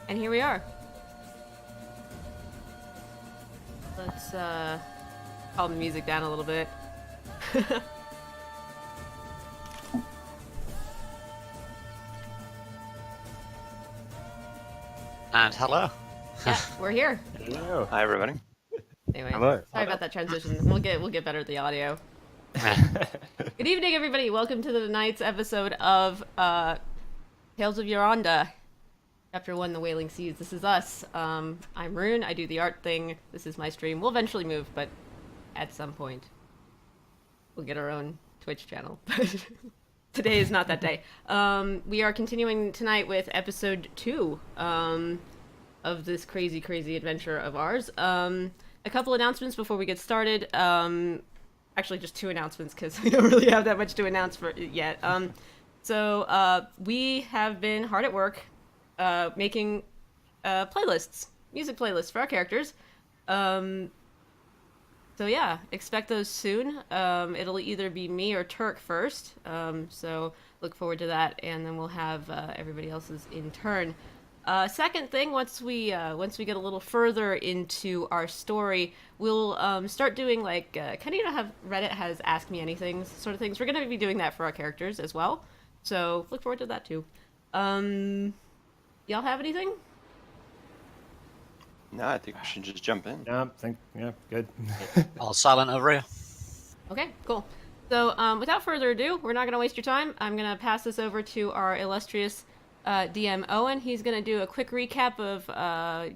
And here we are. Let's calm the music down a little bit. And hello. Yeah, we're here. Hello. Hi, everybody. Anyway, Hello. sorry about that transition. We'll get better at the audio. Good evening, everybody. Welcome to tonight's episode of Tales of Yoranta, Chapter 1, The Wailing Seas. This is us. I'm Rune. I do the art thing. This is my stream. We'll eventually move, but at some point, we'll get our own Twitch channel. Today is not that day. We are continuing tonight with episode 2 of this crazy adventure of ours. A couple announcements before we get started. Actually, just 2 announcements because we don't really have that much to announce for yet. So we have been hard at work making playlists, music playlists for our characters. So yeah, expect those soon. It'll either be me or Turk first. So look forward to that, and then we'll have everybody else's in turn. Second thing, once we get a little further into our story, we'll start doing like kind of how Reddit has Ask Me Anything sort of things. We're gonna be doing that for our characters as well. So look forward to that too. Y'all have anything? No, I think we should just jump in. Yeah, good. All silent over here. Okay, cool. So without further ado, we're not gonna waste your time. I'm gonna pass this over to our illustrious DM Owen. He's gonna do a quick recap of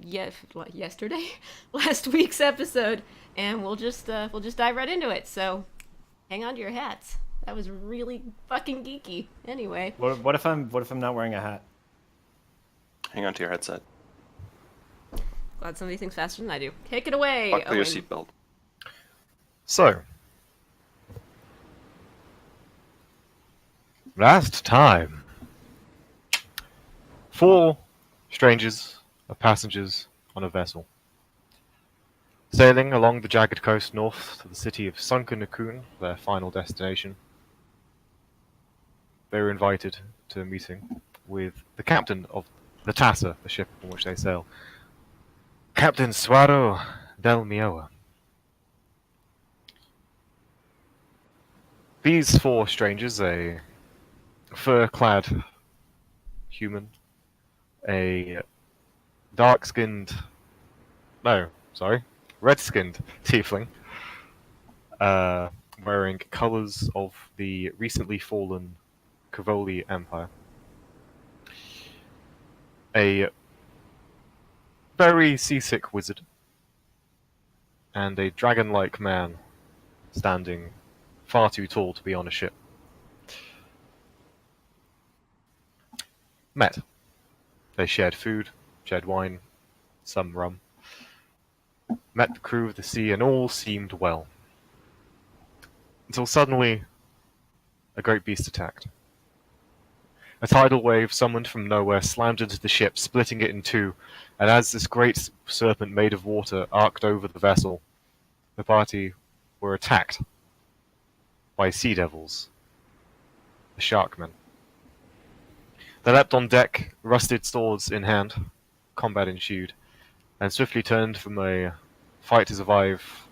yesterday, last week's episode, and we'll just dive right into it. So, hang on to your hats. That was really fucking geeky. Anyway. What if I'm not wearing a hat? Hang on to your headset. Glad somebody thinks faster than I do. Kick it away, Buckle your Owen. seatbelt. So, last time, 4 strangers are passengers on a vessel, sailing along the jagged coast north to the city of Sunken Nakun, their final destination. They were invited to a meeting with the captain of the Tassa, the ship on which they sail, Captain Suaro del Mioa. These 4 strangers, a fur-clad human, a red-skinned tiefling, wearing colours of the recently fallen Cavoli Empire, a very seasick wizard, and a dragon-like man standing far too tall to be on a ship. Met. They shared food, shared wine, some rum. Met the crew of the sea, and all seemed well. Until suddenly, a great beast attacked. A tidal wave summoned from nowhere slammed into the ship, splitting it in 2, and as this great serpent made of water arced over the vessel, the party were attacked by sea devils, the sharkmen. They leapt on deck, rusted swords in hand. Combat ensued, and swiftly turned from a fight to survive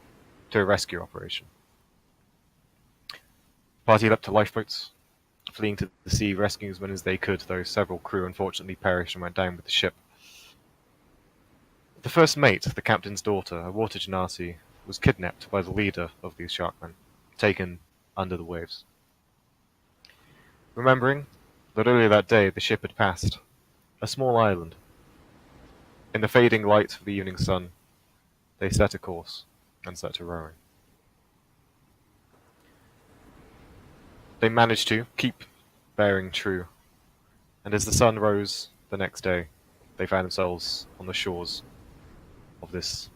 to a rescue operation. The party leapt to lifeboats, fleeing to the sea, rescuing as many as they could, though several crew unfortunately perished and went down with the ship. The first mate, the captain's daughter, a water genasi, was kidnapped by the leader of these sharkmen, taken under the waves. Remembering that earlier that day the ship had passed a small island, in the fading light of the evening sun, they set a course and set to rowing. They managed to keep bearing true, and as the sun rose the next day, they found themselves on the shores of this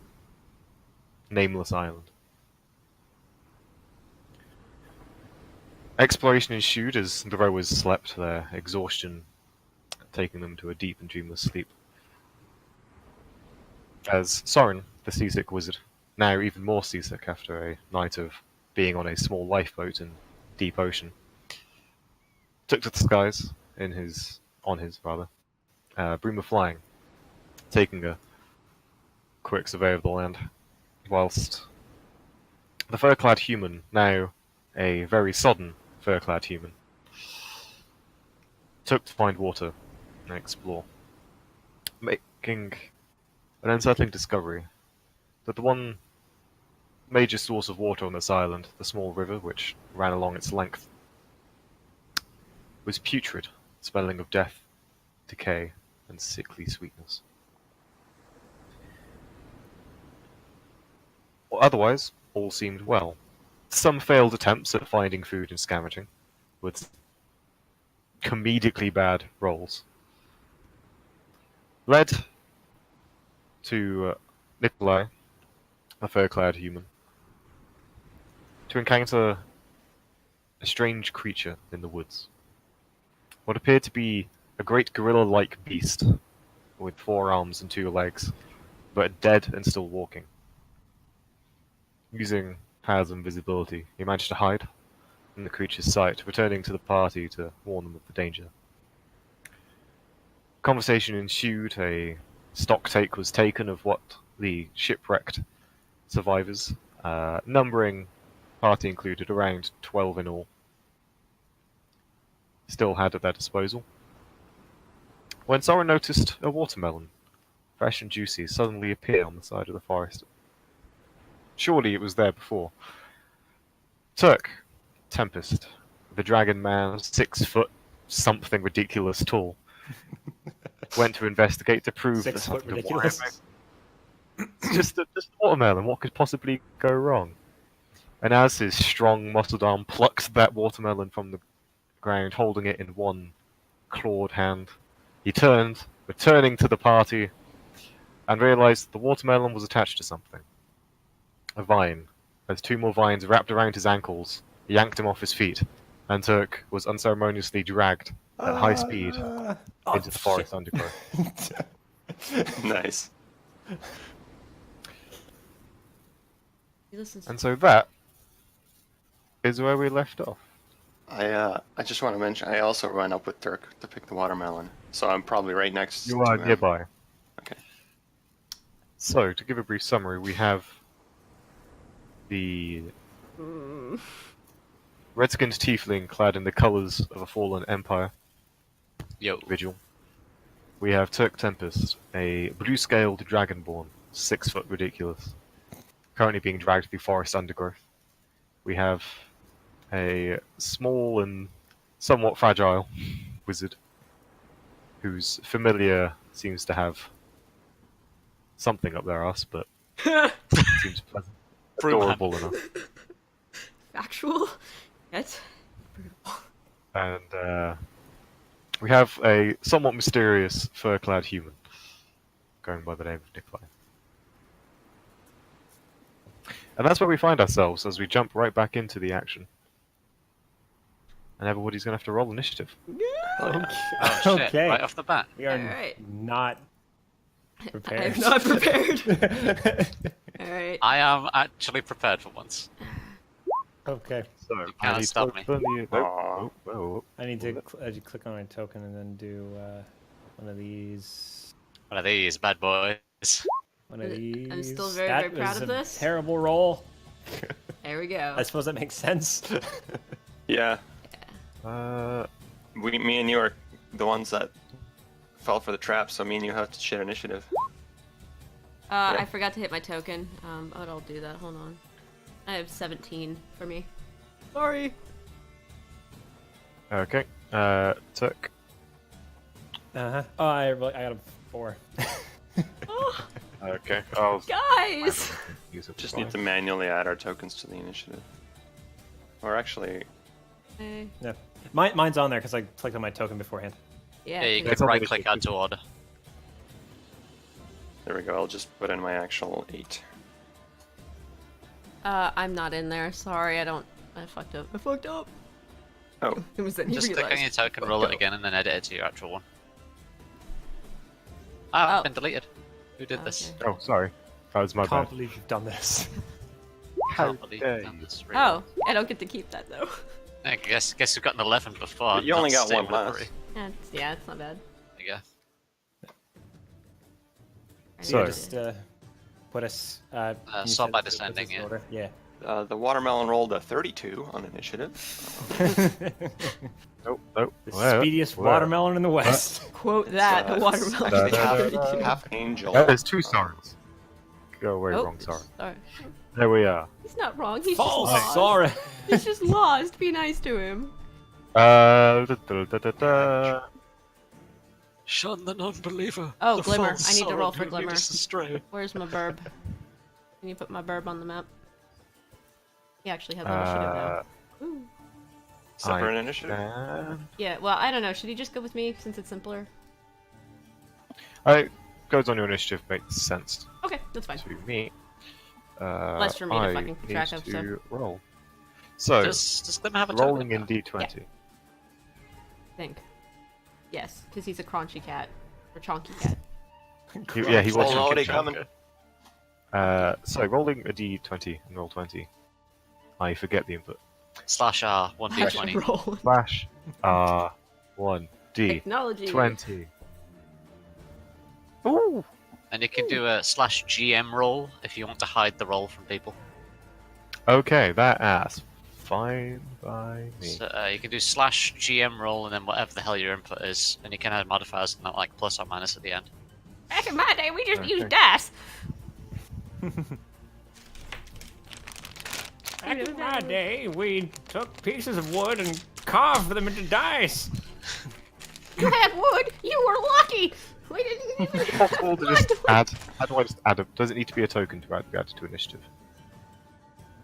nameless island. Exploration ensued as the rowers slept, their exhaustion taking them to a deep and dreamless sleep. As Soren, the seasick wizard, now even more seasick after a night of being on a small lifeboat in deep ocean, took to the skies on his broom of flying, taking a quick survey of the land, whilst the fur-clad human, now a very sodden fur-clad human, took to find water and explore, making an unsettling discovery that the one major source of water on this island, the small river which ran along its length, was putrid, smelling of death, decay, and sickly sweetness. Otherwise, all seemed well. Some failed attempts at finding food and scavenging, with comedically bad rolls, led to Nikolai, a fur-clad human, to encounter a strange creature in the woods. What appeared to be a great gorilla-like beast, with 4 arms and 2 legs, but dead and still walking. Using Has invisibility, he managed to hide from the creature's sight, returning to the party to warn them of the danger. Conversation ensued, a stocktake was taken of what the shipwrecked survivors, numbering, party included, around 12 in all, still had at their disposal. When Sora noticed a watermelon, fresh and juicy, suddenly appear on the side of the forest. Surely it was there before. Turk, Tempest, the dragon man, 6 foot something ridiculous tall, went to investigate to prove 6 foot that ridiculous. just a watermelon. What could possibly go wrong? And as his strong, muscled arm plucked that watermelon from the ground, holding it in one clawed hand, he turned, returning to the party, and realized the watermelon was attached to something. A vine. As 2 more vines wrapped around his ankles, yanked him off his feet, and Turk was unceremoniously dragged at high speed into the forest undergrowth. Nice. And so that is where we left off. I just want to mention I also ran up with Dirk to pick the watermelon, so I'm probably right next You to are him. nearby. Okay. So, to give a brief summary, we have the red-skinned tiefling clad in the colours of a fallen empire. Vigil. We have Turk Tempest, a blue-scaled dragonborn, 6 foot ridiculous, currently being dragged through forest undergrowth. We have a small and somewhat fragile wizard, whose familiar seems to have something up their ass, but seems pleasant. Adorable enough. Factual? Yet. And we have a somewhat mysterious fur-clad human, going by the name of Nikolai. And that's where we find ourselves as we jump right back into the action. And everybody's going to have to roll initiative. Okay. Oh, shit. Okay. Right off the bat. We are Alright. not prepared. I'm not prepared. Alright. I am actually prepared for once. Okay. So, can't I need stop to me. open the... Aw. Oh. I need to click on my token and then do one of these. One of these bad boys. One of these. I'm still very, That very proud was of a this. Terrible roll. There we go. I suppose that makes sense. Yeah. Uh, Me and you are the ones that fell for the trap, so me and you have to share initiative. I forgot to hit my token, but I'll do that. Hold on. I have 17 for me. Sorry. okay. Turk. Oh, I got a 4. Oh, Okay. Oh, guys! Just need to manually add our tokens to the initiative. Or actually, Hey. Yeah. Mine's on there because I clicked on my token beforehand. Yeah. Yeah, you can- can right click add to order. there we go. I'll just put in my actual 8. I'm not in there. Sorry, I fucked up. I fucked up. Oh, It was then you Just click on your realized. token, roll it again, and then edit it to your actual one. Ah, Oh. it's been deleted. Who did this? Okay. Oh, sorry. That was my I can't bad. believe you've done this. Can't believe dare you've done you. this, really. Oh, I don't get to keep that though. I guess you've got an 11 before. But you only That's got one stable at left. 3, Yeah, it's not bad. I guess. So So- just put us. Can you sort set by the descending, business yeah. order? Yeah. The watermelon rolled a 32 on initiative. Nope, nope. The Where? speediest Where? watermelon in the West. Quote that, the It's watermelon. actually Da-da-da-da. half angel. There's 2 sorrows. Go away, Oh, wrong sorrow. sorry. There we are. He's not wrong. He's False. just lost. Sorry. He's just lost. Be nice to him. Da-da-da-da. Shun the non-believer. Oh, The glimmer. false I need to sorrow roll for who lead glimmer. us astray. Where's my burb? Can you put my burb on the map? He actually has initiative now. Ooh. Separate initiative. Yeah, well, I don't know. Should he just go with me since it's simpler? It goes on your initiative, makes sense Okay, that's fine. to me. Less for me to I fucking keep track need of, to so. roll. So, Does Glimmer have a rolling token? in d20. Think. Yes, because he's a crunchy cat. Or chonky cat. Yeah, he was Oh, already chunky. coming. So, rolling a d20 and roll 20. I forget the input. /R 1d20. Roll. Slash R1 D Technology. 20. Ooh! And you can do a /GM roll if you want to hide the roll from people. Okay, that ass. Fine by me. So you can do /GM roll and then whatever the hell your input is, and you can add modifiers and that like plus or minus at the end. Back in my day, we just Okay. used dice. Back in my day, we took pieces of wood and carved them into dice. You had wood. You were lucky. We didn't even Is it possible to just add? How do I just add? Does it need to be a token to be added to initiative?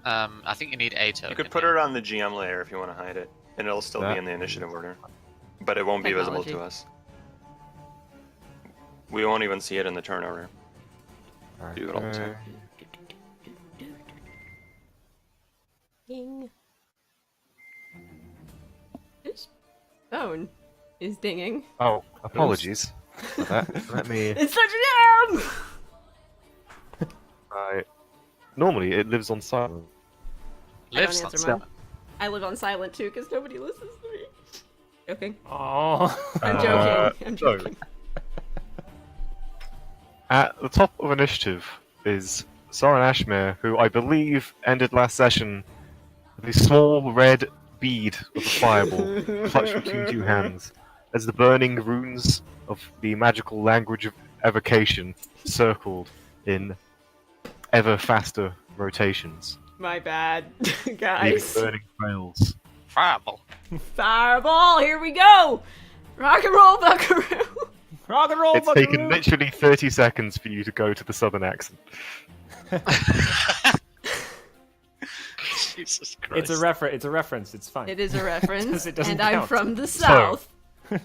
I think you need a token. You could put it on the GM layer if you want to hide it, and it'll still That- be in the initiative order. But it won't be visible to Technology. us. We won't even see it in the turn order. Do it all the Okay. time. Ding. His phone is dinging. Oh, apologies for that. Let me. It's such a jam! Right. Normally, it lives on silent. Lives I on don't answer mine. silent. I live on silent too because nobody listens to me. Joking. Oh. I'm Uh, joking. I'm so- joking. At the top of initiative is Soren Ashmere, who I believe ended last session with a small red bead of a fireball clutched between 2 hands, as the burning runes of the magical language of evocation circled in ever faster rotations, My bad, leaving guys. burning trails. Fireball. Fireball, here we go! Rock and roll, buckaroo! Rock and roll, It's taken buckaroo. literally 30 seconds for you to go to the southern accent. Jesus Christ. It's a reference. It's fine. It is a reference, It doesn't and I'm count. from the south.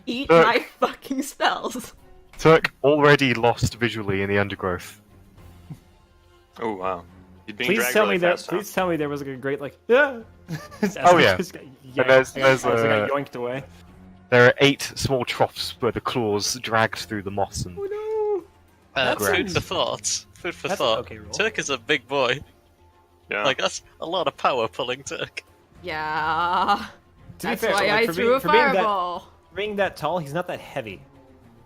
Eat Look. my fucking spells. Turk already lost visually in the undergrowth. Oh wow! You're being Please dragged tell really me that. fast, huh? Please tell me there was like a great like. Yeah. Oh, yeah. Just got And yanked. there's I got yoinked away. There are 8 small troughs where the claws dragged through the moss and Oh Food Grass. for thought. Food for That's thought. okay roll. Turk is a big boy. Yeah. Like that's a lot of power pulling Turk. no! Yeah. To be That's fair, why like, I for threw being- a for being that- fireball. Being that tall, he's not that heavy.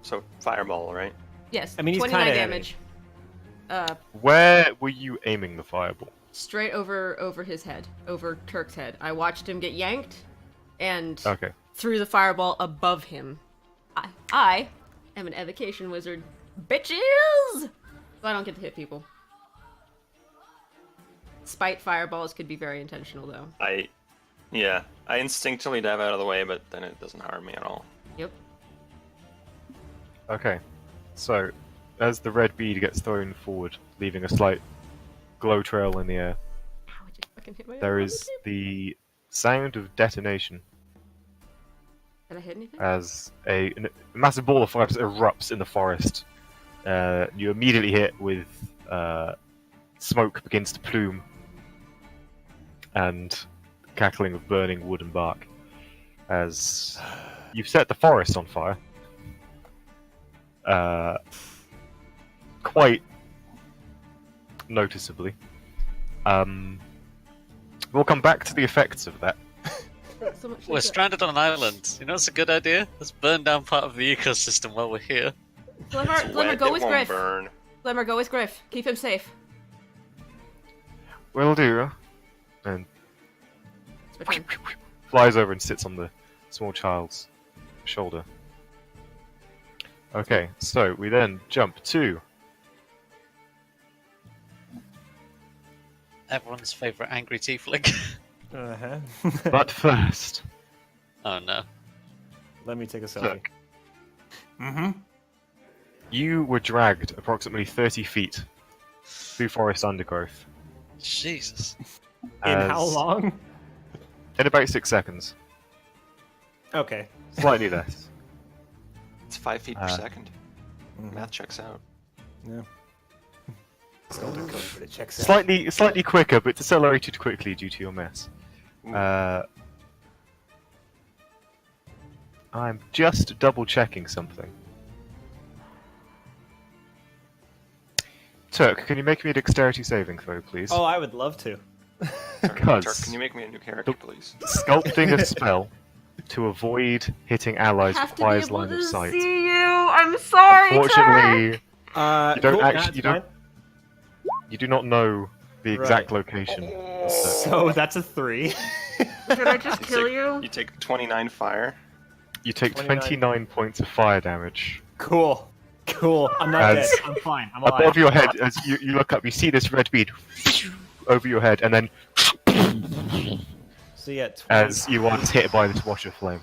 So fireball, right? Yes, I mean, he's 29 kinda damage. where were you aiming the fireball? Straight over his head, over Turk's head. I watched him get yanked, and Okay. threw the fireball above him. I am an evocation wizard, bitches! So I don't get to hit people. Spite fireballs could be very intentional, though. I instinctively dive out of the way, but then it doesn't harm me at all. Yep. Okay. So, as the red bead gets thrown forward, leaving a slight glow trail in the air, Ow, I just fucking hit my there elbow. is the sound of detonation Did I hit anything? as a massive ball of fire erupts in the forest. You immediately hit with smoke begins to plume and cackling of burning wood and bark as you've set the forest on fire. Quite noticeably. We'll come back to the effects of that. So much We're like stranded on an island. You know what's a good idea? Let's burn down part of the ecosystem while we're here. Glimmer, It's Glimmer, wet, go it with won't Griff. burn. Glimmer, go with Griff. Keep him safe. Will do. And It's my turn. flies over and sits on the small child's shoulder. Okay, so we then jump to Everyone's favourite angry tiefling. Uh-huh. but first, Oh no. Let me take a selfie. Look. Mm-hmm. you were dragged approximately 30 feet through forest undergrowth. Jesus. In how as- long? In about 6 seconds. Okay. Slightly less. It's 5 feet per second. Mhm. Math checks out. Yeah. Golden code, but it checks out. Slightly quicker, but decelerated quickly due to your mess. Ooh. I'm just double checking something. Turk, can you make me a dexterity saving throw, please? Oh, I would love to. Because- Turk, can you make me a new character, please? Sculpting a spell to avoid hitting allies have to be requires able line to of sight. see you. I'm sorry. Turk. Unfortunately, you don't cool, actually- that's you don't- fine. you do not know the exact Right. location. So that's a 3. Did I just kill you? You take 29 fire. You take 29. 29 points of fire damage. Cool. Cool. I'm not As- dead. I'm fine. I'm alive. Above your head, as you look up, you see this red bead over your head, and then So yeah, 20. as you are hit by this wash of flame.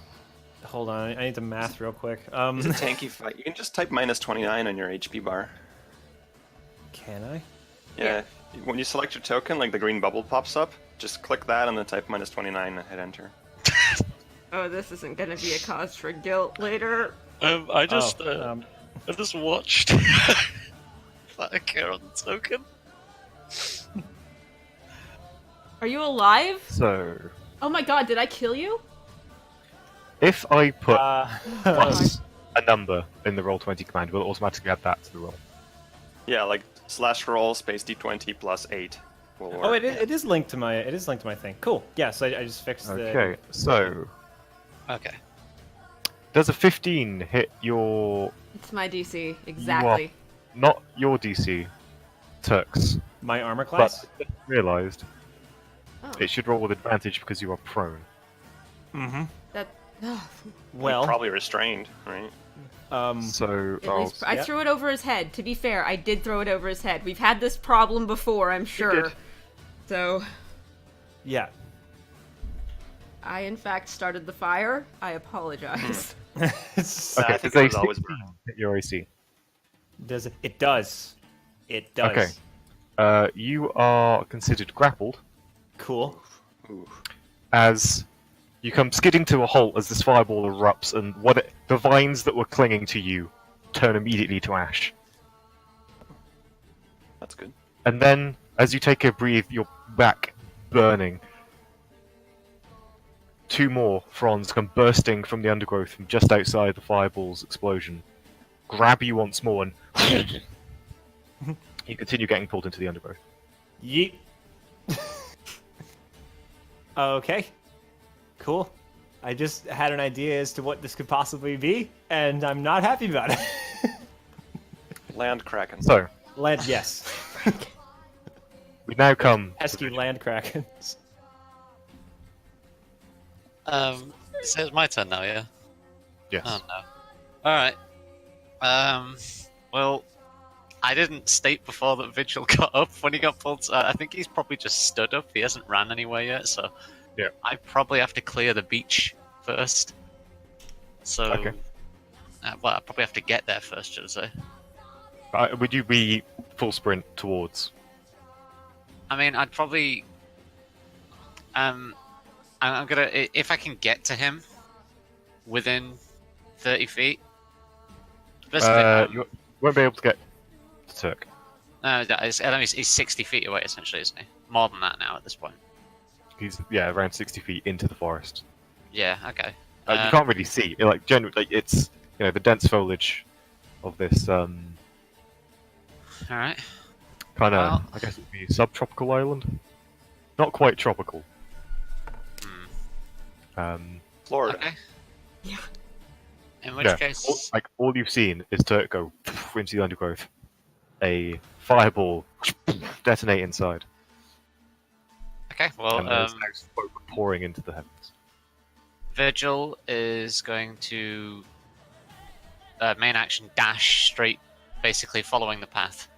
Hold on, I need to math real quick. It's a tanky fight. You can just type minus 29 on your HP bar. Can I? Yeah. When you select your token, like the green bubble pops up, just click that and then type minus 29 and hit enter. Oh, this isn't gonna be a cause for guilt later. I just Oh, I just watched that occur on the token. Are you alive? So, Oh my god, did I kill you? if I put uh, plus a number in the roll20 command, we'll automatically add that to the roll. Yeah, like /roll space d20 plus 8 will work. oh, it is linked to my thing. Cool. Yes, I just fixed the. Okay, so Okay. does a 15 hit your It's my DC, exactly. not your DC, Turks? My armor class. But realised Oh, it should roll with advantage because you are prone. Mm-hmm. that. Well, Probably restrained, right? So At least I yeah. threw it over his head. To be fair, I did throw it over his head. We've had this problem before, I'm sure. did. So, yeah. I in fact started the fire. I apologize. okay, I think does it a was always 16 hit your AC? Does it? It does. It does. Okay. You are considered grappled Cool. Ooh. as you come skidding to a halt as this fireball erupts, and the vines that were clinging to you turn immediately to ash. That's good. And then, as you take a breathe, your back burning. 2 more fronds come bursting from the undergrowth from just outside the fireball's explosion, grab you once more, and you continue getting pulled into the undergrowth. Yeet. Okay. Cool. I just had an idea as to what this could possibly be, and I'm not happy about it. Land Kraken. So, Land, yes. we now come. Pesky land krakens. So it's my turn now, yeah? Yes. Oh no. Alright. Well, I didn't state before that Vigil got up when he got pulled. I think he's probably just stood up. He hasn't ran anywhere yet, so Yeah. I probably have to clear the beach first. So, Okay. well, I probably have to get there first, should I say? Would you be full sprint towards? I mean, I'd probably. I'm gonna, if I can get to him within 30 feet. Basically, You won't be able to get to Turk. no, he's 60 feet away, essentially, isn't he? More than that now at this point. He's around 60 feet into the forest. Yeah. Okay. You can't really see. Generally, it's the dense foliage of this All right. kind of, Well- I guess it'd be subtropical island. Not quite tropical. Florida. Okay. Yeah. In which Yeah, case, all you've seen is Turk go into the undergrowth. a fireball detonate inside, Okay, well, and there's now smoke pouring into the heavens. Virgil is going to main action dash straight, basically following the path.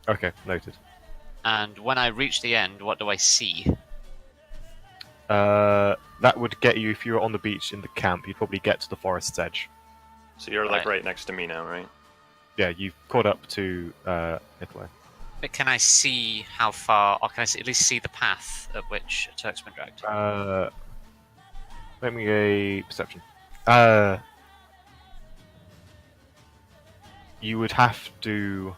Okay, noted. And when I reach the end, what do I see? That would get you, if you were on the beach in the camp, you'd probably get to the forest's edge. So you're like Right. right next to me now, right? Yeah, you've caught up to Nikolai. But can I see how far, or can I at least see the path at which Turk's been dragged? Make me a perception. You would have to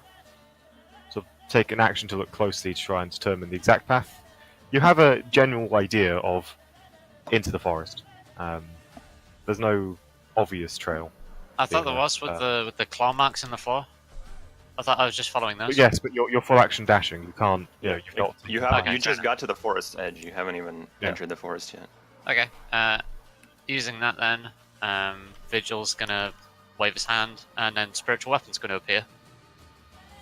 sort of take an action to look closely to try and determine the exact path. You have a general idea of into the forest. There's no obvious trail. I thought there being was with the claw marks in the floor. I thought I was just following those. But yes, but you're full action dashing. You can't. You know, you've got. You have. Okay, You just fair got to the forest edge. You haven't even Yeah. entered the forest yet. Okay. Using that then, Vigil's gonna wave his hand, and then spiritual weapon's gonna appear.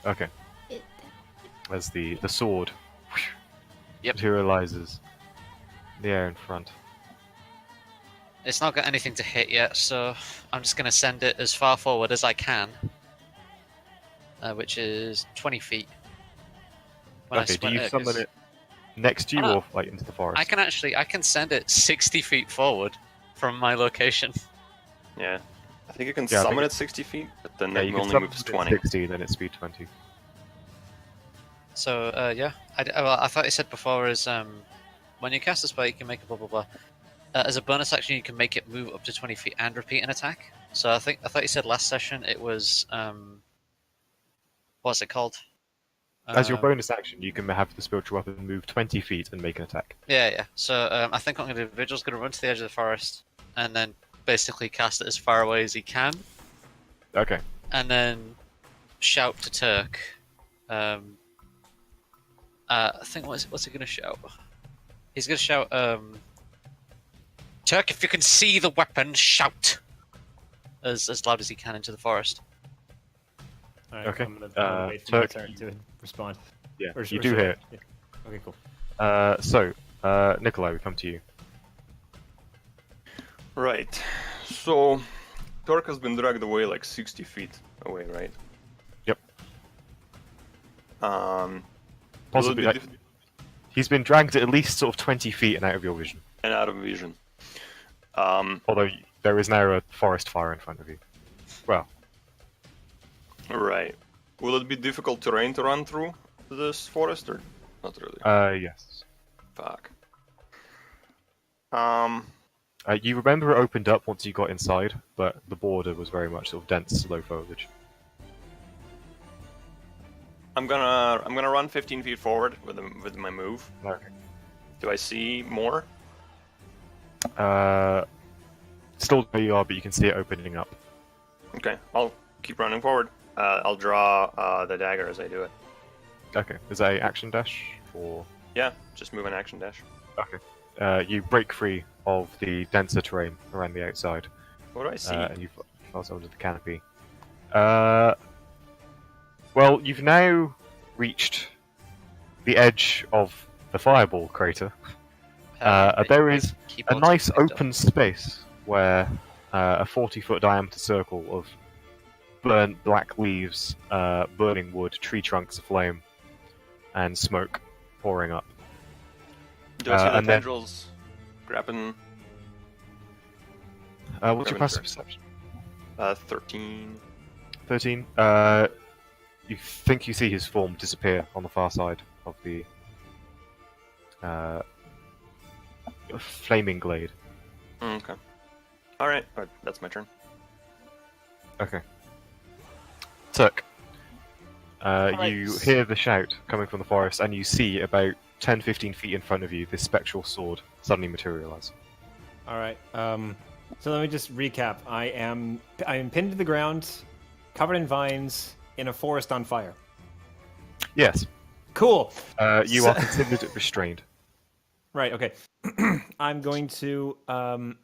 Okay. As the sword Yep. materializes in the air in front. It's not got anything to hit yet, so I'm just gonna send it as far forward as I can, which is 20 feet. When Okay. Do you 'cause summon it next to you Ah. or like into the forest? I can send it 60 feet forward from my location. Yeah. I think you can Yeah, I summon think it 60 feet, but then Yeah, it you can only summon moves it 20. 60, then it's speed 20. So yeah, I thought you said before is when you cast a spell, you can make a blah blah blah. As a bonus action, you can make it move up to 20 feet and repeat an attack. So I thought you said last session it was what's it called? As your bonus action, you can have the spiritual weapon move 20 feet and make an attack. Yeah. So I think what I'm gonna do. Vigil's gonna run to the edge of the forest and then basically cast it as far away as he can, Okay. and then shout to Turk. I think what's he gonna shout? He's gonna shout, Turk, if you can see the weapon, shout as loud as he can into the forest. Alright, Okay. I'm gonna wait for my Turk, turn to respond. Yeah, Or you or do should hear I? it. Yeah. Okay, cool. So, Nikolai, we come to you. Right. So, Torque has been dragged away like 60 feet away, right? Yep. will Possibly. it be Like, he's been dragged at least sort of 20 feet and out of your vision. and out of vision. Although there is now a forest fire in front of you. Well, Right. Will it be difficult terrain to run through this forest, or not really? yes. Fuck. You remember it opened up once you got inside, but the border was very much sort of dense, low foliage. I'm gonna run 15 feet forward with my move. Okay. Do I see more? Still where you are, but you can see it opening up. Okay, I'll keep running forward. I'll draw the dagger as I do it. Okay. Is that a action dash or? Yeah, just move an action dash. Okay. You break free of the denser terrain around the outside, What do I see? and you fall under the canopy. Well, you've now reached the edge of the fireball crater. There is a Keyboard's nice picked up. open space where a 40-foot diameter circle of burnt black leaves, burning wood, tree trunks aflame, and smoke pouring up. Do I see the and then- tendrils grabbing? What's your Grabbing passive first. perception? 13. 13. You think you see his form disappear on the far side of the flaming glade. Okay. Alright, that's my turn. Okay. Turk. Alright. You hear the shout coming from the forest, and you see about 10-15 feet in front of you this spectral sword suddenly materialize. Alright, so let me just recap. I am pinned to the ground, covered in vines, in a forest on fire. Yes. Cool! You are considered restrained. Right, okay. I'm going to, I'm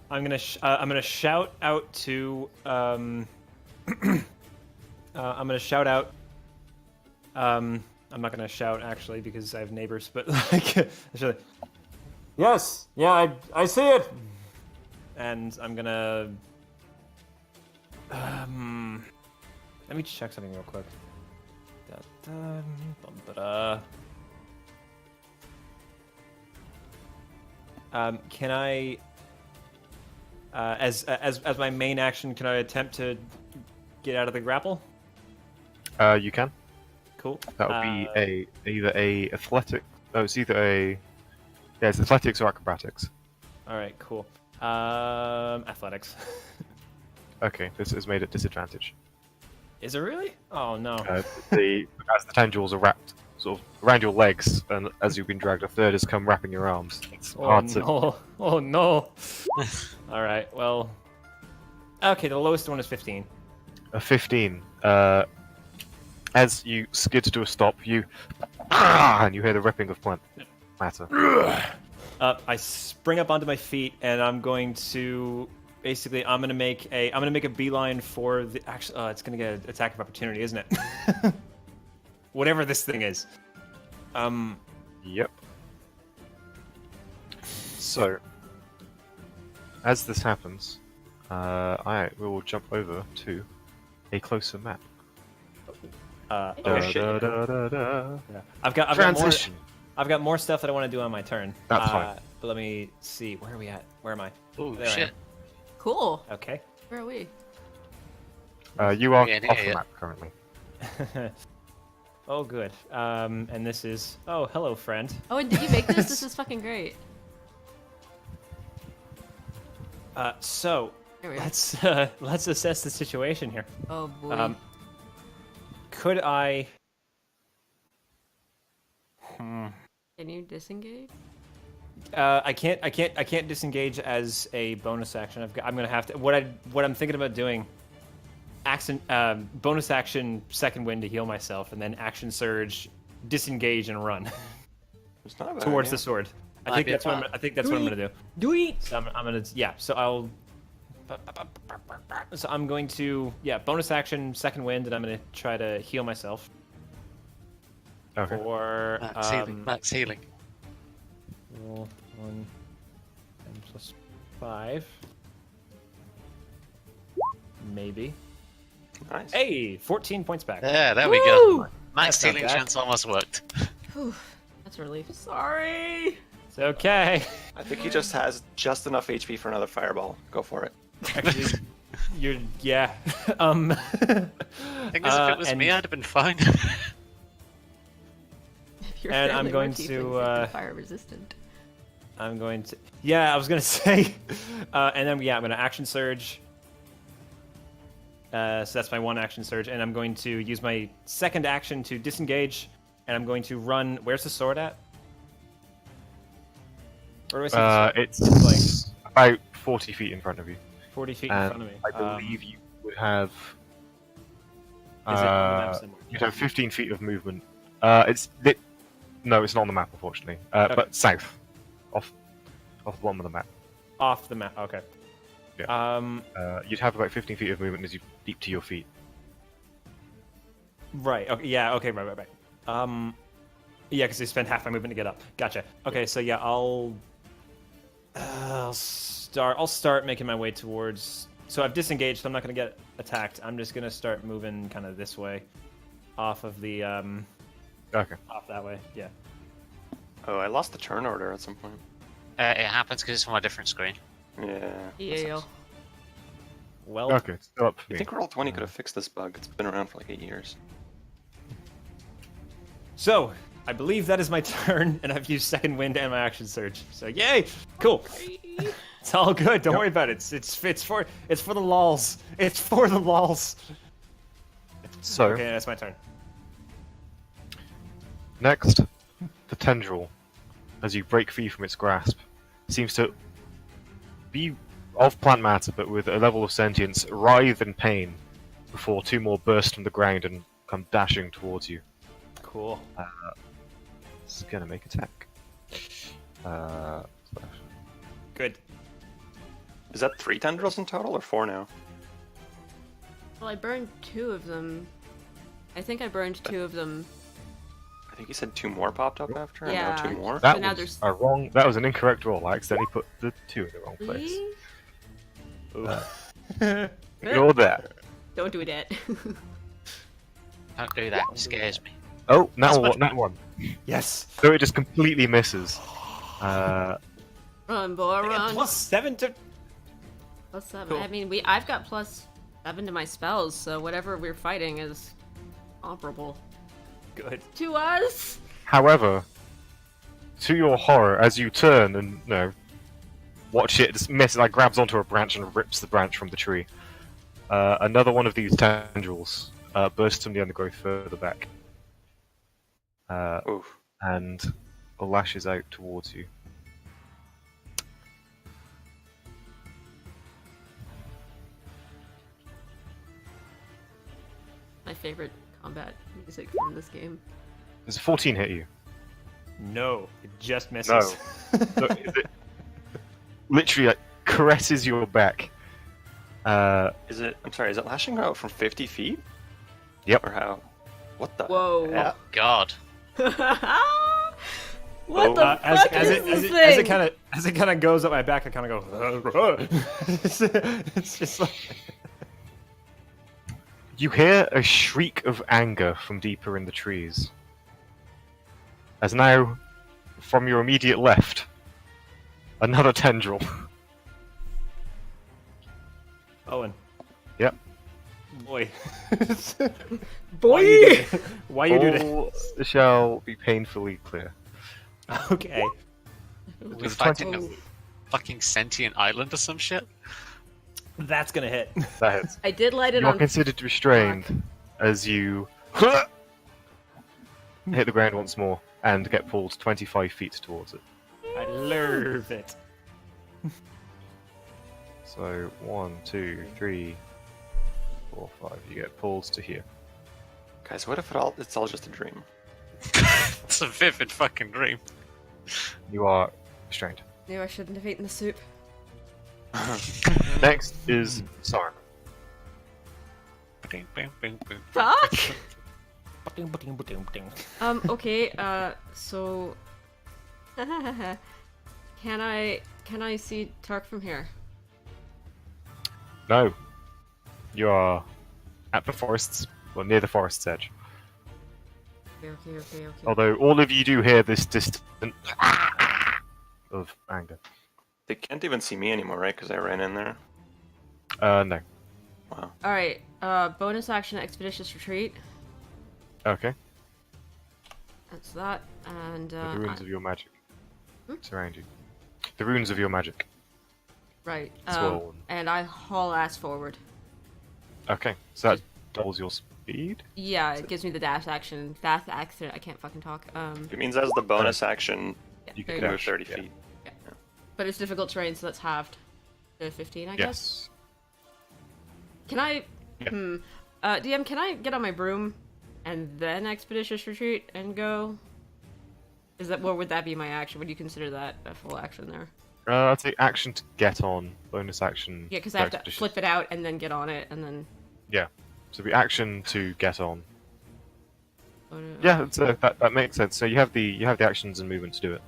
gonna shout out to, I'm gonna shout out. I'm not gonna shout actually because I have neighbors, but like, yes, yeah, I see it. And I'm gonna. Let me check something real quick. Can I, as my main action, can I attempt to get out of the grapple? You can. Cool. That would be either a athletic. Oh, it's either a. Yeah, it's athletics or acrobatics. All right, cool. Athletics. Okay, this is made at disadvantage. Is it really? Oh no. As the tendrils are wrapped sort of around your legs, and as you've been dragged, a third has come wrapping your arms. It's hard to. No. Oh no. All right. Well. Okay, the lowest one is 15. A 15. As you skid to a stop, and you hear the ripping of plant matter. I spring up onto my feet, and I'm going to basically I'm gonna make a beeline for the actually. It's gonna get an attack of opportunity, isn't it? Whatever this thing is. Yep. So, as this happens, we will jump over to a closer map. shit. Yeah. I've got more. Transition. I've got more stuff that I want to do on my turn. That's fine. But let me see. Where are we at? Where am I? Oh There I shit! Cool. Okay. Where are we? You are Yeah, off yeah. the map currently. Oh, good. And this is. Oh, hello, friend. Oh, and did you make this? This is fucking great. So Here we are. let's assess the situation here. Oh boy. Could I? Can you disengage? I can't disengage as a bonus action. I'm gonna have to. What I'm thinking about doing. Bonus action, second wind to heal myself, and then action surge, disengage and run It's not a bad towards idea. the sword. I Might think be that's a what plan. I think that's what I'm gonna do. Do it. So I'm gonna So I'll. So I'm going to bonus action, second wind, and I'm gonna try to heal myself Okay. for Max healing. Max healing. roll 1 and plus 5. Maybe. Nice. Hey, 14 points back. Yeah, there we Woo! go. Max That's not healing bad. chance almost worked. Whew. That's a relief. Sorry. It's okay. I think he just has just enough HP for another fireball. Go for it. Actually, you're yeah. I think as if it was and- me, I'd have been fine. If you're And fairly I'm going more tieflings, to, you'd be fire resistant. I'm going to. Yeah, I was gonna say. And then I'm gonna action surge. So that's my one action surge, and I'm going to use my second action to disengage, and I'm going to run. Where's the sword at? Where do I see the sword? It's about 40 feet in front of you. 40 feet in And front of me. I believe you would have. Is it on the map somewhere? You'd have 15 feet of movement. No, it's not on the map, unfortunately. Okay. But south, off the bottom of the map. Off the map. Okay. Yeah. You'd have about 15 feet of movement as you leap to your feet. Right. Okay. Yeah. Okay. Right. Yeah, because I spent half my movement to get up. Gotcha. Okay. So yeah, I'll start making my way towards. So I've disengaged. So I'm not gonna get attacked. I'm just gonna start moving kind of this way, off of the Okay. off that way. Yeah. Oh, I lost the turn order at some point. It happens because it's from a different screen. Yeah. that Yeah. sucks. Well. Okay. Still up for I me. think Roll20 could have fixed this bug. It's been around for like 8 years. So I believe that is my turn, and I've used second wind and my action surge. So yay! Cool. It's all good. Don't worry about it. It's for the lols. It's for the lols. So Okay, that's my turn. next, the tendril, as you break free from its grasp, seems to be of plant matter, but with a level of sentience, writhe in pain before two more burst from the ground and come dashing towards you. Cool. It's gonna make attack. Good. Is that 3 tendrils in total or 4 now? Well, I burned 2 of them. I think I burned 2 of them. I think you said 2 more popped up after, and Yeah. now 2 more. That now was there's- a wrong. That was an incorrect roll. I accidentally put the 2 in the wrong place. Really? Ignore that. Don't do that. Don't do that. It scares me. Oh, That's now much what? That one. Yes. So it just completely misses. Run, boy, run. +7 to. +7. Cool. I mean, I've got +7 to my spells, so whatever we're fighting is comparable Good. to us. However, to your horror, as you turn and watch it just miss, like grabs onto a branch and rips the branch from the tree. Another one of these tendrils bursts from the undergrowth further back, Oof. and lashes out towards you. My favorite combat music from this game. Does a 14 hit you? No, it just misses. No. So it literally like caresses your back. Is it? I'm sorry. Is it lashing out from 50 feet? Yep. Or how? What the? Whoa. Yeah. God. What the as, fuck as is it, this as it, thing? as it kind of goes up my back, I kind of go. It's just like. You hear a shriek of anger from deeper in the trees. As now, from your immediate left, another tendril. Owen. Yep. Boy. Boy! Why you do All shall be painfully clear. that? Okay. We're There's fighting 20 a fucking sentient island or some shit. That's gonna hit. That hits. I did light it You are on. considered restrained as you hit the ground once more and get pulled 25 feet towards it. I love it. So 1, 2, 3, 4, 5. You get pulled to here. Guys, what if it's all just a dream? It's a vivid fucking dream. You are restrained. Knew I shouldn't have eaten the soup. Next is Sarn. Bing, bing, bing, bing. Fuck! Ba-ding, ba-ding, ba-ding, ba-ding. Okay, so... Can I see Tark from here? No. You are at the forest's, well, near the forest's edge. Okay. Although all of you do hear this distant of anger. They can't even see me anymore, right? Because I ran in there. No. Wow. Alright, bonus action Expeditious Retreat. Okay. That's that, and, The runes of your magic Hmm? surround you. The runes of your magic. right, Swirl. and I haul ass forward. Okay, so that doubles your speed? Yeah, it gives me the dash action. Dash action, I can't fucking talk. It means as the bonus action, You there you you can go. move 30 yeah. feet. But it's difficult terrain, so that's halved to 15, I guess. Yes. Can I... Yeah. DM, can I get on my broom and then Expeditious Retreat and go? Is that... What would that be my action? Would you consider that a full action there? I'd say action to get on, bonus action. Yeah, because I have to expedition. flip it out and then get on it, and then... Yeah. So the action to get on. Oh, no. Yeah, it's, that makes sense. So you have the actions and movement to do it.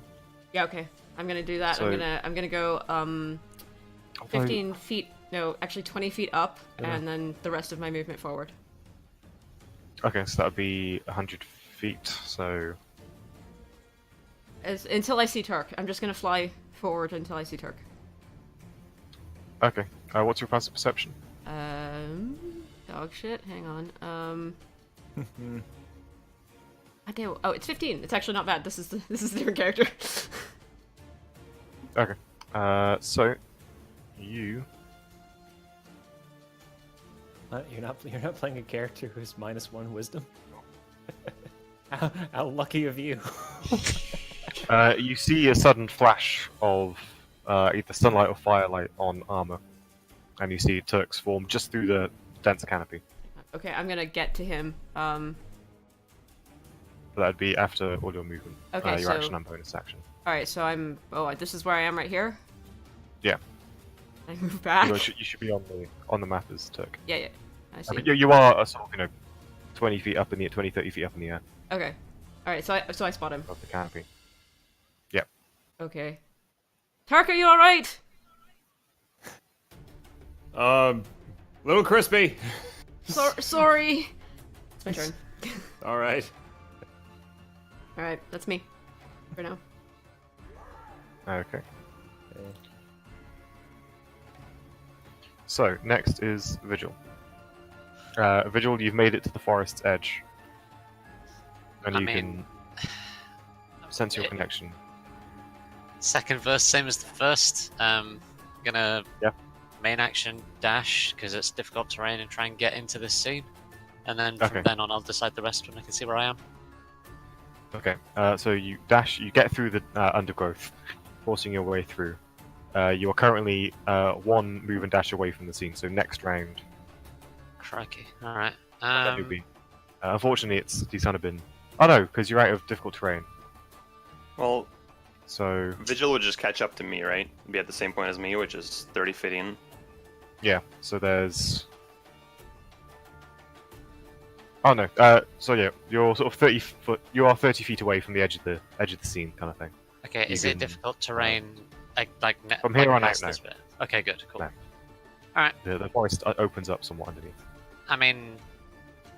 Yeah, okay. I'm gonna do that. So- I'm gonna go 15 feet, no, actually 20 feet up, Yeah. and then the rest of my movement forward. Okay, so that would be 100 feet. So Until I see Turk. I'm just gonna fly forward until I see Turk. okay. What's your passive perception? Dog shit. Hang on. Oh, it's 15. It's actually not bad. This is a different character. Okay. So you. You're not playing a character who's -1 wisdom. How lucky of you. You see a sudden flash of either sunlight or firelight on armor, and you see Turk's form just through the denser canopy. Okay, I'm gonna get to him. But that'd be after all your movement, Okay, your so- action and bonus action. All right, so I'm. Oh, this is where I am right here. Yeah. I move back. You should be on the map as Turk. Yeah. I I see. mean, you are a sort of 20 feet up in the 20, 30 feet up in the air Okay. All right. So I spot him. of the canopy. Yep. Okay. Tark, are you all right? Little crispy. Sorry. It's my turn. All right. All right. That's me. For now. Okay. So, next is Vigil. Vigil, you've made it to the forest's edge. And I you mean, can sense your connection. Second verse, same as the first. Gonna main action dash because it's difficult terrain and try and get into this scene, and then from then on I'll decide the rest when I can see where I am. Okay, so you dash, you get through the undergrowth, forcing your way through. You are currently one move and dash away from the scene, so next round. Crikey. Alright. That would be. Unfortunately, these kind of been. Oh no, because you're out of difficult terrain. Well, so. Vigil would just catch up to me, right? Be at the same point as me, which is 30 feet in. Yeah, so there's. Oh no, so yeah, you're sort of 30 foot. You are 30 feet away from the edge of the scene, kind of thing. Okay, is it difficult terrain? From here on out, past this bit? Okay, good, cool. No. Alright. The forest opens up somewhat underneath. I mean,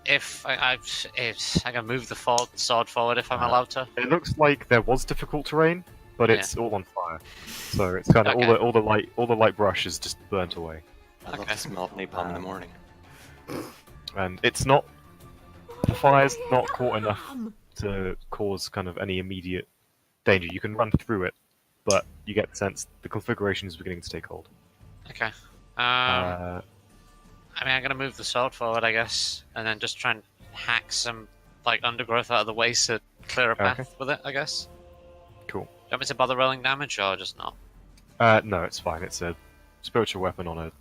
if I can move the sword forward if I'm allowed to. It looks like there was difficult terrain, but it's all on fire. So it's kind of all the light brush is just burnt away. I love to smell napalm in the morning. And it's not. The fire's not caught enough to cause kind of any immediate danger. You can run through it, but you get the sense the configuration is beginning to take hold. Okay. I mean, I'm gonna move the sword forward, I guess, and then just try and hack some undergrowth out of the way to clear a path with it, I guess. Cool. Do you want me to bother rolling damage or just not? No, it's fine. It's a spiritual weapon on a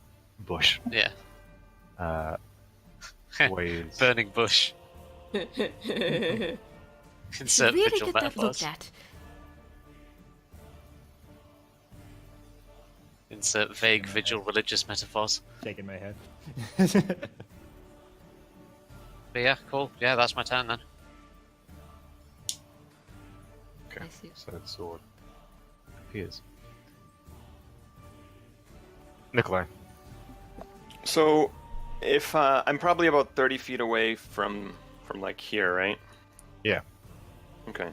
bush. Yeah. Weighs... Burning bush. Insert really Vigil get that metaphors. looked at. Insert vague Vigil religious metaphors. Shaking my head. But yeah, cool. Yeah, that's my turn then. Okay, I see. so the sword appears. Nikolai. So, if I'm probably about 30 feet away from like here, right? Yeah. Okay.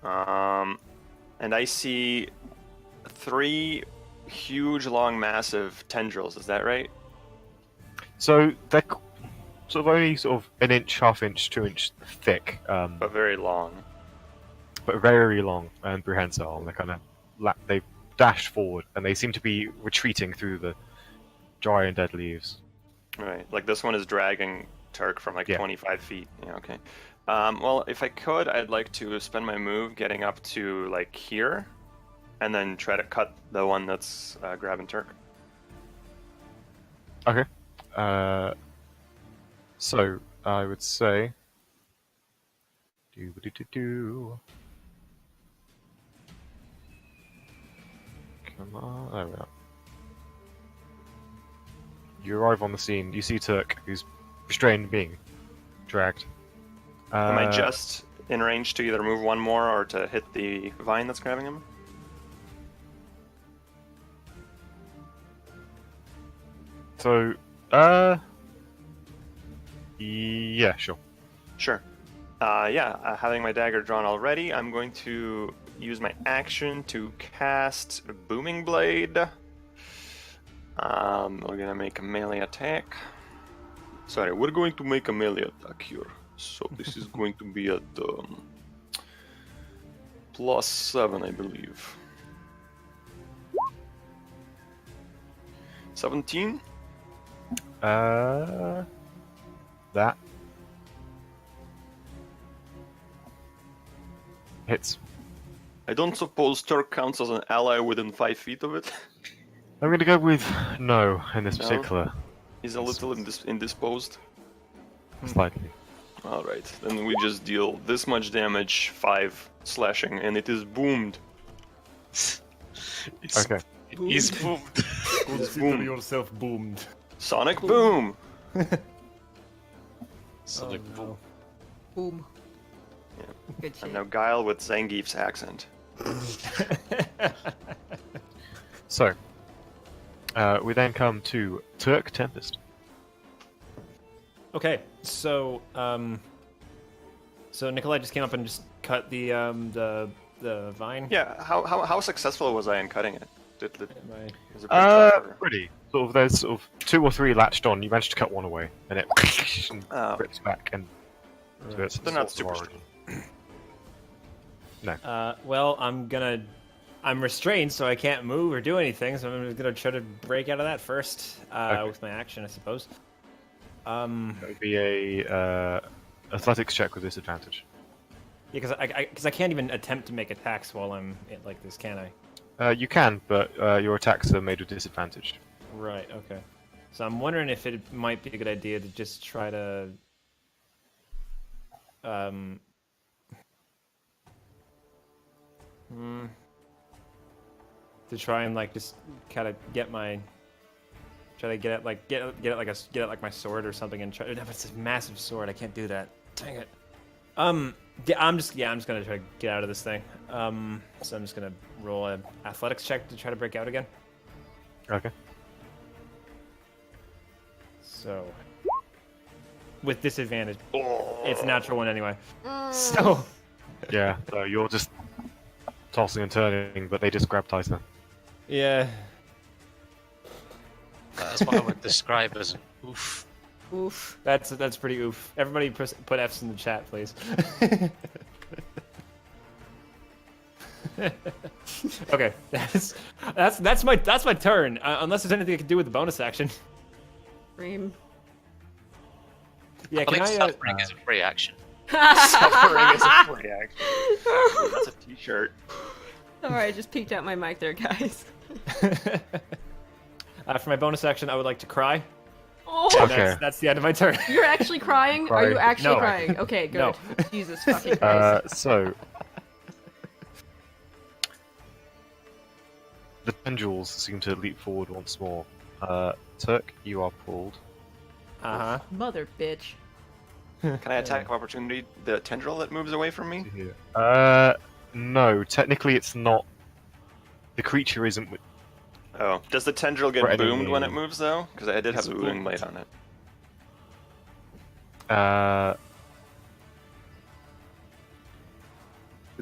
And I see 3 huge, long, massive tendrils. Is that right? So they're sort of only sort of an inch, half inch, 2 inch thick, But very long. but very long and prehensile. And they kind of they dash forward, and they seem to be retreating through the dry and dead leaves. Right. Like this one is dragging Turk from like 25 feet. Yeah. Okay. Well, if I could, I'd like to spend my move getting up to like here, and then try to cut the one that's grabbing Turk. Okay. So I would say. Come on, there we are. You arrive on the scene. You see Turk, who's restrained, being dragged. Am I just in range to either move one more or to hit the vine that's grabbing him? So, yeah, sure. Sure. Having my dagger drawn already, I'm going to use my action to cast Booming Blade. We're gonna make a melee attack. Sorry, we're going to make a melee attack here. So this is going to be at +7, I believe. 17? That hits. I don't suppose Turk counts as an ally within 5 feet of it. I'm gonna go with no in this No? particular. He's a little indisposed. Slightly. Alright, then we just deal this much damage, 5 slashing, and it is boomed. Okay. He's boomed. Consider yourself boomed. Sonic boom! Suddenly, no. Boom. Yeah. Good shit. I'm now Guile with Zangief's accent. So, we then come to Turk Tempest. Okay, so Nikolai just came up and just cut the vine. Yeah, how successful was I in cutting it? Was it pretty Uh, tough, or- pretty. Sort of, there's sort of 2 or 3 latched on. You managed to cut one away, and it Oh. rips back, and so it's They're not sort of super origin. No. Well, I'm restrained, so I can't move or do anything. So I'm gonna try to break out of that first with my action, I suppose. It would be a athletics check with disadvantage. Yeah, because I can't even attempt to make attacks while I'm like this, can I? You can, but your attacks are made with disadvantage. Right. Okay. So I'm wondering if it might be a good idea to just try to to try and like just kind of get my try to get it like get it like my sword or something and try. It's a massive sword. I can't do that. Dang it. Yeah, I'm just gonna try to get out of this thing. So I'm just gonna roll an athletics check to try to break out again. Okay. So with disadvantage, it's a natural one anyway. So Yeah, so you're just tossing and turning, but they just grab Tassa. yeah. That's what I would describe as an oof. Oof. That's pretty oof. Everybody put F's in the chat, please. Okay, that's my turn. Unless there's anything I can do with the bonus action. Scream. Yeah, I can think I? suffering is a free action. Suffering is a free action. It's a t-shirt. Sorry, I just peeked out my mic there, guys. For my bonus action, I would like to cry. Oh, Okay. That's the end of my turn. you're actually crying? Are you Cry. actually No. crying? Okay, good. No. Jesus fucking Christ. So the tendrils seem to leap forward once more. Turk, you are pulled. Uh huh. Mother bitch. Can I attack of opportunity the tendril that moves away from me? No, technically it's not. The creature isn't. Oh, does the tendril get For any boomed when it means. moves though? Because I did have It's a booming blade on it.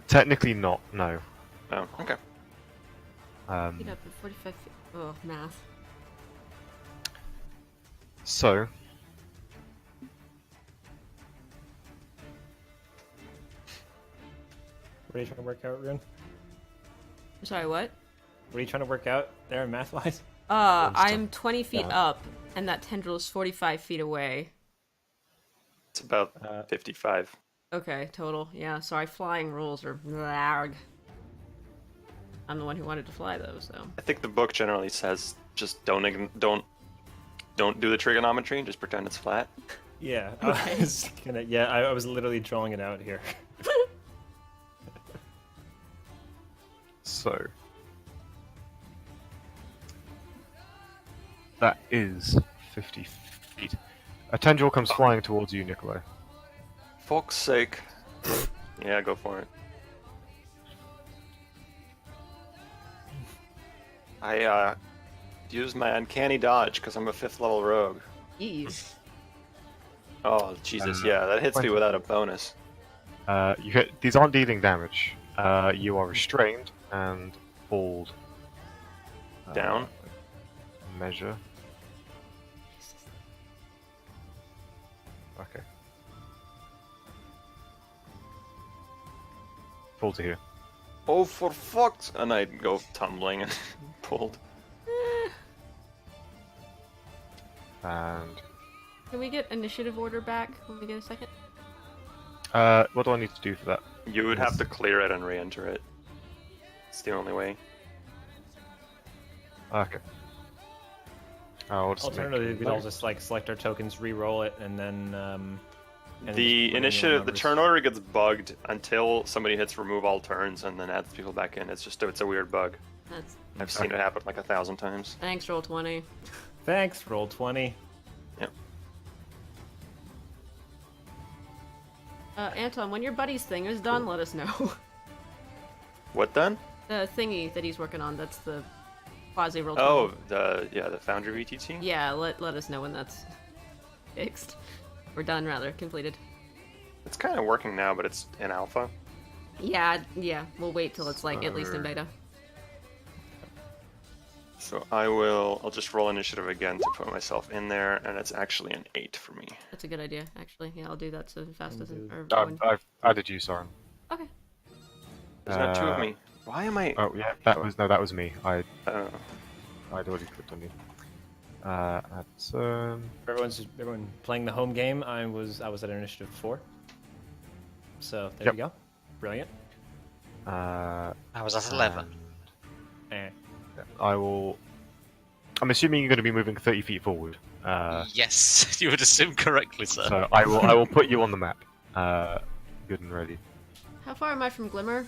Technically not. No. Oh, okay. Get up at 45 feet. Oh, math. So What are you trying to work out, Rune? Sorry, what? What are you trying to work out there, math-wise? I'm 20 feet Yeah. up, and that tendril is 45 feet away. It's about 55. Okay, total. Yeah, sorry, flying rules are blarg. I'm the one who wanted to fly, though, so. I think the book generally says just don't do the trigonometry and just pretend it's flat. Yeah. I was gonna. Yeah, I was literally drawing it out here. So that is 50 feet. A tendril comes flying towards you, Nikolai. Fuck's sake. Yeah, go for it. I used my uncanny dodge because I'm a 5th level rogue. Ease. Oh Jesus, yeah, that hits me 20. without a bonus. You hit. These aren't dealing damage. You are restrained and pulled. Down. Measure. Okay. Pull to here. Oh, for fuck's... And I go tumbling and pulled. And Can we get initiative order back when we get a second? what do I need to do for that? You would have to clear it and re-enter it. It's the only way. Okay. I'll just Alternatively, we make could all just like select our tokens, re-roll it, and then. And just put The in your initiative, the numbers. turn order gets bugged until somebody hits remove all turns and then adds people back in. It's a weird bug. That's I've seen it happen like 1,000 times. thanks, roll 20. Thanks. Roll 20. Yep. Anton, when your buddy's thing is done, let us know. What then? The thingy that he's working on, that's the quasi-roll. Oh, the Foundry VTT? Yeah, let us know when that's fixed. Or done, rather, completed. It's kind of working now, but it's in alpha. Yeah, we'll wait till it's, like, at least in beta. So I'll just roll initiative again to put myself in there, and it's actually an 8 for me. That's a good idea, actually. Yeah, I'll do that so fast doesn't... I've added you, Soren. Okay. There's not 2 of me. Why am I... Oh yeah, that was me. I'd Oh. already clicked on you. Everyone playing the home game. I was at initiative 4. So there Yep. you go. Brilliant. I was at 11. I'm assuming you're going to be moving 30 feet forward. Yes, you would assume correctly, sir. So I will put you on the map. Good and ready. How far am I from Glimmer?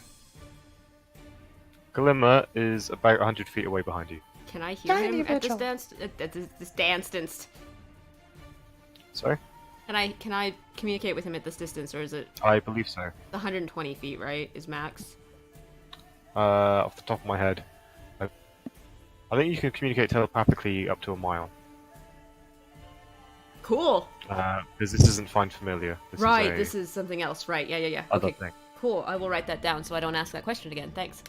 Glimmer is about 100 feet away behind you. Can I hear him at this distance? Sorry? Can I communicate with him at this distance, or is it I believe so. 120 feet, right, is max? Off the top of my head. I think you can communicate telepathically up to a mile. Cool! Because this isn't Find Familiar. This is something else, right, yeah. Other Okay, thing. cool, I will write that down so I don't ask that question again, thanks.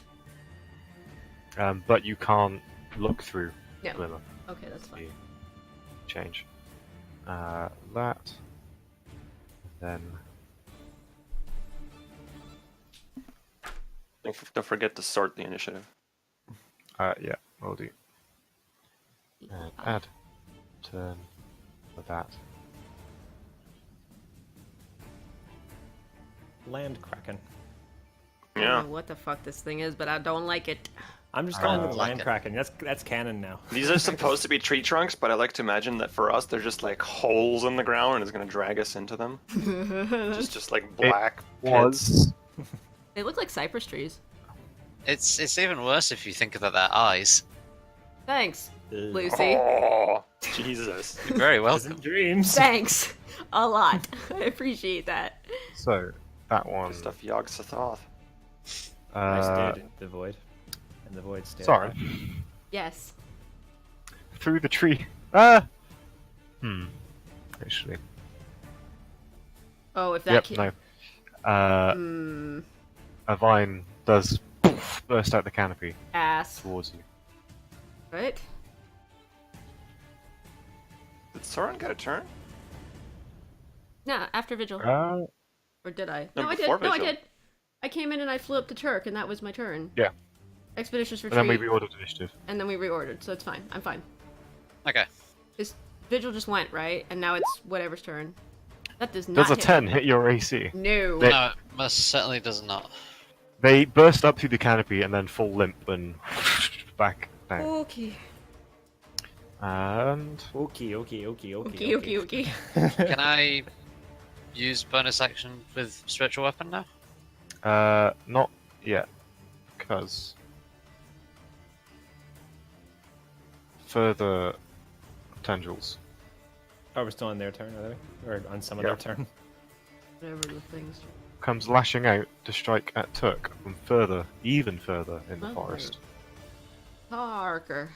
But you can't look through No. Glimmer. Okay, that's fine. Change. That. Then. Don't forget to sort the initiative. Yeah, will do. And add. Turn. For that. Land Kraken. I Yeah. don't know what the fuck this thing is, but I don't like it. I'm just I calling don't it like Land it. Kraken. That's canon now. These are supposed to be tree trunks, but I like to imagine that for us, they're just like holes in the ground and it's going to drag us into them. just like black pits. Was. They look like cypress trees. It's even worse if you think that they're eyes. Thanks, Lucy. Oh, Jesus. You're very welcome. Pleasant dreams. Thanks a lot. I appreciate that. So, that one. Good stuff Yogg Sothoth. I stared at the void, and the void stared. Sorry. back. Yes. Through the tree. Actually. Oh, if that Yep, can... no. A vine does burst out the canopy Ass. towards you. Right? Did Soren get a turn? Nah, after Vigil. Or did I? No, No, I did. before No, I Vigil. did. I came in and I flew up to Turk, and that was my turn. Yeah. Expeditious And Retreat. then we reordered initiative. And then we reordered, so it's fine. I'm fine. Okay. This Vigil just went, right? And now it's whatever's turn. That does not Does a hit 10 hit your AC? No. They- No, it most certainly does not. They burst up through the canopy and then fall limp and back down. Okay. And Okay. Okay. Can I use bonus action with spiritual weapon now? not yet, because further tendrils. Oh, we're still on their turn, are they? Or on some of Yeah. their turn? Whatever the things. Comes lashing out to strike at Turk from further, even further in the Oh. forest. Parker.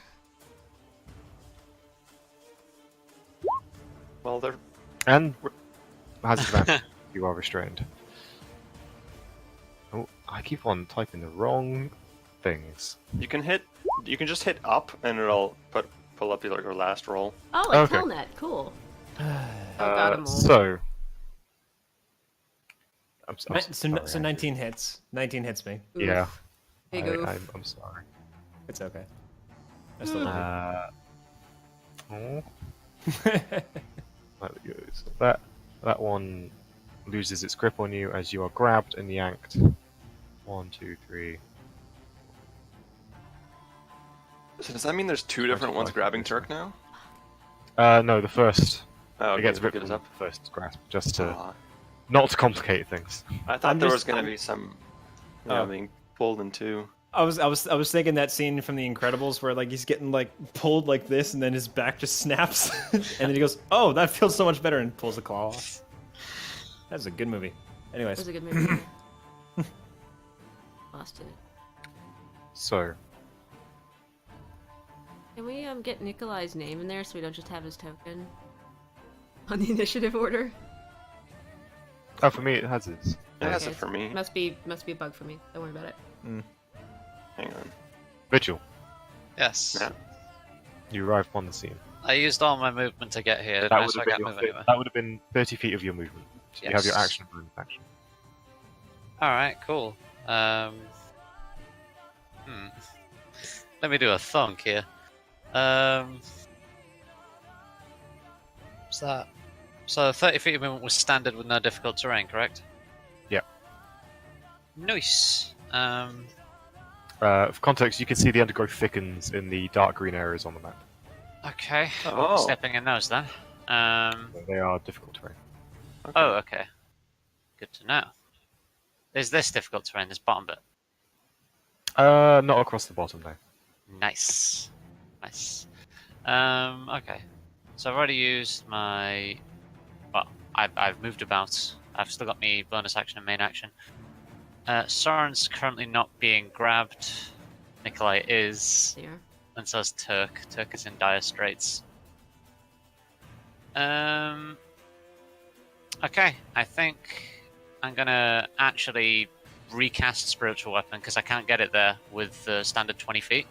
Well, they're And has advantage. You are restrained. Oh, I keep on typing the wrong things. you can just hit up and it'll pull up your last roll. Oh, like Okay. Telnet. Cool. Oh god, I'm old. So. So 19 hits. 19 hits me. Oof. Yeah. Big oof. I'm sorry. It's okay. I still love Oh, there we go. So that one loses its grip on you as you are grabbed and yanked. 1, 2, 3. So does that mean there's two different ones 25 grabbing feet. Turk now? No, the first. Oh, It gets okay, ripped pick it from up. the first grasp, just to Aw. not to complicate things. I thought I'm there just- was gonna I'm- be some, Oh. being pulled in two. I was thinking that scene from The Incredibles where like he's getting like pulled like this and then his back just snaps and then he goes, "Oh, that feels so much better," and pulls the claw off. That's a good movie. That Anyways, was a good movie. Lost it. So, Can we get Nikolai's name in there so we don't just have his token on the initiative order? oh, for me it has its. It has Okay, it for me. Must be a bug for me. Don't worry about it. Hang on. Vigil, Yes. Yeah. you arrive upon the scene. I used all my movement to get here. That Now, would so I have been can't move anywhere. that would have been 30 feet of your movement. So you have your Yes. action and bonus action. All right, cool. Let me do a thunk here. What's that? So 30 feet of movement was standard with no difficult terrain, correct? Yeah. Nice. For context, you can see the undergrowth thickens in the dark green areas on the map. Okay. Oh. Stepping in those then. They are difficult terrain. Oh, okay. Good to know. Is this difficult terrain, this bottom bit? Not across the bottom though. Nice. Nice. Okay. So I've already used my... Well, I've moved about. I've still got my bonus action and main action. Soren's currently not being grabbed. Nikolai is. There. And so is Turk. Turk is in dire straits. Okay, I think I'm gonna actually recast Spiritual Weapon because I can't get it there with the standard 20 feet.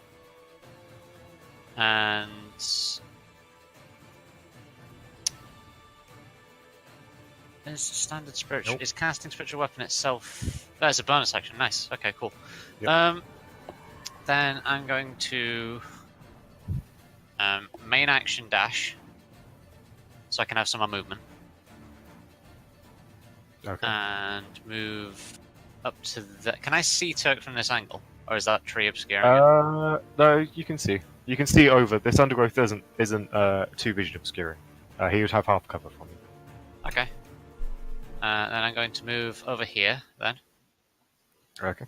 And is standard spiritual? Nope. Is casting Spiritual Weapon itself? That's a bonus action. Nice. Okay, cool. Yep. Then I'm going to main action dash, so I can have some more movement. Okay. And move up to the. Can I see Turk from this angle, or is that tree obscuring it? No, you can see. You can see over. This undergrowth isn't too vision obscuring. He would have half cover from you. Okay. Then I'm going to move over here, then, Okay.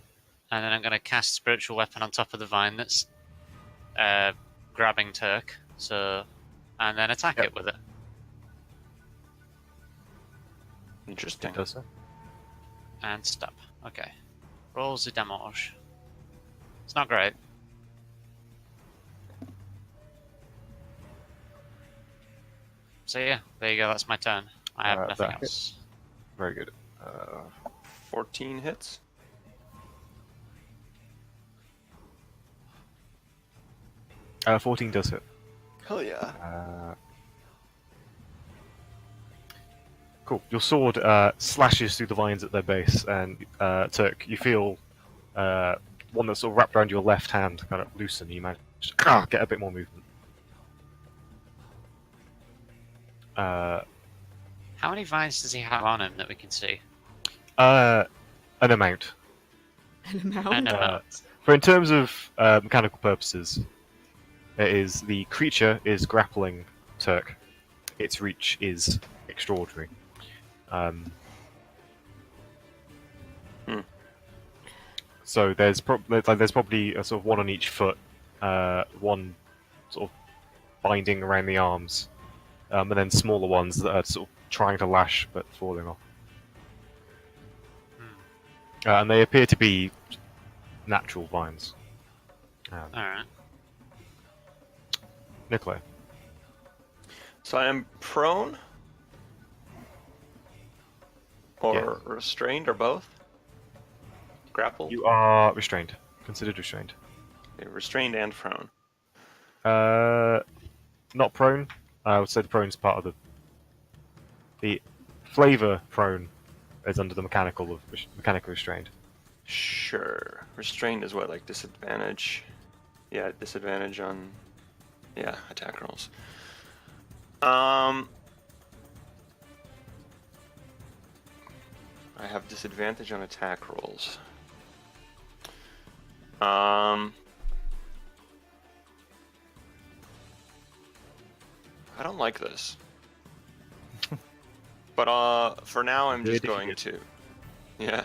and then I'm going to cast Spiritual Weapon on top of the vine that's grabbing Turk. So, and then attack Yep. it with it. Interesting. It does so. And stop. Okay. Rolls the damage. It's not great. So yeah, there you go. That's my turn. I have nothing that else. Very good. 14 hits. Uh, 14 does hit. Hell yeah. Cool. Your sword slashes through the vines at their base, and Turk, you feel one that's sort of wrapped around your left hand kind of loosen. You manage to get a bit more movement. How many vines does he have on him that we can see? An amount. An amount? An amount. For in terms of mechanical purposes, it is the creature is grappling Turk. Its reach is extraordinary. So there's probably a sort of one on each foot, one sort of binding around the arms, and then smaller ones that are sort of trying to lash but falling off. And they appear to be natural vines. Alright. Nikolai. So I am prone? Or Yeah. restrained, or both? Grappled? You are restrained. Considered restrained. Okay, restrained and prone. Not prone. I would say the prone is part of the flavor prone is under the mechanical restrained. Sure. Restrained is what, like disadvantage? Yeah, disadvantage on... Yeah, attack rolls. I have disadvantage on attack rolls. I don't like this. But for now I'm just going to... Yeah.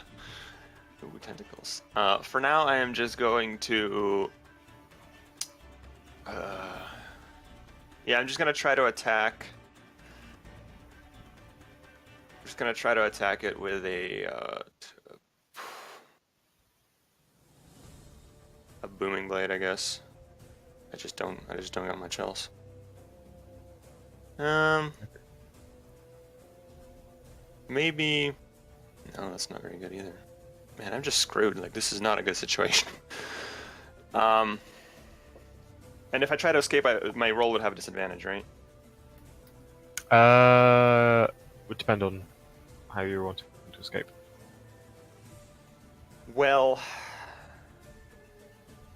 Ooh, tentacles. For now I am just going to... Yeah, I'm just gonna try to attack just gonna try to attack it with a booming blade, I guess. I just don't got much else. Maybe. No, that's not very good either. Man, I'm just screwed. Like, this is not a good situation. And if I try to escape, my roll would have a disadvantage, right? Would depend on how you want to escape. Well,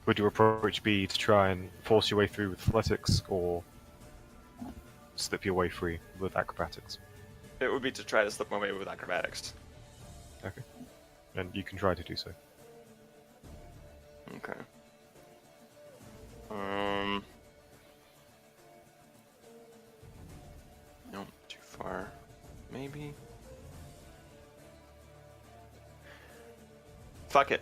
Would your approach be to try and force your way through with athletics, or slip your way free with acrobatics? it would be to try to slip my way with acrobatics. Okay. And you can try to do so. Okay. No, too far. Maybe. Fuck it.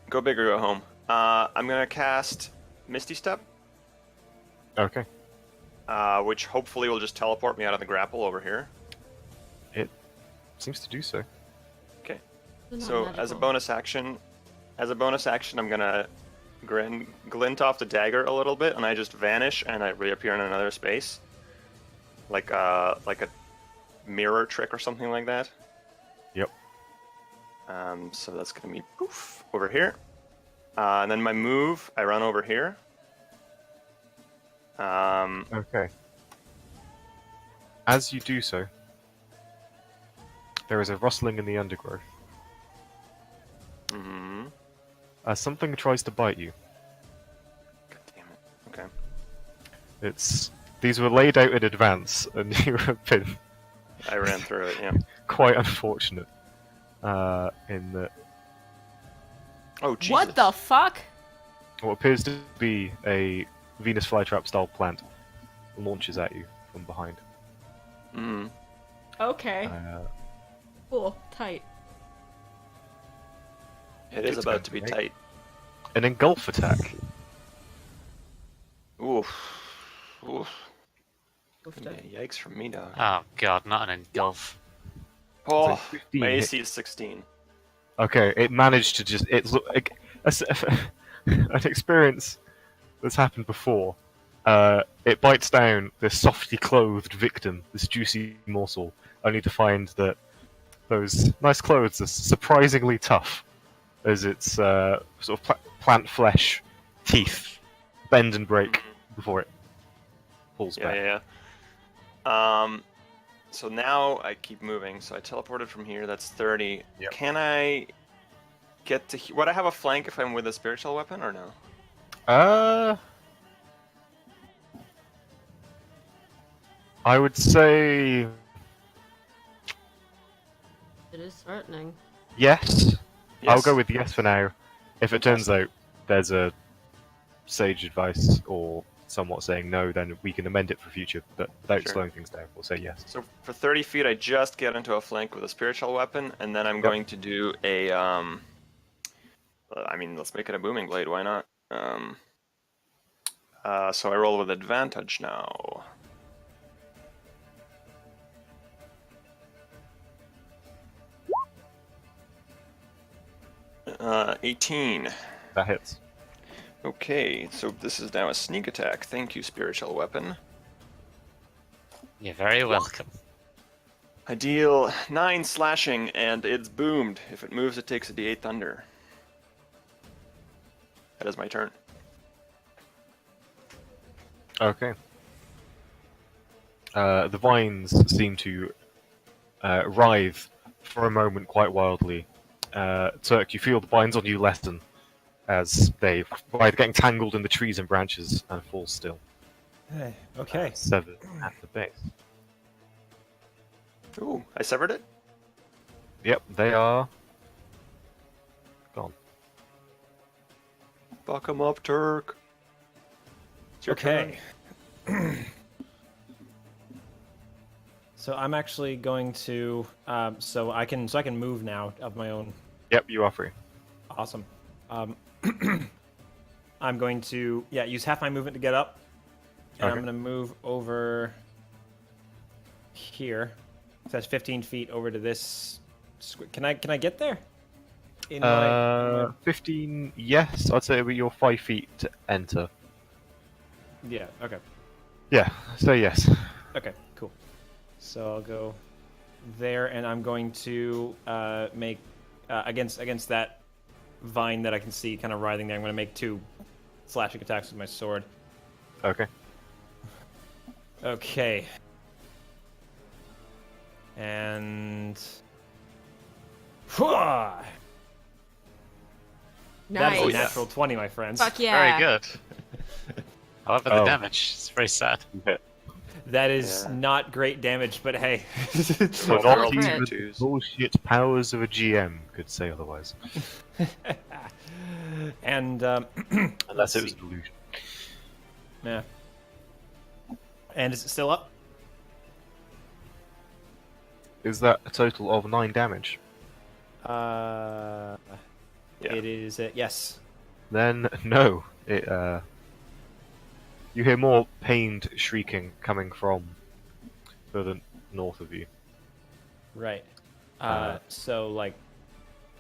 Go big or go home. I'm gonna cast Misty Step, Okay. which hopefully will just teleport me out of the grapple over here. It seems to do so. Okay. It's not So as a magical. bonus action, I'm gonna glint off the dagger a little bit, and I just vanish and I reappear in another space, like a mirror trick or something like that. Yep. So that's gonna be poof over here, and then my move, I run over here. Okay. As you do so, there is a rustling in the undergrowth. Mm-hmm. Something tries to bite you. God damn it. Okay. These were laid out in advance, and you have been I ran through it. Yeah. quite unfortunate. In that Oh Jesus. What the fuck? what appears to be a Venus flytrap style plant launches at you from behind. Mm-hmm. Okay. Cool. Tight. It is It's about going to be great. tight. An engulf attack. Oof. Oof. Oofed Yeah, it. yikes from me, dog. Oh god, not an engulf. Oh, 15 my hit. AC is 16. Okay, it managed to just. It's like an experience that's happened before. It bites down this softly clothed victim, this juicy morsel, only to find that those nice clothes are surprisingly tough, as its sort of plant flesh teeth bend and break before it pulls Yeah, back. yeah, yeah. So now I keep moving. So I teleported from here. That's 30. Yep. Can I get to here? Would I have a flank if I'm with a spiritual weapon or no? I would say It is threatening. yes. I'll Yes. go with yes for now. If it turns out there's a sage advice or somewhat saying no, then we can amend it for future. But without Sure. slowing things down, we'll say yes. So for 30 feet, I just get into a flank with a spiritual weapon, and then I'm going to do a I mean, let's make it a booming blade. Why not? So I roll with advantage now. 18. That hits. Okay, so this is now a sneak attack. Thank you, spiritual weapon. You're very welcome. I deal 9 slashing, and it's boomed. If it moves, it takes a d8 thunder. That is my turn. Okay. The vines seem to writhe for a moment quite wildly. Turk, you feel the vines on you lessen as they writhe, getting tangled in the trees and branches and fall still. Hey, okay. Severed at the base. Ooh, I severed it? Yep, they are gone. Fuck 'em up, Turk. It's your turn. Okay. So I'm actually going to so I can move now of my own. Yep, you are free. Awesome. I'm going to use half my movement to get up, and I'm Okay. going to move over here. So that's 15 feet over to this. Can I get there? In 15. Yes, I'd say you're 5 feet to enter. Yeah. Okay. Yeah. So yes. Okay. Cool. So I'll go there, and I'm going to make against that vine that I can see kind of writhing there. I'm going to make 2 slashing attacks with my sword. Okay. Okay. And that Nice. is a natural 20, my friends. Fuck yeah. Very good. However, the damage is very sad. That is Yeah. not great damage, but hey. So Well, not roll even twos. the bullshit powers of a GM could say otherwise. And Unless it was a delusion. yeah. And is it still up? Is that a total of 9 damage? Yeah. It is. Yes. Then no. It you hear more pained shrieking coming from further north of you, Right. Uh, So like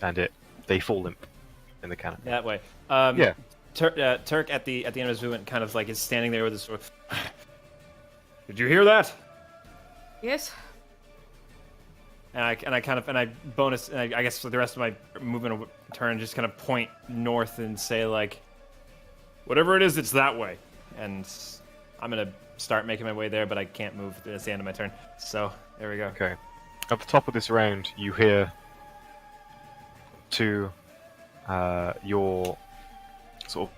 and they fall limp in the canopy. that way. Yeah. Turk at the end of his movement kind of like is standing there with his sword. Did you hear that? Yes. And I bonus, and I guess for the rest of my movement turn, just kind of point north and say like, whatever it is, it's that way. And I'm gonna start making my way there, but I can't move. It's the end of my turn. So there we go. Okay. At the top of this round, you hear to your sort of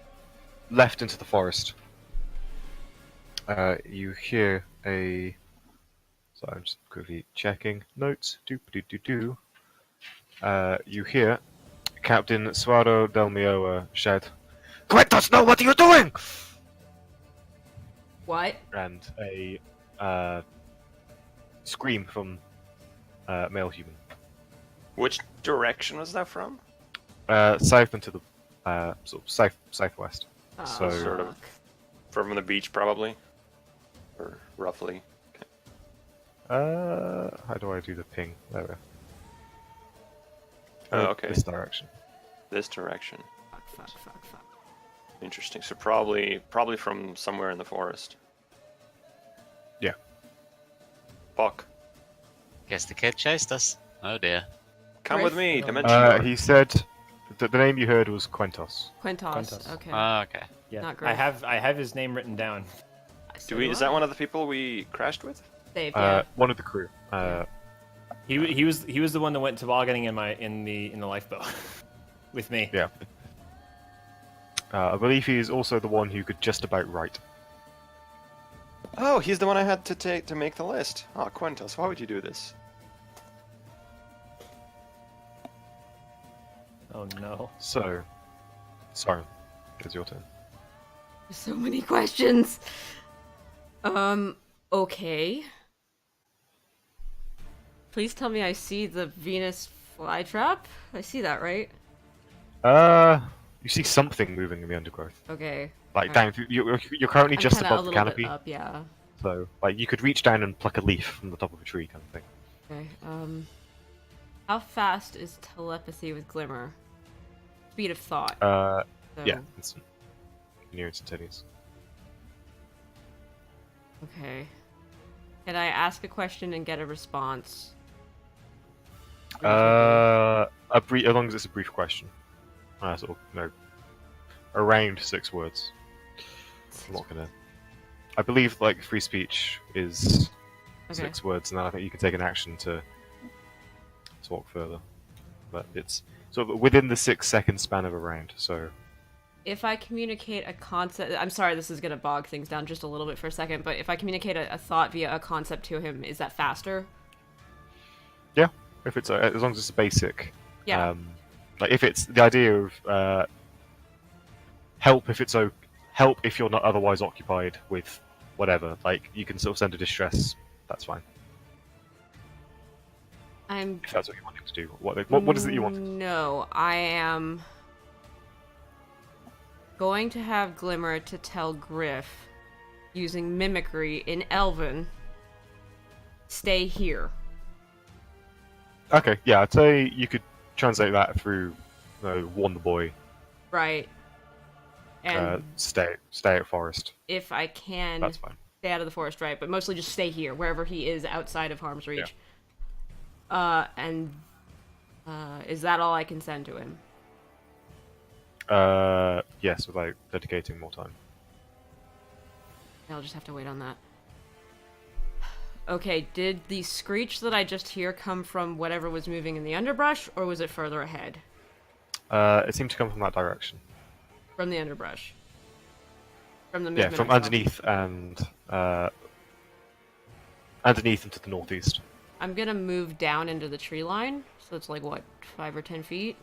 left into the forest. You hear a. So I'm just quickly checking notes. Do. You hear Captain Suado del Mioa shout, "Quentos, know what you're doing!" What? And a scream from male human. Which direction was that from? South into the sort of southwest. Oh, So- Sort of. fuck. From the beach, probably, or roughly. How do I do the ping? There we go. Oh, okay. This direction. This direction. Fuck. Interesting. So probably from somewhere in the forest. Yeah. Fuck. Guess the kid chased us. Oh dear. Come with me, Dimension. He said the name you heard was Quentos. Quintos. Quintos. Okay. Okay. Yeah. Not great. I have his name written down. Do we? Is that one of the people we crashed with? Dave, yeah. One of the crew. He was the one that went tobogganing in the lifeboat with me. Yeah. I believe he is also the one who could just about write. Oh, he's the one I had to take to make the list. Oh, Quentos, why would you do this? Oh no. So, sorry, it's your turn. So many questions. Okay. Please tell me I see the Venus flytrap. I see that, right? You see something moving in the undergrowth, Okay. like Alright. down. You're currently I'm just kinda a above the little bit canopy, up, yeah. so like you could reach down and pluck a leaf from the top of a tree, kind of thing. Okay. How fast is telepathy with Glimmer? Speed of thought. So- Yeah, instant, near instantaneous. Okay. Can I ask a question and get a response? As long as it's a brief question. Sort of, around 6 words. I'm not gonna. I believe like free speech is Okay. 6 words, and then I think you can take an action to talk further. But it's sort of within the 6-second span of a round. So If I communicate a concept, I'm sorry, this is gonna bog things down just a little bit for a second, but if I communicate a thought via a concept to him, is that faster? yeah, if it's as long as it's a basic. Yeah. Like if it's the idea of help help if you're not otherwise occupied with whatever. Like you can sort of send a distress. That's fine. I'm. If that's what you want him to do. What is it you want? No, I am going to have Glimmer to tell Griff, using mimicry in Elven, stay here. Okay, yeah, I'd say you could translate that through warn the boy, Right. And stay at forest. if I can That's fine. stay out of the forest, right? But mostly just stay here, wherever he is outside of harm's reach. And is that all I can send to him? Yes, without dedicating more time. I'll just have to wait on that. Okay, did the screech that I just hear come from whatever was moving in the underbrush, or was it further ahead? It seemed to come from that direction. From the underbrush. From the Yeah, movement from I saw. underneath and underneath and to the northeast. I'm gonna move down into the tree line, so it's like what, 5 or 10 feet?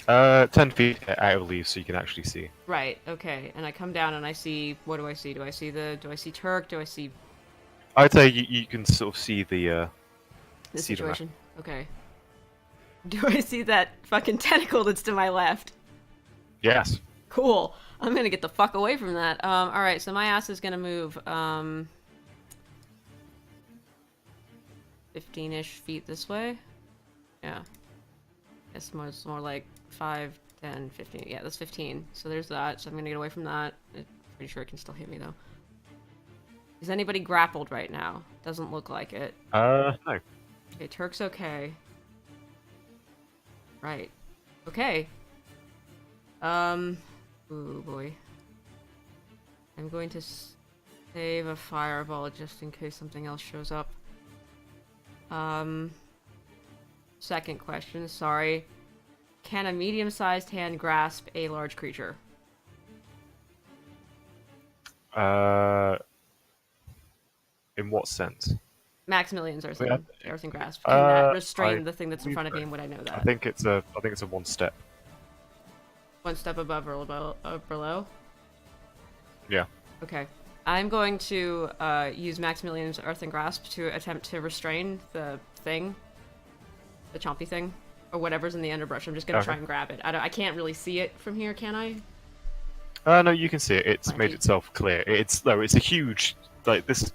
10 feet out of the leaves so you can actually see. Right. Okay. And I come down and I see. What do I see? Do I see Turk? Do I see I'd say you can sort of see the the see the map. situation? Okay. Do I see that fucking tentacle that's to my left? Yes. Cool. I'm gonna get the fuck away from that. All right. So my ass is gonna move 15-ish feet this way. Yeah. It's more like 5, 10, 15. Yeah, that's 15. So there's that. So I'm gonna get away from that. I'm pretty sure it can still hit me though. Is anybody grappled right now? Doesn't look like it. No. Okay, Turk's okay. Right. Okay. Ooh boy. I'm going to save a fireball just in case something else shows up. Second question, sorry. Can a medium-sized hand grasp a large creature? In what sense? Maximilian's Earthen, Yeah. Earthen Grasp. Can that I restrain the thing that's in front of me, believe and would I know that? I think it's a one step. One step above or below? Yeah. Okay. I'm going to use Maximilian's Earthen Grasp to attempt to restrain the thing. The chompy thing. Or whatever's in the underbrush. I'm just going to try and grab it. I can't really see it from here, can I? No, you can see it. It's Thank made you. itself clear. It's a huge this.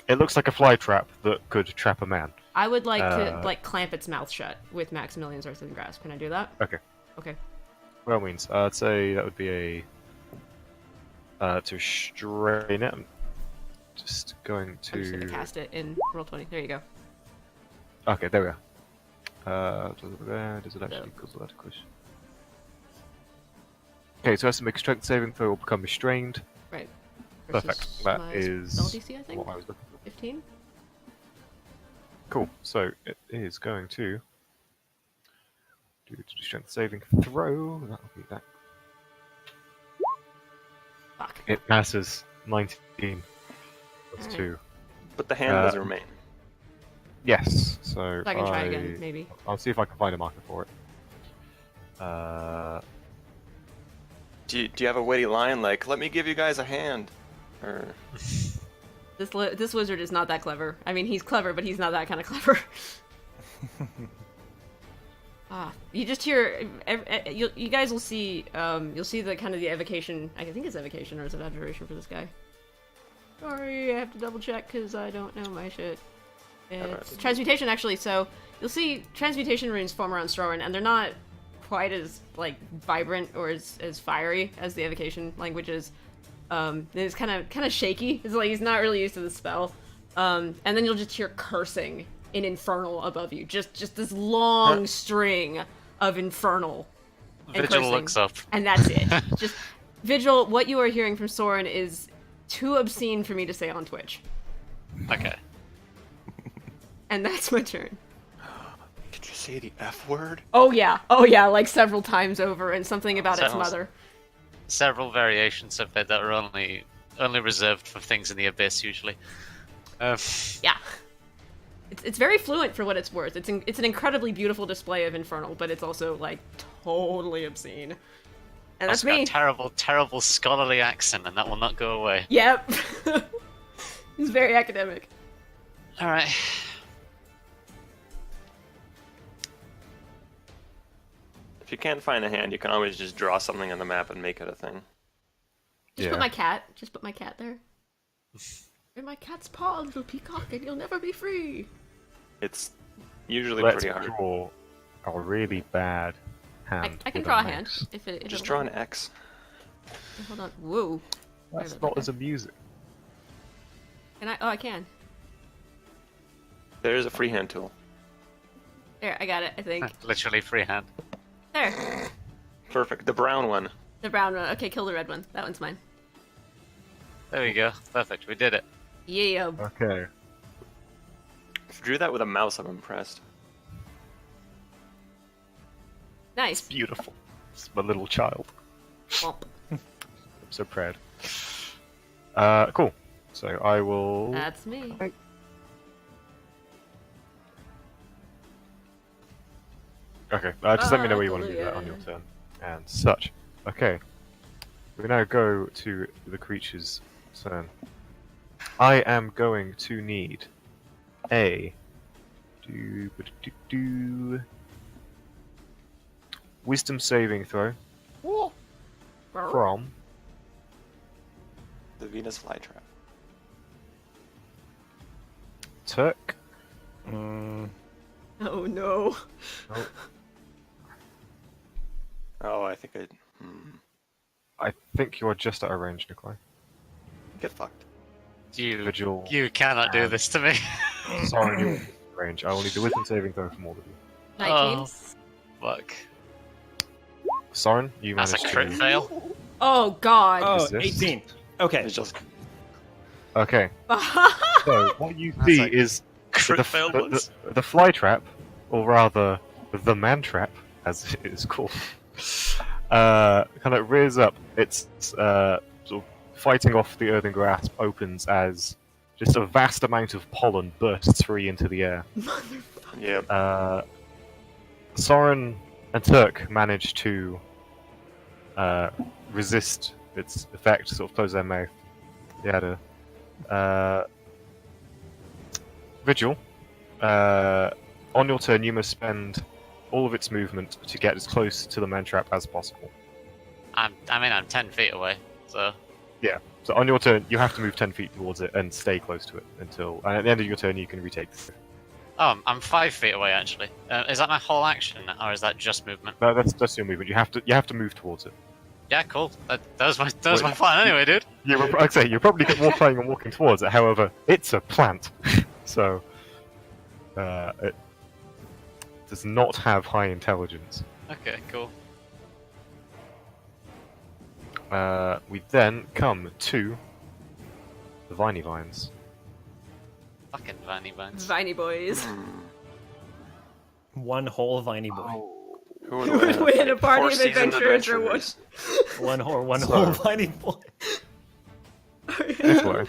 It looks like a fly trap that could trap a man. I would like to clamp its mouth shut with Maximilian's Earthen Grasp. Can I do that? Okay. Okay. Well, means I'd say that would be a to restrain it. I'm just going I'm just going to to. cast it in Roll20. There you go. Okay, there we are. Does it actually cause that question? Okay, so it has to make a strength saving throw or become restrained. Right. Perfect. That my is spell DC, I think? what I was looking for. 15? Cool. So it is going to do the strength saving throw. That'll be that. Fuck. It passes 19 plus Alright. 2. But the hand does remain. Yes. So I can try again, maybe. I'll see if I can find a marker for it. Do you have a witty line like, let me give you guys a hand? Or... This wizard is not that clever. I mean, he's clever, but he's not that kind of clever. You just hear... You guys will see... you'll see the kind of the evocation... I think it's evocation, or is it abjuration for this guy? Sorry, I have to double check, because I don't know my shit. It's transmutation, actually, so... You'll see transmutation runes form around Strorin, and they're not quite as, like, vibrant or as fiery as the evocation language is. It's kind of shaky. It's like he's not really used to the spell. And then you'll just hear cursing in infernal above you. Just this long string of infernal and Vigil cursing. looks up. And that's it. Just Vigil, what you are hearing from Soren is too obscene for me to say on Twitch. Okay. And that's my turn. Did you say the F word? Oh yeah, like several times over, and something about its Sounds- mother. Several variations of it that are only reserved for things in the abyss usually. Yeah. It's very fluent for what it's worth. It's an incredibly beautiful display of infernal, but it's also like totally obscene. And that's It's got me. a terrible scholarly accent, and that will not go away. Yep. He's very academic. All right. If you can't find a hand, you can always just draw something on the map and make it a thing. Just put my cat. Just put my cat there. In my cat's paw, little peacock, and you'll never be free. It's Usually Let's pretty hard. draw a really bad hand. I can with draw a an hand X. if it. Just it'll draw let an me. X. Hold on. Whoa. That's Sorry about not that, as amusing. Can I? Oh, I can. There's a freehand tool. There, I got it. I think. Literally freehand. There. Perfect. The brown one. The brown one. Okay, kill the red one. That one's mine. There we go. Perfect. We did it. Yeah. Okay. If you drew that with a mouse, I'm impressed. Nice. Beautiful. It's my little child. Womp. I'm so proud. Cool. So I will. That's me. Okay, just let me know where you want to do that on your Hallelujah. turn. And such. Okay. We now go to the creature's turn. I am going to need a wisdom saving throw from The Venus flytrap. Turk. Mm, Oh no. Oh, Oh, I think I think you are just out of range, Nikolai. get fucked. Vigil. You cannot do this to me. Sorry, you're in range. I will need the wisdom saving throw from all of you. 19. Oh. Fuck. Soren, you That's managed a crit to. fail. Oh god. oh, Resist. 18. Okay. It's just Okay, so what you That's see like is crit the, fail the, ones. the fly trap, or rather, the man trap, as it is called, kind of rears up. It's sort of fighting off the earthen grasp, opens as just a vast amount of pollen bursts free into the air. Yeah. Soren and Turk manage to resist its effect, sort of close their mouth. Yada. Vigil, on your turn, you must spend all of its movement to get as close to the man trap as possible. I'm 10 feet away, so Yeah. So on your turn, you have to move 10 feet towards it and stay close to it until. And at the end of your turn, you can retake the. I'm 5 feet away actually. Is that my whole action, or is that just movement? No, that's your movement. You have to move towards it. Yeah, cool. That was my plan anyway, dude. You were, I'd say you're probably planning on walking towards it. However, it's a plant, so it does not have high intelligence. Okay, cool. We then come to the viney vines. Fucking Vanny Vines. Viney boys. One whole viney boy. Oh. Who Who would win a party of Four-seasoned adventurers or adventurers. One whole So- viney boy. Nikolai.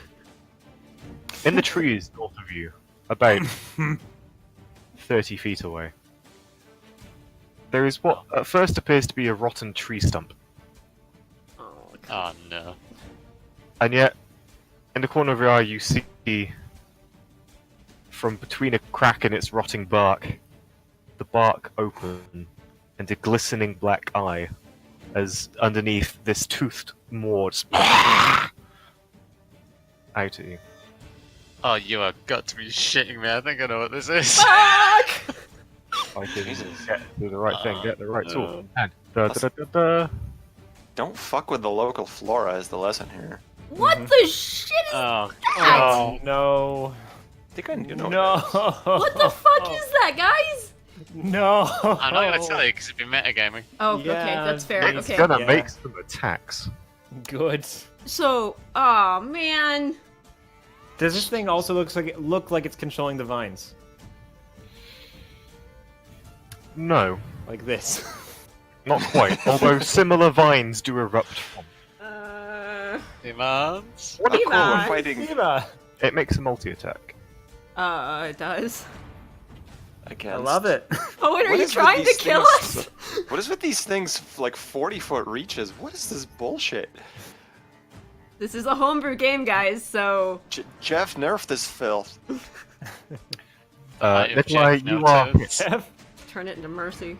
In the trees north of you, about 30 feet away, there is what at first appears to be a rotten tree stump. Oh, Oh no. And yet, in the corner of your eye, you see from between a crack in its rotting bark, the bark open and a glistening black eye as underneath this toothed maw just out at you. Oh, you are got to be shitting me. I think I know what this is. fuck! I can Jesus. do the right thing, get the right no. tool. And da. Don't fuck with the local flora is the lesson here. What the shit is Oh, Oh no. I think I know. No. What the fuck is that, guys? No. I'm not gonna tell you because it'd be metagaming. Oh, okay, Yeah, that's fair. It's Okay. gonna Yeah. make some attacks. Good. So, oh man. Does this thing also look like it's controlling the vines? No, Like this. not quite. Although similar vines do erupt from. Demands. What a cool Eva. fighting Eva. It makes a multi-attack. It does. against. I love it. Owen, are What you is with trying to these kill things- us? What is with these things like 40-foot reaches? What is this bullshit? This is a homebrew game, guys, so... Jeff, nerf this filth. Might have Nikolai, checked you no are toes. hit. Turn it into mercy.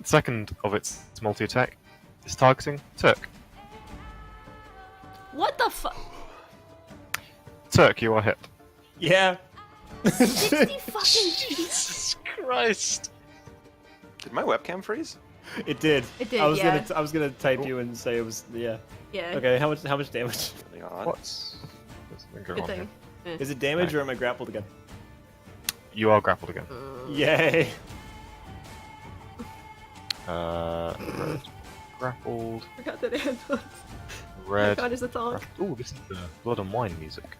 Second of its multi-attack is targeting Turk. What the fuck? Turk, you are hit. Yeah. 60 fucking feet. Jesus Christ! Did my webcam freeze? It did. It did, I was yeah. gonna type you and say it was yeah. Yeah. Okay, how much damage? Really odd. What's something going Good on here? thing. Is it damage or am I grappled again? You are grappled again. Yay! Red, grappled. Forgot that it was. Red. God, is it all? Oh, this is the Blood and Wine music.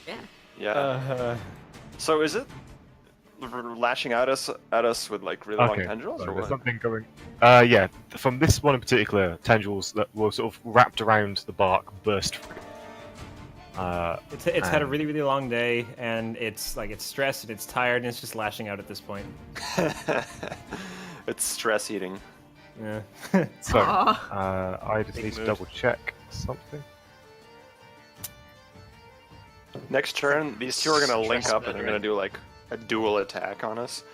Yeah. Yeah. So is it lashing at us with like really long tendrils, so or there's what? something going. Yeah, from this one in particular, tendrils that were sort of wrapped around the bark burst free. It's had a really really long day and it's stressed and it's tired and it's just lashing out at this point. It's stress eating. Yeah. So, Aw. I just Big need to mood. double check something. Next turn, these two are gonna link Stress up and they're gonna do like a dual attack on us.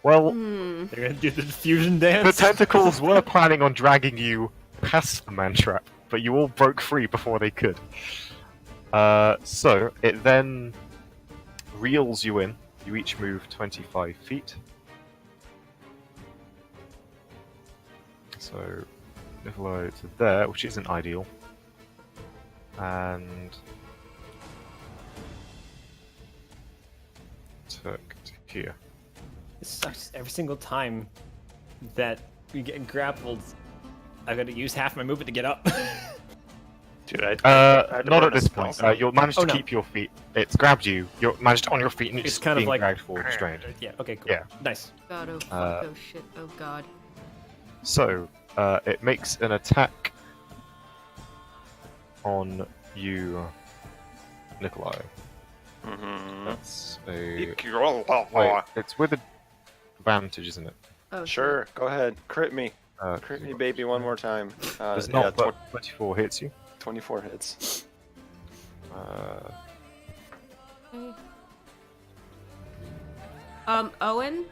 Well, They're gonna do the fusion the dance. tentacles were planning on dragging you past the man trap, but you all broke free before they could. So it then reels you in. You each move 25 feet. So Nikolai to there, which isn't ideal. And Turk to here. It sucks every single time that we get grappled. I've got to use half my movement to get up. Dude, I had to Not burn at a this spell point. slot. You'll manage to Oh, no. keep your feet. It's grabbed you. You're managed on your feet, and you're It's just kind of being like dragged forward, strained. Yeah. Okay. Cool. Yeah. Nice. God, oh fuck, oh shit, oh god. So it makes an attack on you, Nikolai. Mhm. That's a Wait, wait. It's with advantage, isn't it? Oh shit. Sure, go ahead. Crit me. Uh, Crit me, baby, one more time. Does Yeah, not, but 24 hits you. 24 hits. Okay. Owen?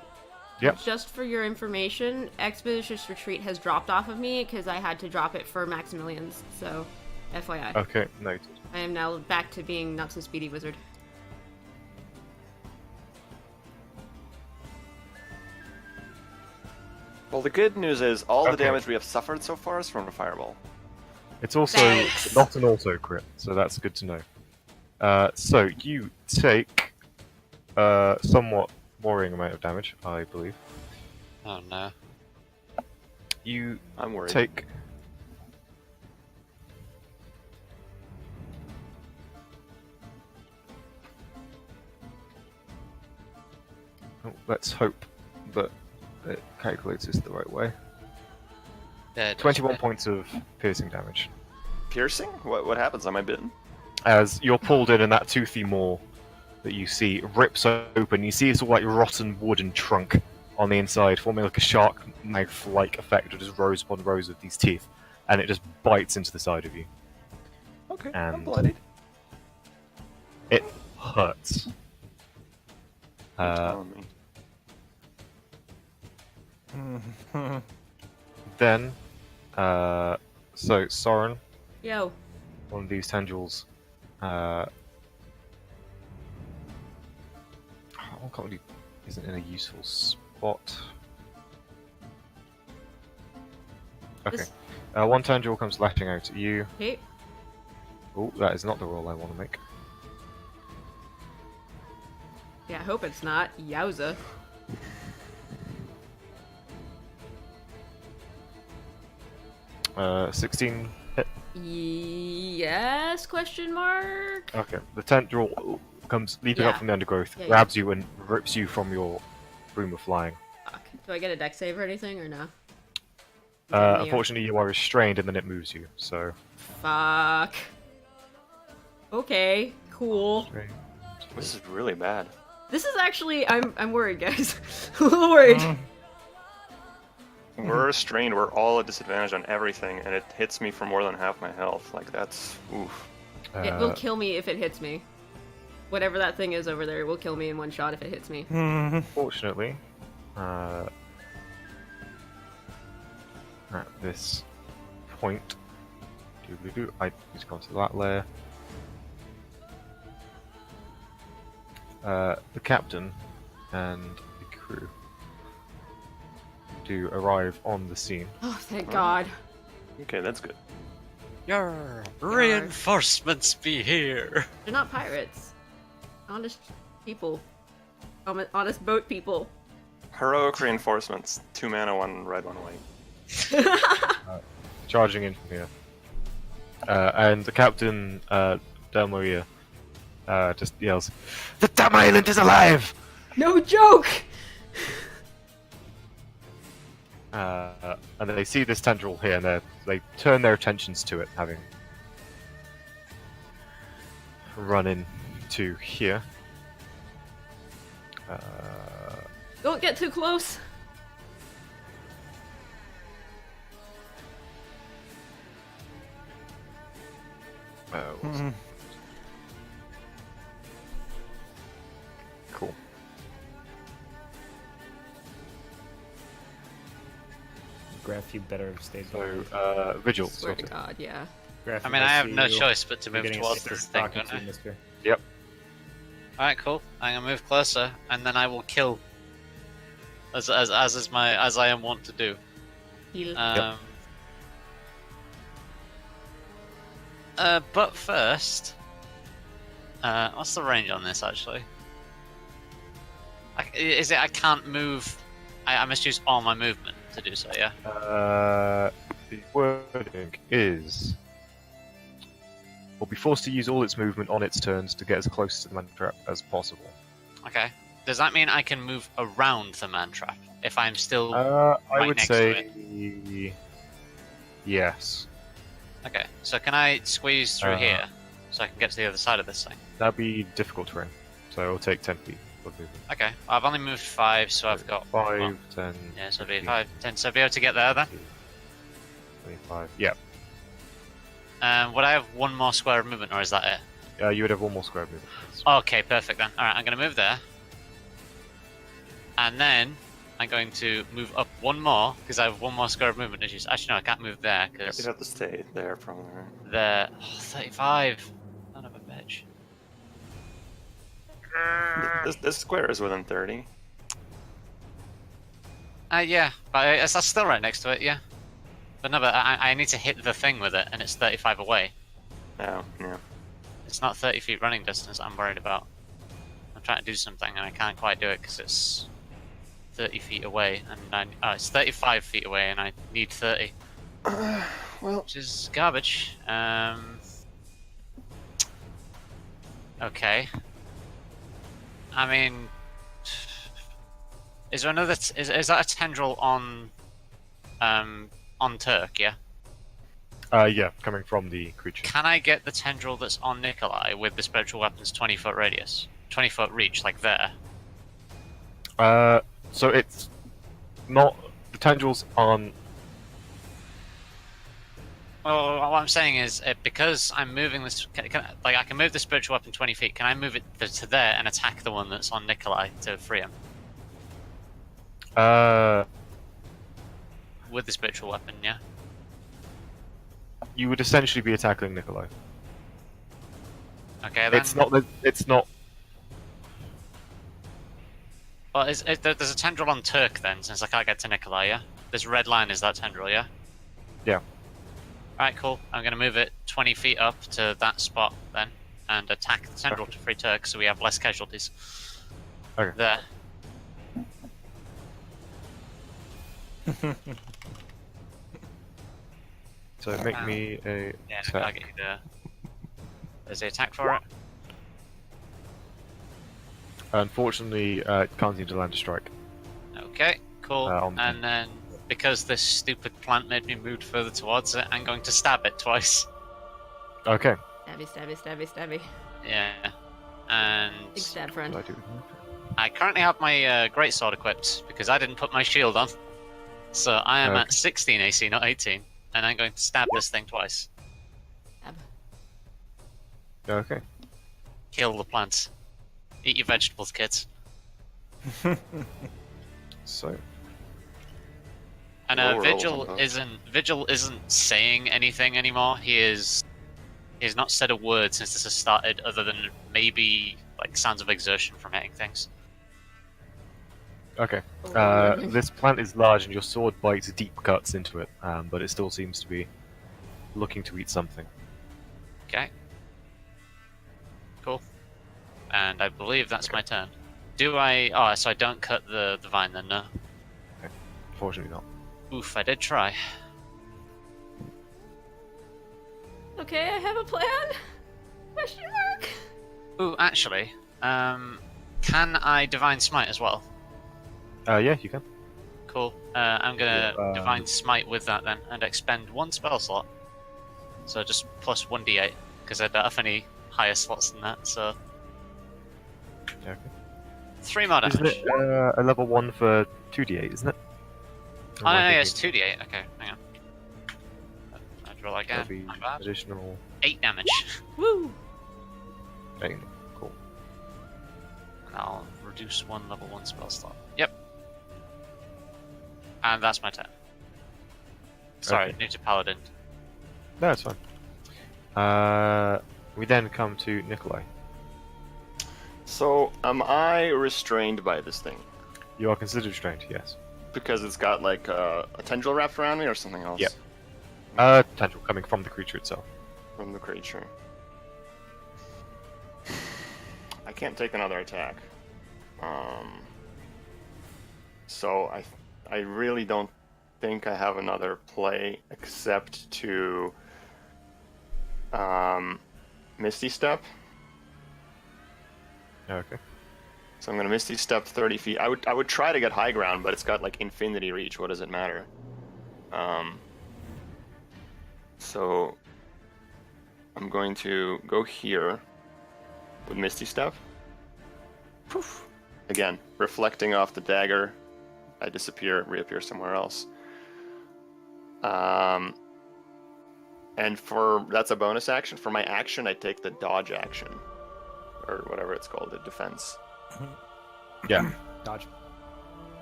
Yep. Just for your information, Expeditious Retreat has dropped off of me because I had to drop it for Maximilians, so FYI. Okay, noted. I am now back to being not so speedy wizard. Well, the good news is all the Okay. damage we have suffered so far is from a fireball. It's also Thanks. not an auto crit, so that's good to know. So you take somewhat worrying amount of damage, I believe. Oh no. You I'm worried. take. Oh, let's hope that it calculates this the right way. Yeah, it does, 21 yeah. points of piercing damage. Piercing? What happens? Am I bitten? As you're pulled in and that toothy maw that you see rips open. You see it's all like rotten wood and trunk on the inside, forming like a shark mouth-like effect of just rows upon rows of these teeth, and it just bites into the side of you. Okay, I'm And- bloodied. It hurts. Telling me. Then, so Soren, Yo. one of these tendrils, oh, can't really, isn't in a useful spot. Okay, This- one tendril comes lashing out at you. Hey. Oh, that is not the roll I want to make. Yeah, I hope it's not. Yowza. Uh, 16 hit. Yes? Question mark? Okay, the tendril comes leaping up Yeah. from the undergrowth, Yeah, grabs you, and rips you from your broom of flying. Fuck. Do I get a deck save or anything, or no? Yeah. Unfortunately, you are restrained, and then it moves you. So, Fuck. Okay, cool. restrained. This is really bad. This is actually, I'm worried, guys. I'm a little worried. We're restrained. We're all at disadvantage on everything, and it hits me for more than half my health. Like that's oof. It will kill me if it hits me. Whatever that thing is over there, it will kill me in one shot if it hits me. Fortunately, at this point, I need to go to that layer. the captain and the crew do arrive on the scene. Oh, thank God. Okay, that's good. Your reinforcements be here. They're not pirates. Honest people. Honest boat people. Heroic reinforcements. 2 mana, 1 red, 1 white. Charging in from here. And the captain, Del Maria, just yells, "The damn island is alive!" No joke! And they see this tendril here, and they turn their attentions to it, having run in to here. Don't get too close. Cool. Graph, you better have stayed So, Vigil. Swear to sorted. God, yeah. Graph, I if mean, I have see no you, choice but to you're move getting towards a this thing, talking don't I? to, mister. Yep. Alright, cool. I'm gonna move closer, and then I will kill. As I am wont to do. Heal. But first, what's the range on this actually? Is it I can't move? I must use all my movement to do so. Yeah. The wording is, will be forced to use all its movement on its turns to get as close to the man trap as possible. Okay. Does that mean I can move around the man trap if I'm still? I Right would next to say yes. Okay. So can I squeeze through here so I can get to the other side of this thing? That'd be difficult terrain, so it'll take 10 feet of movement. Okay. I've only moved 5, so I've got 5, well, 10, yeah, so it'll be 15, 5, 10. So I'll be able to get there then. 25. Yeah. Would I have one more square of movement, or is that it? You would have one more square of movement. Okay, perfect then. Alright, I'm going to move there. And then I'm going to move up one more, because I have one more square of movement issues. Actually, no, I can't move there, You'd because have to stay there probably. Right? there... Oh, 35! Son of a bitch. This square is within 30. Yeah, but that's still right next to it, yeah. But no, but I need to hit the thing with it, and it's 35 away. No, yeah. It's not 30 feet running distance I'm worried about. I'm trying to do something, and I can't quite do it, because it's 30 feet away, and it's 35 feet away, and I need 30. Well, Which is garbage. Okay. I mean, is there another? Is that a tendril on Turk? Yeah. Yeah, coming from the creature. Can I get the tendril that's on Nikolai with the spiritual weapon's 20-foot radius, 20-foot reach, like there? So it's not, the tendrils aren't. Well, what I'm saying is, because I'm moving this, I can move the spiritual weapon 20 feet. Can I move it to there and attack the one that's on Nikolai to free him with the spiritual weapon? Yeah. You would essentially be attacking Nikolai. Okay. Then. It's not. Well, there's a tendril on Turk then, since I can't get to Nikolai. Yeah. This red line is that tendril. Yeah. Yeah. Alright, cool. I'm going to move it 20 feet up to that spot then, and attack the tendril to free Turk so we have less casualties. Okay. There. So make me a. Yeah, attack. I'll get you there. There's the attack for it. Unfortunately, it can't seem to land a strike. Okay, cool. on- And then, because this stupid plant made me move further towards it, I'm going to stab it twice. Okay. Stabby, stabby, stabby, stabby. Yeah. And Big stab, friend. What do I do? I currently have my greatsword equipped because I didn't put my shield on. So I am at 16 AC, not 18. And I'm going to stab this thing twice. Stab. Okay. Kill the plants. Eat your vegetables, kids. So. And Low rolls Vigil on isn't saying anything anymore. He's not said a word since this has started, other than maybe like sounds of exertion from hitting things. Okay. Oh. This plant is large, and your sword bites deep cuts into it, but it still seems to be looking to eat something. Okay. Cool. And I believe that's my turn. Do I? Oh, so I don't cut the vine then, no? Unfortunately not. Oof, I did try. Okay, I have a plan. Question mark. Ooh, actually, can I Divine Smite as well? Yeah, you can. Cool. I'm gonna Yeah, Divine Smite with that then, and expend 1 spell slot. So just plus 1d8, because I don't have any higher slots than that, so... Yeah, okay. 3 more damage. Isn't it a level 1 for 2d8, isn't it? Oh, no, yeah, it's 2d8. Okay, hang on. I'd roll again. That'll be My bad. additional 8 damage. Woo. 8. Cool. And I'll reduce 1 level 1 spell slot. Yep. And that's my turn. Sorry, Okay. new to Paladin. No, it's fine. We then come to Nikolai. So, am I restrained by this thing? You are considered restrained, yes. Because it's got like a tendril wrapped around me or something else? Yep. Tendril coming from the creature itself. From the creature. I can't take another attack. So I really don't think I have another play except to Misty Step. Okay. So I'm gonna Misty Step 30 feet. I would try to get high ground, but it's got like infinity reach. What does it matter? So I'm going to go here with Misty Step. Poof. Again, reflecting off the dagger, I disappear, reappear somewhere else. And that's a bonus action. For my action, I take the dodge action, or whatever it's called, the defense. Yeah. Dodge.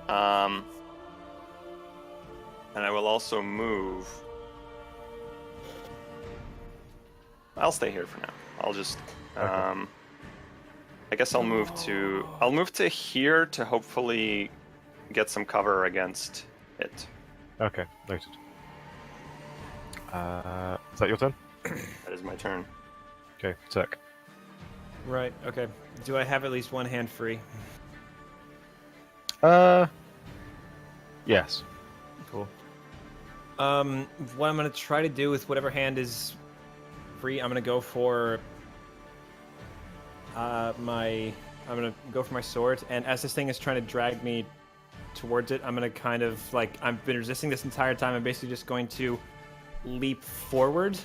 And I will also move. I'll stay here for now. I'll just. I guess I'll move to here to hopefully get some cover against it. Okay, noted. Is that your turn? That is my turn. Okay, attack. Right. Okay. Do I have at least one hand free? Yes. Cool. What I'm gonna try to do with whatever hand is free, I'm gonna go for I'm gonna go for my sword, and as this thing is trying to drag me towards it, I'm gonna kind of like I've been resisting this entire time. I'm basically just going to leap forward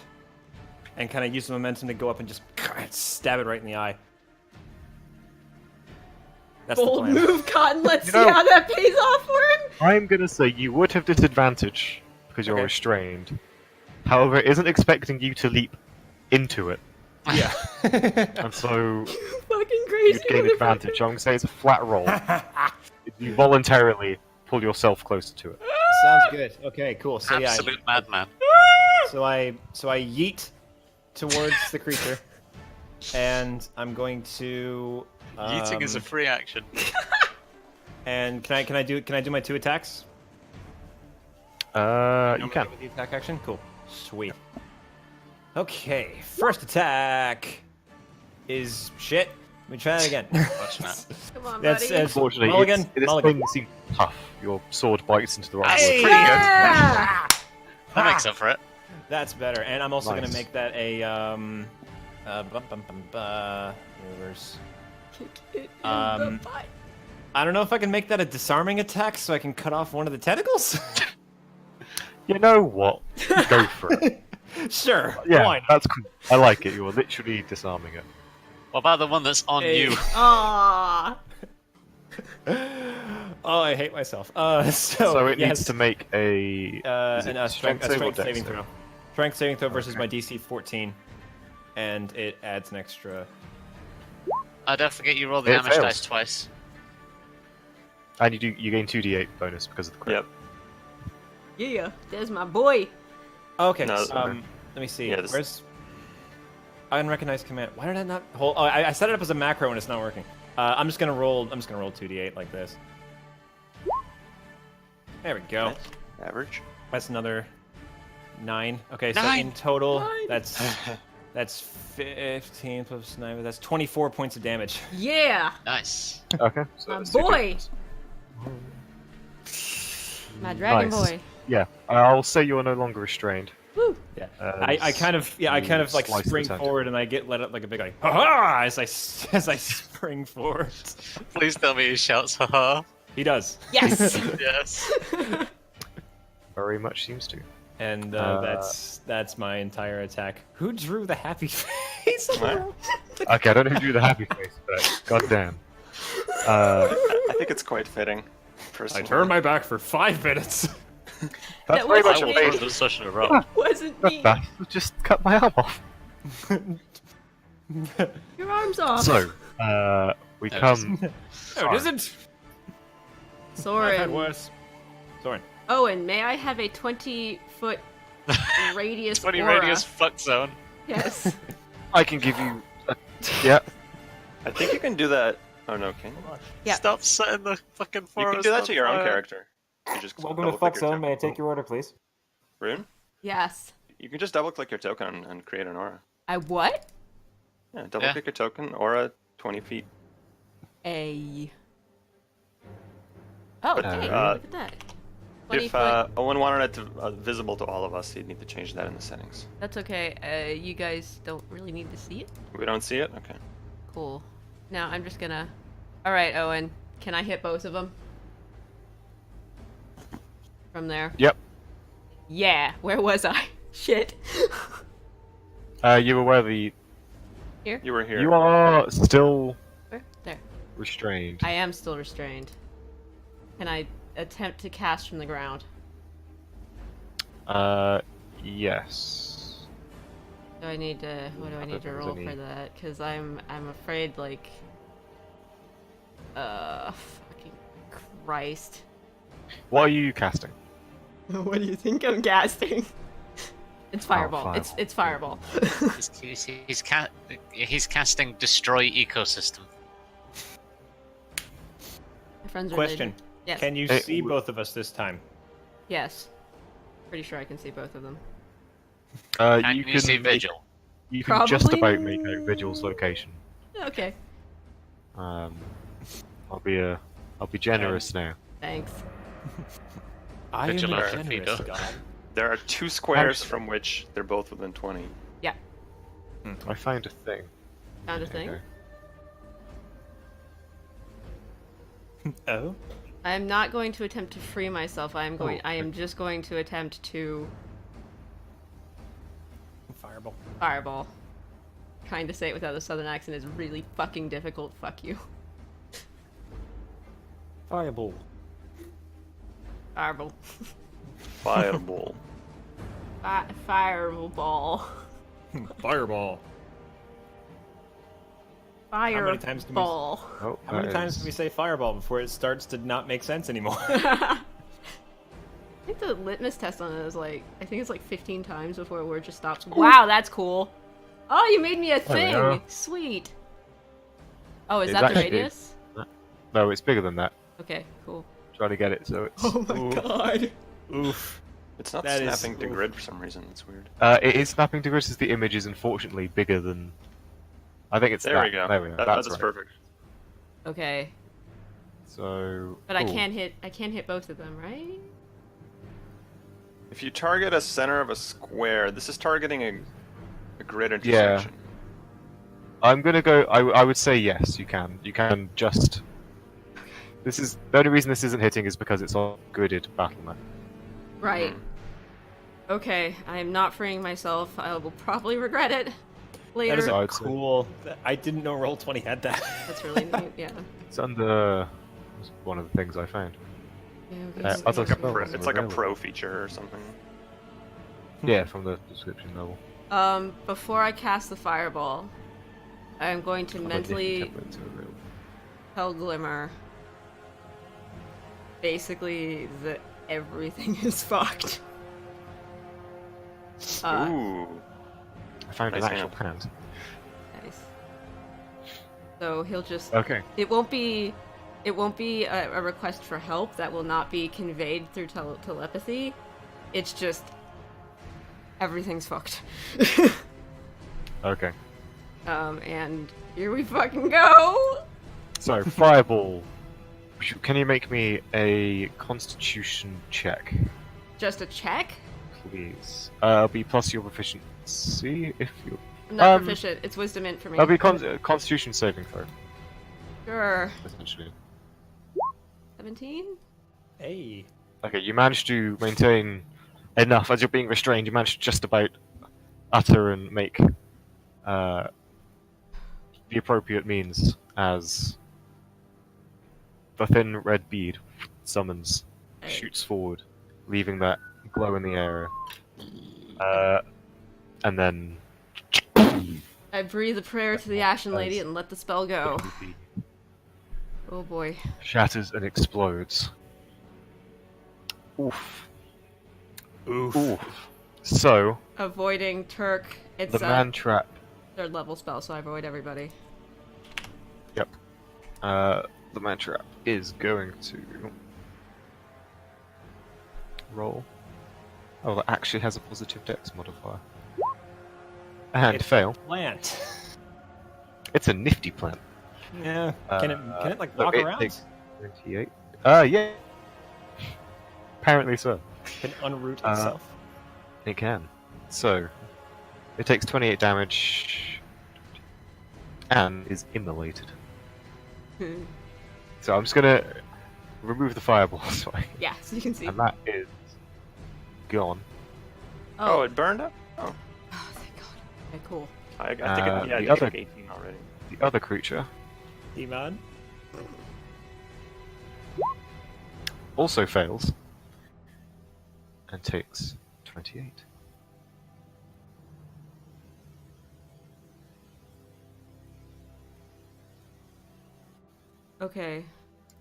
and kind of use the momentum to go up and just stab it right in the eye. That's Bold the plan. move, Cotton. Let's You see know- how that pays off for him. I'm gonna say you would have disadvantage because you're Okay. restrained. However, it isn't expecting you to leap into it, Yeah. and so Fucking crazy. you'd gain motherfucker. advantage. I'm gonna say it's a flat roll. You voluntarily pull yourself closer to it. Sounds good. Okay, cool. So yeah, Absolute madman. so I yeet towards the creature, and I'm going to. Yeeting is a free action. And can I do my 2 attacks? You With can. the attack action. Cool. Sweet. Okay, first attack is shit. Let me try that again. Unfortunate. Come on, That's buddy. Unfortunately, Mulligan, this mulligan. thing seems tough. Your sword bites into the rock. Hey! wood. Yeah! That makes up for it. That's better. And I'm also Nice. gonna make that a reverse. Kick it in the Um, butt. I don't know if I can make that a disarming attack so I can cut off one of the tentacles. You know what? Go for it. Sure. Yeah, Why not? that's cool. I like it. You're literally disarming it. What about the one that's on Hey. you? Aww. Oh, I hate myself. So So it yes, needs to make a. is it strength save or dex saving save? throw. Strength saving throw versus Okay. my DC 14, and it adds an extra. Don't forget you roll the It damage fails. dice twice. And you gain 2d8 bonus because of the crit. Yep. Yeah, there's my boy. Okay. No, let me see. yeah, this- Where's Unrecognized command. Why did I not hold? Oh, I set it up as a macro and it's not working. I'm just gonna roll 2d8 like this. There we go. Nice. Average. That's another 9. Okay, so 9. in total, 9. that's 15 plus 9. That's 24 points of damage. Yeah, Nice. Okay. So my that's two boy, difference. my dragon Nice. boy. Yeah. I'll say you are no longer restrained. Woo. Yeah. Uh, I kind of like slice the spring center. forward and I get let up like a big like ha as I spring forward. Please tell me he shouts, haha. He does. Yes. Yes. Very much seems to. And that's my entire attack. Who drew the happy face? What? Okay, I don't know who drew the happy face, but goddamn. I think it's quite fitting. Personally. I turned my back for 5 minutes. That's That very was much I a will me. put this session in a row. Wasn't me. That just cut my arm off. Your arm's off. So, we No, come. No, it isn't. I've had Soren. worse. Soren. Owen, may I have a 20-foot radius 20 aura? radius fuck zone. Yes. I can give you. Yeah. I think you can do that. Oh no, King. Yeah. Stop setting the fucking You forest can do that to on your own fire. character. You just Welcome to double-click Fuck your Zone. May I token. take your order, please? Rune? Yes. You can just double-click your token and create an aura. I what? Yeah, double-click your token, aura, 20 feet. A. Oh, But, hey, uh, look at that. 20 If foot. Owen wanted it to visible to all of us, he'd need to change that in the settings. That's okay. You guys don't really need to see it. We don't see it? Okay. Cool. Now I'm just gonna. All right, Owen. Can I hit both of them? From there. Yep. Yeah. Where was I? Shit. You were where the. Here. You were here. You are still Where? There. restrained. I am still restrained. Can I attempt to cast from the ground? Yes. Do I need to? What do I I need don't to think roll there's for any- that? Because I'm afraid like. Fucking Christ. What are you casting? What do you think I'm casting? It's fireball. fireball. It's fireball. He's casting destroy ecosystem. My friends are Question. related. Yes. Can you Hey, see both of us this time? Yes. Pretty sure I can see both of them. And You you see make- vigil. You can just Probably- about make out Vigil's location. Okay. I'll be generous now. Thanks. I am Vigil a are generous Fido. god. There are 2 squares Actually. from which they're both within 20. Yeah. I found a thing. Found a There you thing. go. Oh? I'm not going to attempt to free myself. I am going. Oh, I am just going to attempt to Fireball. fireball. Trying to say it without a southern accent is really fucking difficult. Fuck you. Fireball. Fireball. Fireball. Fireball. Fireball. Fireball. many times can we- Oh, How many that times is- can we say fireball before it starts to not make sense anymore? I think the litmus test on it is like, I think it's like 15 times before a word just stops. Wow, that's cool. Oh, you made me a There we thing. go. Sweet. Oh, is It's that the actually- radius? No, it's bigger than that. Okay, cool. Trying to get it so it's. Oh my god. Oof. It's not That is- snapping to oof. grid for some reason. It's weird. It is snapping to grids as the image is unfortunately bigger than. I think it's There that. we go. There we go. That's right. perfect. Okay, So. but I cool. can't hit both of them, right? If you target a center of a square, this is targeting a grid Yeah. intersection. I'm gonna go. I would say yes. You can. You can just. This is the only reason this isn't hitting is because it's on gridded battle map. Right. Okay, I am not freeing myself. I will probably regret it later. That is a I'd say. cool. I didn't know Roll20 had that. That's really neat. Yeah. It's under. It's one of the things I found. Yeah, I'll look up Pro- those. It's like a pro feature or something. Yeah, from the description level. Before I cast the fireball, I am going to mentally tell Glimmer basically that everything is fucked. Ooh. I found Nice an actual hand. hand. So he'll just. Okay. It won't be a request for help. That will not be conveyed through telepathy. It's just everything's fucked. Okay. And here we fucking go. So, Fireball. Can you make me a Constitution check, Just a check? please? It'll be plus your proficiency if you. I'm not proficient. It's wisdom int for me. That'll be Constitution saving throw, Sure. essentially. 17? Hey. Okay, you managed to maintain enough as you're being restrained. You managed to just about utter and make the appropriate means as the thin red bead summons, shoots forward, leaving that glow in the air. And then I breathe a prayer to the Ashen Lady and let the spell go. Oh boy. shatters and explodes. Oof. Oof. Oof. So, Avoiding Turk. It's the man trap. third level spell, so I avoid everybody. Yep. The man trap is going to roll. Oh, that actually has a positive dex modifier. And It's fail. Plant. It's a nifty plant. Yeah. Can it like so walk it around? takes 28. Yeah. Apparently so. Can it unroot itself? It can. So, it takes 28 damage and is immolated. So I'm just gonna remove the fireball, Yeah, so you can see. and that is gone. Oh, it burned up? Oh. Oh, thank God. Okay, cool. I think The I other- took 18 already. The other creature Demon. also fails and takes 28. Okay.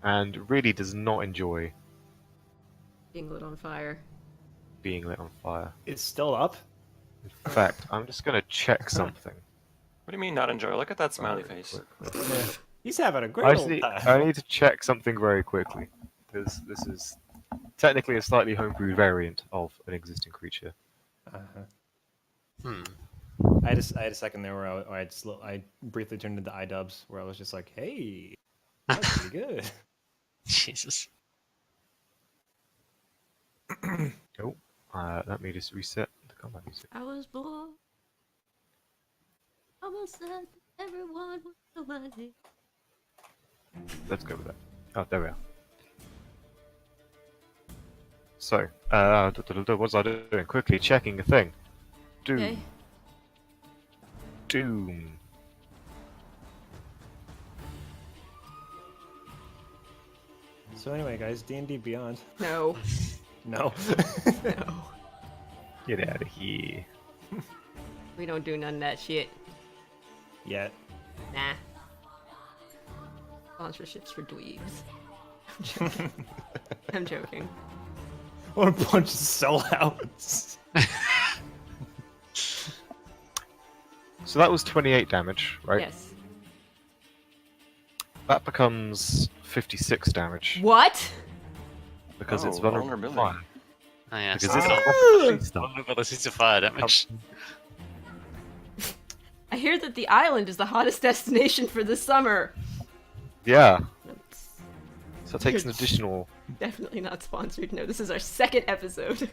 And really does not enjoy Being lit on fire. being lit on fire. It's still up. In fact, I'm just gonna check something. What do you mean not enjoy? Look at that smiley face. Yeah. He's having a I, great just old need, time. I need to check something very quickly, because this is technically a slightly homebrewed variant of an existing creature. Uh-huh. I had a second there where I briefly turned into iDubbbz, where I was just like, hey, that's pretty good. Jesus. Oh, let me just reset the combat music. I was born. Almost said everyone was so money. Let's go with that. Oh, there we are. So, what was I doing? Quickly checking a thing. Doom. Okay. Doom. So anyway, guys, D&D Beyond. No. No. No. Get out of here. We don't do none of that shit. Yet. Nah. Sponsorships for dweebs. I'm joking. I'm joking. What a bunch of sellouts. So that was 28 damage, right? Yes. That becomes 56 damage What? because it's Oh, vulnerable to vulnerability. fire. Oh, yeah, Because so it's still a stuff. vulnerability to fire damage. I hear that the island is the hottest destination for this summer. Yeah, That's so it takes an additional. definitely not sponsored. No, this is our second episode.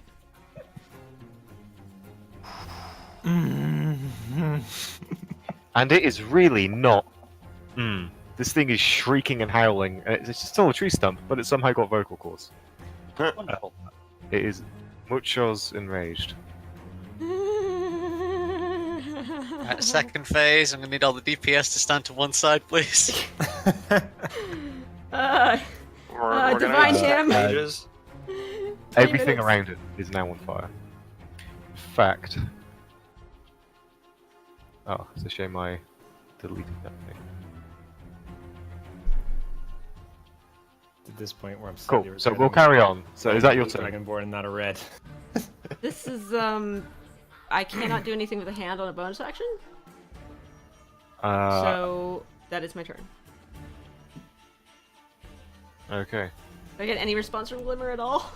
And it is really not. This thing is shrieking and howling. And it's still a tree stump, but it's somehow got vocal cords. Wonderful. It is muchos enraged. Right, second phase, I'm gonna need all the DPS to stand to one side, please. Uh, We're divine gonna him. mages. Everything minutes. around it is now on fire. In fact. Oh, it's a shame I deleted that thing. At this point where I'm Cool, slightly so we'll regretting carry on. So is that your turn? Dragonborn and not a red. This is, I cannot do anything with a hand on a bonus action. So, That is my turn. Okay. Do I get any response from Glimmer at all?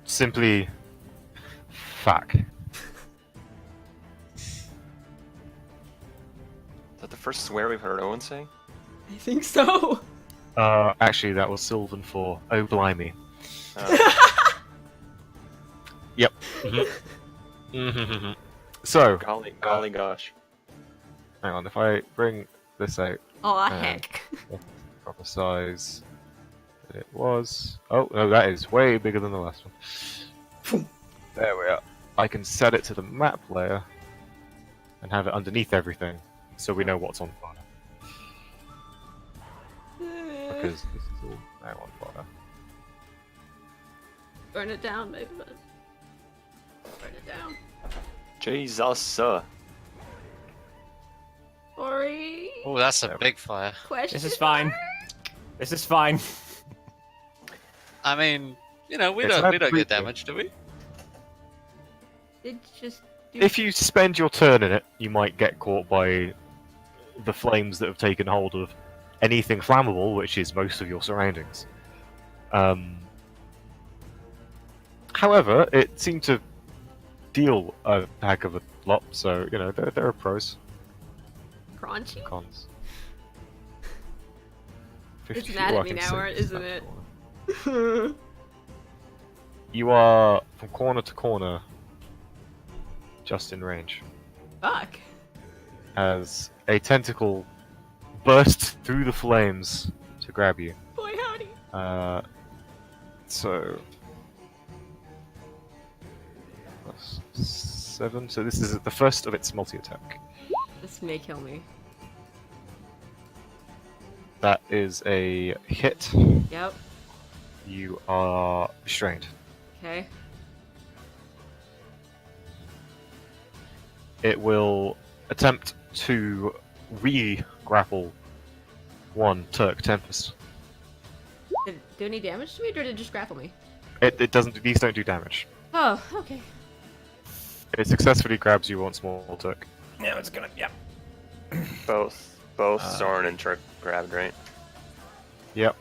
Simply, fuck. Is that the first swear we've heard Owen say? I think so. Actually, that was Sylvan for oh blimey. Yep. So, Golly gosh. hang on, if I bring this out, Oh, heck. proper size that it was. Oh, no, that is way bigger than the last one. There we are. I can set it to the map layer and have it underneath everything so we know what's on fire. Because this is all now on fire. Burn it down, baby. Burn it down. Jesus. Sorry. Oh, that's a big fire. Question. This is fine. This is fine. I mean, you know, we It's don't not get creepy. damage, do we? It just. If you spend your turn in it, you might get caught by the flames that have taken hold of anything flammable, which is most of your surroundings. However, it seemed to deal a heck of a lot, so, you know, there are pros Crunchy? and cons. It's 50 mad I at me can now, see or this isn't that it? corner. You are from corner to corner, just in range, Fuck. as a tentacle bursts through the flames to grab you. Boy, howdy. So plus 7. So this is the first of its multi-attack. This may kill me. That is a hit. Yep. You are restrained. Okay. It will attempt to re-grapple one Turk Tempest. Did it do any damage to me, or did it just grapple me? It doesn't. These don't do damage. Oh, okay. It successfully grabs you once more, Turk. Yeah, it's gonna. Yeah. Both Zorn and Turk grabbed, right? Yep.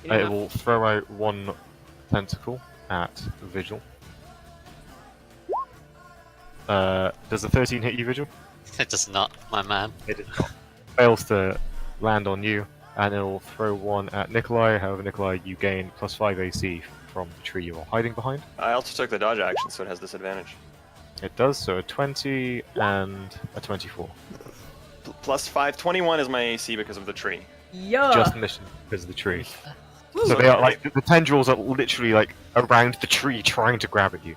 You know It what? will throw out one tentacle at Vigil. Does a 13 hit you, Vigil? It does not, my man. It does not. Fails to land on you, and it'll throw one at Nikolai. However, Nikolai, you gain +5 AC from the tree you're hiding behind. I also took the dodge action, so it has disadvantage. It does, so a 20 and a 24. +5, 21 is my AC because of the tree. Yeah. Just missing because of the tree. Woo. So they are like the tendrils are literally like around the tree trying to grab at you.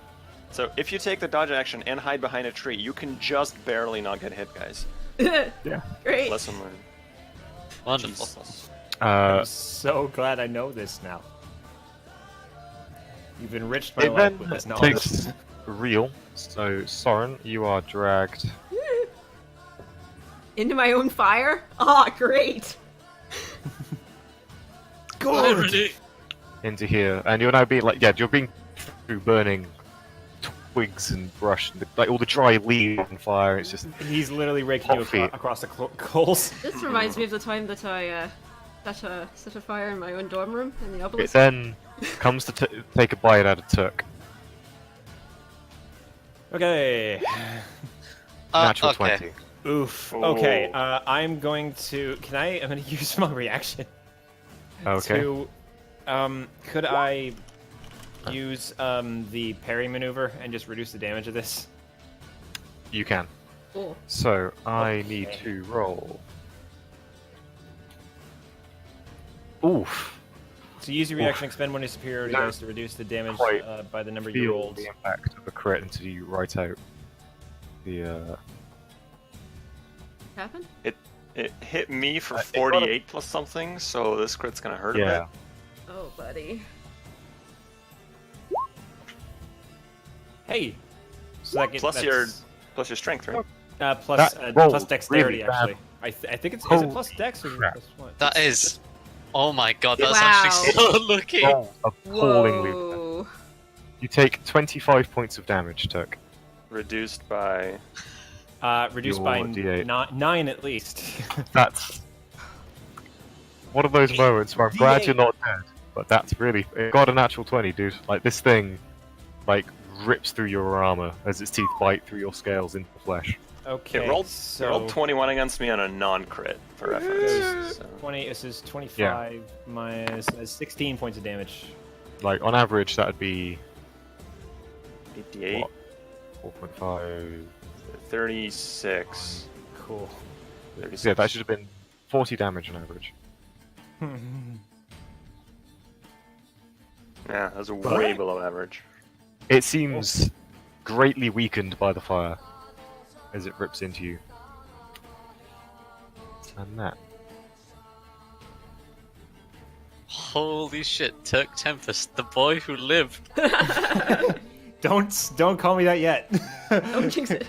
So if you take the dodge action and hide behind a tree, you can just barely not get hit, guys. Yeah. Great. Lesson learned. Wonderful. Jesus. I'm so glad I know this now. You've enriched my It life then with this knowledge. takes real. So Soren, you are dragged. Into my own fire? Ah, great. Already. Into here, and you're now being like, yeah, you're being through burning twigs and brush, and like all the dry leaves on fire. It's just He's literally raking you Coffee. across the coals. This reminds me of the time that I set a fire in my own dorm room in the it obelisk. then comes to take a bite out of Turk. Okay. Natural okay. 20. Oof. Oh. Okay. I'm going to. I'm going to use my reaction. Okay. To, could I use the parry maneuver and just reduce the damage of this? You can. Cool. So I need Okay. to roll. Oof. So use your reaction, expend one of your superiority No. dice to reduce the damage Quite by the number you Feel rolled. the impact of a crit until you write out the. Happened? It hit me for It 48 plus something, so this crit's gonna hurt a Yeah. bit. Oh, buddy. Hey. So that gets, Plus your strength, right? plus That plus rolled dexterity really bad. actually. I think it's is it Oh, plus dex or is it crap. plus what? That is. Oh my god, that's Wow. actually so lucky. Roll appallingly. Whoa. You take 25 points of damage, Turk. Reduced by. Reduced Your by D8. 9 at least. That's one of those moments where I'm glad you're not dead, but that's really... It got a natural 20, dude. Like, this thing, like, rips through your armor as its teeth bite through your scales into the flesh. Okay, It rolled, so... it rolled 21 against me on a non-crit, for reference. So. 20, this is 25 minus 16 points of damage. Like, on average, that would be... 58. What? 4.5... 36. Cool. 36. Yeah, that should have been 40 damage on average. Yeah, that was way below average. It seems greatly weakened by the fire as it rips into you. And that. Holy shit, Turk Tempest, the boy who lived. Don't call me that yet. Don't jinx it.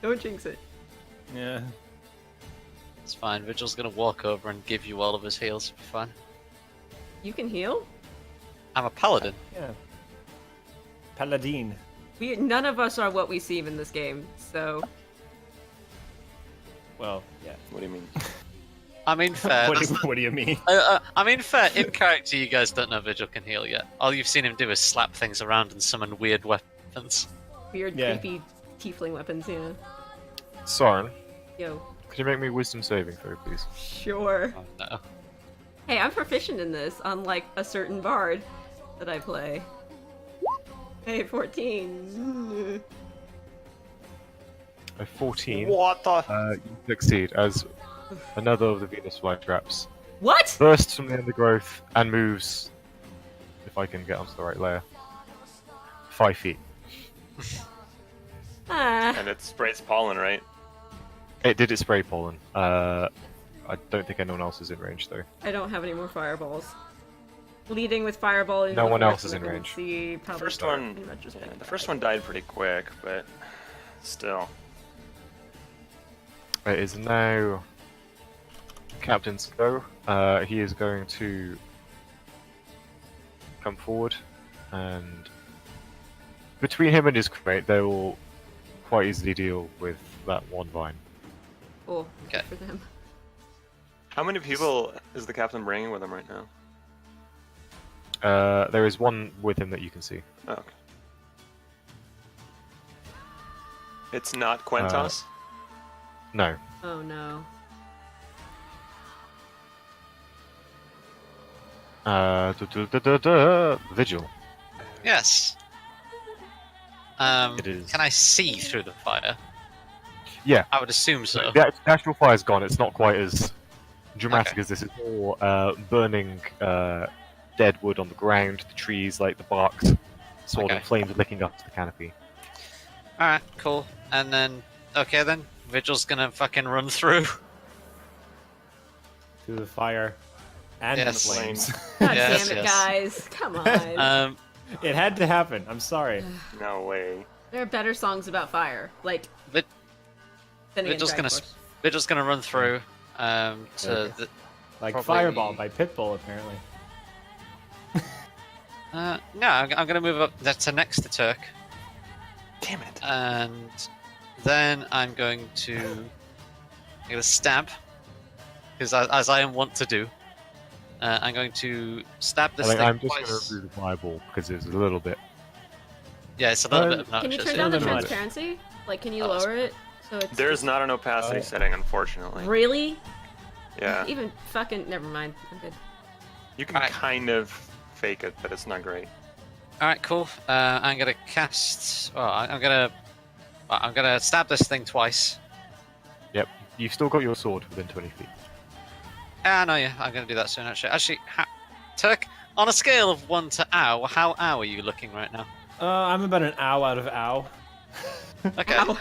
Don't jinx it. Yeah. It's fine, Vigil's gonna walk over and give you all of his heals for fun. You can heal? I'm a paladin. Yeah. Paladin. None of us are what we seem in this game, so... Well, yeah. What do you mean? I mean, fair. What do you mean? I mean, fair. In character, you guys don't know Vigil can heal yet. All you've seen him do is slap things around and summon weird weapons. Weird, Yeah. creepy tiefling weapons, yeah. Soren, Yo. could you make me a wisdom saving throw, please? Sure. Oh, no. Hey, I'm proficient in this, unlike a certain bard that I play. Hey, 14. A 14. What the? You succeed as another of the Venus flytraps What? bursts from the undergrowth and moves, if I can get onto the right layer, 5 feet. Ah. And it sprays pollen, right? It did its spray pollen. I don't think anyone else is in range though. I don't have any more fireballs. Leading with fireball and No one else is in range. The First one, yeah, the first one died pretty quick, but still. It is now Captain's go. He is going to come forward, and between him and his crate, they will quite easily deal with that one vine. Oh, Okay. for them. How many people is the captain bringing with him right now? There is one with him that you can see. Oh, okay. It's not Quentos? No. Oh no. Vigil. Yes. It is. Can I see through the fire? Yeah. I would assume so. The actual fire's gone. It's not quite as dramatic Okay. as this. It's more burning dead wood on the ground, the trees, like the barks, sort Okay. of flames licking up to the canopy. Alright, cool. And then, okay then, Vigil's gonna fucking run through. Through the fire and Yes. the flames. God Yes, damn it, yes. guys. Come on. It had to happen. I'm sorry. No way. There are better songs about fire. Like, Vig- then again, Vigil's Dragon gonna Force. Vigil's gonna run through to Okay. the. Like Probably- Fireball by Pitbull, apparently. No, I'm gonna move up to next to Turk, Damn it. and then I'm going to stab, because as I am wont to do, I'm going to stab this thing I'm just going twice. to remove the fireball because it's a little bit. Yeah, it's a little bit Can you obnoxious. turn yeah. down the Still in transparency? Like, can you Oh, that's lower it? So it's There's not an opacity Oh. setting, unfortunately. Really? Yeah. Even fucking. Never mind. I'm good. You can Alright. kind of fake it, but it's not great. All right, cool. I'm gonna cast. Oh, I'm gonna stab this thing twice. Yep. You've still got your sword within 20 feet. Ah, no, yeah, I'm gonna do that soon. Actually, Turk, on a scale of 1 to ow, how ow are you looking right now? I'm about an ow out of ow. Okay. Ow.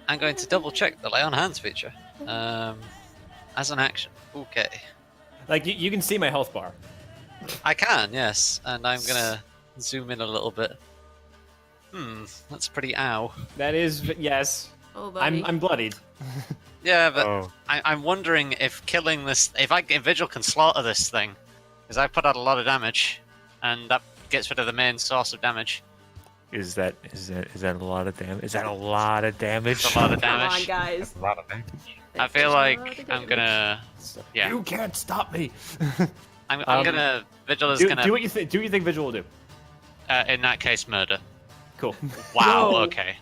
I'm going to double check the lay on hands feature. As an action. Okay. Like, you can see my health bar. I can, yes, and I'm gonna zoom in a little bit. That's pretty ow. That is, yes. Oh, buddy. I'm bloodied. Yeah, but Oh. I'm wondering if killing this, if Vigil can slaughter this thing, Because I put out a lot of damage, and that gets rid of the main source of damage. Is that a lot of damage? Is that a lot of damage? It's a lot of Come on, damage. guys. A lot of damage. I feel like I'm gonna. Yeah. You can't stop me. I'm Um, gonna. Vigil is do, gonna. do what you think. Do what you think Vigil will do. In that case, murder. Cool. Wow. Whoa. Okay.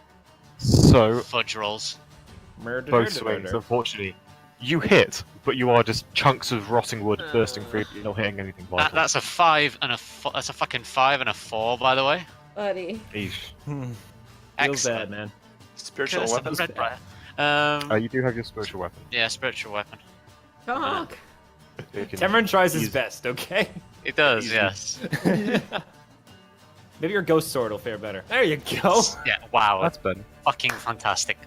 So, Fudge rolls. Murder. both swings, unfortunately, you hit, but you are just chunks of rotting wood bursting free. You're not hitting anything vital. That's a 5 and a that's a fucking 5 and a 4, by the way. Buddy. Eesh. Feels Excellent. bad, man. Spiritual Curse of the weapons. Red Briar. You do have your spiritual weapon. Yeah, spiritual weapon. Talk. You can Cameron tries his use- best. Okay. It does, Easy. yes. Maybe your ghost sword will fare better. There you go. Yeah. Wow. That's better. Fucking fantastic.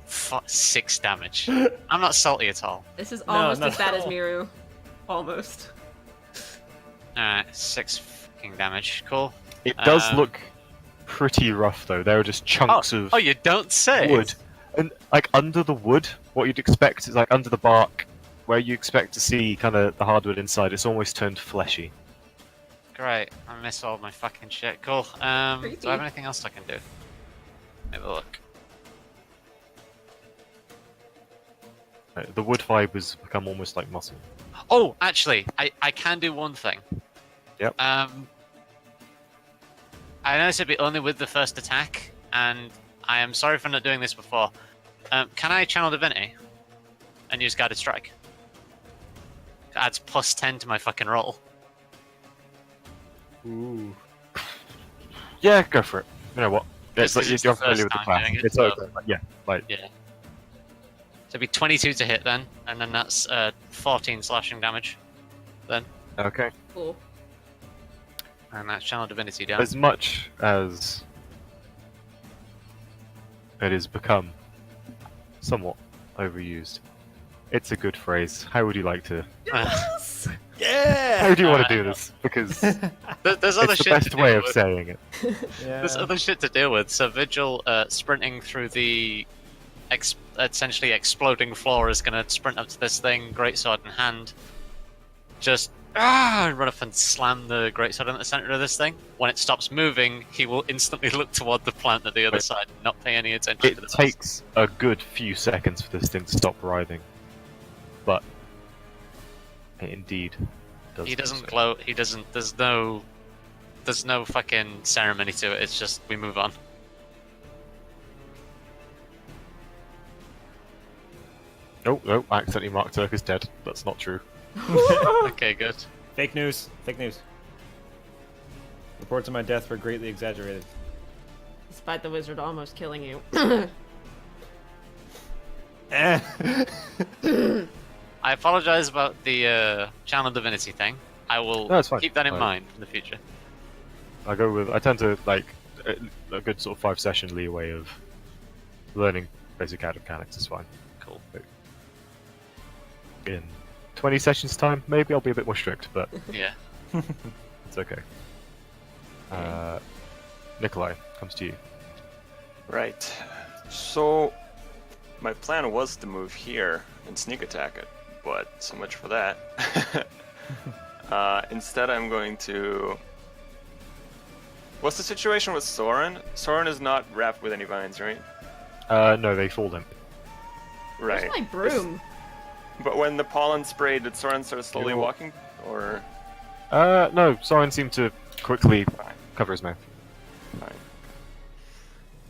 6 damage. I'm not salty at all. This is No, almost not as bad at as all. Miru. Almost. Alright, 6 fucking damage. Cool. It does Um, look pretty rough, though. There are just chunks of Oh, you don't say. wood. And, like, under the wood, what you'd expect is, like, under the bark, where you expect to see kind of the hardwood inside, it's almost turned fleshy. Great. I miss all my fucking shit. Cool. Do I Creepy. have anything else I can do? Have a look. The wood fibers become almost like muscle. Oh, actually, I can do one thing. Yep. I know this would be only with the first attack, and I am sorry for not doing this before. Can I channel Divinity and use Guided Strike? It adds plus 10 to my fucking roll. Ooh. Yeah, go for it. You know what? This It's like is you're the familiar with first the time class. doing it, It's so- open. Like, yeah, like Yeah. So it'd be 22 to hit then, and then that's 14 slashing damage. Then, okay. Cool. and that's channel Divinity down. As much as it has become somewhat overused, it's a good phrase. How would you like to? Yes! Yeah. How do you want to do this? Because There's other it's the shit best to way deal of with. saying it. There's other shit to deal with. So Vigil sprinting through the essentially exploding floor is going to sprint up to this thing, greatsword in hand. Just run up and slam the greatsword in the center of this thing. When it stops moving, he will instantly look toward the plant at the other Wait. side and not pay any attention to It the takes a good few seconds for this thing to stop writhing, but it indeed does. He doesn't so. gloat. He doesn't. There's no fucking ceremony to it. It's just we move on. Oh, I accidentally marked Turk as dead. That's not true. Okay, good. Fake news. Fake news. Reports of my death were greatly exaggerated. Despite the wizard almost killing you. Eh. I apologize about the channel divinity thing. I will No, it's fine. keep that in Fine. mind in the future. I tend to like a good sort of 5-session leeway of learning basic out mechanics is fine. Cool. In 20 sessions time, maybe I'll be a bit more strict, but Yeah. it's okay. Nikolai, comes to you. Right. So, my plan was to move here and sneak attack it, but so much for that. Instead, I'm going to. What's the situation with Soren? Soren is not wrapped with any vines, right? No, they fall limp. Right. Where's my broom? But when the pollen sprayed, did Soren start slowly You're- walking? Or. No, Soren seemed to quickly Fine. cover his mouth.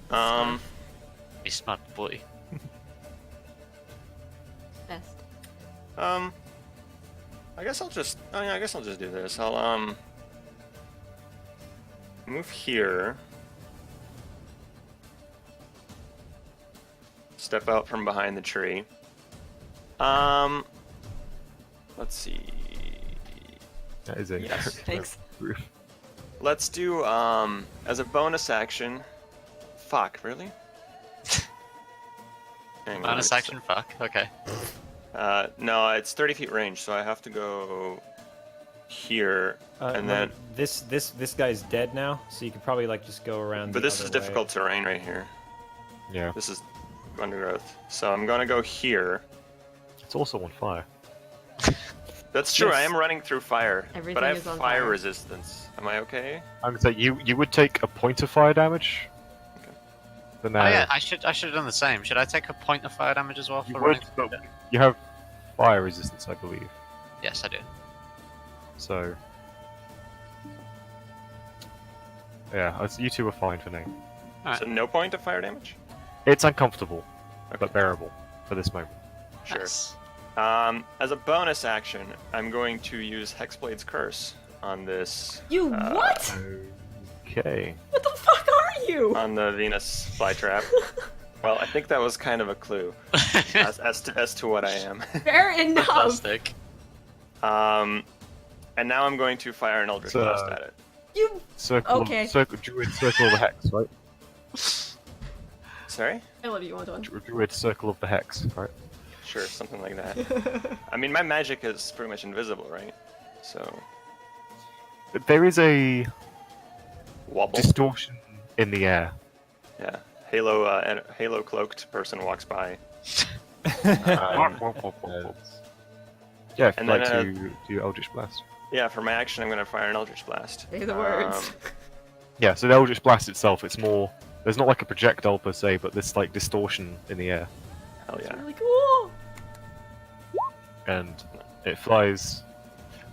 Fine. Be smart boy. Best. I guess I'll just. Oh yeah, I guess I'll just do this. I'll move here. Step out from behind the tree. Let's see. That is a Yes. Thanks. Let's do as a bonus action. Fuck, really? Hang on, Bonus it's- action, fuck. Okay. No, it's 30 feet range, so I have to go here, and then. This guy's dead now, so you could probably like just go around. But the this other is way. difficult terrain right here. Yeah, This is undergrowth. So I'm gonna go here. it's also on fire. That's true. Yes. I am running through fire, Everything but I have is on fire fire. resistance. Am I okay? I'm gonna say you would take a point of fire damage. Okay. But Oh no, yeah, I should have done the same. Should I take a point of fire damage as well you for would, running? but you have fire resistance, I believe. Yes, I do. So yeah, you two are fine for now. Alright. So no point of fire damage? It's uncomfortable, Okay. but bearable for this moment. Sure. Nice. As a bonus action, I'm going to use Hexblade's Curse on this. You what? Okay. What the fuck are you? On the Venus flytrap. Well, I think that was kind of a clue as to what I am. Fair enough. Fantastic. And now I'm going to fire an Eldritch So- Blast at it. You. Circle, Okay. Druid Circle of the Hex, right? Sorry? I love you, Antoine. Druid Circle of the Hex, right? Sure, something like that. I mean, my magic is pretty much invisible, right? So, There is a wobble. distortion in the air. Yeah. Halo cloaked person walks by. Yeah, if And you'd like then, to do Eldritch Blast. Yeah, for my action, I'm going to fire an Eldritch Blast. Say the words. Yeah, so the Eldritch Blast itself, it's more. There's not like a projectile per se, but this like distortion in the air, Hell It's yeah. really cool. and it flies.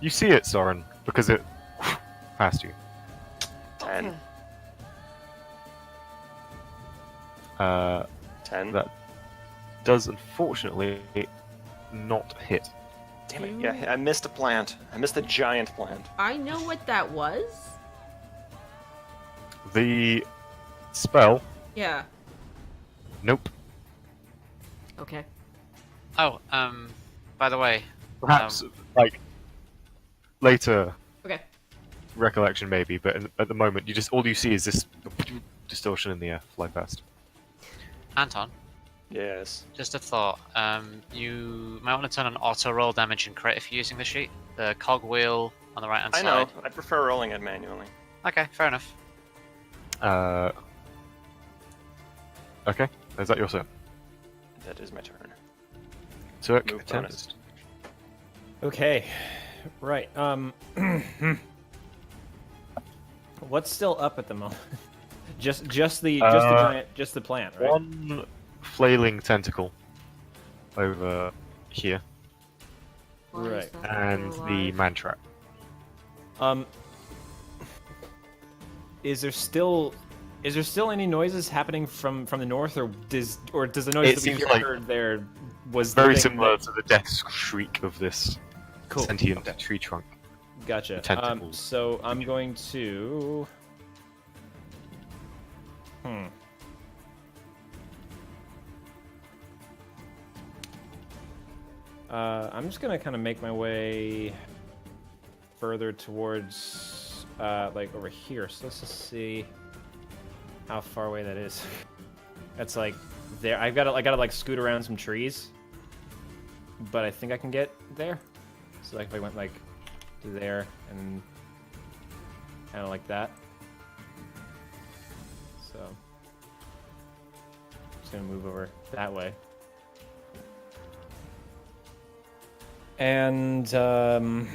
You see it, Soren, because it past you. 10. Okay. 10. That does unfortunately not hit. Damn it. Yeah, I missed a plant. I missed a giant plant. I know what that was. The spell, Yeah. nope. Okay. Oh, by the way, Perhaps like later Okay. recollection maybe, but at the moment you just all you see is this distortion in the air fly past. Anton, Yes. just a thought. You might want to turn on auto roll damage and crit if you're using the sheet. The cog wheel on the right hand I side. know. I prefer rolling it manually. Okay, fair enough. Okay, is that your turn? That is my turn. Turk, Move Tempest. Okay, right. What's still up at the moment? just the giant, just the plant, right? One flailing tentacle over here, Why is Right. that and still the alive? man trap. Is there still any noises happening from the north, or does the noise It that we seems like heard there was the Very thing similar that- to the death shriek of this Cool. sentient Okay. tree trunk. Gotcha. tentacles. So I'm going to. I'm just gonna kind of make my way further towards, like over here. So let's just see how far away that is. That's like there. I gotta like scoot around some trees, but I think I can get there. So like if I went like to there and kind of like that. So just gonna move over that way. And I'm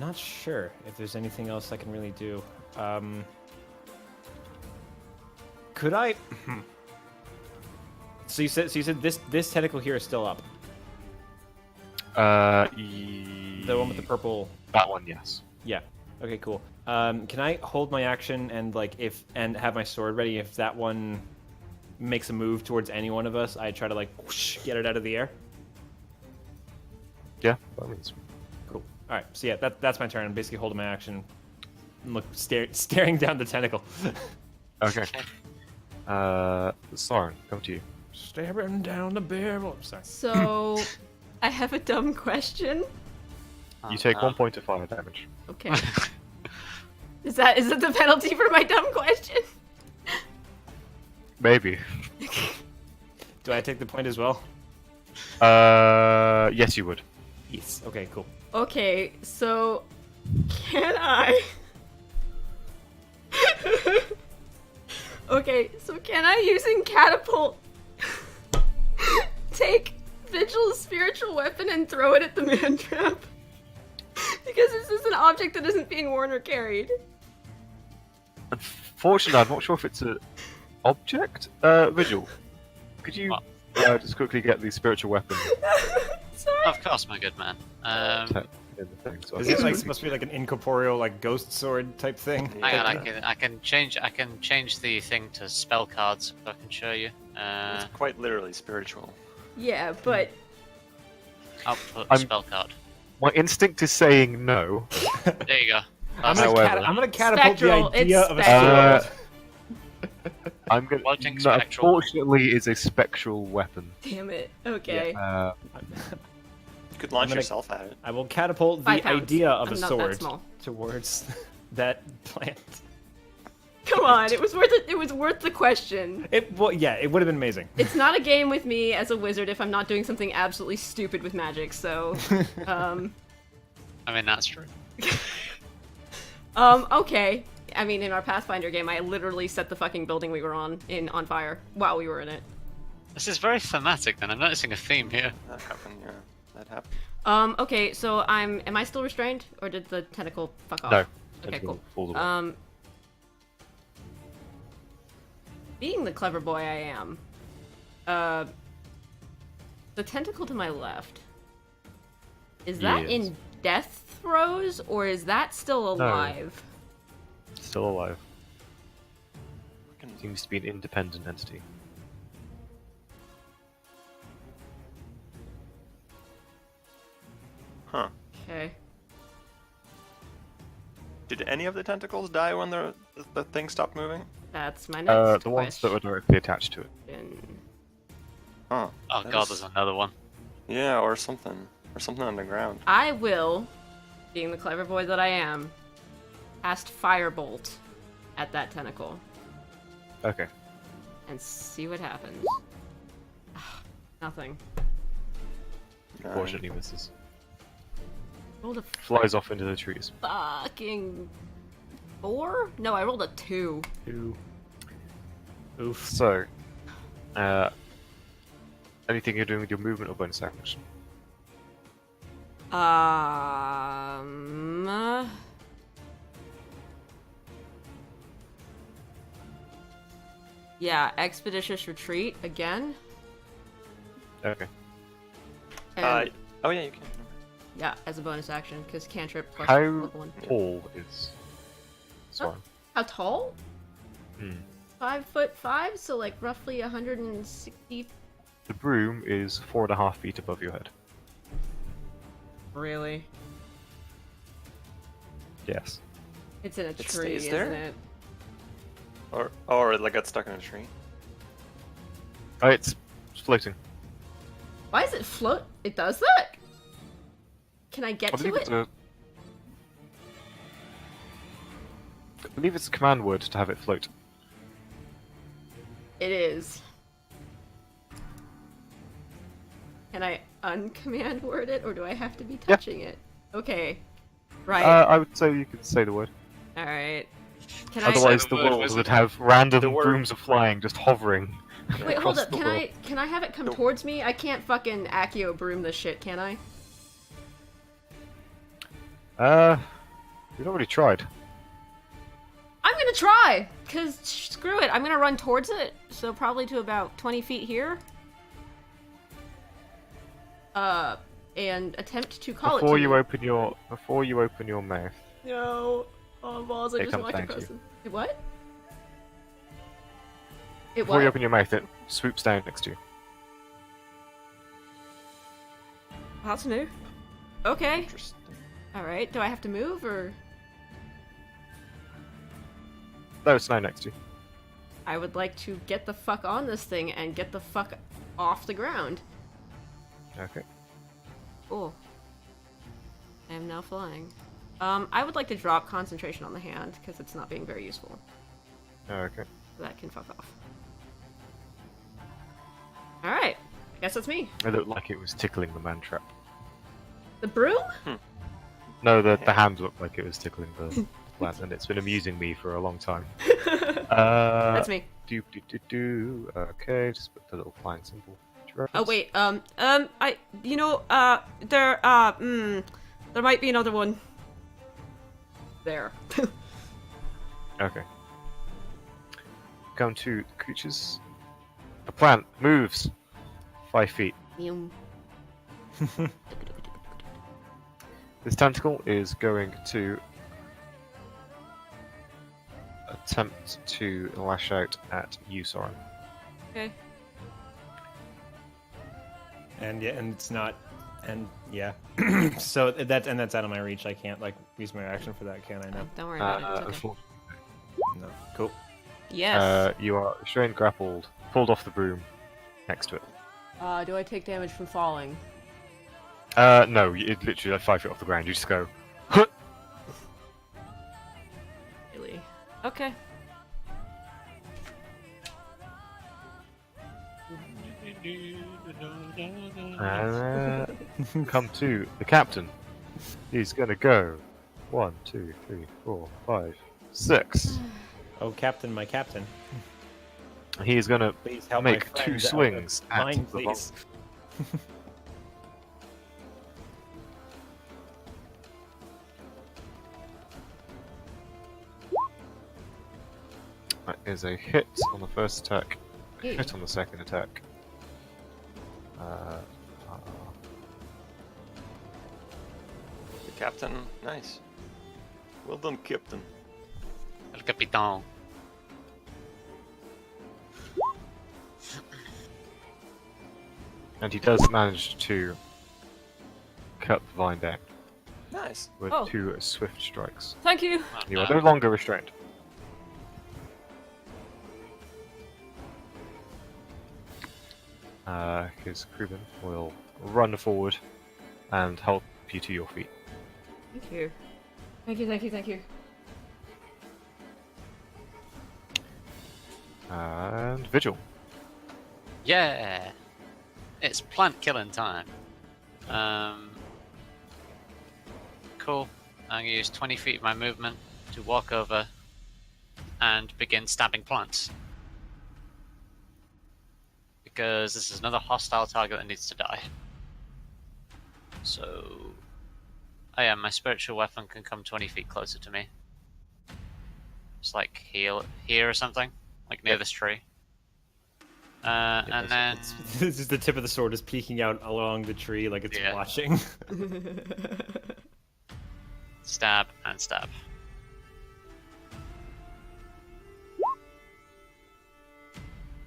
not sure if there's anything else I can really do. Could I? So you said this tentacle here is still up. The one with the purple. That one, yes. Yeah. Okay. Cool. Can I hold my action and have my sword ready if that one makes a move towards any one of us? I try to whoosh, get it out of the air. Yeah, that means. Cool. All right. So yeah, that's my turn. I'm basically holding my action, and staring down the tentacle. Okay. Soren, come to you. Staring down the barrel. Sorry. So, I have a dumb question. You take 1 point of fire damage. Okay. Is that the penalty for my dumb question? Maybe. Do I take the point as well? Yes, you would. Yes. Okay. Cool. Okay, so can I? Okay, so can I using catapult take Vigil's spiritual weapon and throw it at the man trap? Because this is an object that isn't being worn or carried. Unfortunately, I'm not sure if it's an object. Vigil, could you just quickly get the spiritual weapon? Sorry. Of course, my good man. In the thing, so Is it like supposed to be like an incorporeal, like ghost sword type thing? Hang on, I can change the thing to spell cards if I can show you. It's quite literally spiritual. Yeah, but I'll put I'm- spell card. My instinct is saying no. There you go. I'm That's- However- gonna catapult Spectral, the idea it's of a spectral. sword. I'm gonna. Floating No, spectral. unfortunately, is a spectral weapon. damn it. Okay. You could launch I'm gonna- yourself at it. I will catapult 5 the pounds. idea of I'm a not that sword small. towards that plant. Come on, it was worth it. It was worth the question. It would have been amazing. It's not a game with me as a wizard if I'm not doing something absolutely stupid with magic. So, I mean, that's true. okay. I mean, in our Pathfinder game, I literally set the fucking building we were on fire while we were in it. This is very thematic. Then I'm noticing a theme here. That happened, yeah. That happened. Okay, so am I still restrained, or did the tentacle fuck off? No. Okay, Tentacle cool. falls away. Being the clever boy I am, the tentacle to my left, is that Yes. in death throes, or is that still No. alive? Still alive. Fucking- Seems to be an independent entity. Huh. Okay. Did any of the tentacles die when the thing stopped moving? That's my next The ones that question. were directly attached to it. Huh. Oh That god, is- there's another one. Yeah, or something. Or something on the ground. I will, being the clever boy that I am, cast Firebolt at that tentacle Okay. and see what happens. Nothing. Unfortunately, misses. Rolled a Flies off into the trees. fucking 4? No, I rolled a 2. Ooh. Oof. So, anything you're doing with your movement or bonus action? Yeah, expeditious retreat again. Okay. And, Oh yeah, you can. yeah, as a bonus action, because cantrip plus How level 1. tall is Swarm? How tall? Hmm. 5'5", so like roughly 160. The broom is 4.5 feet above your head. Really? Yes. It's in a It tree, stays isn't there? it? Or it like got stuck in a tree. Oh, it's floating. Why does it float? It does that? Can I get I to believe it? it's a. I believe it's a command word to have it float. It is. Can I uncommand word it, or do I have to be touching it? Okay. Right. I would say you could say the word. Alright. Can Otherwise, Say the the word, world wizard. would have random The word- brooms of flying just hovering. I... Wait, hold across up. the Can world. I have it come Nope. towards me? I can't fucking Accio broom this shit, can I? We've already tried. I'm gonna try! Cause screw it, I'm gonna run towards it, so probably to about 20 feet here. And attempt to call Before it to you me. open your mouth, No. Oh, balls, I It just comes walked down to across you. it. It what? It before you what? open your mouth, it swoops down next to you. That's new. Okay. Interesting. Alright, do I have to move, or...? No, it's now next to you. I would like to get the fuck on this thing and get the fuck off the ground. Okay. Oh. I am now flying. I would like to drop concentration on the hand, because it's not being very useful. Okay. So that can fuck off. Alright. I guess that's me. It looked like it was tickling the man trap. The broom? No, the hand looked like it was tickling the plant, and it's been amusing me for a long time. That's me. Okay, just put the little flying symbol. Oh wait, there might be another one. There. Okay. Come to the creatures. The plant moves 5 feet. Meow. This tentacle is going to attempt to lash out at you, Soren. Okay. And yeah, and it's not, and yeah. So that's out of my reach. I can't like use my action for that, can I? No. Don't worry about it. It's okay. Unfortunately, No. Cool. Yes. you are restrained, grappled, pulled off the broom next to it. Do I take damage from falling? No, it's literally like 5 feet off the ground. You just go, huh! Really? Okay. And come to the captain. He's gonna go 1, 2, 3, 4, 5, 6. Oh, Captain, my Captain. He is gonna Please help my make friend 2 out of swings at mine, the please. That is a hit on the first attack, Hey. hit on the second attack. The captain, nice. Well done, captain. El Capitán. And he does manage to cut the vine down Nice. with Oh. 2 swift strikes. Thank you. Oh, You are no. no longer restrained. His crewman will run forward and help you to your feet. Thank you. Thank you, thank you, thank you. And Vigil. Yeah! It's plant killing time. Cool. I'm gonna use 20 feet of my movement to walk over and begin stabbing plants. Because this is another hostile target that needs to die. So... Oh yeah, my spiritual weapon can come 20 feet closer to me. It's like here or something. Like near this tree. And then... This is the tip of the sword is peeking out along the tree like it's Yeah. watching. Stab and stab.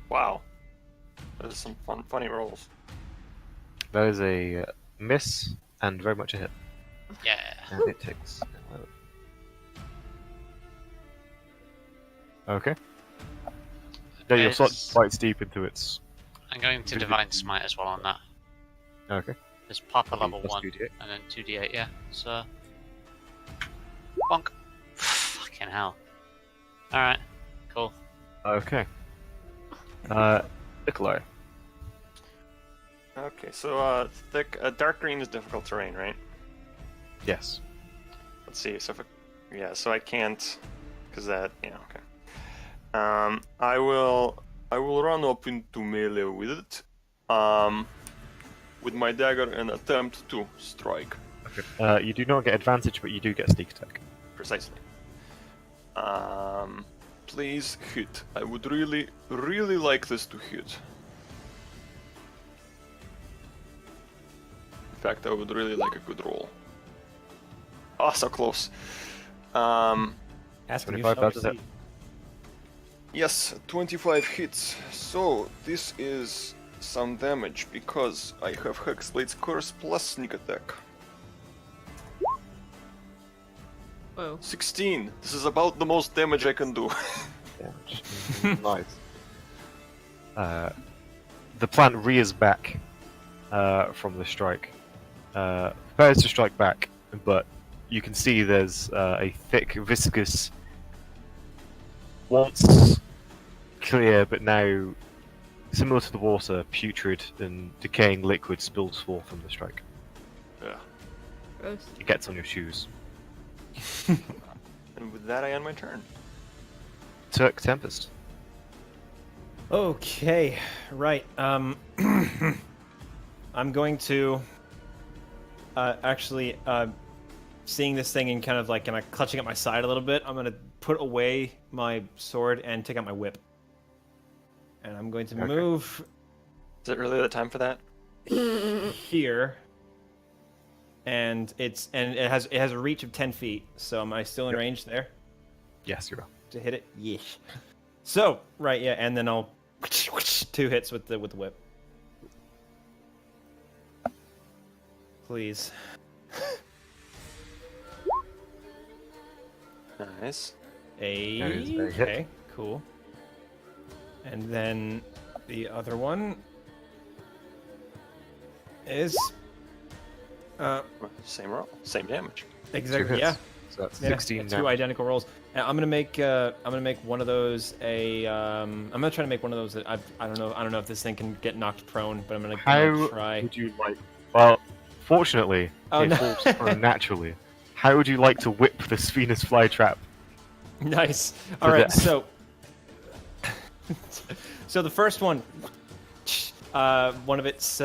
Wow. Those are some funny rolls. That is a miss and very much a hit. Yeah. And it takes 11. Okay. Yeah, your sword It's- bites deep into its. I'm going to Divine Smite as well on that. Okay. Just pop a level Plus 1 2d8. and then 2d8, yeah. So. Bonk. Fucking hell. Alright, cool. Okay. Nikolai. Okay, so dark green is difficult terrain, right? Yes. Let's see. So so I can't, because that, yeah, okay. I will run up into melee with it, with my dagger and attempt to strike. Okay. You do not get advantage, but you do get sneak attack. Precisely. Please hit. I would really like this to hit. In fact, I would really like a good roll. Ah, so close. Ask him, 25, that's it. Yes, 25 hits. So this is some damage because I have Hexblade's Curse plus sneak attack. Whoa. 16. This is about the most damage I can do. Damage. Nice. The plant rears back from the strike. Prepares to strike back, but you can see there's a thick, viscous, once clear but now similar to the water, putrid and decaying liquid spills forth from the strike. Yeah. Gross. It gets on your shoes. And with that, I end my turn. Turk Tempest. Okay, right. I'm going to actually seeing this thing and kind of clutching at my side a little bit. I'm gonna put away my sword and take out my whip, and I'm going to move Is it really the time for that? here. And it has a reach of 10 feet. So am I still in range there Yes, you are. to hit it? Yes. So right, yeah, and then I'll 2 hits with the whip. Please. Nice. That is a hit. Okay, cool. And then the other one is Same roll, same damage. exactly, hits. yeah. So that's Yeah, 16 2 damage. identical rolls. And I'm gonna make one of those a I'm gonna try to make one of those that I don't know if this thing can get knocked prone, but I'm gonna How try. would you like? Well, fortunately, Oh, it no. falls prone naturally. How would you like to whip this Venus flytrap? Nice. To All right, death. so the first one, one of its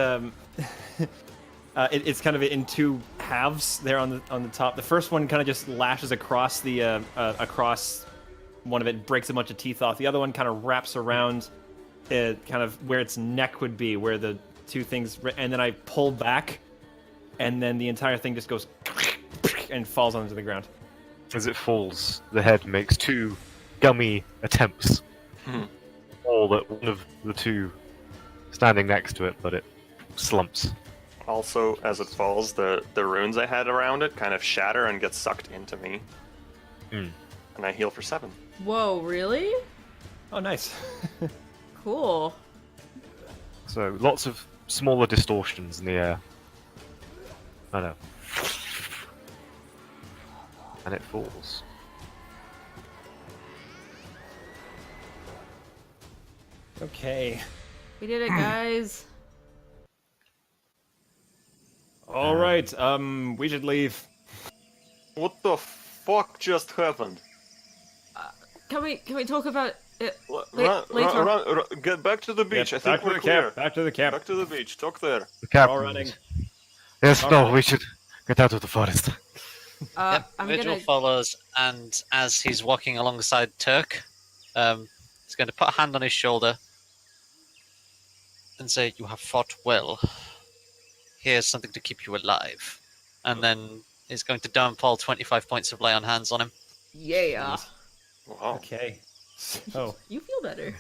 it's kind of in 2 halves there on the top. The first one kind of just lashes across the across one of it, breaks a bunch of teeth off. The other one kind of wraps around kind of where its neck would be, where the 2 things, and then I pull back, and then the entire thing just goes and falls onto the ground. As it falls, the head makes 2 gummy attempts. All that one of the 2 standing next to it, but it slumps. Also, as it falls, the runes I had around it kind of shatter and get sucked into me. Hmm. And I heal for 7. Whoa, really? Oh, nice. Cool. So lots of smaller distortions in the air. I know. And it falls. Okay. We did it, guys. All right. We should leave. What the fuck just happened? Can we talk about it Run, later? get back to the beach. Yep, I think back to we're the clear. camp. Back to the camp. Back to the beach. Talk there. The We're captain. all running. Yes, All no, right. we should get out of the forest. Yep, I'm Vigil gonna. follows, and as he's walking alongside Turk, he's going to put a hand on his shoulder and say, "You have fought well. Here's something to keep you alive." And then he's going to downfall 25 points of lay on hands on him. Yeah. Wow. Okay. So You feel better.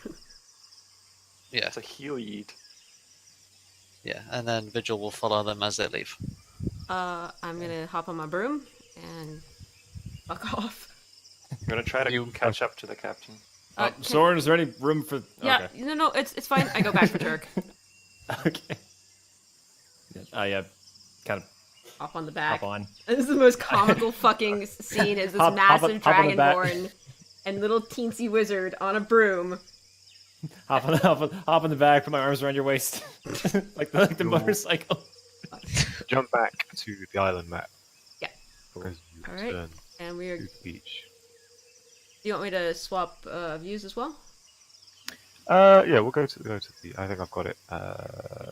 Yeah, It's a heal yeet. yeah, and then Vigil will follow them as they leave. I'm gonna hop on my broom and fuck off. I'm gonna try to You- catch up to the captain. Soren, is there any room for? Yeah, no, it's fine. I go back for Turk. Okay. I kind of Hop on the back. hop on. This is the most comical fucking scene. Is this Hop on- massive hop on the back. dragonborn and little teensy wizard on a broom. Hop on the back. Put my arms around your waist, like the motorcycle. Jump back to the island map. Yeah. As you All right. return And we're. to Do the beach. you want me to swap views as well? Yeah, we'll go to the. I think I've got it.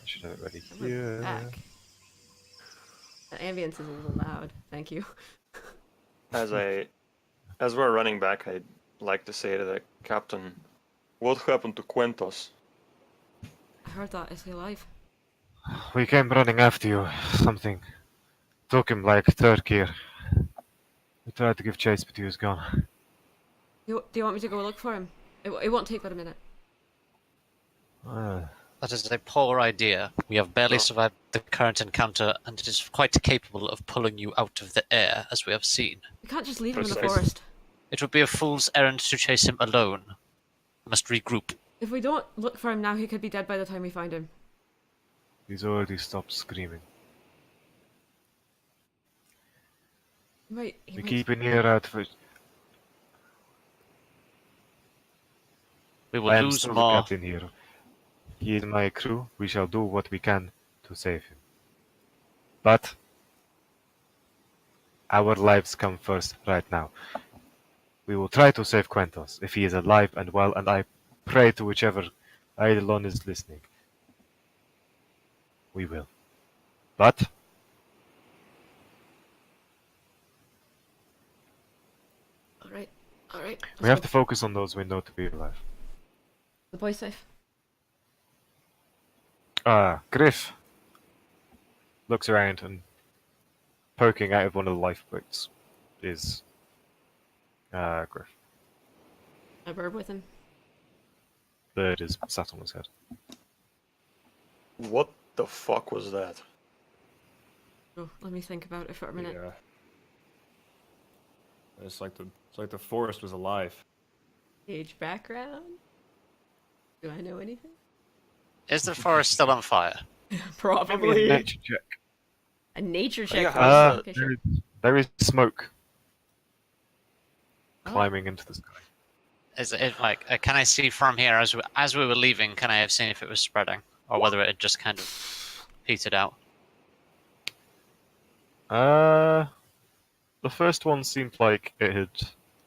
Should have it ready I'm gonna here. back. That ambience is a little loud. Thank you. As we're running back, I'd like to say to the captain, what happened to Cuentos? I heard that. Is he alive? We came running after you. Something took him like Turk here. We tried to give chase, but he was gone. Do you want me to go look for him? It won't take but a minute. That is a poor idea. We have barely survived the current encounter, and it is quite capable of pulling you out of the air, as we have seen. We can't just leave him in the Precise. forest. It would be a fool's errand to chase him alone. We must regroup. If we don't look for him now, he could be dead by the time we find him. He's already stopped screaming. Wait, We keep an ear out for. We will I am lose still more. the captain here. He is my crew. We shall do what we can to save him. But our lives come first right now. We will try to save Quentos if he is alive and well, and I pray to whichever Eidolon is listening. We will. But All right. we have to focus on those we know to be alive. The boy's safe. Griff looks around and poking out of one of the lifeboats is Griff. A bird with him. Bird is sat on his head. What the fuck was that? Oh, let me think about it for a minute. Yeah. It's like the forest was alive. Age background? Do I know anything? Is the forest still on fire? Probably. Nature check. A nature Yeah, check. how's Okay, sure. There is smoke Oh. climbing into the sky. Is it like? Can I see from here as we were leaving? Can I have seen if it was spreading, or whether it had just kind of petered out? The first one seemed like it had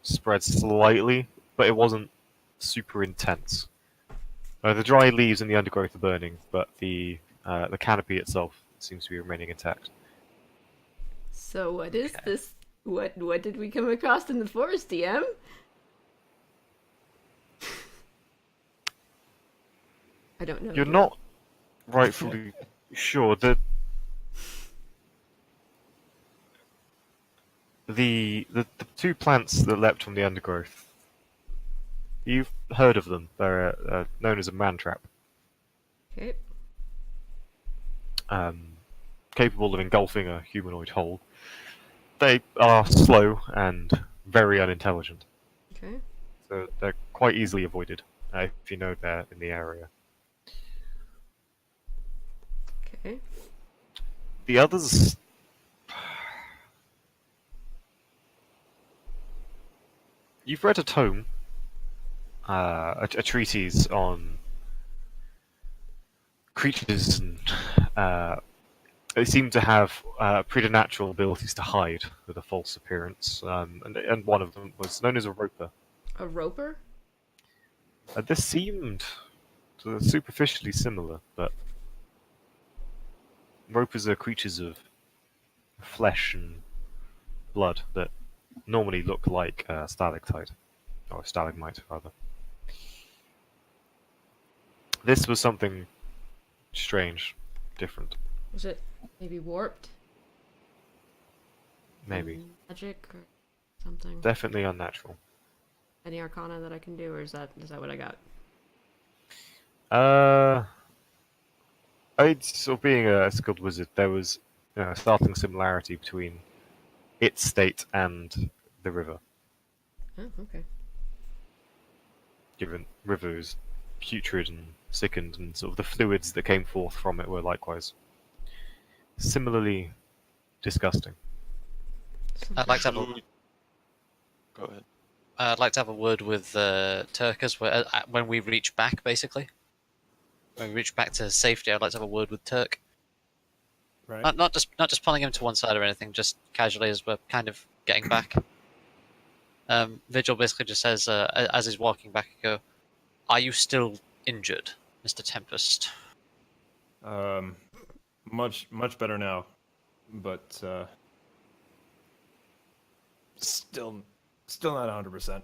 spread slightly, but it wasn't super intense. The dry leaves and the undergrowth are burning, but the canopy itself seems to be remaining intact. So what is this? What did we come across in the forest, DM? I don't know. You're not rightfully sure that the two plants that leapt from the undergrowth. You've heard of them. They're known as a man trap. Okay. Capable of engulfing a humanoid whole. They are slow and very unintelligent, Okay. so they're quite easily avoided if you know they're in the area. Okay. The others... You've read a tome, a treatise on creatures, and they seem to have preternatural abilities to hide with a false appearance, and one of them was known as a roper. A roper? This seemed superficially similar, but ropers are creatures of flesh and blood that normally look like a stalactite, or a stalagmite, rather. This was something strange, different, Was it maybe warped? maybe. Magic or something? Definitely unnatural. Any arcana that I can do, or is that what I got? Sort of being a skilled wizard, there was a startling similarity between its state and the river. Oh, okay. Given river is putrid and sickened, and sort of the fluids that came forth from it were likewise similarly disgusting. I'd like to have a, Go ahead. I'd like to have a word with Turk when we reach back, basically. When we reach back to safety, I'd like to have a word with Turk. Right. Not just pulling him to one side or anything, just casually as we're kind of getting back. Vigil basically just says, as he's walking back, he go, "Are you still injured, Mr. Tempest?" Much better now, but still not 100%.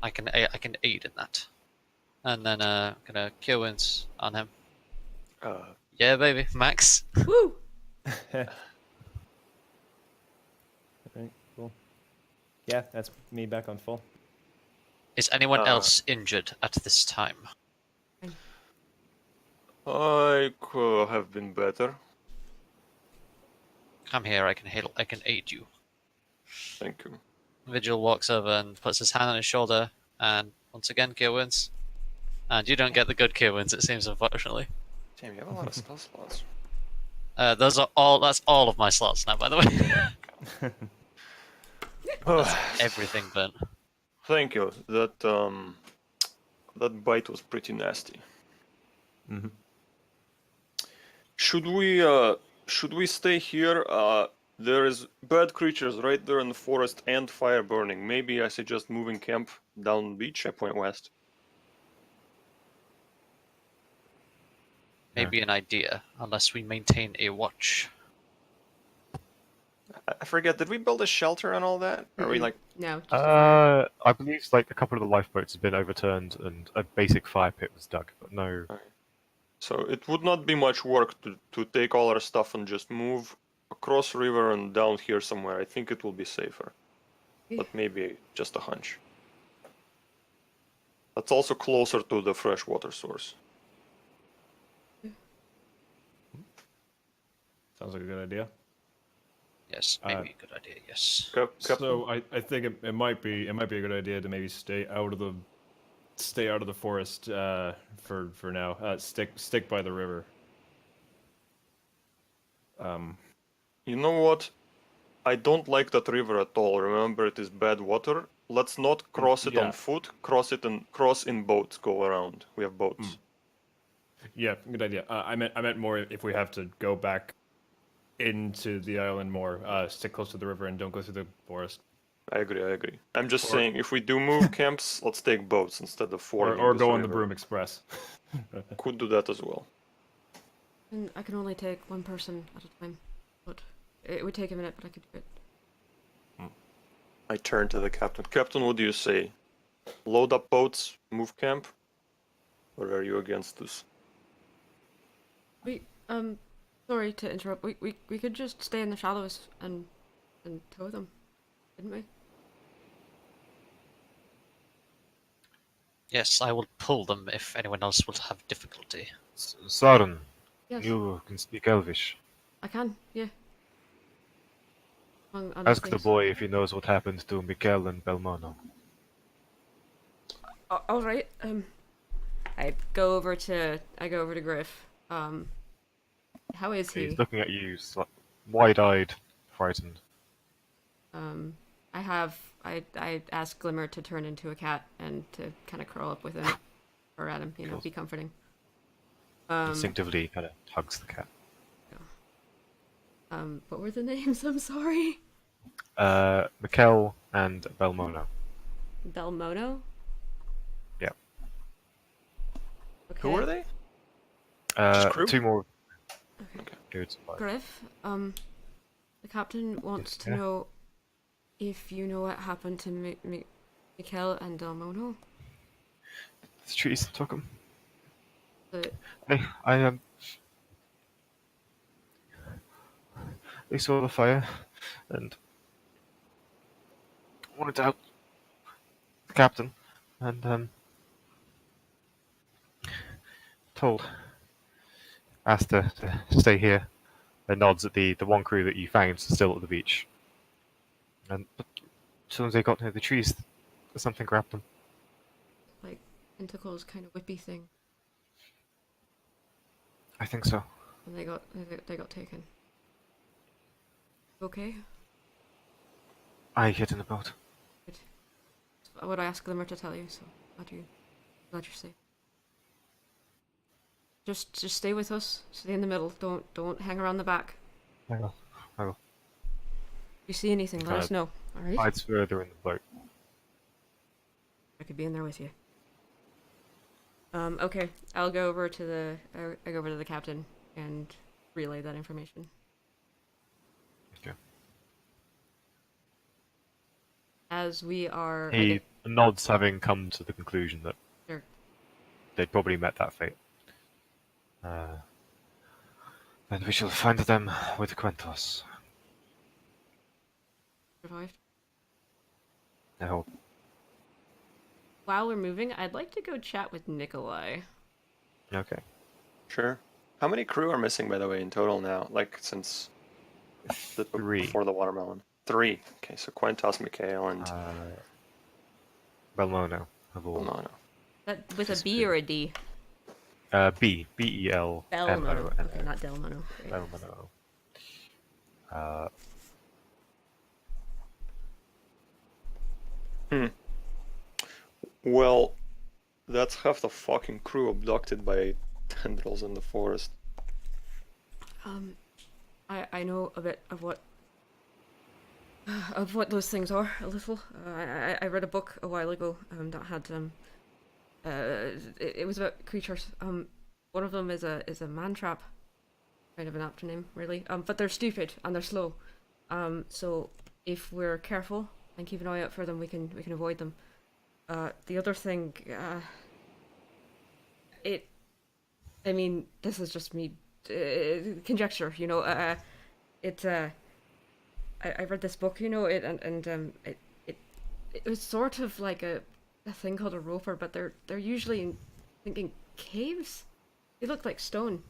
I can aid in that. And then gonna cure wounds on him. Yeah, baby, Max. Woo! Alright, cool. Yeah, that's me back on full. Is anyone else injured at this time? I could have been better. Come here, I can aid you. Thank you. Vigil walks over and puts his hand on his shoulder, and once again, cure wounds. And you don't get the good cure wounds, it seems, unfortunately. Damn, you have a lot of spell slots. That's all of my slots now, by the way. Everything burnt. Thank you. That bite was pretty nasty. Mm-hmm. Should we stay here? There is bad creatures right there in the forest and fire burning. Maybe I suggest moving camp down the beach. I point west. Maybe an idea, unless we maintain a watch. I forget. Did we build a shelter and all that? Are we Mm-mm. like? No, just a fire. I believe like a couple of the lifeboats have been overturned and a basic fire pit was dug, but no. So it would not be much work to take all our stuff and just move across river and down here somewhere. I think it will be safer. But maybe just a hunch. That's also closer to the fresh water source. Sounds like a good idea. Yes, maybe a good idea. Yes. So I think it might be a good idea to maybe stay out of the forest for now. Stick by the river. You know what? I don't like that river at all. Remember, it is bad water. Let's not cross it on foot. Cross in boats. Go around. We have boats. Yeah, good idea. I meant more if we have to go back into the island more. Stick close to the river and don't go through the forest. I agree. I'm just saying, if we do move camps, let's take boats instead of fording. Or this go on the river. Broom Express. Could do that as well. And I can only take one person at a time, but it would take a minute, but I could do it. I turn to the captain. Captain, what do you say? Load up boats, move camp? Or are you against this? Sorry to interrupt. We could just stay in the shallows and tow them, couldn't we? Yes, I will pull them if anyone else would have difficulty. Saren, Yes. you can speak Elvish. I can, yeah. Among other Ask the things. boy if he knows what happened to Mikel and Belmono. All right. I go over to Griff. How is he? He's looking at you, wide-eyed, frightened. I ask Glimmer to turn into a cat and to kind of curl up with him, or at him, be comforting. Instinctively, kind of hugs the cat. What were the names? I'm sorry. Mikel and Belmono. Belmono? Yeah. Okay. Who are they? Uh, crew? 2 more. Okay. Dudes. Griff, the captain wants to know if you know what happened to Mikel and Belmono. The trees took him. The, They saw the fire and wanted to help the captain and asked to stay here and nods at the one crew that you found still at the beach. But as soon as they got near the trees, something grabbed them. like, tentacles kind of whippy thing, I think so. and they got taken. Okay? I hid in the boat. Good. That's what I asked Glimmer to tell you, so glad you're safe. Just stay with us. Stay in the middle. Don't hang around the back. I will. If you see anything, let us know. All right? Hides further in the boat. I could be in there with you. Okay. I'll go over to the captain and relay that information. Okay. As we are. He nods, having come to the conclusion that Sure. they'd probably met that fate. And we shall find them with Quentos. Survived. I hope. While we're moving, I'd like to go chat with Nikolai. Okay. Sure. How many crew are missing, by the way, in total now? Like, since 3. before the watermelon? 3. Okay, so Quentos, Mikhail, and... Belmono. Have all. no. That with a B or a D? B. B-E-L. Belmono. Okay, not Delmono. Great. Belmono. Well, that's half the fucking crew abducted by tendrils in the forest. I know a bit of what those things are, a little. I read a book a while ago that had it was about creatures. one of them is a man trap, kind of an apt name, really. But they're stupid and they're slow. So if we're careful and keep an eye out for them, we can avoid them. The other thing, I mean, this is just me conjecture, you know. I read this book, you know, it was sort of like a thing called a roper, but they're usually thinking caves. They look like stone,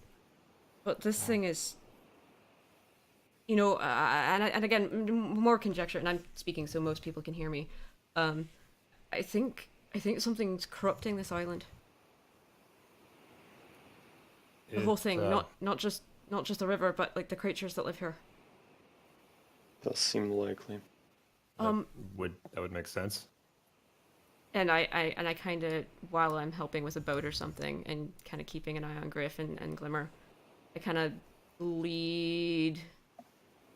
but this thing is, you know, and again, more conjecture, and I'm speaking so most people can hear me. I think something's corrupting this island. The whole thing, not just the river, but like the creatures that live here. Does seem likely. That would make sense. And I kind of, while I'm helping with a boat or something, and kind of keeping an eye on Griff and Glimmer, I kind of lead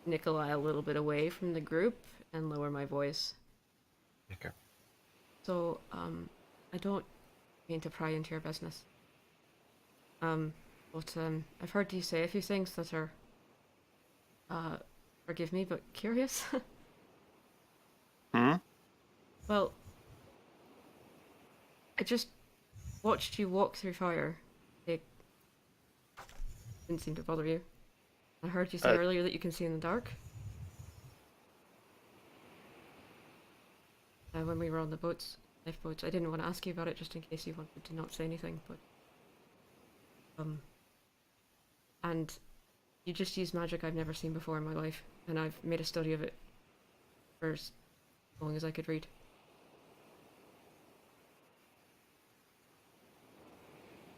Nikolai a little bit away from the group and lower my voice. Okay. So, I don't mean to pry into your business. But I've heard you say a few things that are, forgive me, but curious. Hmm? Well, I just watched you walk through fire. It didn't seem to bother you. I heard you say earlier that you can see in the dark. When we were on the lifeboats, I didn't want to ask you about it just in case you wanted to not say anything, but and you just used magic I've never seen before in my life, and I've made a study of it for as long as I could read.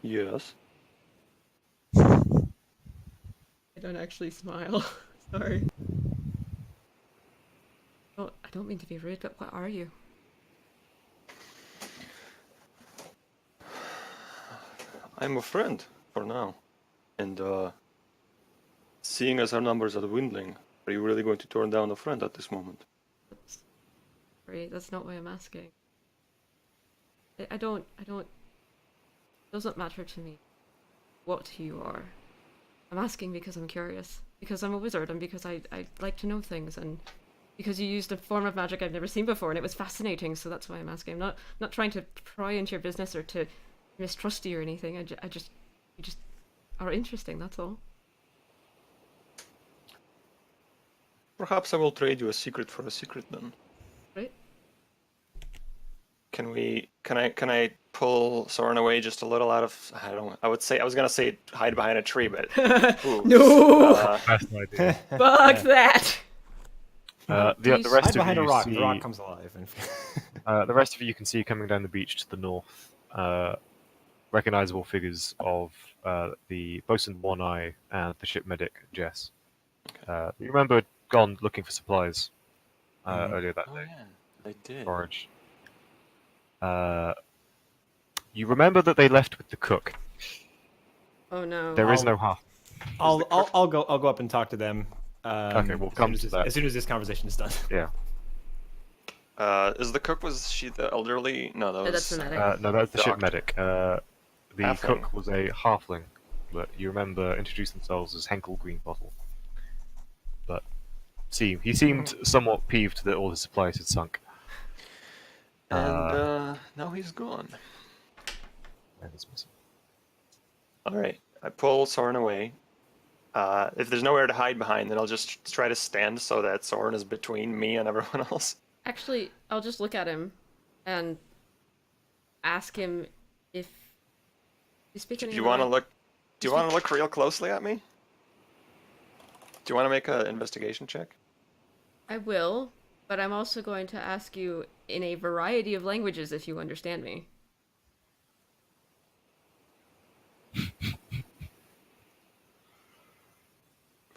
Yes. I don't actually smile. Sorry. Oh, I don't mean to be rude, but what are you? I'm a friend for now. And seeing as our numbers are dwindling, are you really going to turn down a friend at this moment? That's not why I'm asking. I don't, it doesn't matter to me what you are. I'm asking because I'm curious, because I'm a wizard, and because I like to know things, and because you used a form of magic I've never seen before, and it was fascinating, so that's why I'm asking. I'm not trying to pry into your business or to mistrust you or anything. You just are interesting, that's all. Perhaps I will trade you a secret for a secret then. Right? Can I pull Soren away just a little out of, I was gonna say hide behind a tree, but ooh, No! That's an idea. Fuck that! The rest Hide of behind you a rock. see, The rock comes alive. And the rest of you can see coming down the beach to the north, recognizable figures of the bosun One Eye and the ship medic Jess. You remember gone looking for supplies earlier that oh day. yeah, I did. Forage. You remember that they left with the cook. Oh no. There is no half. I'll go up and talk to them. Okay, we'll come to that. As soon as this conversation is done. Yeah. Is the cook, was she the elderly? No, that was... that's the medic. No, that's the ship Doctor. medic. The Halfling. cook was a halfling, but you remember introduced themselves as Henkel Greenbottle. But he seemed somewhat peeved that all his supplies had sunk. And now he's gone. And he's missing. Alright, I pull Soren away. If there's nowhere to hide behind, then I'll just try to stand so that Soren is between me and everyone else. Actually, I'll just look at him and ask him if you speak any. Do you want to look? Do you want to look real closely at me? Do you want to make an investigation check? I will, but I'm also going to ask you in a variety of languages if you understand me.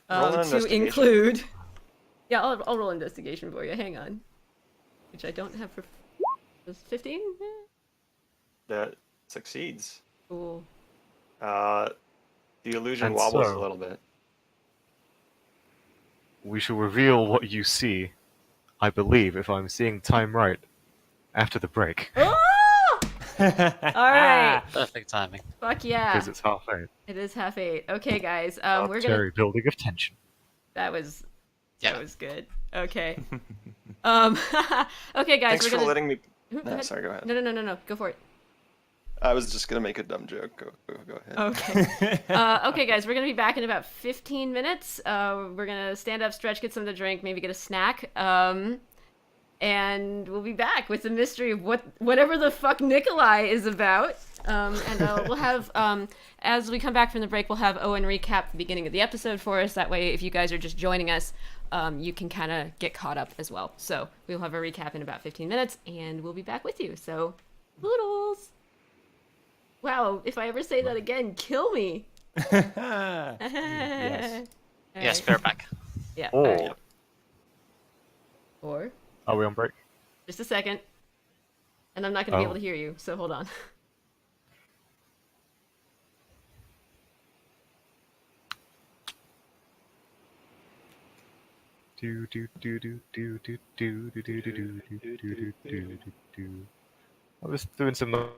Roll an To investigation. include. Yeah, I'll roll investigation for you. Hang on. Which I don't have for. Was 15? That succeeds. Cool. The illusion And wobbles so- a little bit. We shall reveal what you see, I believe, if I'm seeing time right, after the break. Ah! All right. Perfect timing. Fuck yeah. Because it's half 8. It is half 8. Okay, guys. We're gonna. Arbitrary building of tension. That was Yeah. good. Okay. Okay, guys. Thanks we're for gonna. letting me. Go No, ahead. sorry, go ahead. No. Go for it. I was just gonna make a dumb joke. Go ahead. Okay. Okay, guys. We're gonna be back in about 15 minutes. We're gonna stand up, stretch, get something to drink, maybe get a snack. And we'll be back with the mystery of whatever the fuck Nikolai is about. And we'll have, as we come back from the break, we'll have Owen recap the beginning of the episode for us. That way, if you guys are just joining us, you can kind of get caught up as well. So we'll have a recap in about 15 minutes, and we'll be back with you. So, poodles. Wow, if I ever say that again, kill me. Yes. Yes, bear back. Yeah. Or, alright. Or are we on break? just a second. And I'm not going to be Oh. able to hear you, so hold on. Do do do do do do do do do do do do do do do. I was doing some.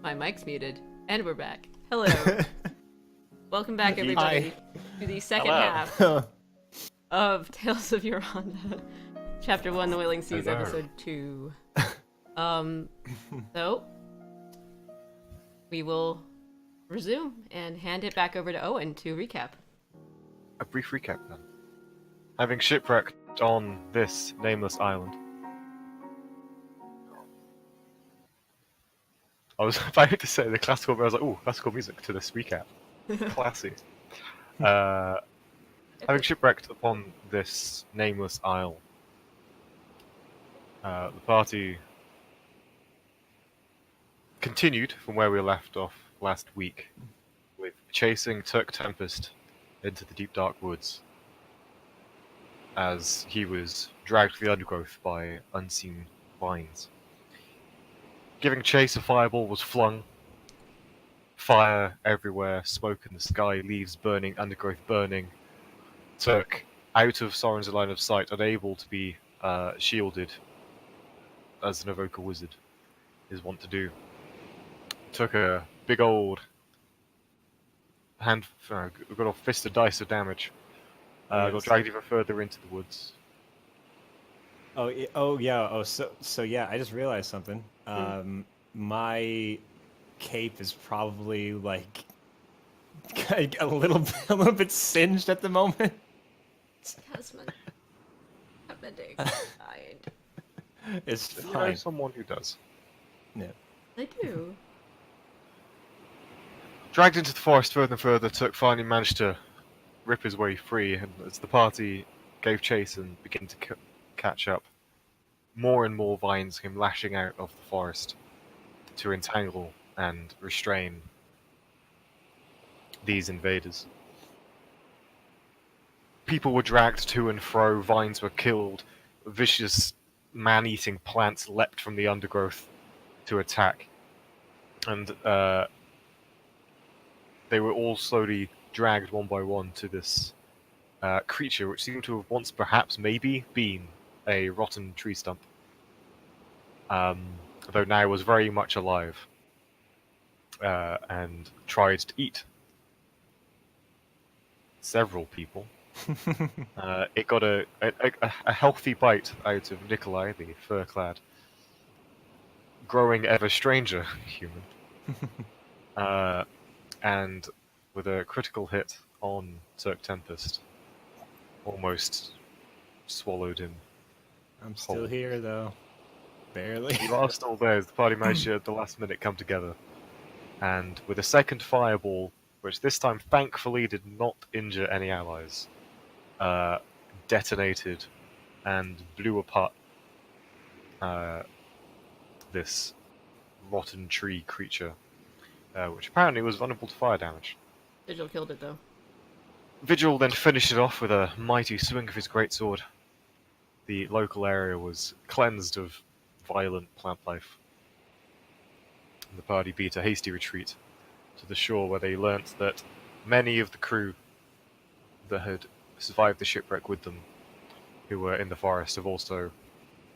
My mic's muted, and we're back. Hello. Welcome back, everybody, to the second Hello. half of Tales of Yoranta, Chapter 1, The Wailing Seas, Hello. Episode 2. So, we will resume and hand it back over to Owen to recap. A brief recap then. Having shipwrecked on this nameless island, I was about to say the classical, but I was like, ooh, classical music to this recap. Classy. Having shipwrecked upon this nameless isle, the party continued from where we left off last week, with chasing Turk Tempest into the deep dark woods, as he was dragged through the undergrowth by unseen vines. Giving chase, a fireball was flung. Fire everywhere, smoke in the sky, leaves burning, undergrowth burning. Turk out of Soren's line of sight, unable to be shielded, as an evoker wizard is wont to do. Took a big old good old fist of dice of damage. Got dragged even further into the woods. So yeah, I just realized something. My cape is probably like a little bit singed at the moment. Tasman. Appendix died. It's You know fine. someone who does. Yeah. I do. Dragged into the forest further and further, Turk finally managed to rip his way free, and as the party gave chase and began to catch up, more and more vines came lashing out of the forest to entangle and restrain these invaders. People were dragged to and fro, vines were killed, vicious man-eating plants leapt from the undergrowth to attack, and they were all slowly dragged one by one to this creature, which seemed to have once perhaps maybe been a rotten tree stump, though now was very much alive and tried to eat several people. It got a healthy bite out of Nikolai, the fur-clad, growing ever stranger human, and with a critical hit on Turk Tempest, almost swallowed him. I'm still here though, barely. You are still there as the party managed to at the last minute come together, and with a second fireball, which this time thankfully did not injure any allies, detonated and blew apart this rotten tree creature, which apparently was vulnerable to fire damage. Vigil killed it, though. Vigil then finished it off with a mighty swing of his greatsword. The local area was cleansed of violent plant life, and the party beat a hasty retreat to the shore, where they learnt that many of the crew that had survived the shipwreck with them, who were in the forest, have also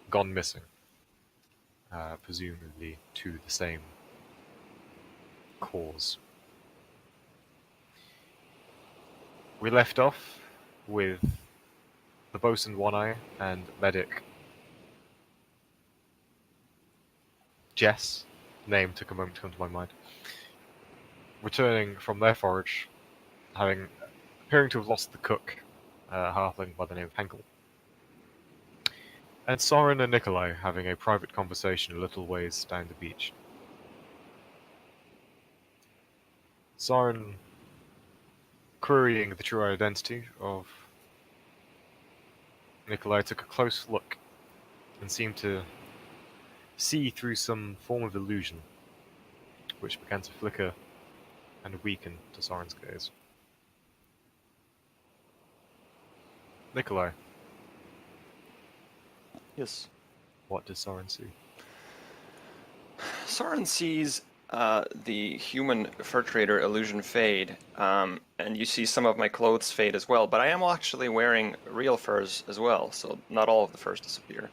gone missing, presumably to the same cause. We left off with the bosun One Eye and medic Jess, name took a moment to come to my mind, returning from their forage, appearing to have lost the cook, halfling by the name of Henkel, and Soren and Nikolai having a private conversation a little ways down the beach. Soren querying the true identity of Nikolai took a close look and seemed to see through some form of illusion, which began to flicker and weaken to Soren's gaze. Nikolai, Yes. what does Soren see? Soren sees the human fur trader illusion fade, and you see some of my clothes fade as well, but I am actually wearing real furs as well, so not all of the furs disappear.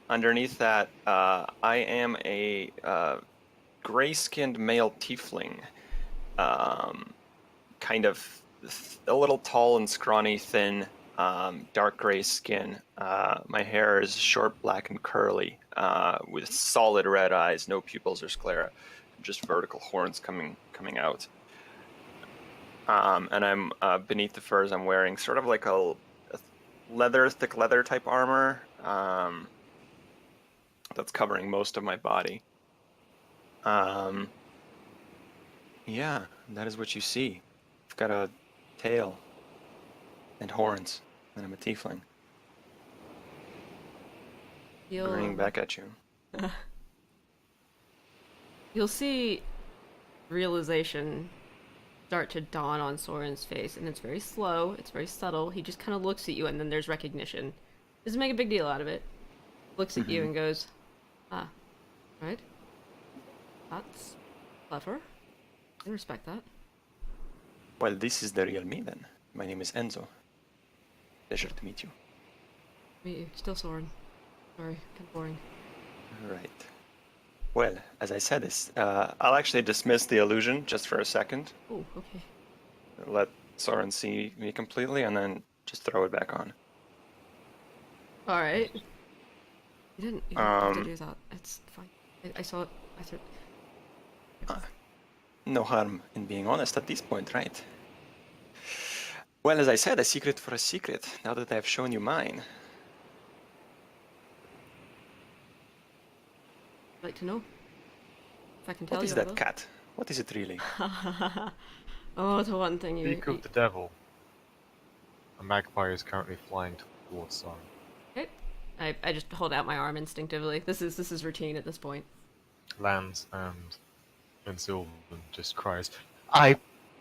Underneath that, I am a gray-skinned male tiefling, kind of a little tall and scrawny, thin, dark gray skin. My hair is short, black, and curly, with solid red eyes, no pupils or sclera, just vertical horns coming out. And I'm beneath the furs. I'm wearing sort of like a thick leather type armor that's covering most of my body. Yeah, that is what you see. I've got a tail and horns, and I'm a tiefling. Grinning back at you. You'll see realization start to dawn on Soren's face, and it's very slow, it's very subtle. He just kind of looks at you, and then there's recognition. Doesn't make a big deal out of it. Looks at you and goes, ah, right? That's clever. I respect that. Well, this is the real me then. My name is Enzo. Pleasure to meet you. Meet you. Still Soren. Sorry, kind of boring. Right. Well, as I said, I'll actually dismiss the illusion just for a second. Oh, okay. Let Soren see me completely, and then just throw it back on. Alright. You didn't have to do that. It's fine. I saw it. I thought... No harm in being honest at this point, right? Well, as I said, a secret for a secret, now that I've shown you mine. I'd like to know. If I can tell What you. is that cat? What is it really? Oh, the one thing you... Speak of the devil. A magpie is currently flying towards Soren. Okay. I just hold out my arm instinctively. This is routine at this point. Lands and Sylvan just cries, I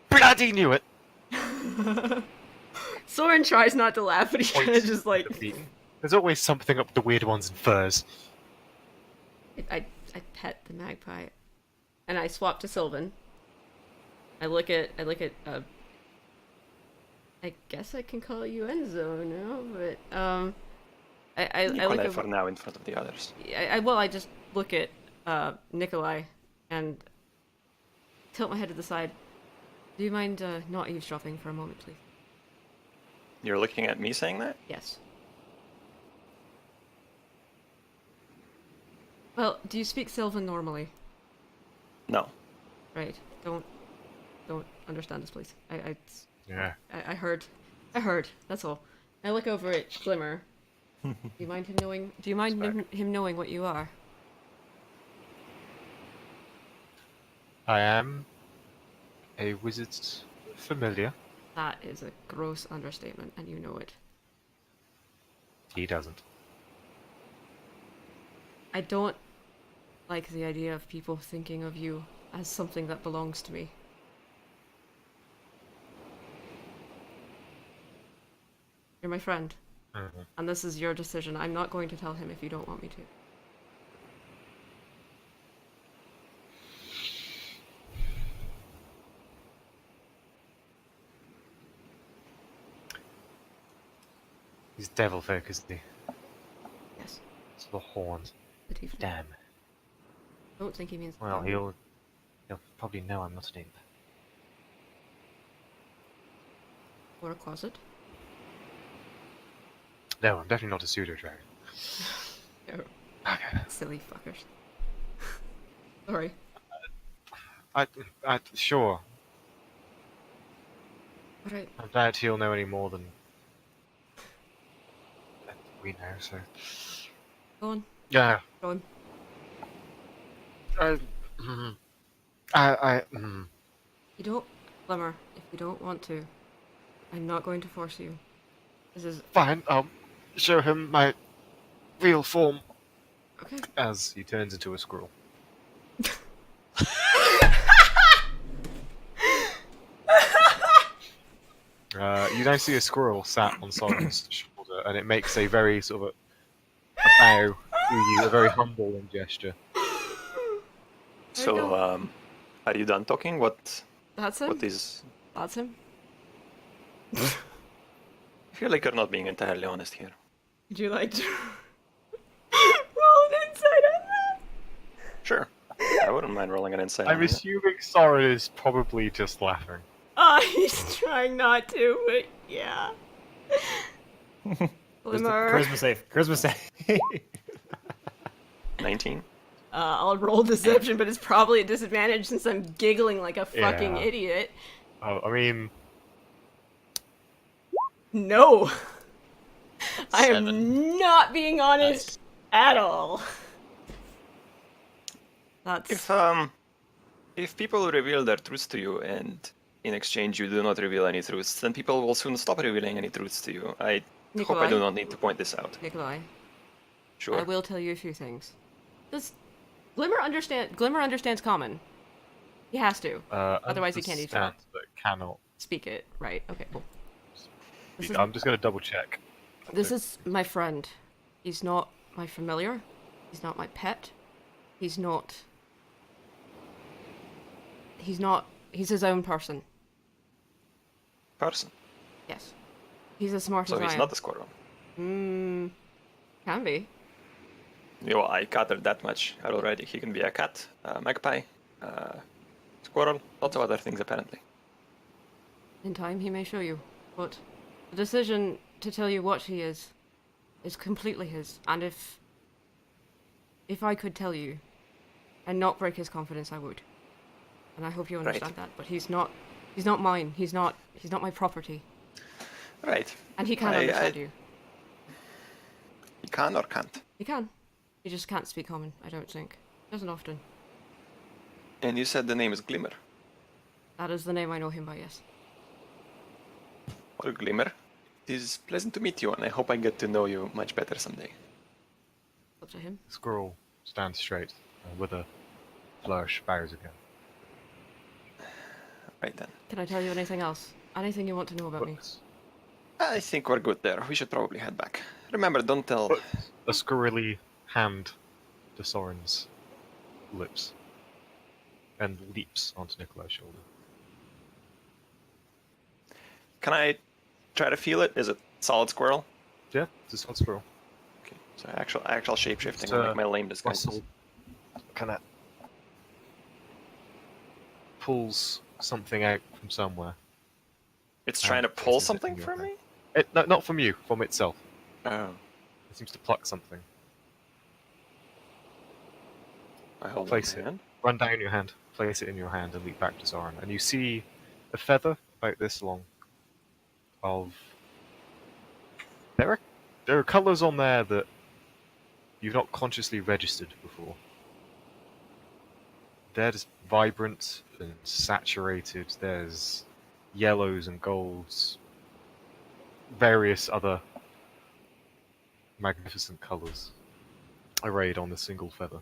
bloody knew it! Soren tries not to laugh, but he kind of just like... There's always something up the weird ones in furs. I pet the magpie, and I swap to Sylvan. I look at I guess I can call you Enzo now, but I look at for now in front of the others. I just look at Nikolai and tilt my head to the side. Do you mind not eavesdropping for a moment, please? You're looking at me saying that? Yes. Well, do you speak Sylvan normally? No. Right. Don't understand this, please. Yeah. I heard. That's all. I look over at Glimmer. Do you mind him knowing? Do you mind him knowing what you are? I am a wizard's familiar. That is a gross understatement, and you know it. He doesn't. I don't like the idea of people thinking of you as something that belongs to me. You're my friend, and this is your decision. I'm not going to tell him if you don't want me to. He's devil folk, isn't he? Yes, It's the horns. the tiefling. Damn. Don't think he means. Well, he'll probably know I'm not an imp. Or a closet. No, I'm definitely not a pseudo dragon. Oh, Okay. silly fuckers. Sorry. Sure. Alright. I doubt he'll know any more than we know. So. Go on. Yeah. Go on. You don't, Glimmer, if you don't want to, I'm not going to force you. This is... Fine, I'll show him my real form. Okay. As he turns into a squirrel. You don't see a squirrel sat on Soren's shoulder, and it makes a very sort of a bow to you, a very humbling gesture. So, are you done talking? That's him? What is... That's him? I feel like you're not being entirely honest here. Would you like to roll an insight on that? Sure. I wouldn't mind rolling an insight. I'm on it. assuming Soren is probably just laughing. He's trying not to, but yeah. Glimmer. Charisma save. Charisma save. 19. I'll roll deception, but it's probably a disadvantage since I'm giggling like a fucking Yeah. idiot. Oh, I mean, No! I 7. am not being honest at all. That's... If people reveal their truths to you and in exchange you do not reveal any truths, then people will soon stop revealing any truths to you. I hope I do not need to point this out. Nikolai, Sure. I will tell you a few things. Does Glimmer understands common? He has to. Otherwise he can't even understand, but cannot. speak it. Right, okay, cool. This is, I'm just gonna double check. this is my friend. He's not my familiar. He's not my pet. He's he's his own person. Person. Yes. He's as smart So as I he's am. not a squirrel. Can be. I gathered that much already. He can be a cat, a magpie, squirrel, lots of other things apparently. In time, he may show you. But the decision to tell you what he is completely his. And if I could tell you and not break his confidence, I would. And I hope you understand that. But he's not mine. He's not my property. Right. And he can't understand you. He can or can't. He can. He just can't speak common, I don't think. Doesn't often. And you said the name is Glimmer. That is the name I know him by, yes. Well, Glimmer, it is pleasant to meet you, and I hope I get to know you much better someday. Up to him. Squirrel stands straight with a flourish, bows again. Right then. Can I tell you anything else? Anything you want to know about me? Puts I think we're good there. We should probably head back. Remember, don't tell. a squirrely hand to Soren's lips and leaps onto Nikolai's shoulder. Can I try to feel it? Is it solid squirrel? Yeah, it's a solid squirrel. Okay. So actual shape shifting, It's, like my lame disguise. Russell kind of pulls something out from somewhere. It's trying to pull places it something in your from hand. me? No, not from you, from itself. Oh. It seems to pluck something. I hold Place up my it. hand. Run down your hand, place it in your hand, and leap back to Zoran. And you see a feather about this long. There are colours on there that you've not consciously registered before. They're just vibrant and saturated. There's yellows and golds, various other magnificent colours arrayed on a single feather.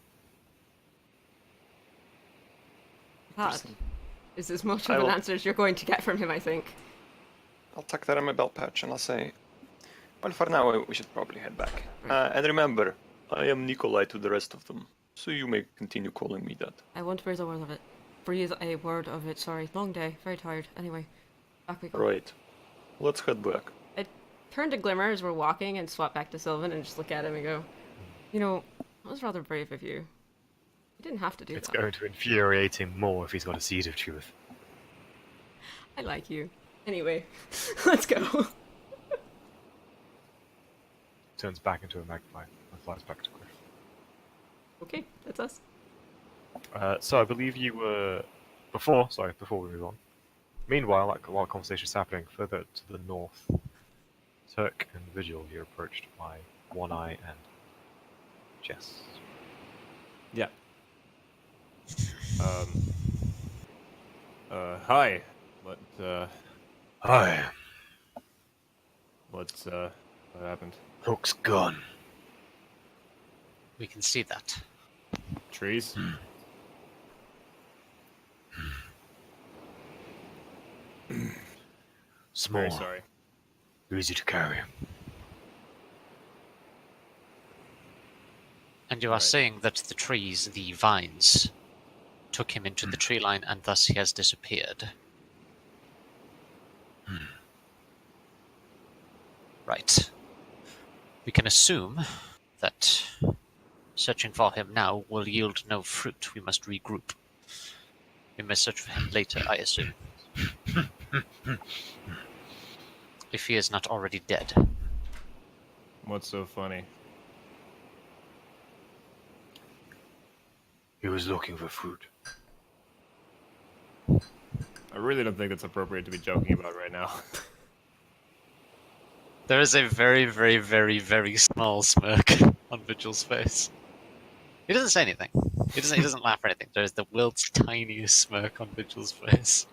That is as much I of an will- answer as you're going to get from him, I think. I'll tuck that in my belt pouch and I'll say, well, for now we should probably head back. And remember, I am Nikolai to the rest of them, so you may continue calling me that. I won't breathe a word of it. Breathe a word of it, sorry. Long day, very tired. Anyway, back we go. Right. Let's head back. I turn to Glimmer as we're walking and swap back to Sylvan and just look at him and go, you know, that was rather brave of you. You didn't have to do It's that. going to infuriate him more if he's got a seed of truth. I like you. Anyway, let's go. Turns back into a magpie and flies back to Griff. Okay, that's us. So I believe you were before we move on. Meanwhile, while the conversation is happening, further to the north, Turk and Vigil, you're approached by One Eye and Jess. Yeah. Hi. Hi, What happened? Hook's gone. We can see that. Trees? Small, Very sorry. easy to carry. And you are Right. saying that the trees, the vines, took him into the tree line and thus he has disappeared. Right. We can assume that searching for him now will yield no fruit. We must regroup. We may search for him later, I assume. If he is not already dead. What's so funny? He was looking for food. I really don't think it's appropriate to be joking about right now. There is a very, very, very, very small smirk on Vigil's face. He doesn't say anything. He doesn't laugh or anything. There is the world's tiniest smirk on Vigil's face.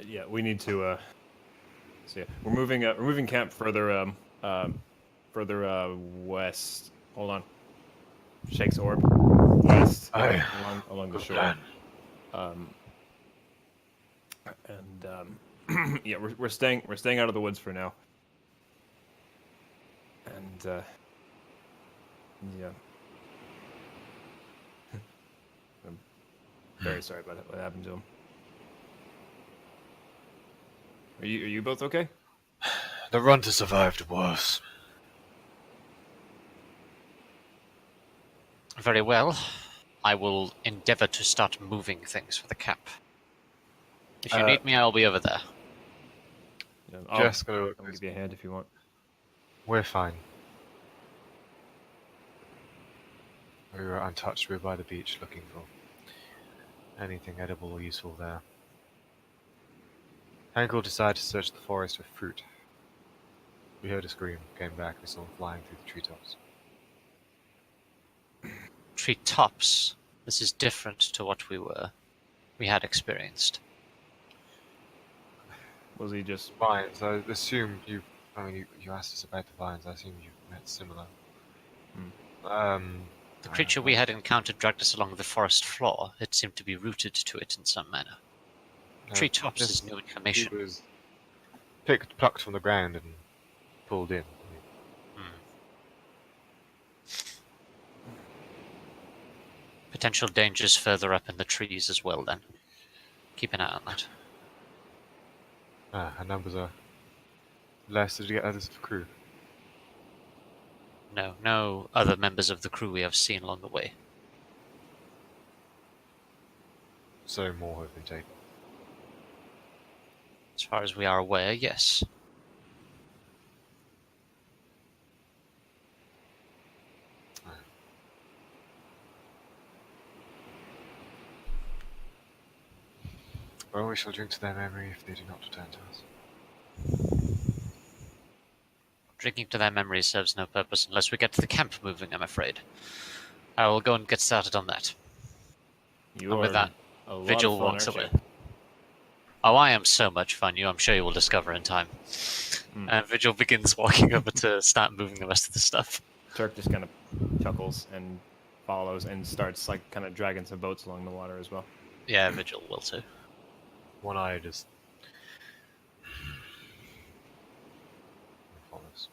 Yeah, we need to. So yeah, we're moving camp further west. Hold on. Shakes orb west Aye. along the Good shore. plan. Yeah, we're staying out of the woods for now. And yeah, I'm very sorry about what happened to him. Are you both okay? The runter survived worse. Very well. I will endeavor to start moving things for the camp. If you need me, I'll be over there. Yeah, Just gonna look. I'll give you a hand if you want. We're fine. We were untouched. We were by the beach looking for anything edible or useful there. Hankel decided to search the forest for fruit. We heard a scream, came back, we saw him flying through the treetops. Treetops. This is different to what we had experienced. Was he just? Vines, I assumed you asked us about the vines, I assumed you met similar. The creature we had encountered dragged us along the forest floor. It seemed to be rooted to it in some manner. Treetops is new information. He was plucked from the ground and pulled in. Potential dangers further up in the trees as well, then. Keep an eye on that. Our numbers are less. Did you get others of the crew? No other members of the crew we have seen along the way. So more have been taken. As far as we are aware, yes. Well, we shall drink to their memory if they do not return to us. Drinking to their memory serves no purpose unless we get the camp moving, I'm afraid. I will go and get started on that. You And with are that, a lot Vigil of fun, walks aren't away. you? Oh, I am so much fun. I'm sure you will discover in time. And Vigil begins walking over to start moving the rest of the stuff. Turk just kind of chuckles and follows and starts like kind of dragging some boats along the water as well. Yeah, Vigil will too. One eye just follows.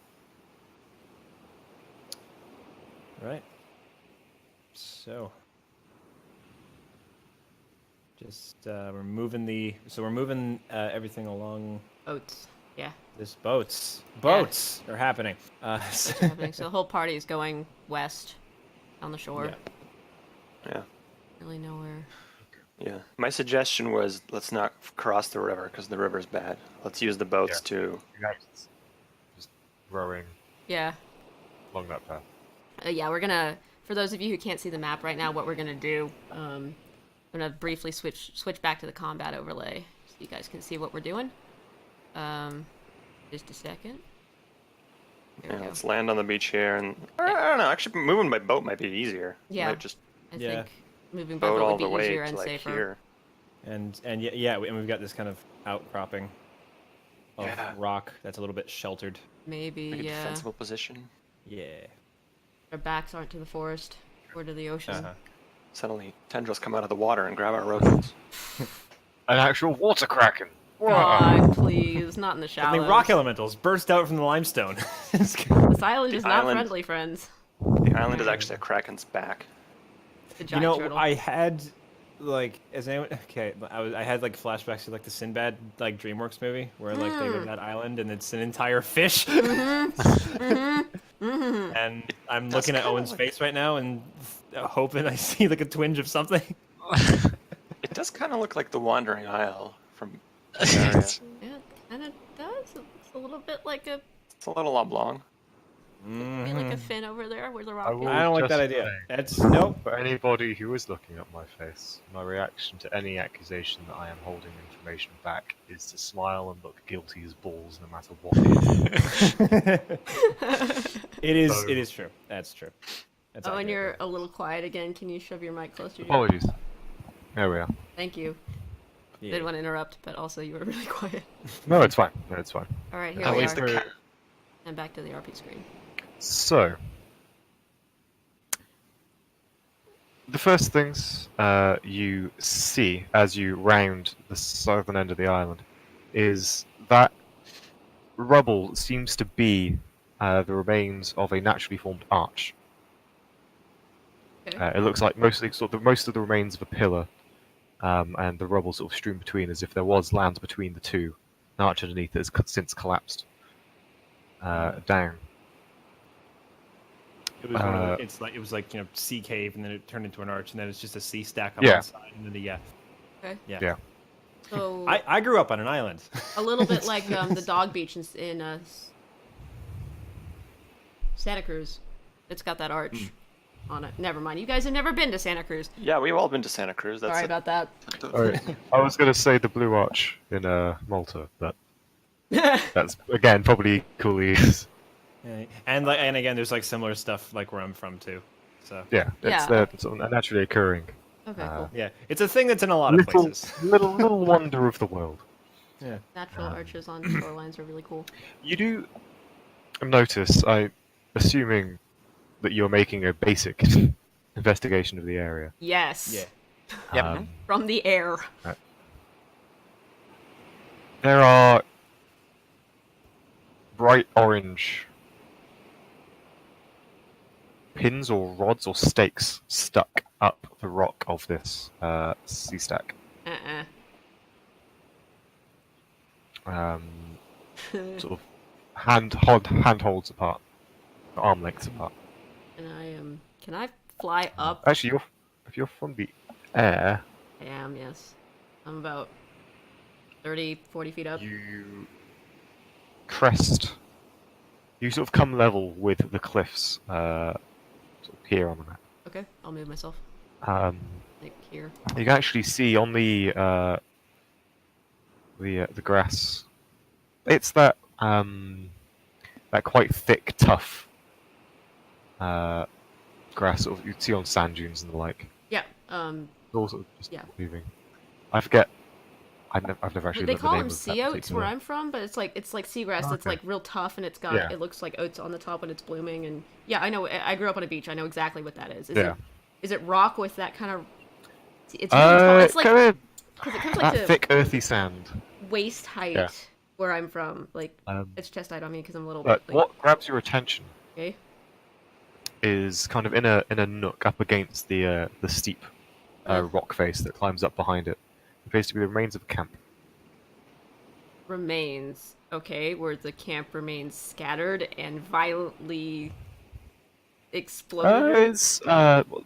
Right. So just we're moving everything along Oats. Yeah. this boats. Boats are happening. That's happening. So the whole party is going west on the shore. Yeah. Really nowhere. Yeah. My suggestion was let's not cross the river because the river's bad. Let's use the boats to. You guys just rowing Yeah. along that path. Yeah, we're gonna. For those of you who can't see the map right now, what we're gonna do, I'm gonna briefly switch back to the combat overlay so you guys can see what we're doing. Just a second. There we Yeah, go. let's land on the beach here, and I don't know. Actually, moving by boat might be easier. Yeah. Might just I Yeah. think moving by boat boat all would be the way easier to and like safer. here. And we've got this kind of outcropping of rock that's a little bit sheltered. Maybe, Like a yeah. defensible position. Yeah. Our backs aren't to the forest or to the ocean. Uh-huh. Suddenly, tendrils come out of the water and grab our rowboats. An actual water kraken! God, please, not in the And shallows. the rock elementals burst out from the limestone. This island is not island- friendly, friends. The island is actually a kraken's back. The You giant know, turtle. I had like I had like flashbacks to like the Sinbad like DreamWorks movie where like they go to that island and it's an entire fish. And I'm That's looking at kinda Owen's like- face right now and hoping I see like a twinge of something. It does kind of look like the Wandering Isle from this area. Yeah, it kind of does. It looks a little bit like a It's a little oblong. maybe like a fin over there where the rock will- is. I don't like that Just idea. say- That's nope. For anybody who is looking at my face, my reaction to any accusation that I am holding information back is to smile and look guilty as balls, no matter what it is. It is. So- It is true. That's true. That's Oh, and accurate. you're a little quiet again. Can you shove your mic closer to you? Apologies. There we are. Thank you. Yeah. Didn't want to interrupt, but also you were really quiet. No, it's fine. No, it's fine. All right, here At we least are. the cat. And back to the RP screen. So, the first things you see as you round the southern end of the island is that rubble seems to be the remains of a naturally formed arch. Okay. It looks like most of the remains of a pillar, and the rubble sort of strewn between, as if there was land between the two. An arch underneath that has since collapsed down. It was one of the, it's like it was like sea cave, and then it turned into an arch, and then it's just a sea stack up Yeah. on the side, and then Okay. Yeah. So I grew up on an island. a little bit like the dog beach in Santa Cruz. It's got that arch on it. Never mind. You guys have never been to Santa Cruz. Yeah, we've all been to Santa Cruz. That's Sorry it. about that. Alright, I was going to say the Blue Arch in Malta, but that's again probably equally. Yeah. And again, there's like similar stuff like where I'm from too. So Yeah, Yeah. it's naturally occurring. Okay, cool. yeah, it's a thing that's in a lot of Little, places. little wonder of the world. Yeah. Natural arches on shorelines are really cool. You do notice, assuming that you're making a basic investigation of the area. Yes. Yeah. Yep. From the air. There are bright orange pins or rods or stakes stuck up the rock of this sea stack. Sort of handholds apart, arm lengths apart. And can I fly up? Actually, if you're from the air, I am, yes. I'm about 30, 40 feet up. you crest. You sort of come level with the cliffs sort of here on the map. Okay, I'll move myself. Like here. You can actually see on the grass. It's that quite thick, tough grass sort of you'd see on sand dunes and the like. Yeah. It's all sort of just Yeah. moving. I forget. I've never actually They learned the call name them of that sea oats particular- where I'm from, but it's like seagrass that's Okay. like real tough and it's got Yeah. it looks like oats on the top when it's blooming and yeah, I know. I grew up on a beach. I know exactly what that is. Yeah. Is it rock with that kind of? It's really tall. It's like kinda because it comes like that to thick, earthy sand. waist height Yeah. where I'm from. Like Um, it's chest height on me because I'm a little but bit. Like, what grabs your attention Okay. is kind of in a nook up against the steep rock face that climbs up behind it. It appears to be the remains of a camp. Remains. Okay, where the camp remains scattered and violently exploded. It's well,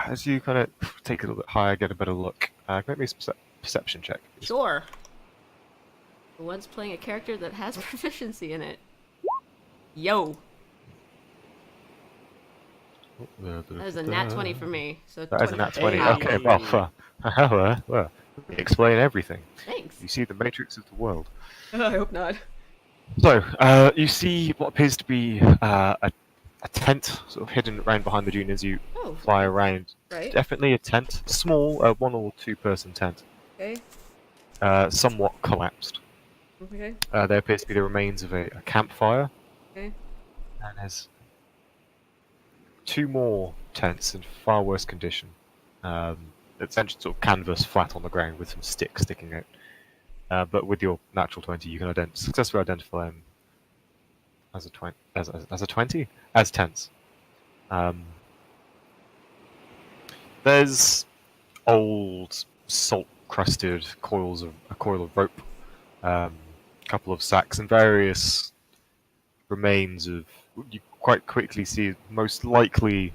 as you kind of take it a little bit higher, get a better look. Make me a perception check. Sure. The one's playing a character that has proficiency in it. Yo, that is a nat 20 for me. So That is a nat 20. Hey. Okay, well, well, explain everything. Thanks. You see the matrix of the world. I hope not. So, you see what appears to be a tent sort of hidden around behind the dune as you Oh, fly around. right. Definitely a tent, small, 1 or 2 person tent, Okay. somewhat collapsed. Okay. There appears to be the remains of a campfire. Okay. And there's 2 more tents in far worse condition. Essentially sort of canvas flat on the ground with some sticks sticking out. But with your natural 20, you can successfully identify them as a 20 as tents. There's old salt-crusted a coil of rope, couple of sacks, and various remains of quite quickly see most likely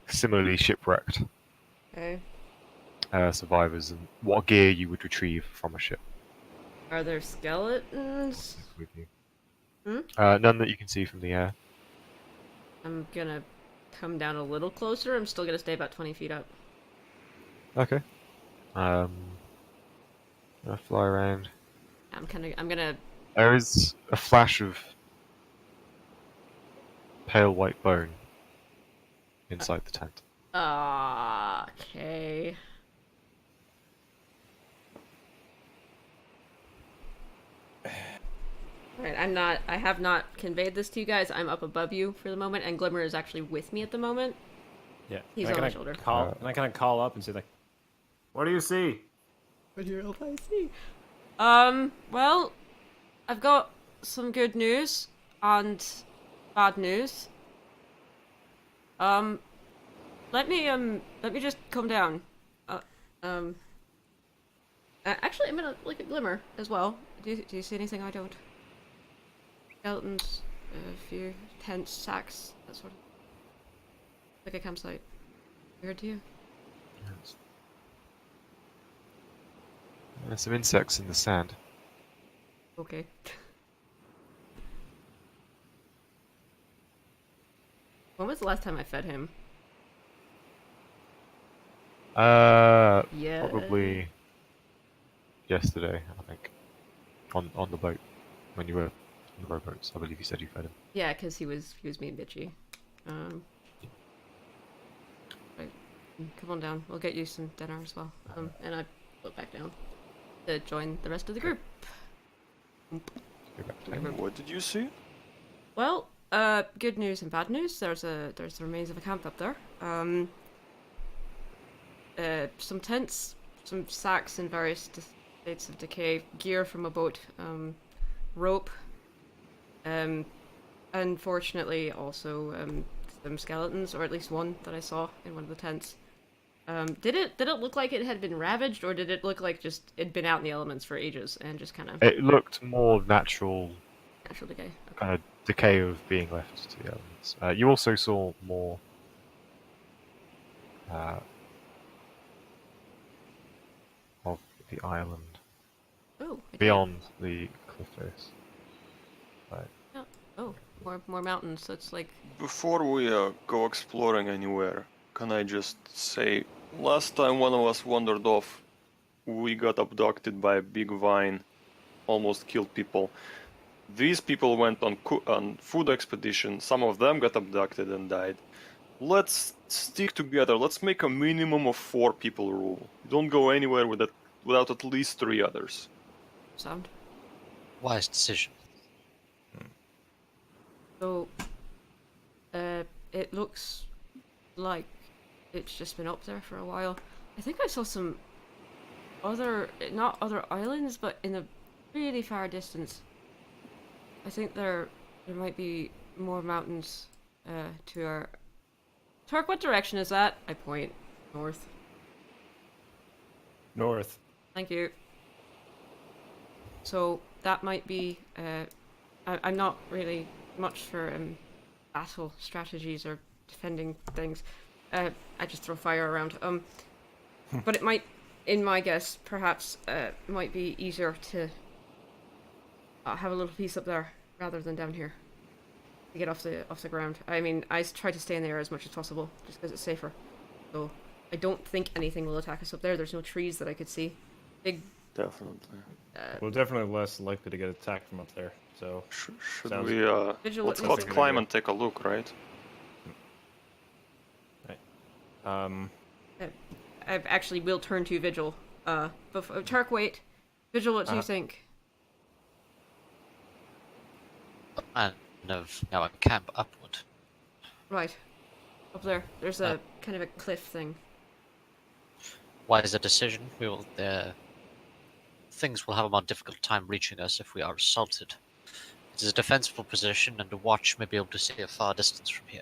similarly shipwrecked Okay. survivors and what gear you would retrieve from a ship Are there skeletons? with you. Hmm? None that you can see from the air. I'm gonna come down a little closer. I'm still gonna stay about 20 feet up. Okay. Gonna fly around. I'm gonna. There is a flash of pale white bone inside the tent. Okay. Alright, I have not conveyed this to you guys. I'm up above you for the moment, and Glimmer is actually with me at the moment. Yeah. He's Can I on my kinda shoulder. Can I kind of call up and say like, "What do you see?" What do I see? Well, I've got some good news and bad news. Let me just calm down. Actually, I'm gonna look at Glimmer as well. Do you see anything I don't? Skeletons, a few tents, sacks, that sort of. Like a campsite. Weird to you? There's some insects in the sand. Okay. When was the last time I fed him? Yeah. Probably yesterday, I think. On the boat. When you were on the rowboats, I believe you said you fed him. Yeah, because he was being bitchy. Right. Come on down. We'll get you some dinner as well. And I float back down to join the rest of the group. Go back to the What did you see? Well, good news and bad news. There's the remains of a camp up there. Some tents, some sacks in various states of decay, gear from a boat, rope, unfortunately also some skeletons, or at least one that I saw in one of the tents. Did it look like it had been ravaged, or did it look like just it'd been out in the elements for ages and just kind of It looked more natural decay? Okay. kind of decay of being left to the elements. You also saw more of the island Oh. I did. beyond the cliff face. Yeah. Oh, more mountains. So it's like Before we go exploring anywhere, can I just say, last time one of us wandered off, we got abducted by a big vine, almost killed people. These people went on food expedition. Some of them got abducted and died. Let's stick together. Let's make a minimum of 4 people rule. Don't go anywhere without at least 3 others. sound. Wise decision. So, it looks like it's just been up there for a while. I think I saw some not other islands, but in a really far distance. I think there might be more mountains to our... Tark, what direction is that? I point north. North. Thank you. So that might be... I'm not really much for battle strategies or defending things. I just throw fire around. But it might, in my guess, perhaps might be easier to have a little piece up there rather than down here to get off the ground. I mean, I try to stay in the air as much as possible just because it's safer. So I don't think anything will attack us up there. There's no trees that I could see. Big. Definitely. We're definitely less likely to get attacked from up there. So Should Sounds we Vigilance let's is- climb and take a look, right? I actually will turn to Vigil. Before Tark, wait. Vigil, what do you think? And of now a camp upward. Right. Up there. There's a kind of a cliff thing. Wise a decision. We will. Things will have a more difficult time reaching us if we are assaulted. It is a defensible position, and a watch may be able to see a far distance from here.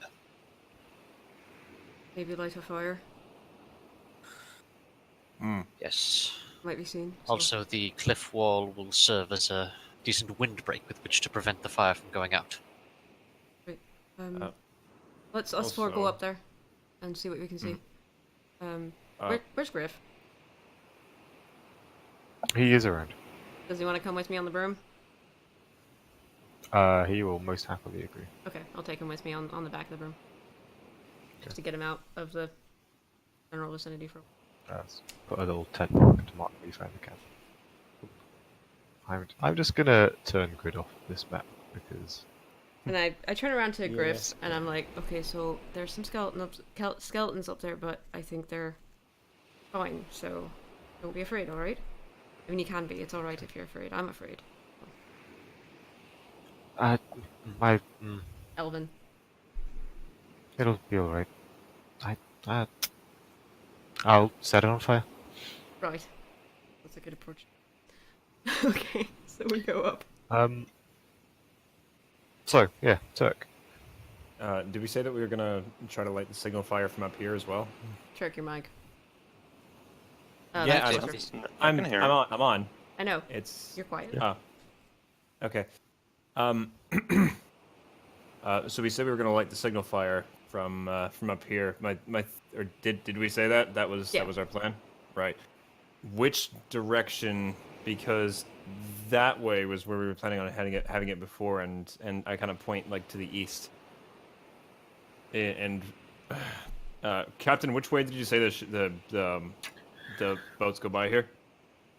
Maybe light a fire. Yes. Might be seen. so- Also, the cliff wall will serve as a decent windbreak with which to prevent the fire from going out. Let's us four go also- up there and see what we can see. Where's Griff? He is around. Does he want to come with me on the broom? He will most happily agree. Okay, I'll take him with me on the back of the broom. Just to get him out of the general vicinity for. Put a little tent mark to mark where you found the cat. I'm just gonna turn grid off this map because And I turn around to Griff Yes. and I'm like, okay, so there's some skeletons up there, but I think they're fine, so don't be afraid, alright? I mean, you can be, it's alright if you're afraid. I'm afraid. my Elvin. it'll be all right. I'll set it on fire. Right. That's a good approach. Okay, so we go up. So yeah, Turk. Did we say that we were gonna try to light the signal fire from up here as well? Check your mic. Yeah, that's I- closer. I can hear. I'm on. I know. It's You're quiet. Oh. Okay. So we said we were gonna light the signal fire from up here. Or did we say that? That was Yeah. our plan? Right. Which direction? Because that way was where we were planning on having it before, and I kind of point like to the east. And Captain, which way did you say the boats go by here?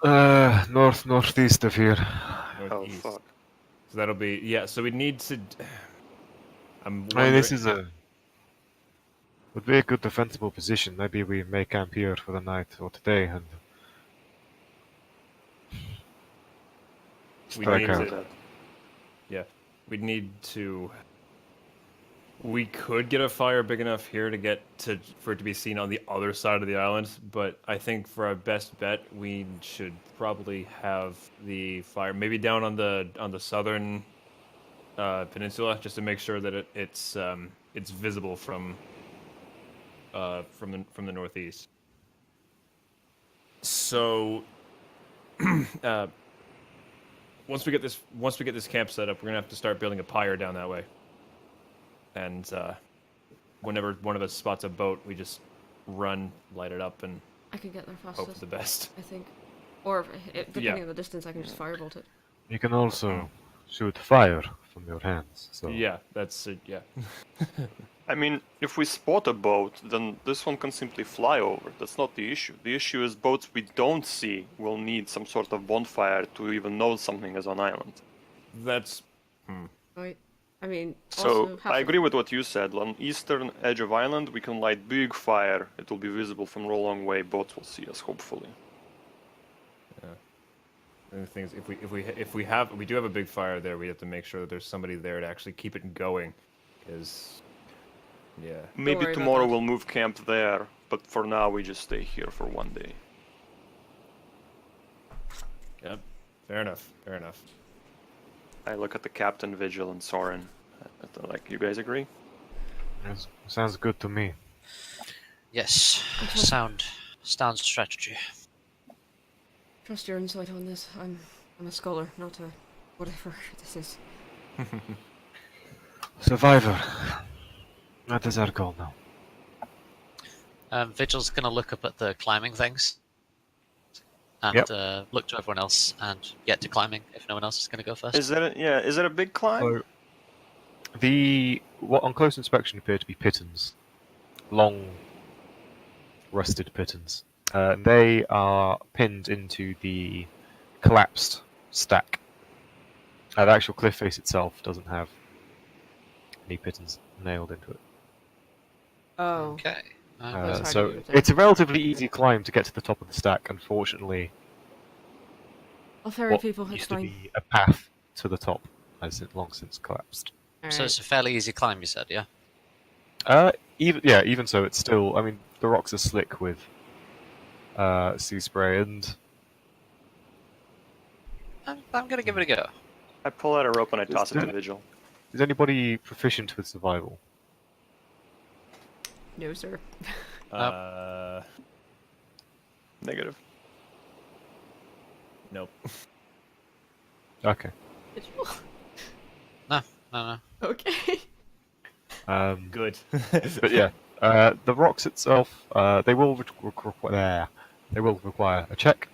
Northeast of here. Oh Northeast. fuck. So that'll be So we need to. This would be a good defensible position. Maybe we may camp here for the night or today and We strike need out. to. Yeah, we need to. We could get a fire big enough here for it to be seen on the other side of the island, but I think for our best bet, we should probably have the fire maybe down on the southern peninsula, just to make sure that it's visible from the northeast. So, once we get this camp set up, we're gonna have to start building a pyre down that way. And whenever one of us spots a boat, we just run, light it up, and I could get there hope for fastest, the best. I think. Or, depending on the distance, I can just firebolt it. You can also shoot fire from your hands. So Yeah, that's it. Yeah. I mean, if we spot a boat, then this one can simply fly over. That's not the issue. The issue is boats we don't see will need some sort of bonfire to even know something is on island. That's. Right. I mean, So also half I of- agree with what you said. On eastern edge of island, we can light big fire. It will be visible from a long way. Boats will see us, hopefully. And the thing is, if we do have a big fire there, we have to make sure that there's somebody there to actually keep it going, because. Yeah. Maybe worry about tomorrow that. we'll move camp there, but for now we just stay here for one day. Yep. Fair enough. Fair enough. I look at the captain, Vigil, and Soren. Like, you guys agree? yes, sounds good to me. Yes, sound strategy. Trust your insight on this. I'm a scholar, not a whatever this is. Survivor. That is our goal now. Vigil's gonna look up at the climbing things and Yep. look to everyone else and get to climbing if no one else is gonna go first. Is it a big climb? So, what on close inspection appear to be pittons, long, rusted pittons. They are pinned into the collapsed stack. The actual cliff face itself doesn't have any pittons nailed into it. Oh. Okay. That's hard to So do, then. it's a relatively easy climb to get to the top of the stack. Unfortunately, I'll ferry what people, it's used to fine. be a path to the top has long since collapsed. So Alright. it's a fairly easy climb, you said, yeah? Even so, it's still. I mean, the rocks are slick with sea spray, and I'm gonna give it a go. I pull out a rope and I toss it to that- Vigil. is anybody proficient with survival? No, sir. Negative. Nope. Okay. Did you? No. Okay. Good. But yeah, the rocks itself, they will they will require a check.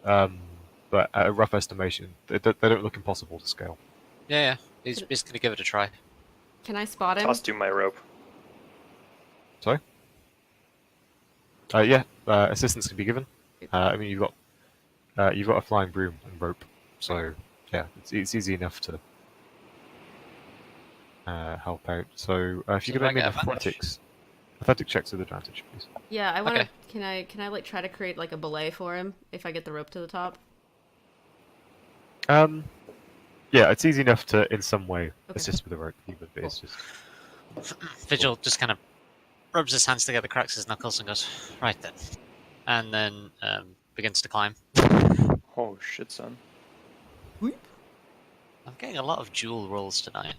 But at a rough estimation, they don't look impossible to scale. Yeah. He's going to give it a try. Can I spot him? Tossed you my rope. Sorry. Yeah, assistance can be given. I mean, you've got a flying broom and rope, so yeah, it's easy enough to help out. So if you So could do I make me an get advantage? athletic checks with advantage, please. Yeah, I want to. Okay. Can I like try to create like a belay for him if I get the rope to the top? Yeah, it's easy enough to in some way assist with the rope, even if it's just. Vigil just kind of rubs his hands together, cracks his knuckles, and goes, "Right then," and then begins to climb. Oh shit, son. I'm getting a lot of dual rolls tonight.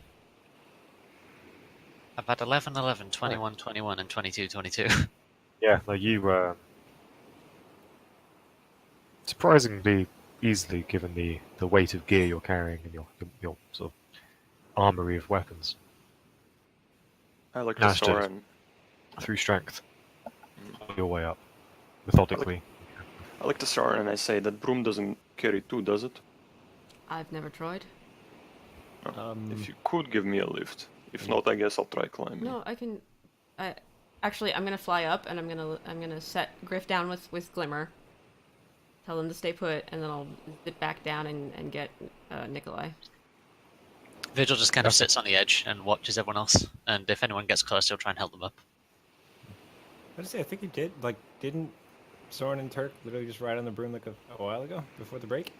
I've had 11, 11, 21, 21, and 22, 22. Yeah, no, you surprisingly easily, given the weight of gear you're carrying and your sort of armory of weapons, I look to Managed to- Soren. through strength, your way up methodically. I look to Soren and I say, that broom doesn't carry two, does it? I've never tried. If you could give me a lift. If not, I guess I'll try climbing. No, I can. Actually, I'm gonna fly up and I'm gonna set Griff down with Glimmer. Tell him to stay put, and then I'll zip back down and get Nikolai. Vigil just kind of sits on the edge and watches everyone else, and if anyone gets close, he'll try and help them up. I just say, I think you did. Like, didn't Soren and Turk literally just ride on the broom like a while ago before the break?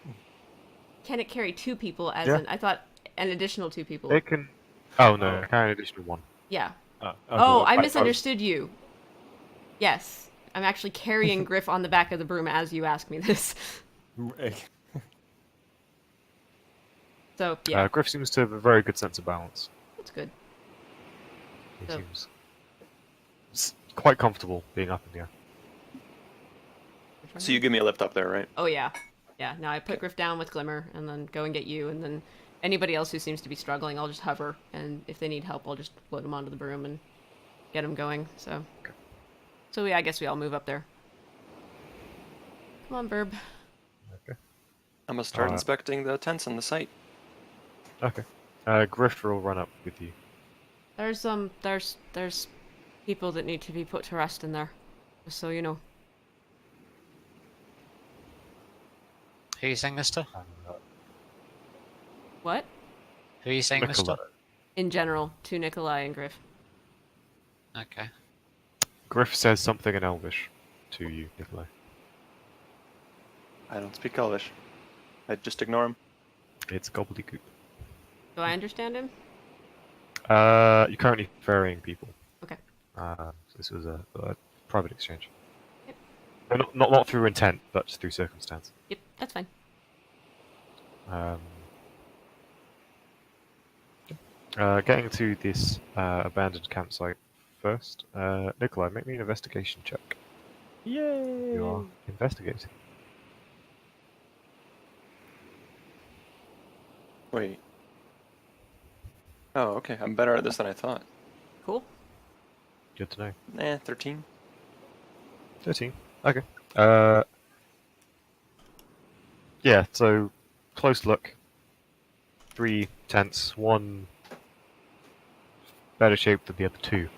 Can it carry two people? As Yeah. in, I thought an additional two people. It can. Oh no, I carry an additional one. Yeah. Oh, Oh, good. I misunderstood you. Yes, I'm actually carrying Griff on the back of the broom as you ask me this. So yeah, Griff seems to have a very good sense of balance. that's good. He So- seems quite comfortable being up in the air. So you give me a lift up there, right? Oh yeah, yeah. No, I put Griff down with Glimmer, and then go and get you, and then anybody else who seems to be struggling, I'll just hover, and if they need help, I'll just float them onto the broom and get them going. So yeah, I guess we all move up there. Come on, Verb. Okay. I must start Alright. inspecting the tents on the site. Okay. Griff will run up with you. There's people that need to be put to rest in there, just so you know. Who are you saying this to? What? Who are you saying this to? Nicola. In general, to Nikolai and Griff. Okay. Griff says something in Elvish to you, Nikolai. I don't speak Elvish. I just ignore him. It's gobbledygook. Do I understand him? You're currently ferrying people. Okay. So this was a private exchange. Yep. Not through intent, but just through circumstance. Yep, that's fine. Getting to this abandoned campsite first. Nikolai, make me an investigation check. Yay! You are investigating. Wait. Oh, okay. I'm better at this than I thought. Cool. Good to know. 13. 13. Okay. Yeah, so close look. 3 tents, one better shape than the other two.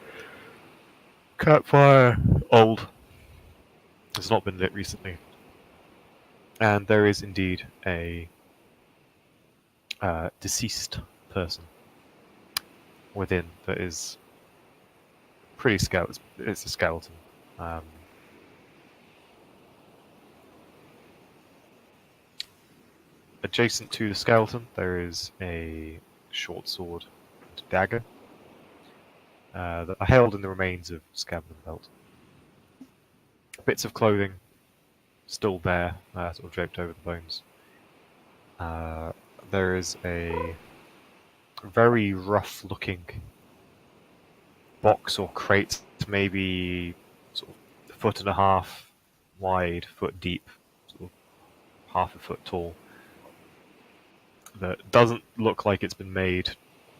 Campfire, old. Has not been lit recently. And there is indeed a deceased person within that is pretty skeleton. It's a skeleton. Adjacent to the skeleton, there is a short sword and dagger that are held in the remains of scab and belt. Bits of clothing still there, sort of draped over the bones. There is a very rough-looking box or crate, maybe sort of 1.5 feet wide, foot deep, sort of half a foot tall. That doesn't look like it's been made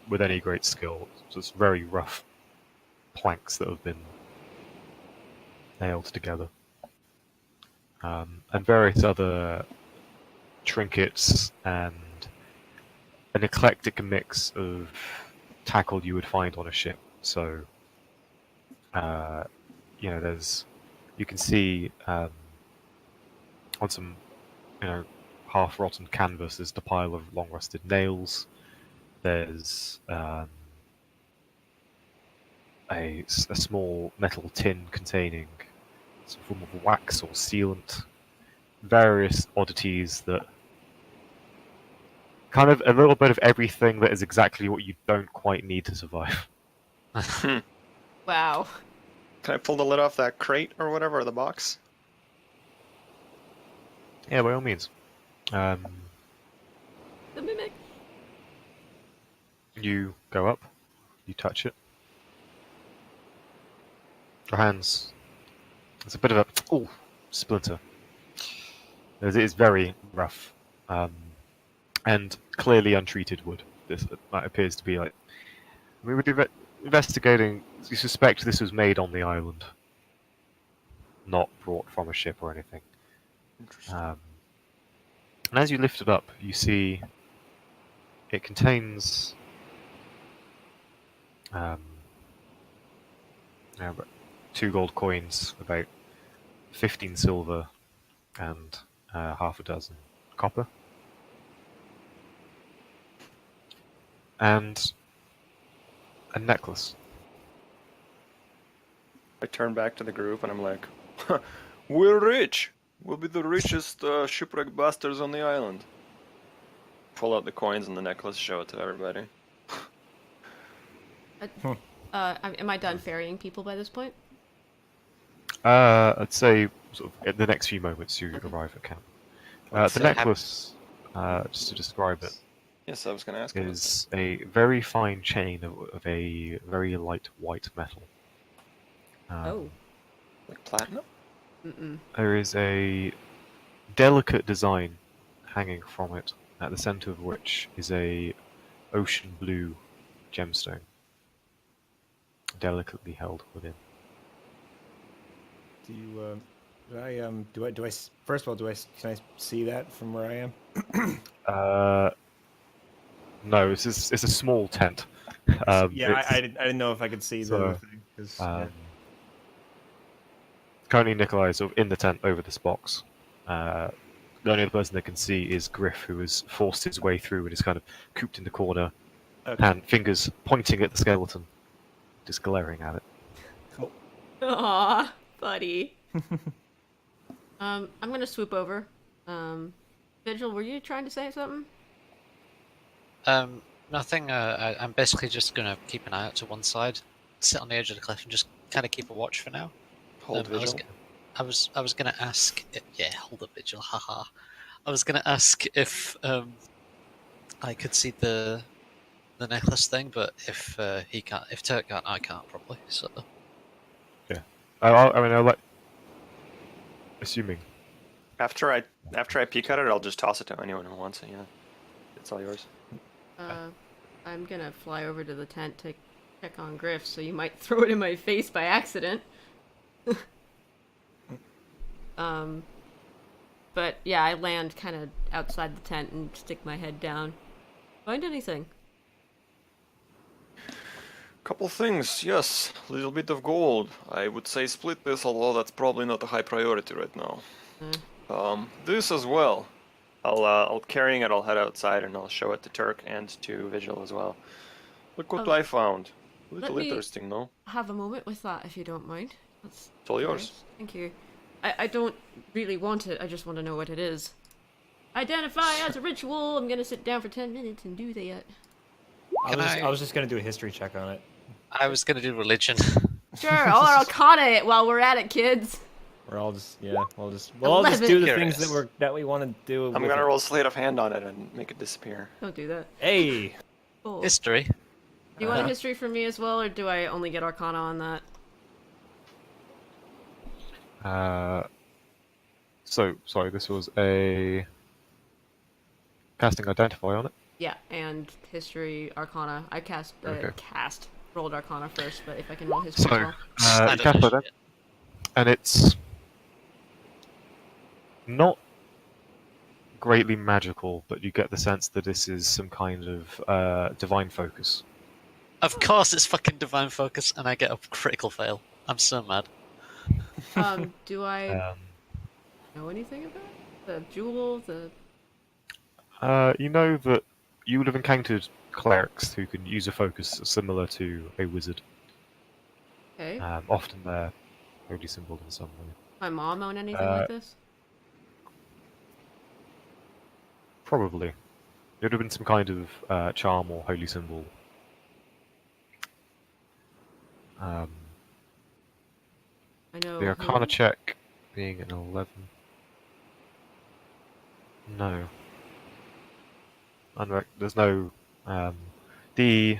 with any great skill. It's just very rough planks that have been nailed together. And various other trinkets and an eclectic mix of tackle you would find on a ship. So, you can see on some, half-rotten canvas, there's a pile of long-rusted nails. There's a small metal tin containing some form of wax or sealant. Various oddities that kind of a little bit of everything that is exactly what you don't quite need to survive. Wow. Can I pull the lid off that crate or whatever, or the box? Yeah, by all means. The mimic. You go up, you touch it. Your hands. It's a bit of a splinter. It is very rough, and clearly untreated wood. This that appears to be like. We were investigating. You suspect this was made on the island, not brought from a ship or anything. Interesting. And as you lift it up, you see it contains about 2 gold coins, about 15 silver, and half a dozen copper. And a necklace. I turn back to the group and I'm like, we're rich! We'll be the richest shipwrecked bastards on the island. Pull out the coins and the necklace, show it to everybody. Am I done ferrying people by this point? I'd say sort of in the next few moments you arrive at camp. The So necklace, just to describe it, Yes, I was going to ask you. is a very fine chain of a very light white metal. Oh. Like platinum? Mm-mm. There is a delicate design hanging from it, at the center of which is a ocean blue gemstone, delicately held within. Do you? First of all, can I see that from where I am? No, it's a small tent. I didn't know if I could see the thing. 'Cause, Currently, Nikolai is sort of in the tent over this box. The only other person that can see is Griff, who has forced his way through and is kind of cooped in the corner, and fingers pointing at the skeleton, just glaring at it. Cool. Aw, buddy. I'm gonna swoop over. Vigil, were you trying to say something? Nothing. I'm basically just gonna keep an eye out to one side, sit on the edge of the cliff, and just kind of keep a watch for now. Hold vigil. I was gonna ask. Yeah, hold up, vigil. Haha. I was gonna ask if I could see the necklace thing, but if he can't, if Turk can't, I can't probably. So Yeah, I'll let. Assuming. After I peek at it, I'll just toss it to anyone who wants it. Yeah, it's all yours. I'm gonna fly over to the tent to check on Griff, so you might throw it in my face by accident. But yeah, I land kind of outside the tent and stick my head down. Find anything? Couple things, yes. A little bit of gold. I would say split this, although that's probably not a high priority right now. This as well. I'll carrying it. I'll head outside and I'll show it to Turk and to Vigil as well. Look what I found. A little let me- interesting, no? Have a moment with that, if you don't mind. That's It's all yours. nice. Thank you. I don't really want it. I just want to know what it is. Identify as a ritual. I'm gonna sit down for 10 minutes and do that. I was just gonna do a history check on it. I was gonna do religion. Sure, I'll arcana it while we're at it, kids. We'll all just do the things that we want to do. I'm with gonna it. roll sleight of hand on it and make it disappear. Don't do that. Hey, Cool. History. Do you want a history from me as well, or do I only get arcana on that? So sorry, this was a casting identify on it. Yeah, and history, arcana. I Okay. rolled arcana first, but if I can roll history as So, well. I you don't cast know that, shit. and it's not greatly magical, but you get the sense that this is some kind of divine focus. Of course, it's fucking divine focus, and I get a critical fail. I'm so mad. Do I Um, know anything about the jewel? you know that you would have encountered clerics who can use a focus similar to a wizard. Okay. Often they're holy symboled in some way. My mom own anything Uh, like this? Probably. It would have been some kind of charm or holy symbol. Um, I know. the Arcana check being an 11. No. There's no. The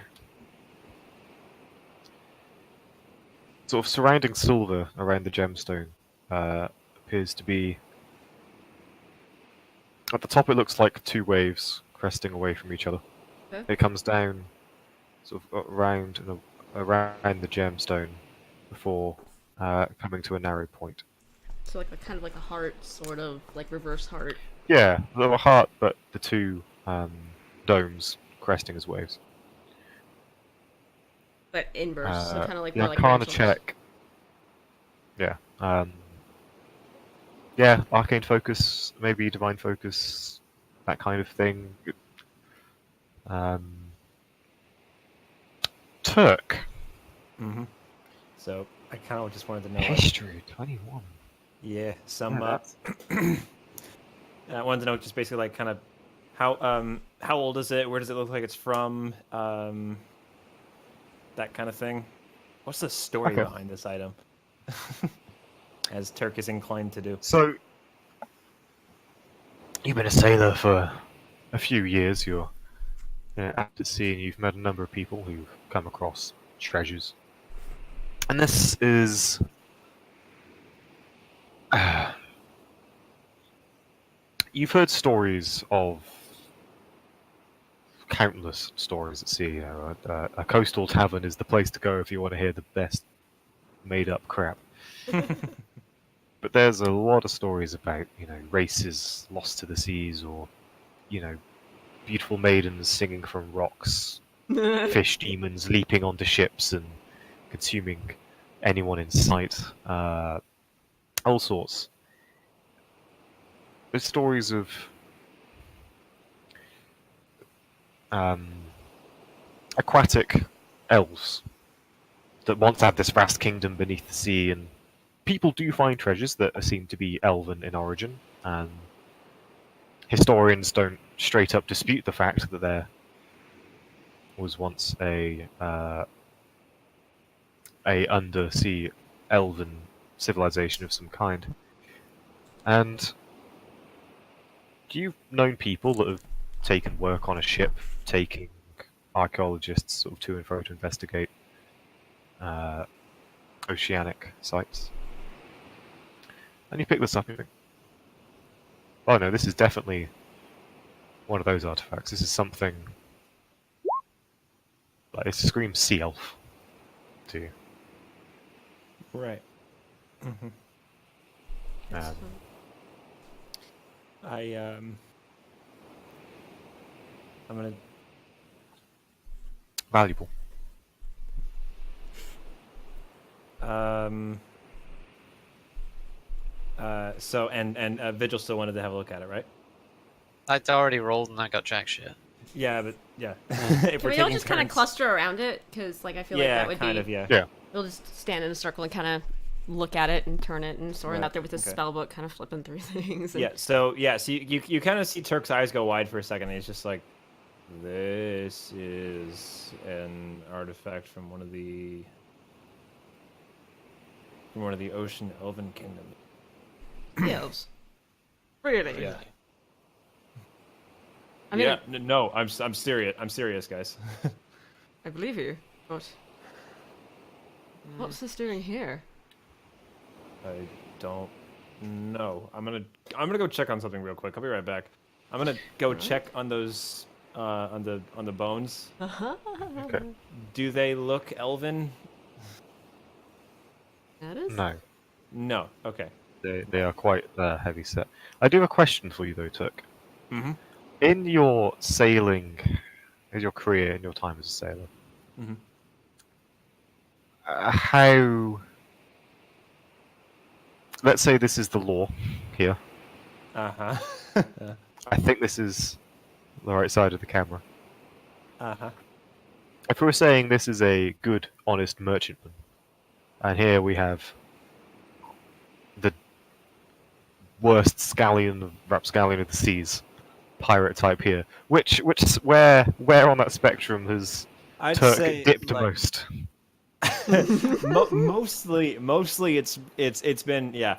sort of surrounding silver around the gemstone appears to be. At the top, it looks like two waves cresting away from each other. Okay. It comes down sort of around around the gemstone before coming to a narrow point. So like kind of like a heart, sort of like reverse heart. Yeah, a little heart, but the two domes cresting as waves. But inverse, so kind of like The more like Arcana rituals. check. Yeah. Yeah, arcane focus, maybe divine focus, that kind of thing. Um, Turk. Mm-hmm. So I kind of just wanted to know. History 21. Yeah, some. Yeah, I wanted to know just basically like kind of how old is it? Where does it look like it's from? That kind of thing. What's the story Okay. behind this item? As Turk is inclined to do. So, you've been a sailor for a few years. You're out at sea, and you've met a number of people who've come across treasures. And this is. You've heard stories of. Countless stories at sea. You know, a coastal tavern is the place to go if you want to hear the best made up crap. But there's a lot of stories about, races lost to the seas, or, beautiful maidens singing from rocks, fish demons leaping onto ships and consuming anyone in sight, all sorts. There's stories of aquatic elves that once had this vast kingdom beneath the sea, and people do find treasures that seem to be elven in origin, and historians don't straight up dispute the fact that there was once a undersea elven civilization of some kind. And you've known people that have taken work on a ship, taking archaeologists sort of to and fro to investigate oceanic sites. And you pick this up and you think, oh no, this is definitely one of those artifacts. This is something like it screams sea elf to you. Right. Mm-hmm. Um, I'm gonna. Valuable. So Vigil still wanted to have a look at it, right? I'd already rolled and I got jack shit. Yeah, but yeah. If Can we all just kind of cluster around it? Because like I feel like Yeah, that would kind be. of. Yeah. Yeah. We'll just stand in a circle and kind of look at it and turn it, and Soren Right, out there with his okay. spell book, kind of flipping through things. And... Yeah. So you kind of see Turk's eyes go wide for a second. And he's just like, this is an artifact from one of the ocean elven kingdoms. Elves. Really? Yeah. I mean, Yeah. No, I'm serious. I'm serious, guys. I believe you, but what's this doing here? I don't know. I'm gonna go check on something real quick. I'll be right back. I'm gonna go check on those on the bones. Okay. Do they look elven? That is. No, No. Okay. they are quite heavy set. I do have a question for you though, Turk. Mm-hmm. In your sailing, in your career, in your time as a sailor, Mm-hmm. how? Let's say this is the law here. Uh-huh. I think this is the right side of the camera. Uh-huh. If we were saying this is a good, honest merchantman, and here we have the worst rapscallion of the seas, pirate type here, where on that spectrum has I'd Turk say dipped like, most? mostly it's been yeah.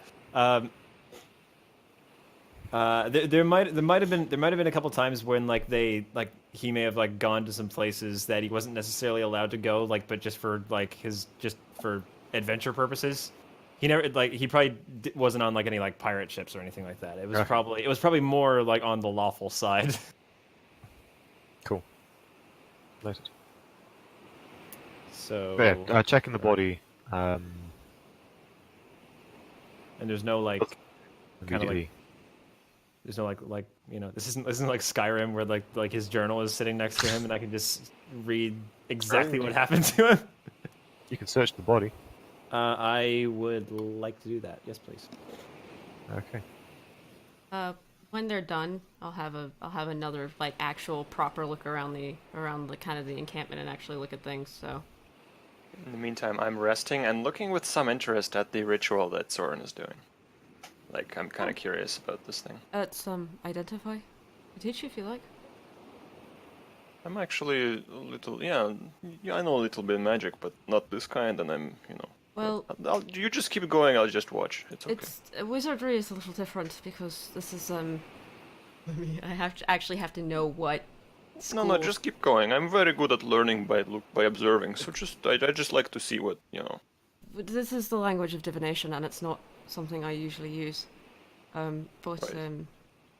There might have been a couple times when he may have like gone to some places that he wasn't necessarily allowed to go, like, but just for adventure purposes. He probably wasn't on like any like pirate ships or anything like that. It was Okay. probably more like on the lawful side. Cool. Noted. So But yeah, checking the body. and there's no like kind of Immediately. like there's no like this isn't like Skyrim where like his journal is sitting next to him and I can just read exactly what happened to him. You can search the body. I would like to do that. Yes, please. Okay. When they're done, I'll have another like actual proper look around the kind of the encampment and actually look at things. So In the meantime, I'm resting and looking with some interest at the ritual that Soren is doing. Like, I'm kind of curious about this thing. identify. I'll teach you if you like. I'm actually a little, yeah, I know a little bit of magic, but not this kind, and I'm, Well, you just keep going, I'll just watch. It's okay. Wizardry is a little different because this is I mean, I actually have to know what. No, School. just keep going. I'm very good at learning by observing, so I just like to see what, This is the language of divination, and it's not something I usually use. But Right.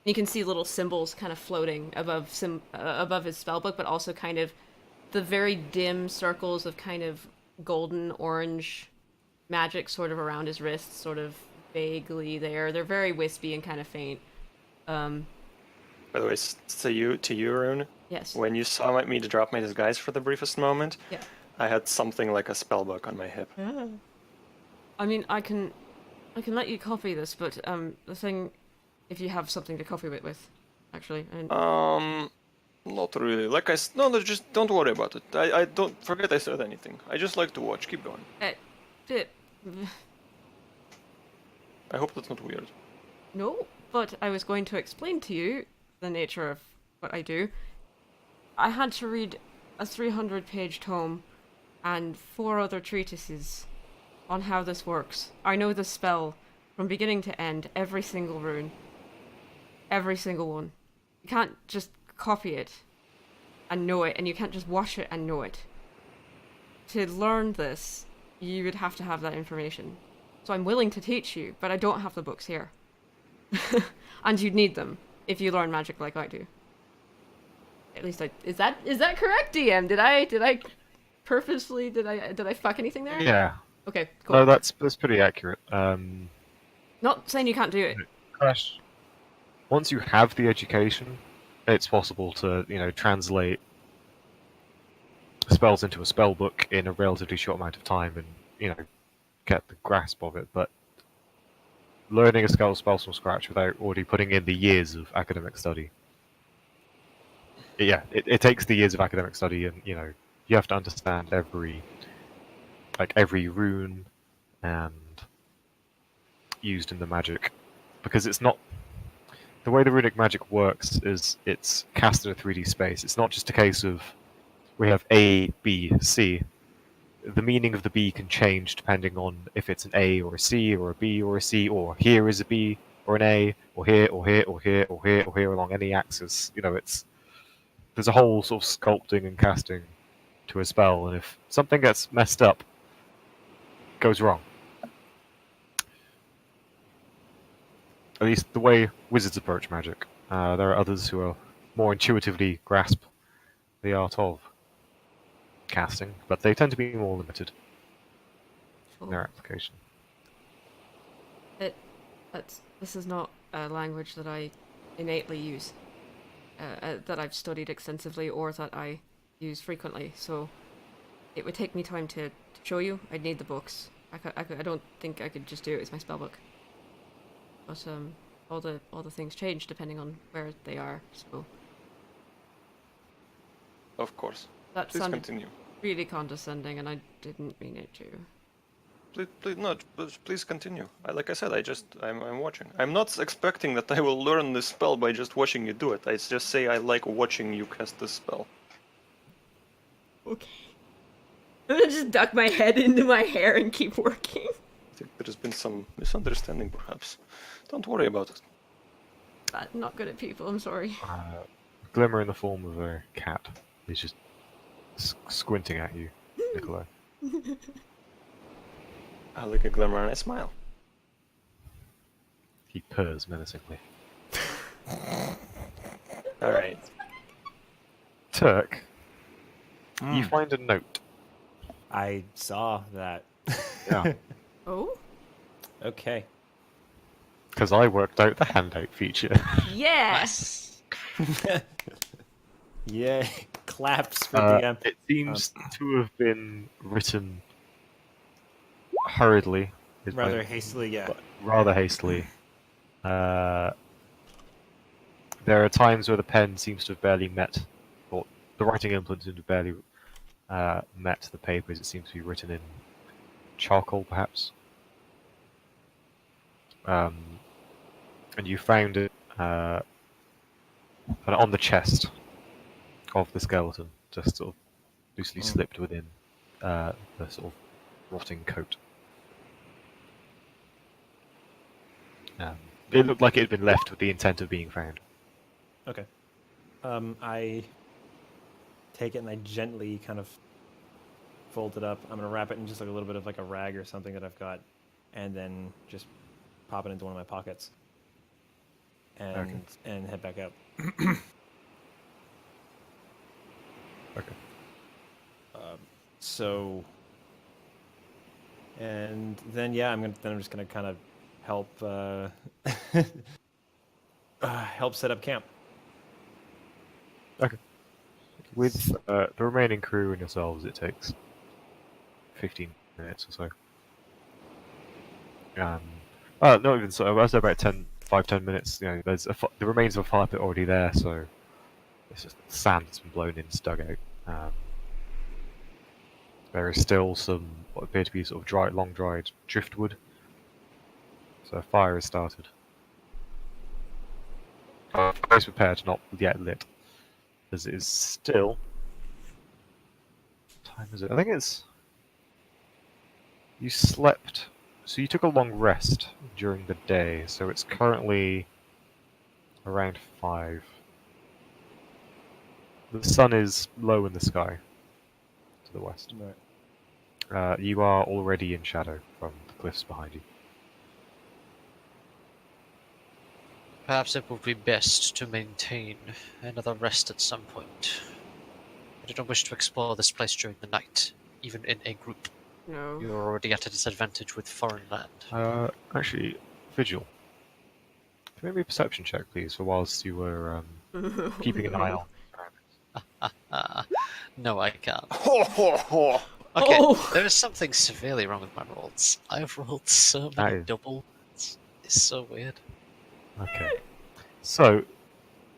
you can see little symbols kind of floating above his spellbook, but also kind of the very dim circles of kind of golden orange magic sort of around his wrists, sort of vaguely there. They're very wispy and kind of faint. By the way, to you, Rune, Yes. when you saw me to drop my disguise for the briefest moment, Yeah. I had something like a spellbook on my hip. I mean, I can let you copy this, but the thing, if you have something to copy it with, actually, and Not really. No, just don't worry about it. I don't forget I said anything. I just like to watch. Keep going. it, I hope that's not weird. no. But I was going to explain to you the nature of what I do. I had to read a 300-page tome and 4 other treatises on how this works. I know the spell from beginning to end, every single rune. Every single one. You can't just copy it and know it, and you can't just watch it and know it. To learn this, you would have to have that information. So I'm willing to teach you, but I don't have the books here. And you'd need them if you learn magic like I do. At least is that correct, DM? Did I purposely did I fuck anything there? Yeah. Okay, cool. No, that's pretty accurate. Not saying you can't do it. Crash. Once you have the education, it's possible to translate spells into a spell book in a relatively short amount of time and get the grasp of it. But learning a spell from scratch without already putting in the years of academic study, it takes the years of academic study, and you have to understand every rune and used in the magic, because it's not the way the runic magic works is it's cast in a 3D space. It's not just a case of we have A, B, C. The meaning of the B can change depending on if it's an A or a C or a B or a C, or here is a B or an A, or here or here or here or here or here along any axis. There's a whole sort of sculpting and casting to a spell, and if something gets messed up, it goes wrong. At least the way wizards approach magic. There are others who are more intuitively grasp the art of casting, but they tend to be more limited in their application. This is not a language that I innately use, that I've studied extensively or that I use frequently. So it would take me time to show you. I'd need the books. I don't think I could just do it with my spellbook. But all the things change depending on where they are. So Of course. that Please sounded continue. really condescending, and I didn't mean it to. Please, no, please continue. Like I said, I'm watching. I'm not expecting that I will learn this spell by just watching you do it. I just say I like watching you cast this spell. Okay. I'm gonna just duck my head into my hair and keep working. I think there has been some misunderstanding, perhaps. Don't worry about it. I'm not good at people, I'm sorry. Glimmer in the form of a cat is just squinting at you, Nikolai. I like a glimmer and I smile. He purrs menacingly. Alright. Turk, you find a note. I saw that. Yeah. Oh? Okay. Because I worked out the handout feature. Yes! Yay. Claps for DM. It seems to have been written hurriedly. is my- Rather hastily, yeah. Rather hastily. There are times where the pen seems to have barely met, or the writing implement seems to have barely met the paper, as it seems to be written in charcoal, perhaps. And you found it on the chest of the skeleton, just sort of loosely slipped within the sort of rotting coat. It looked like it had been left with the intent of being found. Okay. I take it and I gently kind of fold it up. I'm gonna wrap it in just like a little bit of like a rag or something that I've got, and then just pop it into one of my pockets, and head back out. Okay. So, and then yeah, I'm just gonna kind of help help set up camp. Okay. With the remaining crew and yourselves, it takes 15 minutes or so. Not even so. I was there about 5-10 minutes. You know, there's the remains of a fire pit already there, so it's just sand that's been blown in, dug out. There is still some what appear to be sort of long dried driftwood. So a fire is started. Close prepared, not yet lit, as it is still. What time is it? I think it's. You slept, so you took a long rest during the day. So it's currently around 5. The sun is low in the sky to the west. Right. You are already in shadow from the cliffs behind you. Perhaps it would be best to maintain another rest at some point. I do not wish to explore this place during the night, even in a group. No. You're already at a disadvantage with foreign land. Actually, Vigil. Can you make me a perception check, please, for whilst you were keeping an eye on. No, I can't. Ho ho ho! Okay, Oh. there is something severely wrong with my rolls. I've rolled so many is- doubles. It's so weird. Okay. So,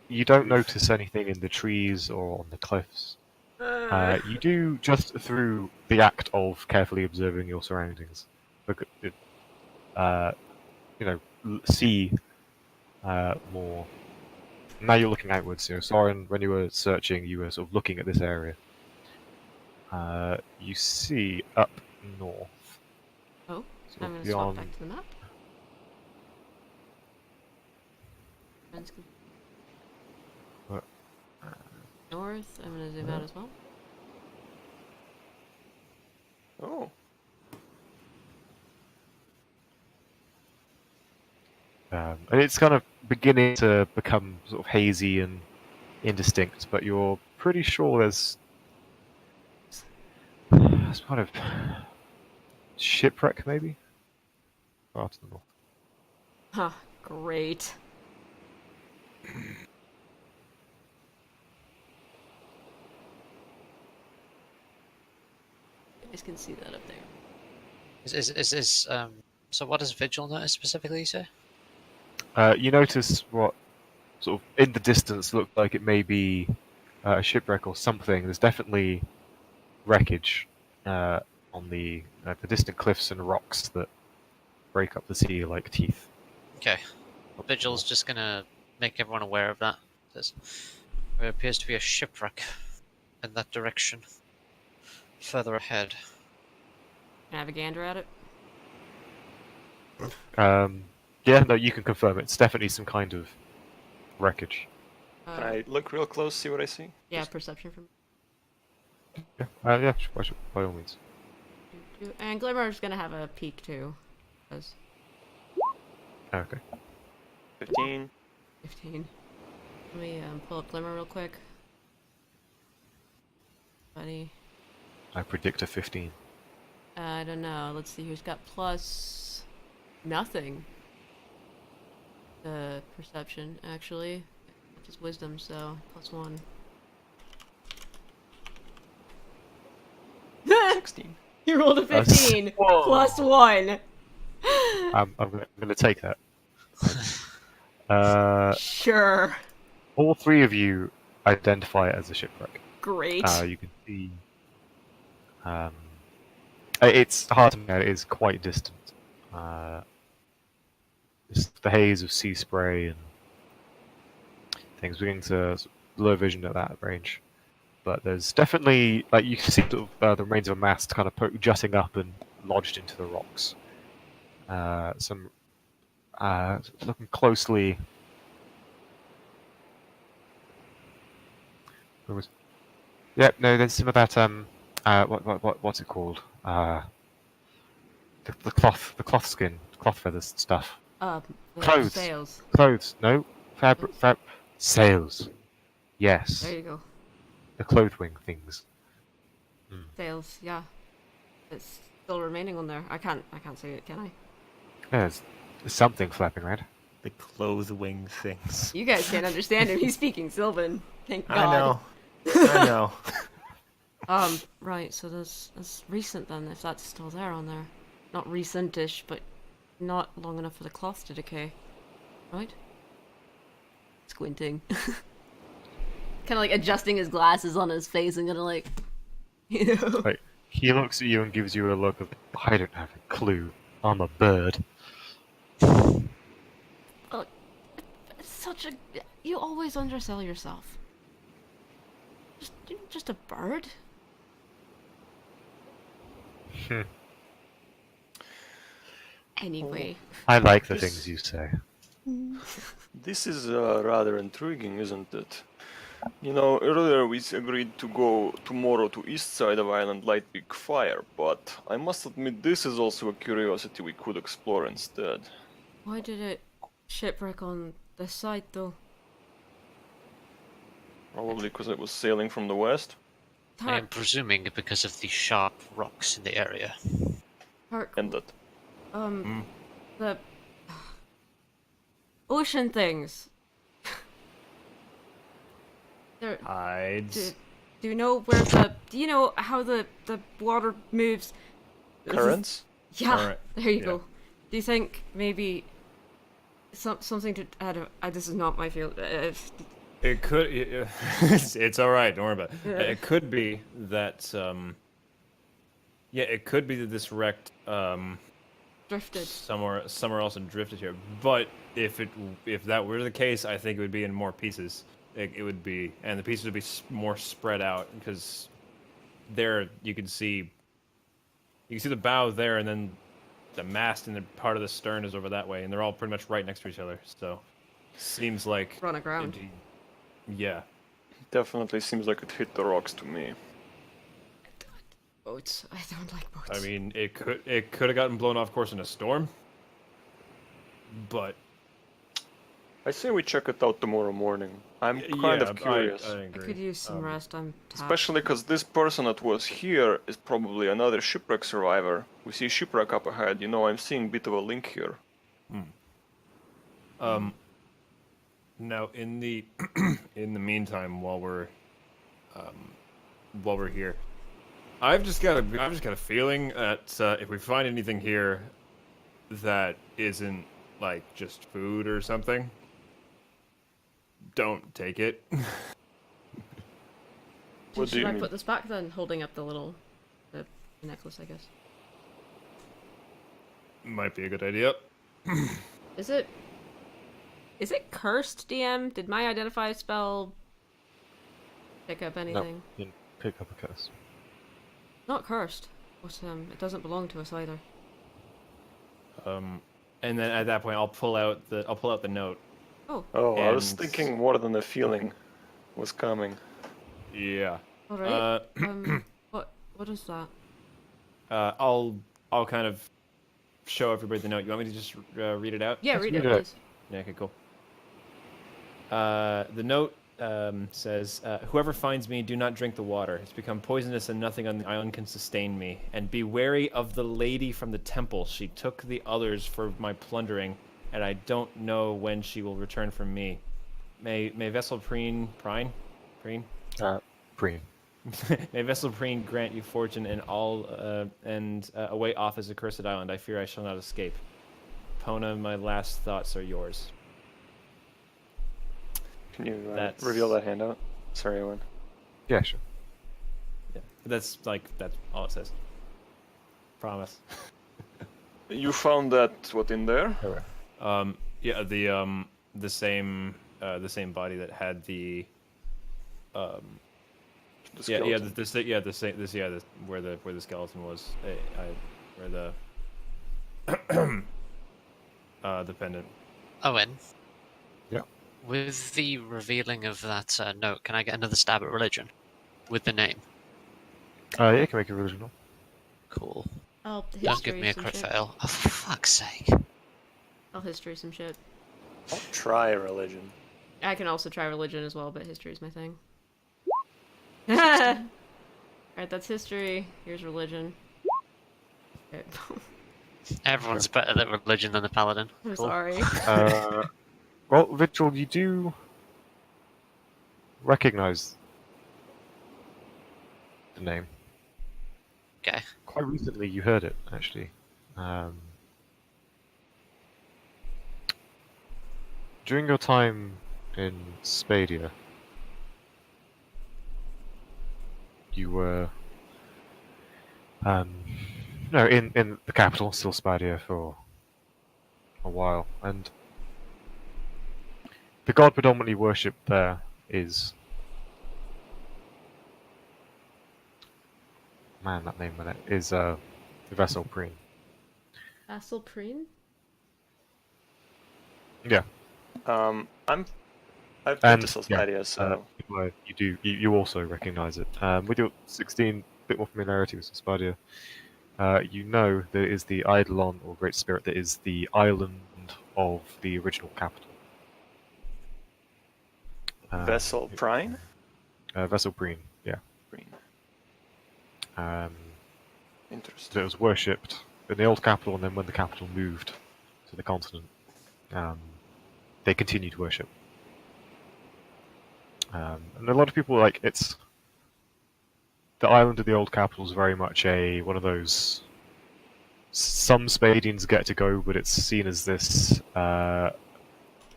you don't notice anything in the trees or on the cliffs. You do, just through the act of carefully observing your surroundings, see more. Now you're looking outwards. You know, Soren, when you were searching, you were sort of looking at this area. You see up north. Oh, sort I'm of gonna swap back to the map. Let's go What? north. I'm gonna zoom out as well. Oh. And it's kind of beginning to become sort of hazy and indistinct, but you're pretty sure there's kind of shipwreck, maybe? Far to the north. Huh, great. You guys can see that up there. So what does Vigil notice specifically, you say? You notice what sort of in the distance looked like it may be a shipwreck or something. There's definitely wreckage on the distant cliffs and rocks that break up the sea like teeth. Okay. Vigil's just gonna make everyone aware of that. There appears to be a shipwreck in that direction. Further ahead. Can I have a gander at it? Yeah, no, you can confirm it's definitely some kind of wreckage. Can I look real close, see what I see? Yeah, perception from. Yeah, by all means. And Glimmer's gonna have a peek too. 'Cause Okay. 15. 15. Let me pull up Glimmer real quick. Buddy. I predict a 15. I don't know. Let's see who's got plus nothing. Perception, actually. Just wisdom, so +1. 16. You rolled a 15! Whoa. +1! I'm gonna take that. Sure. All three of you identify it as a shipwreck. Great. You can see. It's hard to know. It is quite distant. Just the haze of sea spray and things beginning to low vision at that range. But there's definitely, like, you can see sort of, the remains of a mast kind of jutting up and lodged into the rocks. Looking closely. There's some of that. What's it called? The cloth skin, cloth feathers stuff. The Clothes. Sails. Clothes, no, sails. Yes, There you go. the clothing things. Sails, yeah. It's still remaining on there. I can't see it, can I? There's something flapping around. The clothes wing things. You guys can't understand him. He's speaking Sylvan. Thank God. I know. I know. Right, so that's recent then, if that's still there on there. Not recent-ish, but not long enough for the cloth to decay. Right? Squinting. Kind of like adjusting his glasses on his face and gonna like, you know. Like, he looks at you and gives you a look of, I don't have a clue. I'm a bird. Oh, it's such a... You always undersell yourself. Just a bird? Anyway. I like the Yes. things you say. This is rather intriguing, isn't it? You know, earlier we agreed to go tomorrow to east side of island light big fire, but I must admit this is also a curiosity we could explore instead. Why did it shipwreck on this side though? Probably because it was sailing from the west. I am presuming because of the sharp rocks in the area. Tark, And that. the ocean things. They're, Hides. do you know where the? Do you know how the water moves? Currents? Yeah, Current, there you yeah. go. Do you think maybe something to? I don't. This is not my field. It could. It's all right. Don't worry about it. Yeah. It could be that. Yeah, it could be that this wrecked Drifted. somewhere else and drifted here. But if that were the case, I think it would be in more pieces. It would be, and the pieces would be more spread out because there you can see the bow there, and then the mast and the part of the stern is over that way, and they're all pretty much right next to each other. So seems like Run aground. Yeah. Definitely seems like it hit the rocks to me. Boats. I don't like boats. I mean, it could have gotten blown off course in a storm, but I say we check it out tomorrow morning. I'm kind of curious. I I agree. could use some rest. I'm tapped. Especially because this person that was here is probably another shipwreck survivor. We see shipwreck up ahead. You know, I'm seeing a bit of a link here. Now, in the in the meantime, while we're here, I've just got a feeling that if we find anything here that isn't like just food or something, don't take it. What do Should you I mean? put this back then? Holding up the necklace, I guess. Might be a good idea. Is it cursed, DM? Did my identify spell pick up No, anything? you didn't pick up a curse. Not cursed. But it doesn't belong to us either. And then at that point, I'll pull out the note. Oh, Oh, I was And- thinking more than the feeling was coming. Yeah. alright. What is that? I'll kind of show everybody the note. You want me to just read it out? Yeah, Let's read read it, it out. please. Yeah, okay, cool. The note says, whoever finds me, do not drink the water. It's become poisonous and nothing on the island can sustain me. And be wary of the lady from the temple. She took the others for my plundering, and I don't know when she will return from me. May Vessel Preen. Green. May Vessel Preen grant you fortune and all, away off as a cursed island. I fear I shall not escape. Pona, my last thoughts are yours. Can you That's- reveal that handout? Sorry, Owen. Yeah, sure. Yeah, that's all it says. Promise. You found that what in there? Yeah, the same body that had the The skeleton. Where the skeleton was, where the pendant. Owen. Yeah. With the revealing of that note, can I get another stab at religion with the name? Yeah, you can make it original. Cool. I'll Don't give history me a some crit shit. fail. Oh, for fuck's sake. I'll history some shit. I'll try religion. I can also try religion as well, but history is my thing. Alright, that's history. Here's religion. Okay. Everyone's better at religion than the paladin. I'm Cool. sorry. Well, Vigil, you do recognize the name. Okay. Quite recently, you heard it actually. During your time in Spadia, you were in the capital, still Spadia, for a while, and the god predominantly worshipped there is that name on it is the Vessel Preen. Asselpreen? Yeah. I've been And to Sospadia, so you also recognize it. With your 16 bit more familiarity with Sospadia, you know there is the Eidolon or Great Spirit that is the island of the original capital. Vessel Prine? Vessel Preen, yeah. Prine. So Interesting. it was worshipped in the old capital, and then when the capital moved to the continent, they continued worship. And a lot of people it's the island of the old capital is very much one of those. Some Spadians get to go, but it's seen as this kind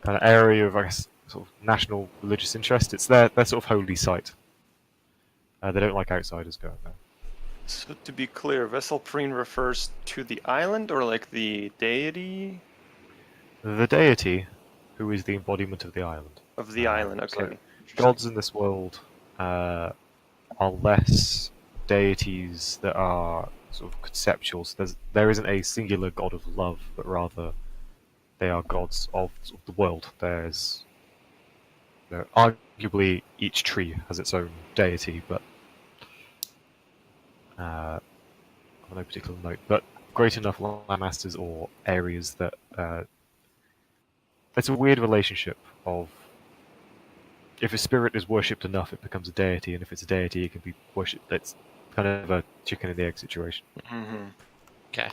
of area of, I guess, sort of national religious interest. It's their sort of holy site. They don't like outsiders going there. So to be clear, Vessel Prine refers to the island or like the deity The deity, who is the embodiment of the island. of the island? So Okay. gods in this world are less deities that are sort of conceptual. So there isn't a singular god of love, but rather they are gods of sort of the world. There's arguably each tree has its own deity, but on no particular note. But great enough landmasters or areas that it's a weird relationship of if a spirit is worshipped enough, it becomes a deity, and if it's a deity, it can be worshipped. It's kind of a chicken and the egg situation. Mm-hmm. Okay.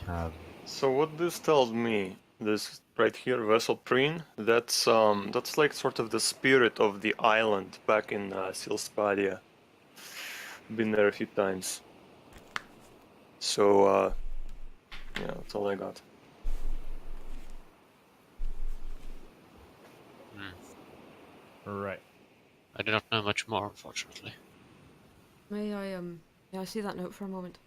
So what this tells me, this right here, Vessel Preen, that's like sort of the spirit of the island back in Silspadia. Been there a few times. So yeah, that's all I got. Right. I do not know much more, unfortunately. May I see that note for a moment?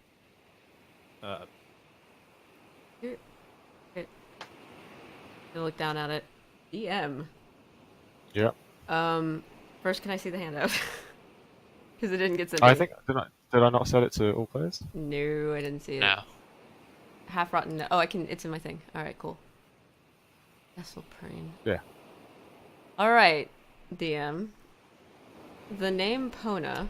Here. Okay. I look down at it. DM. Yeah. First, can I see the handout? Because it didn't get sent to I me. think did I not set it to all players? No, I didn't see it. No. Half rotten. Oh, I can. It's in my thing. All right, cool. Vessel Preen. Yeah. All right, DM. The name Pona.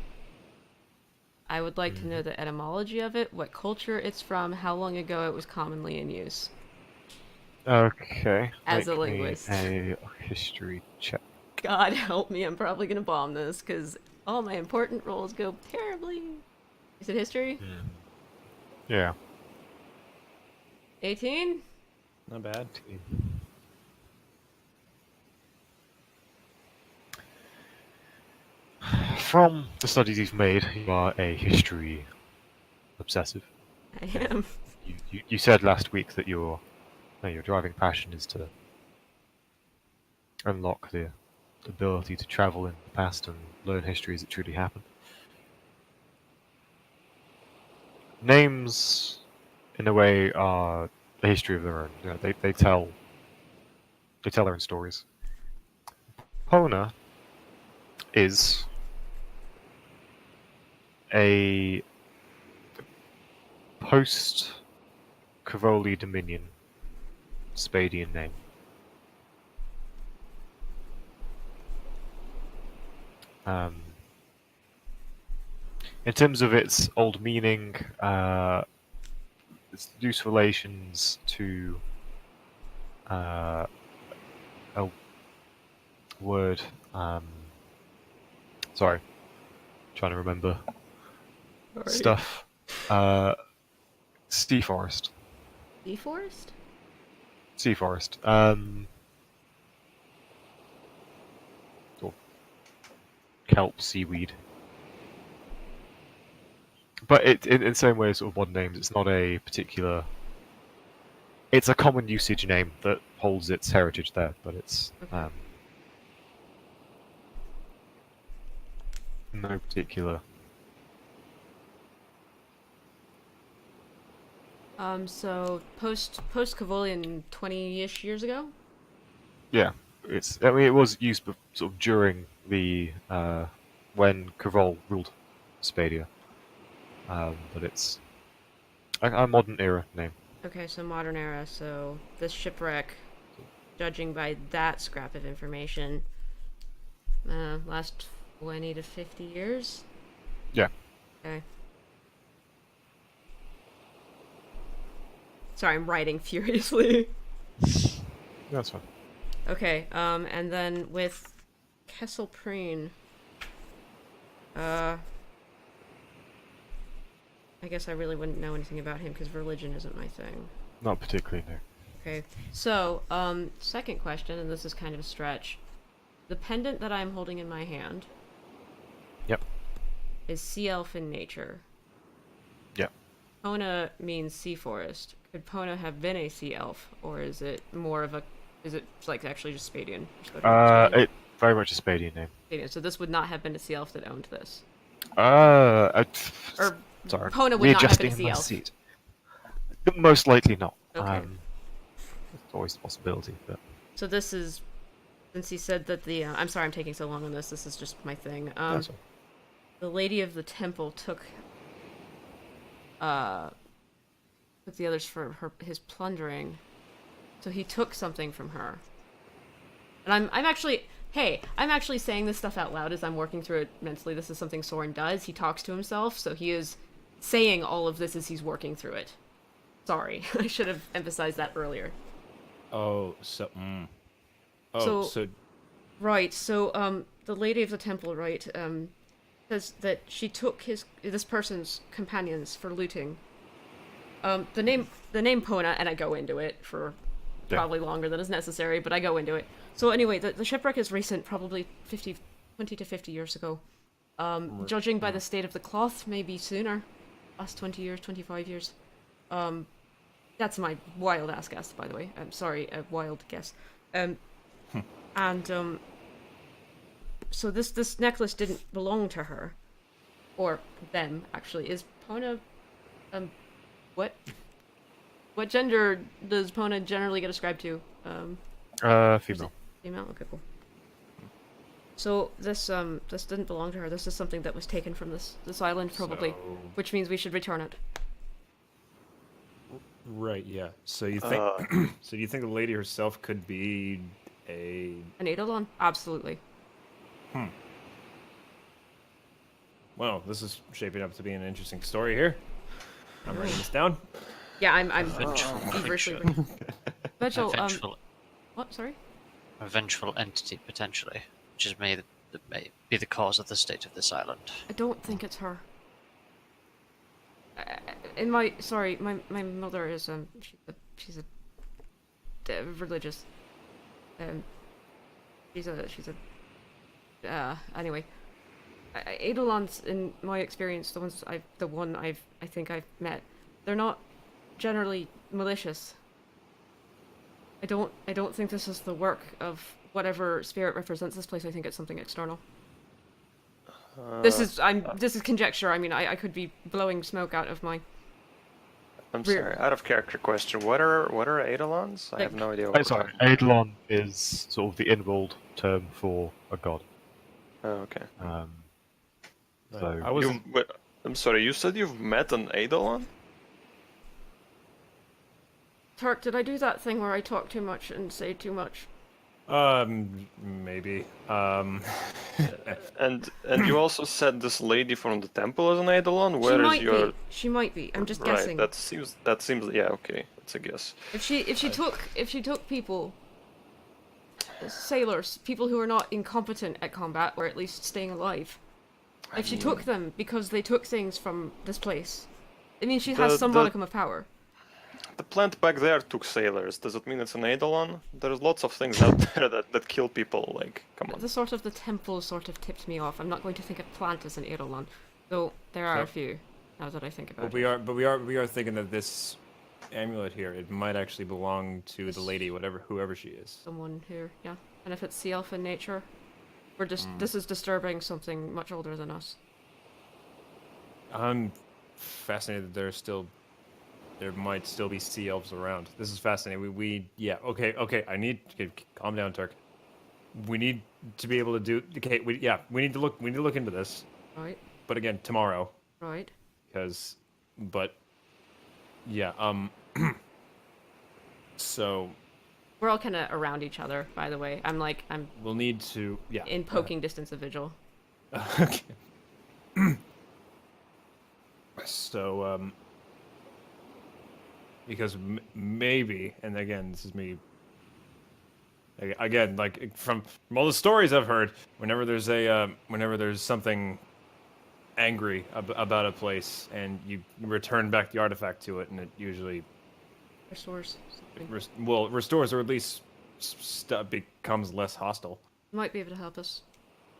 I would like to know the etymology of it, what culture it's from, how long ago it was commonly in use. Okay. As a make me linguist. a history check. God help me, I'm probably gonna bomb this because all my important rolls go terribly. Is it history? Yeah. 18? Not bad. From the studies you've made, you are a history obsessive. I am. You said last week that your driving passion is to unlock the ability to travel in the past and learn history as it truly happened. Names, in a way, are a history of their own. You know, they tell their own stories. Pona is a post-Cavoli Dominion Spadian name. In terms of its old meaning, its loose relations to a word. Sorry, trying to remember stuff. Sea forest. Deforest? Sea forest. Or kelp, seaweed. But in the same way as sort of modern names, it's not a particular. It's a common usage name that holds its heritage there, but it's no particular. So post-Cavolian 20-ish years ago? Yeah, it's. I mean, it was used sort of during the when Cavol ruled Spadia, but it's a modern era name. Okay, so modern era, so this shipwreck, judging by that scrap of information, last 20 to 50 years? Yeah. Okay. Sorry, I'm writing furiously. That's fine. Okay, and then with Kesselpreen, I guess I really wouldn't know anything about him because religion isn't my thing. Not particularly, no. Okay, so, second question, and this is kind of a stretch. The pendant that I'm holding in my hand Yep. is sea elf in nature. Yep. Pona means sea forest. Could Pona have been a sea elf, or is it more of a... Is it, like, actually just Spadian? It very much a Spadian name. Spadian. So this would not have been a sea elf that owned this. Or sorry. Pona would not have been Readjusting a sea my elf. seat. Most likely not. Okay. It's always a possibility, but So this is... Since he said that the... I'm sorry I'm taking so long on this. This is just my thing. that's all. The Lady of the Temple took the others for his plundering. So he took something from her. And I'm actually saying this stuff out loud as I'm working through it mentally. This is something Soren does. He talks to himself, so he is saying all of this as he's working through it. Sorry, I should have emphasized that earlier. Oh, so Oh, So- Right. So the lady of the temple, right, says that she took this person's companions for looting. The name Pona, and I go into it for probably longer than is necessary, but I go into it. So anyway, the shipwreck is recent, probably 20 to 50 years ago. Judging by the state of the cloth, maybe sooner. Last 20 years, 25 years. That's my wild ass guess, by the way. I'm sorry, a wild guess. And so this necklace didn't belong to her, or them actually. Is Pona, what gender does Pona generally get ascribed to? Female. Female. Okay, cool. So this didn't belong to her. This is something that was taken from this island, probably, which means we should return it. Right. Yeah. So you think? So do you think the lady herself could be an Eidolon? Absolutely. Well, this is shaping up to be an interesting story here. I'm writing this down. Yeah, I'm Vengeful feverishly. creature. Virgil, A vengeful, what? Sorry. a vengeful entity, potentially, which is may be the cause of the state of this island. I don't think it's her. My mother is she's a religious. Anyway, Eidolons, in my experience, I think I've met, they're not generally malicious. I don't think this is the work of whatever spirit represents this place. I think it's something external. This is conjecture. I mean, I could be blowing smoke out of my. I'm Rear. sorry, out of character question. What are Eidolons? I have no idea. What Sorry, Eidolon is sort of the in-world term for a god. Oh, okay. So I was. I'm sorry. You said you've met an Eidolon? Turk, did I do that thing where I talk too much and say too much? Maybe. And you also said this lady from the temple is an Eidolon. She Where is might your be. She might be. I'm just right? guessing. That seems yeah, okay. That's a guess. If she took people, sailors, people who are not incompetent at combat or at least staying alive, if she took them because they took things from this place, it means she has some modicum of power. The plant back there took sailors. Does it mean it's an Eidolon? There's lots of things out there that kill people. Like, come on. The temple sort of tipped me off. I'm not going to think of plant as an Eidolon, though there are a few. Now that I think about it. But we are thinking that this amulet here, it might actually belong to the lady, whoever she is. Someone here, yeah. And if it's sea elf in nature, this is disturbing something much older than us. I'm fascinated that there might still be sea elves around. This is fascinating. Okay. I need to calm down, Turk. We need to be able to do. Okay, we need to look into this. Right. But again, tomorrow. Right. So. We're all kind of around each other, by the way. I'm We'll need to. Yeah. in poking distance of Vigil. Okay. So, because maybe, and again, this is me. Again, like from all the stories I've heard, whenever there's something angry about a place, and you return back the artifact to it, and it usually Restores something. restores, or at least stuff becomes less hostile. Might be able to help us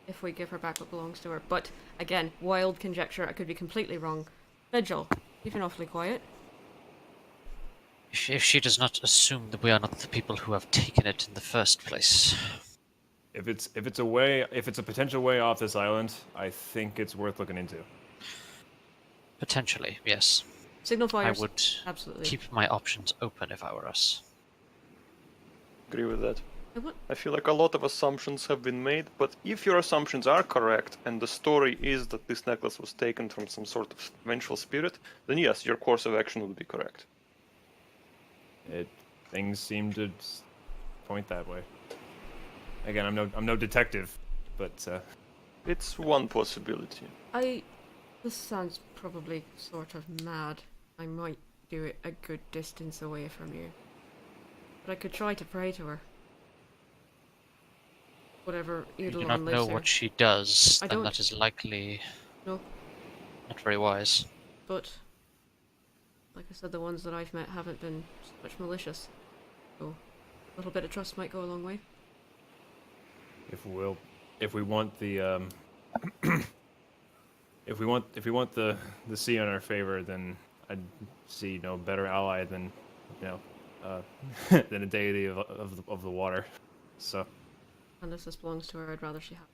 if we give her back what belongs to her. But again, wild conjecture. I could be completely wrong. Vigil, you've been awfully quiet. If she does not assume that we are not the people who have taken it in the first place. If it's a potential way off this island, I think it's worth looking into. Potentially, yes. Signal I fires. would Absolutely. keep my options open if I were us. Agree with that. What? I feel like a lot of assumptions have been made, but if your assumptions are correct and the story is that this necklace was taken from some sort of vengeful spirit, then yes, your course of action would be correct. Things seem to point that way. Again, I'm no detective, but It's one possibility. This sounds probably sort of mad. I might do it a good distance away from you. But I could try to pray to her. whatever You do Eidolon not lives know here. what she does, I then don't. that is likely No, not very wise. but like I said, the ones that I've met haven't been so much malicious. So a little bit of trust might go a long way. If we want the if we want the sea in our favor, then I'd see no better ally than than a deity of the water. So And if this belongs to her, I'd rather she have.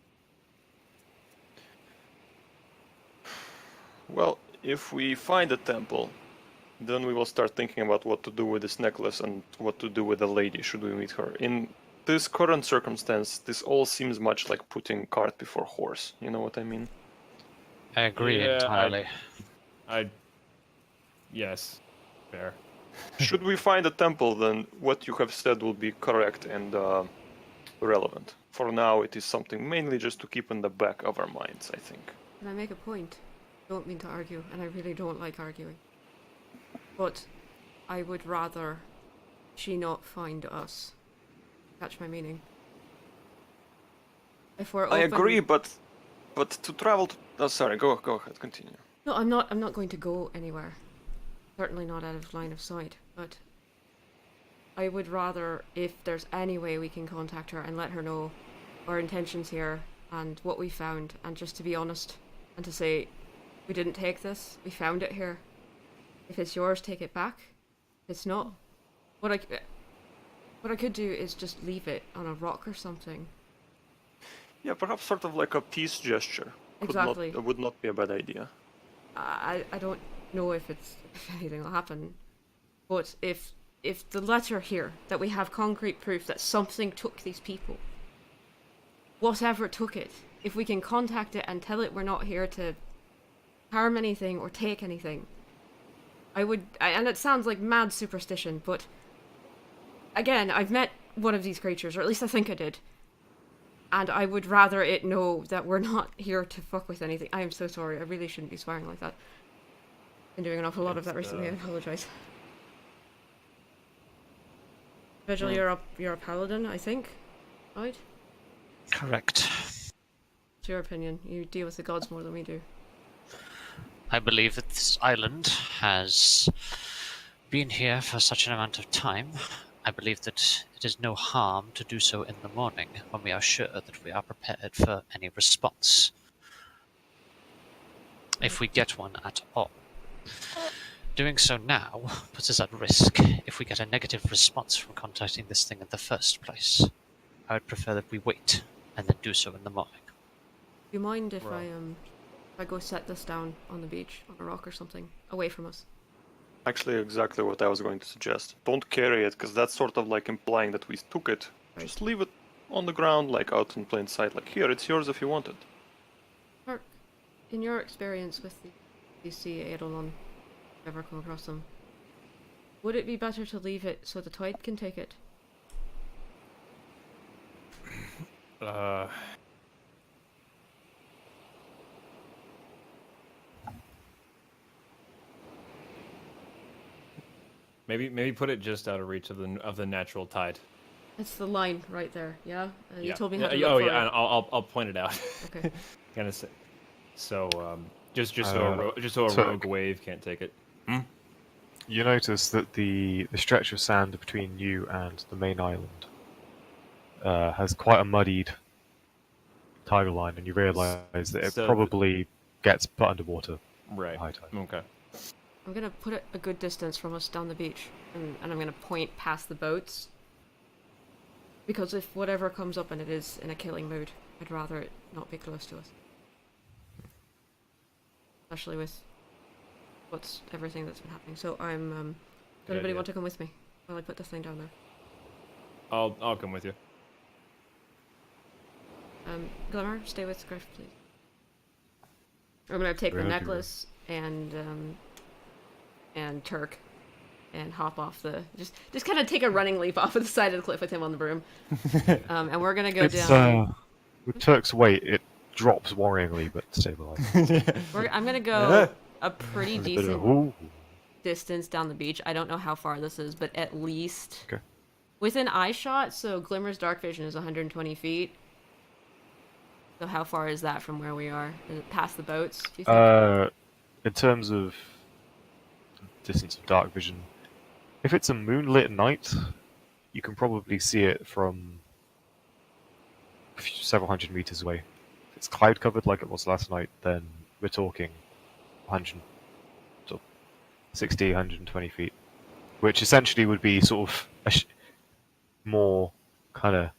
Well, if we find a temple, then we will start thinking about what to do with this necklace and what to do with the lady should we meet her. In this current circumstance, this all seems much like putting cart before horse. You know what I mean? I agree Yeah, entirely. yes, fair. Should we find a temple, then what you have said will be correct and relevant. For now, it is something mainly just to keep in the back of our minds, I think. Can I make a point? Don't mean to argue, and I really don't like arguing. But I would rather she not find us. Catch my meaning. If we're open... I agree, but to travel to... Oh, sorry, go ahead, continue. No, I'm not going to go anywhere. Certainly not out of line of sight, but I would rather, if there's any way we can contact her and let her know our intentions here and what we found, and just to be honest and to say, we didn't take this, we found it here. If it's yours, take it back. If it's not, what I could do is just leave it on a rock or something. Yeah, perhaps sort of like a peace gesture. Exactly. Would not be a bad idea. I don't know if anything will happen, but if the letter here, that we have concrete proof that something took these people, whatever took it, if we can contact it and tell it we're not here to harm anything or take anything, and it sounds like mad superstition, but again, I've met one of these creatures, or at least I think I did, and I would rather it know that we're not here to fuck with anything. I am so sorry, I really shouldn't be swearing like that. Been doing an awful lot of that recently, I apologize. Vigil, you're a paladin, I think, right? Correct. It's your opinion. You deal with the gods more than we do. I believe that this island has been here for such an amount of time. I believe that it is no harm to do so in the morning when we are sure that we are prepared for any response. If we get one at all. Doing so now puts us at risk if we get a negative response from contacting this thing in the first place. I would prefer that we wait and then do so in the morning. Do you mind if I go set this down on the beach, on a rock or something, away from us? Actually, exactly what I was going to suggest. Don't carry it, because that's sort of like implying that we took it. Right. Just leave it on the ground, like out in plain sight. Like, here, it's yours if you want it. Mark, in your experience with the sea Eidolon, if you've ever come across them, would it be better to leave it so the tide can take it? Maybe put it just out of reach of the natural tide. It's the line right there, yeah? You Yeah. told me how to Yeah, look oh for yeah, it. and I'll point it out. Okay. Kind of so just so a so- rogue wave can't take it. You notice that the stretch of sand between you and the main island has quite a muddied tidal line, and you realise that it So- probably gets put underwater Right. at high tide. Okay. I'm gonna put it a good distance from us down the beach, and I'm gonna point past the boats. Because if whatever comes up and it is in a killing mood, I'd rather it not be close to us. Especially with everything that's been happening. So I'm, does Good anybody idea. want to come with me while I put this thing down there? I'll come with you. Glimmer, stay with Griff, please. I'm gonna take the Really? necklace and Turk and hop off just kind of take a running leap off of the side of the cliff with him on the broom. And we're gonna go It's, down. with Turk's weight, it drops worryingly, but stabilizes. I'm gonna go a pretty There's a bit of decent a, ooh. distance down the beach. I don't know how far this is, but at least Okay. within eye shot. So Glimmer's dark vision is 120 feet. So how far is that from where we are? Is it past the boats, do you think? In terms of distance of dark vision, if it's a moonlit night, you can probably see it from several hundred meters away. If it's cloud covered like it was last night, then we're talking 100, sort of 60, 120 feet, which essentially would be sort of more kind of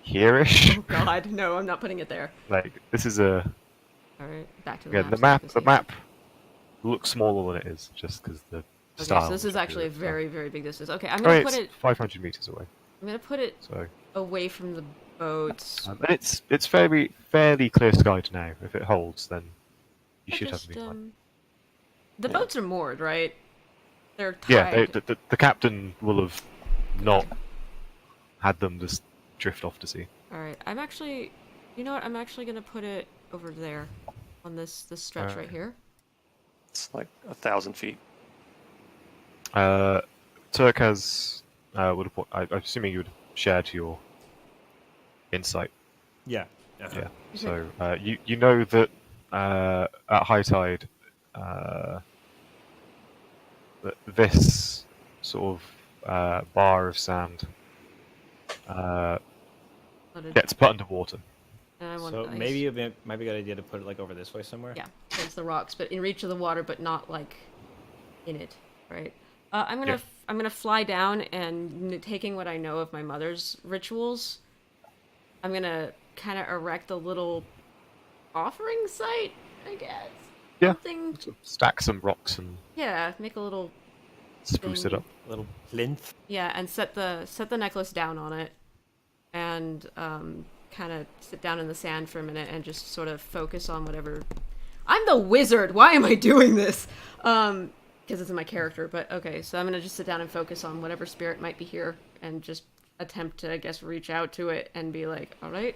here-ish. Oh god, no, I'm not putting it there. Like this is a Alright, back to the yeah. map. The so I map can the see. map looks smaller than it is just because the Okay, style. so this is of actually a it, so- very, very big distance. Okay, I'm I gonna mean, put it's it. 500 meters away. I'm gonna put it So away from the boats. and it's fairly clear skied now. If it holds, then you I should just, have me fine. The boats are moored, right? They're tied. Yeah, the captain will have not had them just drift off to sea. All right, I'm actually. You know what? I'm actually gonna put it over there, on this stretch right Okay. here. It's like 1,000 feet. Turk has would have, I'm assuming you would have shared your insight. Yeah. Uh-huh. Yeah. So you know that at high tide, that this sort of bar of sand But gets put underwater. and I want So ice. maybe it might be a good idea to put it like over this way somewhere. Yeah, against the rocks, but in reach of the water, but not like in it, right? Yeah. I'm gonna fly down and taking what I know of my mother's rituals, I'm gonna kind of erect a little offering site, I guess. Yeah. Something. Sort of stack some rocks and Yeah, make a little. spruce it thing. up. A little plinth. Yeah, and set the necklace down on it, and kind of sit down in the sand for a minute and just sort of focus on whatever. I'm the wizard. Why am I doing this? Because it's in my character. But okay, so I'm gonna just sit down and focus on whatever spirit might be here, and just attempt to, I guess, reach out to it and be like, all right,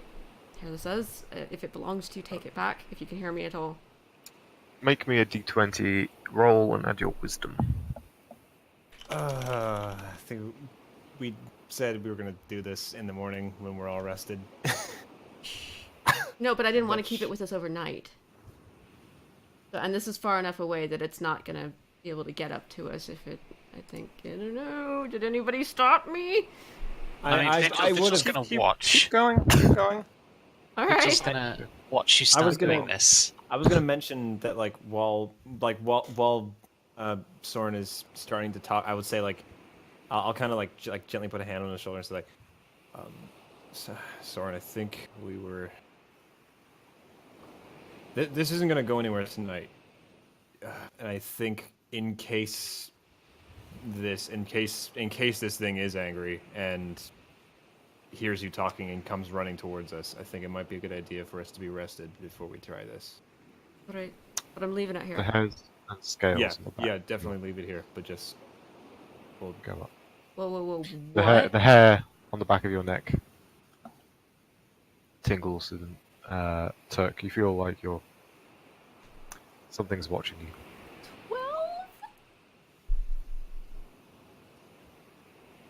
here this is. If it belongs to you, take it back. If you can hear me at all. Make me a d20 roll and add your wisdom. I think we said we were gonna do this in the morning when we're all rested. No, but I didn't want to Which- keep it with us overnight. So, and this is far enough away that it's not gonna be able to get up to us if it. I think. I don't know. Did anybody stop me? I would just have. gonna watch. Keep going. Keep going. All We're right. just gonna watch you I start was gonna- doing this. I was gonna mention that while Soren is starting to talk, I would say I'll kind of like gently put a hand on his shoulder and say Soren, I think we were. This isn't gonna go anywhere tonight, and I think in case this thing is angry and hears you talking and comes running towards us, I think it might be a good idea for us to be rested before we try this. All right. But I'm leaving it The here. hairs and scales. Yeah, on the back yeah, definitely leave it here, but just will go up. Whoa, whoa, whoa. The What? hair on the back of your neck tingles, and Turk, you feel like something's watching you. 12?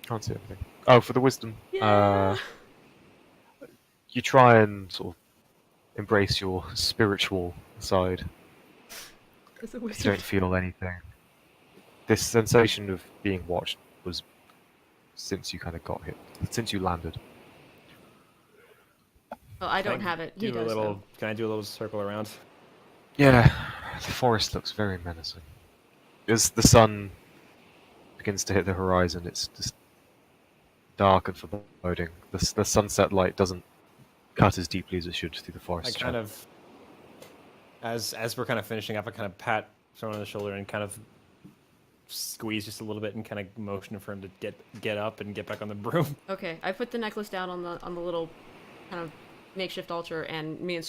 Can't see anything. Oh, for the wisdom. Yeah. You try and sort of embrace your spiritual side. It's a You wizard. don't feel anything. This sensation of being watched was since you kind of got hit, since you landed. Well, I don't Can I have it. He do a does. little. Though. Can I do a little circle around? Yeah, the forest looks very menacing. As the sun begins to hit the horizon, it's just dark and foreboding. The sunset light doesn't cut as deeply as it should through the I forest. kind of, as we're kind of finishing up, I kind of pat someone on the shoulder and kind of squeeze just a little bit and kind of motion for him to get up and get back on the broom. Okay, I put the necklace down on the little kind of makeshift altar, and me and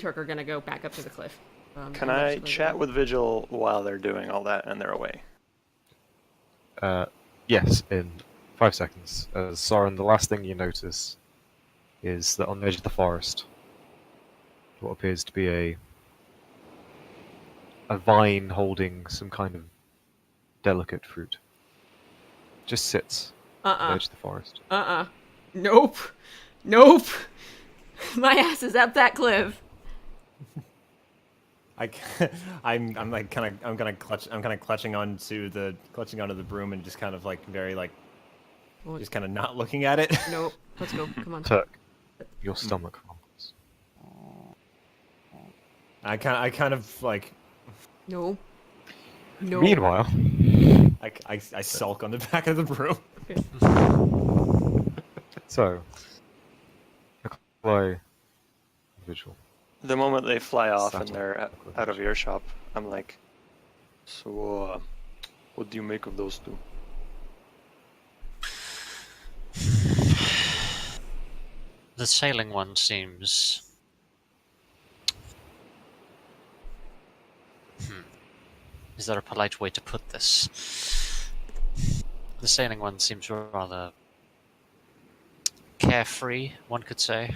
Turk are gonna go back up to the cliff. Can and I eventually chat go. with Vigil while they're doing all that and they're away? Yes, in 5 seconds. Soren, the last thing you notice is that on the edge of the forest, what appears to be a vine holding some kind of delicate fruit just sits on the edge of the forest. Nope. Nope. My ass is up that cliff. I'm kind of clutching onto the broom and just kind of like very like What? just kind of not looking at it. No, let's go. Come on. Turk, your stomach rumbles. I kind of like No. No. Meanwhile, I sulk on the back of the broom. so Nikolai, Vigil. The moment they fly off and Subtle. they're out of earshot, I'm like, so, what do you make of those two? The sailing one seems... Is there a polite way to put this? The sailing one seems rather carefree, one could say.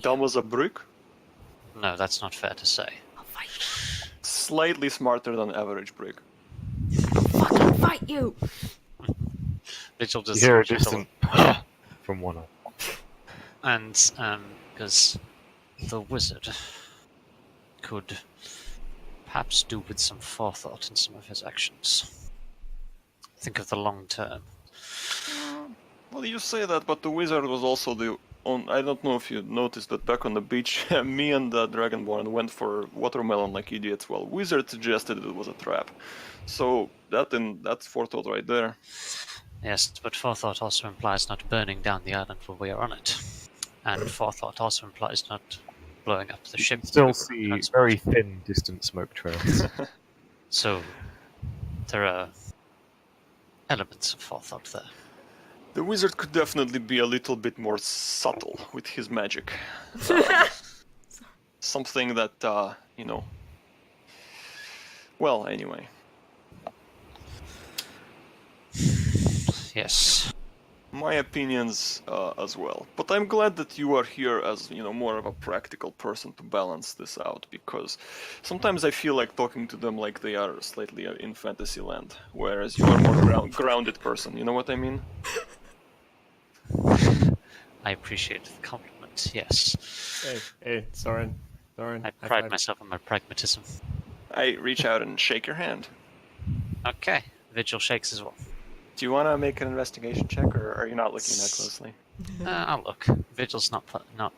Dumb as a brick, No, that's not fair to say. I'll fight you. slightly smarter than average brick. I'll fucking fight you. Vigil You just hear a distant from one eye. and because the wizard could perhaps do with some forethought in some of his actions. Think of the long term. Well, you say that, but the wizard was also the I don't know if you noticed, but back on the beach, me and the Dragonborn went for watermelon like idiots. Well, wizard suggested it was a trap, so that's forethought right there. Yes, but forethought also implies not burning down the island while we are on it, and forethought also implies not blowing up the You ship. can still see very thin, distant smoke trails. So there are elements of forethought there. The wizard could definitely be a little bit more subtle with his magic. Something that, Well, anyway. Yes. My opinions as well. But I'm glad that you are here as, more of a practical person to balance this out, because sometimes I feel like talking to them like they are slightly in fantasy land, whereas you are more grounded person, you know what I mean? I appreciate the compliment, yes. Hey, Soren. I pride myself on my pragmatism. I reach out and shake your hand. Okay, Vigil shakes as well. Do you want to make an investigation check, or are you not looking that closely? I'll look. Vigil's not I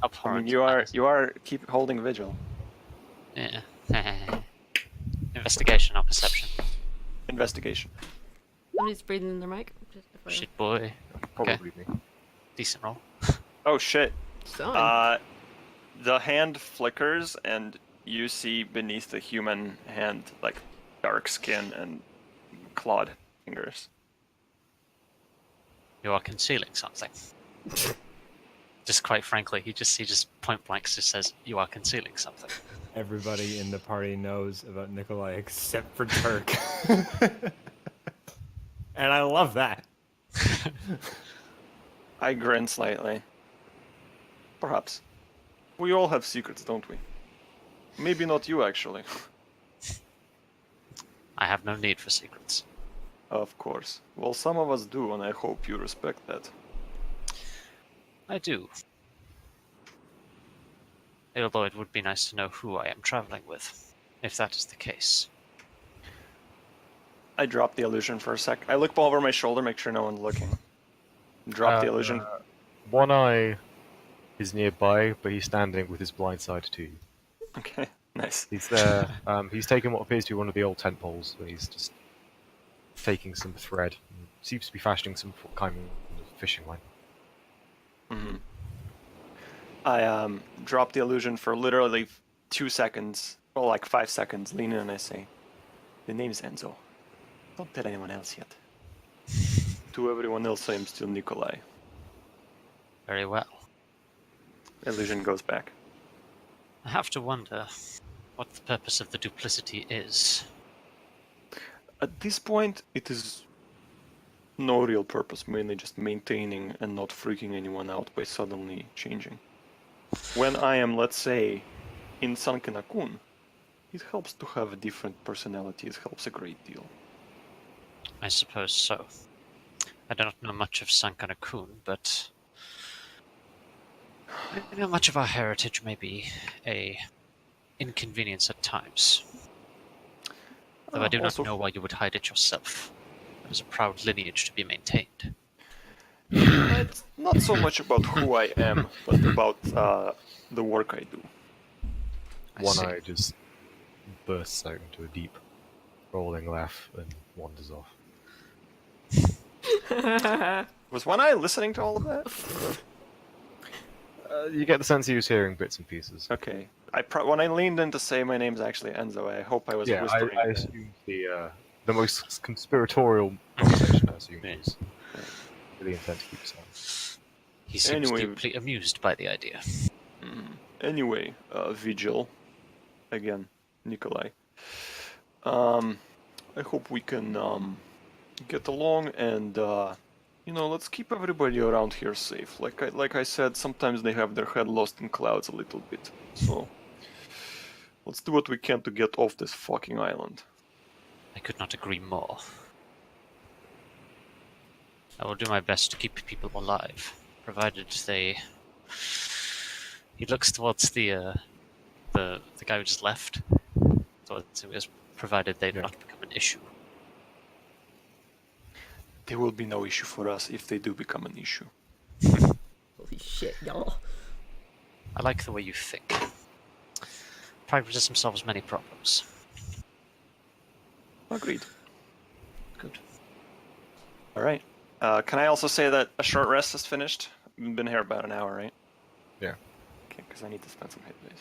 abhorrent. mean, you are keep holding vigil. Yeah. Investigation or perception. Investigation. Somebody's breathing in their mic. Just FYI. Shit boy. Probably me. Decent roll. Oh shit. Son. The hand flickers, and you see beneath the human hand like dark skin and clawed fingers. You are concealing something. Just quite frankly, he just point blank just says, "You are concealing something." Everybody in the party knows about Nikolai except for Turk. And I love that. I grin slightly. Perhaps. We all have secrets, don't we? Maybe not you, actually. I have no need for secrets. Of course. Well, some of us do, and I hope you respect that. I do. Although it would be nice to know who I am traveling with, if that is the case. I drop the illusion for a sec. I look over my shoulder, make sure no one's looking. Drop the illusion. One eye is nearby, but he's standing with his blind side to you. Okay, nice. He's there. He's taken what appears to be one of the old tent poles, and he's just taking some thread. Seems to be fashioning some kind of fishing line. Mm-hmm. I drop the illusion for literally 2 seconds, well, like 5 seconds. Lean in and I say, "The name's Enzo. Don't tell anyone else yet." To everyone else, I am still Nikolai. Very well. Illusion goes back. I have to wonder what the purpose of the duplicity is. At this point, it is no real purpose, mainly just maintaining and not freaking anyone out by suddenly changing. When I am, let's say, in Sankenakun, it helps to have a different personality. It helps a great deal. I suppose so. I don't know much of Sankanakun, but I know much of our heritage may be a inconvenience at times. Though I do not know why you would hide it yourself. It is a proud lineage to be maintained. It's not so much about who I am, but about the work I do. One eye just bursts out into a deep, rolling laugh and wanders off. Was One Eye listening to all of that? You get the sense he was hearing bits and pieces. Okay. When I leaned in to say my name's actually Enzo, I hope I was Yeah, whispering. I assumed the most conspiratorial conversation I assumed was with the intent to keep silent. He seems deeply amused by the idea. Anyway, Vigil. Again, Nikolai. I hope we can get along and let's keep everybody around here safe. Like I said, sometimes they have their head lost in clouds a little bit. So let's do what we can to get off this fucking island. I could not agree more. I will do my best to keep people alive, provided they. He looks towards the guy who just left. Towards him, provided they do not become an issue. There will be no issue for us if they do become an issue. Holy shit, y'all. I like the way you think. Pride presents themselves many problems. Agreed. Good. All right. Can I also say that a short rest is finished? We've been here about an hour, right? Yeah. Okay, because I need to spend some hit days.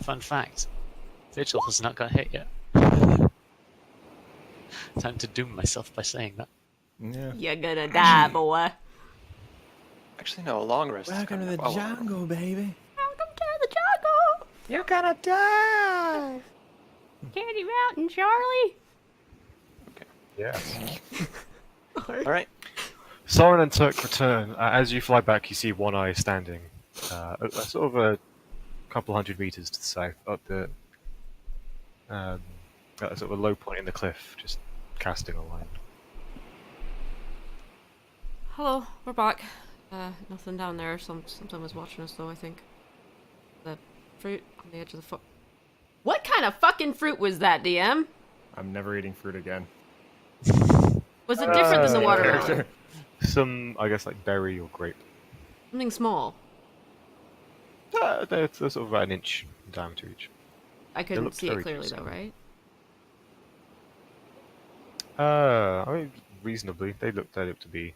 Fun fact: Vigil has not got hit yet. Time to doom myself by saying that. Yeah. You're gonna die, boy. Actually, no, a long rest. Welcome to the jungle, baby. Welcome to the jungle. You're gonna die! Candy Mountain, Charlie. Yes. Alright. Soren and Turk return. As you fly back, you see One Eye standing sort of a couple hundred meters to the south, up the at a sort of a low point in the cliff, just casting a line. Hello, we're back. Nothing down there. Something was watching us though, I think. The fruit on the edge of the What kind of fucking fruit was that, DM? I'm never eating fruit again. Was it different than the watermelon? Some, I guess, like berry or grape. Something small. They're sort of about an inch in diameter each. I couldn't looked see it very clearly juicy. though, right? I mean, reasonably. They looked to be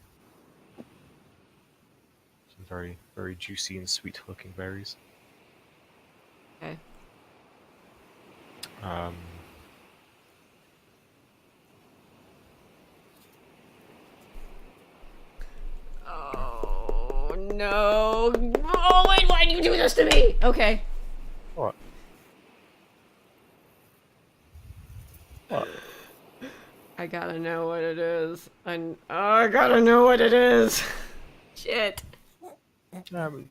some very, very juicy and sweet-looking berries. Okay. Oh no! Oh wait, why do you do this to me? Okay. What? What? I gotta know what it is. I gotta know what it is. Shit. I mean,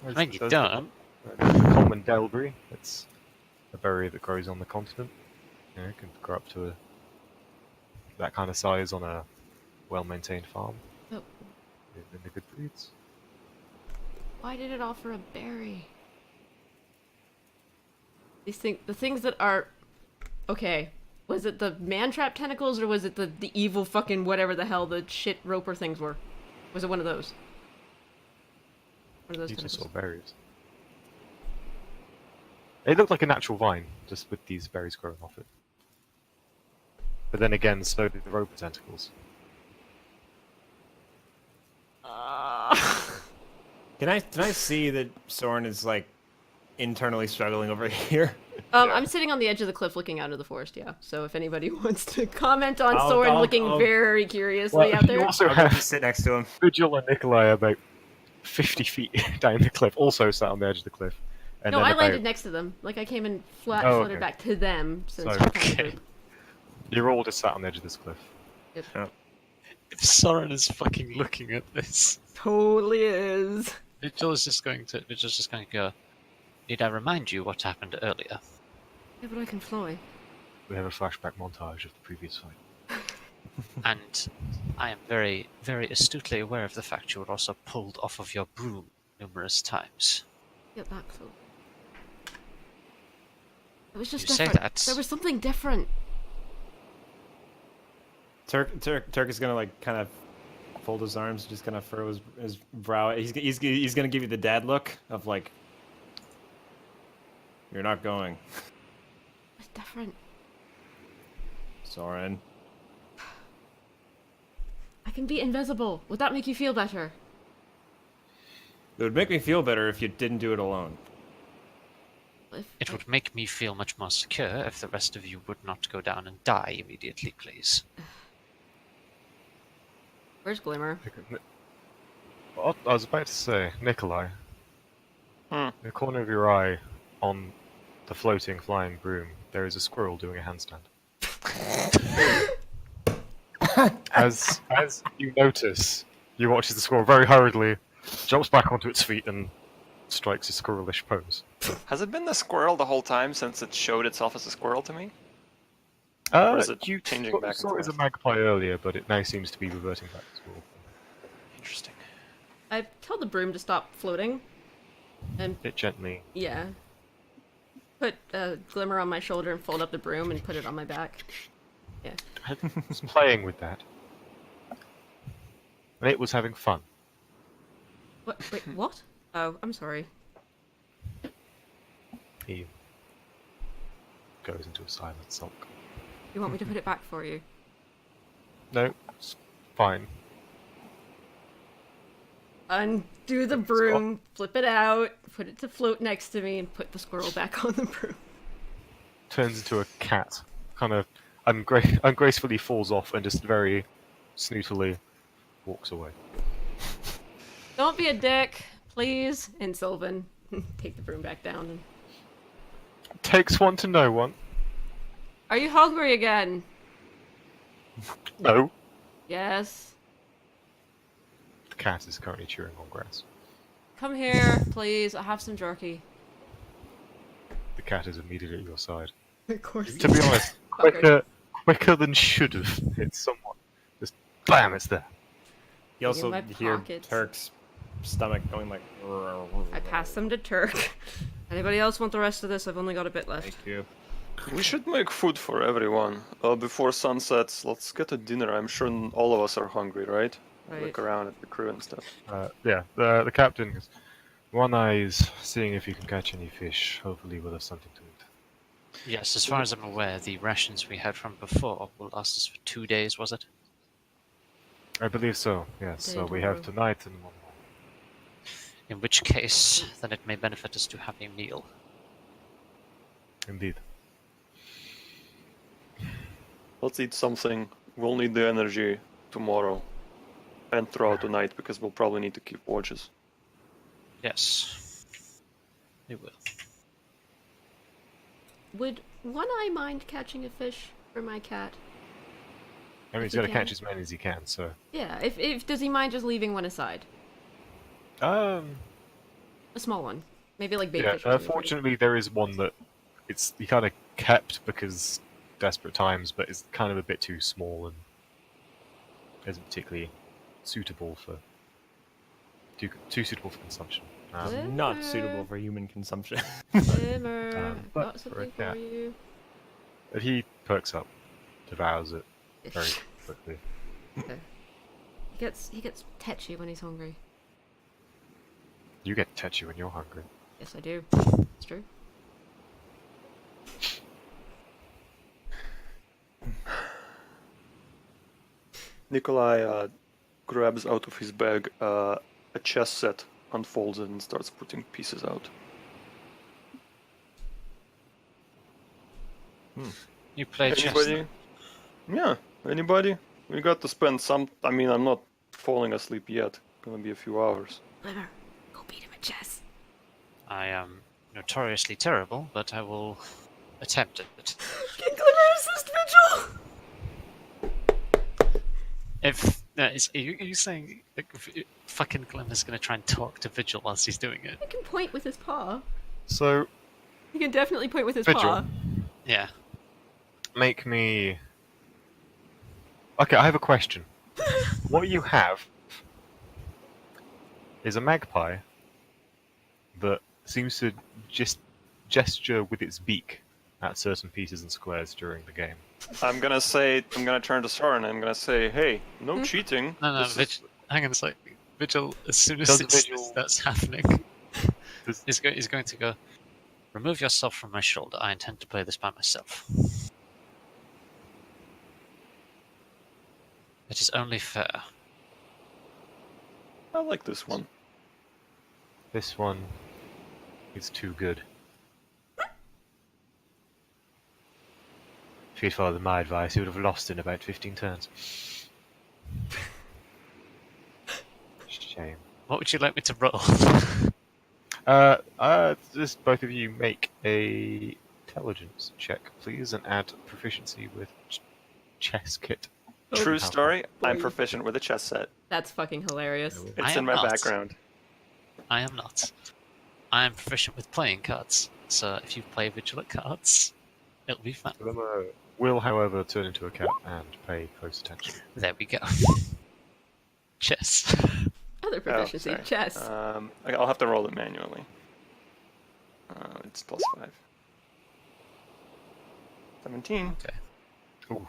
When you don't, common delberry. It's a berry that grows on the continent. You know, it can grow up to that kind of size on a well-maintained farm. Oh, In the good breeds. why did it offer a berry? The things that are... Okay. Was it the man-trap tentacles or was it the evil fucking whatever the hell the shit roper things were? Was it one of those? One of those You just tentacles. saw berries. It looked like a natural vine, just with these berries growing off it. But then again, so did the roper tentacles. Can I see that Soren is like internally struggling over here? I'm sitting on the edge of the cliff looking out of the forest, yeah. So if anybody wants to comment on Soren I'll- looking I'll- very curiously out You there. also I'll just have sit next to him. Vigil and Nikolai about 50 feet down the cliff, also sat on the edge of the cliff. And No, then I about- landed next to them. Like I came and Oh, floated okay. back to them since Sorry. we're part of the Okay. group. You're all just sat on the edge of this cliff. Yep. if Soren is fucking looking at this, Totally is. Vigil's just going to go. Need I remind you what happened earlier? Yeah, but I can fly. We have a flashback montage of the previous fight. And I am very, very astutely aware of the fact you were also pulled off of your broom numerous times. Get back, Phil. It was just You say different. that. There was something different. Turk is gonna like kind of fold his arms, just kind of furrow his brow. He's gonna give you the dad look of like, you're not going, It's different. Soren. I can be invisible. Would that make you feel better? It would make me feel better if you didn't do it alone. It would make me feel much more secure if the rest of you would not go down and die immediately, please. Where's Glimmer? I was about to say, Nikolai, in the corner of your eye, on the floating, flying broom, there is a squirrel doing a handstand. As you notice, you watch as the squirrel very hurriedly jumps back onto its feet and strikes a squirrelish pose. Has it been the squirrel the whole time since it showed itself as a squirrel to me? Or is it You changing back and saw it as a forth? magpie earlier, but it now seems to be reverting back to squirrel. Interesting. I tell the broom to stop floating. And, It gently. yeah. Put Glimmer on my shoulder and fold up the broom and put it on my back. Yeah. was playing with that. And it was having fun. What? Wait, what? Oh, I'm sorry. He goes into a silent sulk. You want me to put it back for you? No, it's fine. Undo the broom, flip it out, put it to float next to me, and put the squirrel back on the broom. Turns into a cat. Kind of ungracefully falls off and just very snootily walks away. Don't be a dick, please. And Sylvan, take the broom back down. And... Takes one to know one. Are you hungry again? No. Yes. The cat is currently chewing on grass. Come here, please. I have some jerky. The cat is immediately at your side. Of course. To be honest, quicker than should have. It's somewhat. Just bam, it's there. You also my hear pockets. Turk's stomach going like. I pass them to Turk. Anybody else want the rest of this? I've only got a bit left. Thank you. We should make food for everyone. Before sunsets, let's get a dinner. I'm sure all of us are hungry, right? Right. Look around at the crew and stuff. Yeah, the captain is. One eye's seeing if you can catch any fish. Hopefully, with us something to eat. Yes, as far as I'm aware, the rations we had from before will last us for 2 days, was it? I believe so. Yes. So we have tonight and one more. In which case, then it may benefit us to have a meal. Indeed. Let's eat something. We'll need the energy tomorrow and throughout the night because we'll probably need to keep watches. Yes. We will. Would One Eye mind catching a fish for my cat? I mean, If he's got to he catch can. as many as he can. So. Yeah, if does he mind just leaving one aside? A small one. Maybe like bait Yeah. fish. or something. Fortunately, there is one that he kind of kept because desperate times, but it's kind of a bit too small and isn't particularly suitable for too suitable for consumption. Yeah. Not suitable for human consumption. Glimmer, I've but got for a something for cat. you. But he perks up, devours it very quickly. He gets tetchy when he's hungry. You get tetchy when you're hungry. Yes, I do. It's true. Nikolai grabs out of his bag a chess set, unfolds it, and starts putting pieces out. You play chess. Anybody? Yeah, anybody? We got to spend some. I mean, I'm not falling asleep yet. Gonna be a few hours. Glimmer, go beat him at chess. I am notoriously terrible, but I will attempt it. Can Glimmer assist Vigil? If are you saying fucking Glimmer's gonna try and talk to Vigil whilst he's doing it? He can point with his paw. So, He can definitely point with his Vigil. paw. Yeah. make me. Okay, I have a question. What you have is a magpie that seems to just gesture with its beak at certain pieces and squares during the game. I'm gonna turn to Soren. I'm gonna say, hey, no cheating. No, This is- hang on a sec. Vigil, as soon as Does Vigil- that's happening, Does- he's going to go, remove yourself from my shoulder. I intend to play this by myself. It is only fair. I like this one. This one is too good. If he'd followed my advice, he would have lost in about 15 turns. Shame. What would you like me to roll? Just both of you make a intelligence check, please, and add proficiency with chess kit. True How- story. I'm proficient with a chess set. That's fucking hilarious. I It's am in my not. background. I am not. I am proficient with playing cards, so if you play Vigilant cards, it'll be fun. Lemma will, however, turn into a cat and pay close attention. There we go. Chess. Other proficiency, sorry. chess. I'll have to roll it manually. It's +5. 17. Okay. Ooh.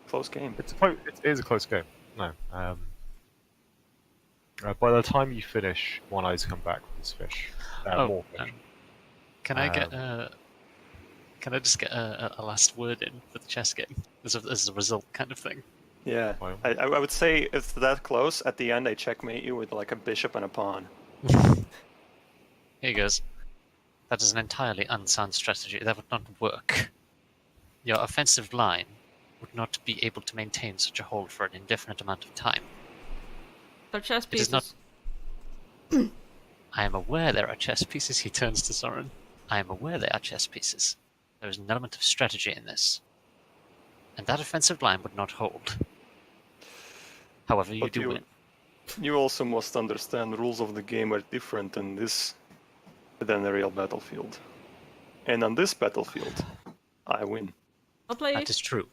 Close game. It is a close game. No. By the time you finish, One Eye's come back with his fish. More fish. Can I get Can I just get a last word in for the chess game as a result kind of thing? Yeah. Well. I would say if it's that close, at the end I checkmate you with like a bishop and a pawn. Here he goes. That is an entirely unsound strategy. That would not work. Your offensive line would not be able to maintain such a hold for an indefinite amount of time. They're chess It is pieces. not. I am aware there are chess pieces. He turns to Soren. I am aware they are chess pieces. There is an element of strategy in this. And that offensive line would not hold. However, you But do win. You also must understand rules of the game are different in this than the real battlefield. And on this battlefield, I win. I'll play. That is true.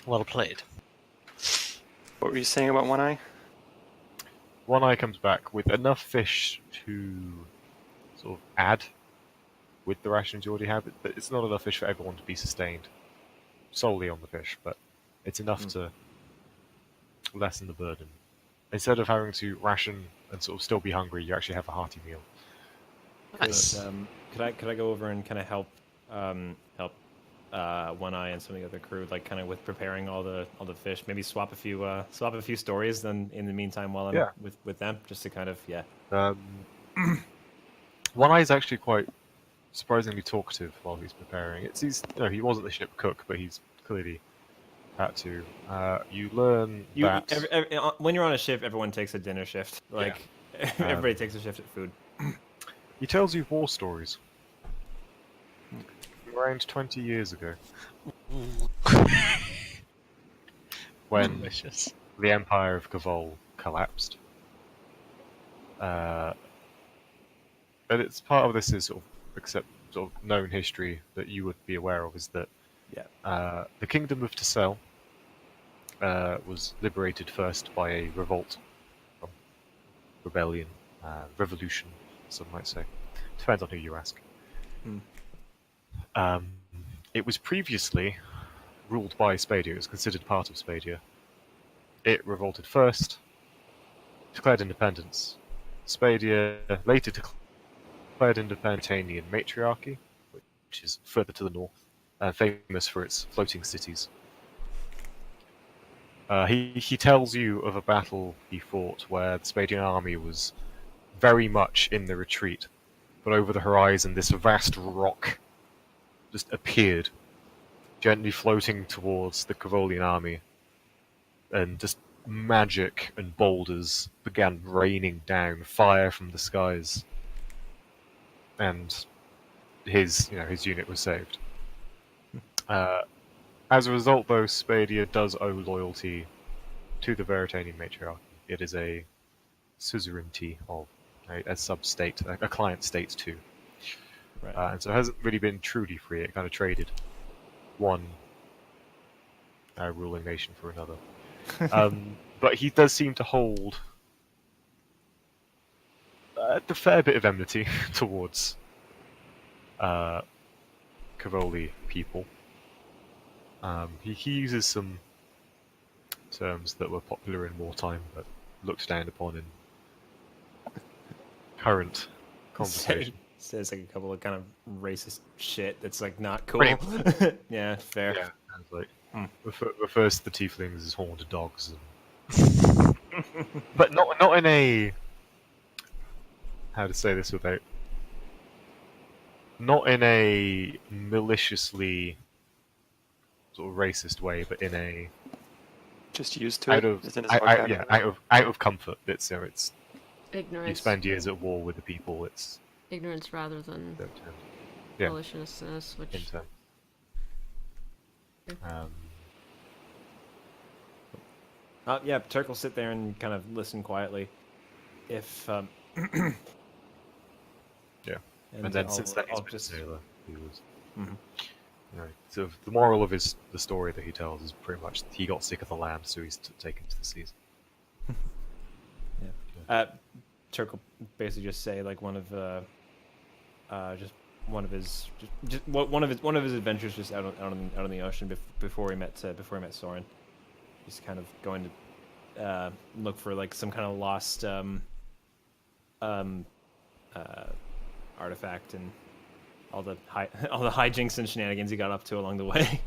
Well played. What were you saying about One Eye? One Eye comes back with enough fish to sort of add with the rations you already have. But it's not enough fish for everyone to be sustained solely on the fish, but it's enough to lessen the burden. Instead of having to ration and sort of still be hungry, you actually have a hearty meal. Nice. Could I go over and kind of help One Eye and some of the other crew, like kind of with preparing all the fish? Maybe swap a few stories. Then in the meantime, while I'm with them, just to kind of One Eye is actually quite surprisingly talkative while he's preparing. He wasn't the ship cook, but he's clearly had to. You learn that when you're on a ship, everyone takes a dinner shift. Like everybody takes a shift at food. he tells you war stories. Around 20 years ago, when Delicious. the Empire of Gavol collapsed. And it's part of this is sort of known history that you would be aware of is that the Kingdom of Tassa was liberated first by a revolt, rebellion, revolution, some might say. Depends on who you ask. It was previously ruled by Spadia. It was considered part of Spadia. It revolted first, declared independence. Spadia later declared independent matriarchy, which is further to the north, famous for its floating cities. He tells you of a battle he fought where the Spadian army was very much in the retreat, but over the horizon this vast rock just appeared, gently floating towards the Cavolian army, and just magic and boulders began raining down, fire from the skies, and his unit was saved. As a result, though, Spadia does owe loyalty to the Veritanian matriarchy. It is a suzerainty of a sub-state, a client state too. Right. And so it hasn't really been truly free. It kind of traded one ruling nation for another. But he does seem to hold a fair bit of enmity towards Cavoli people. He uses some terms that were popular in wartime but looked down upon in current conversation. Says like a couple of kind of racist shit that's like not cool. Pretty Yeah, fair. Yeah, and like Hmm. refers to the tieflings as horned dogs, and... but not in a, how to say this without, not in a maliciously sort of racist way, but in a Just used to it. It's in his vocabulary. out of comfort. It's you Ignorance. spend years at war with the people. It's Ignorance rather than yeah, maliciousness, which... intent. Yeah, Turk will sit there and kind of listen quietly. If Yeah, and then since then he's I'll been just a sailor. He was, Mhm. you know, sort of the moral of the story that he tells is pretty much he got sick of the land, so he's taken to the seas. Turk will basically just say like one of his adventures just out on the ocean before he met Soren. He's kind of going to look for like some kind of lost artifact and all the hijinks and shenanigans he got up to along the way.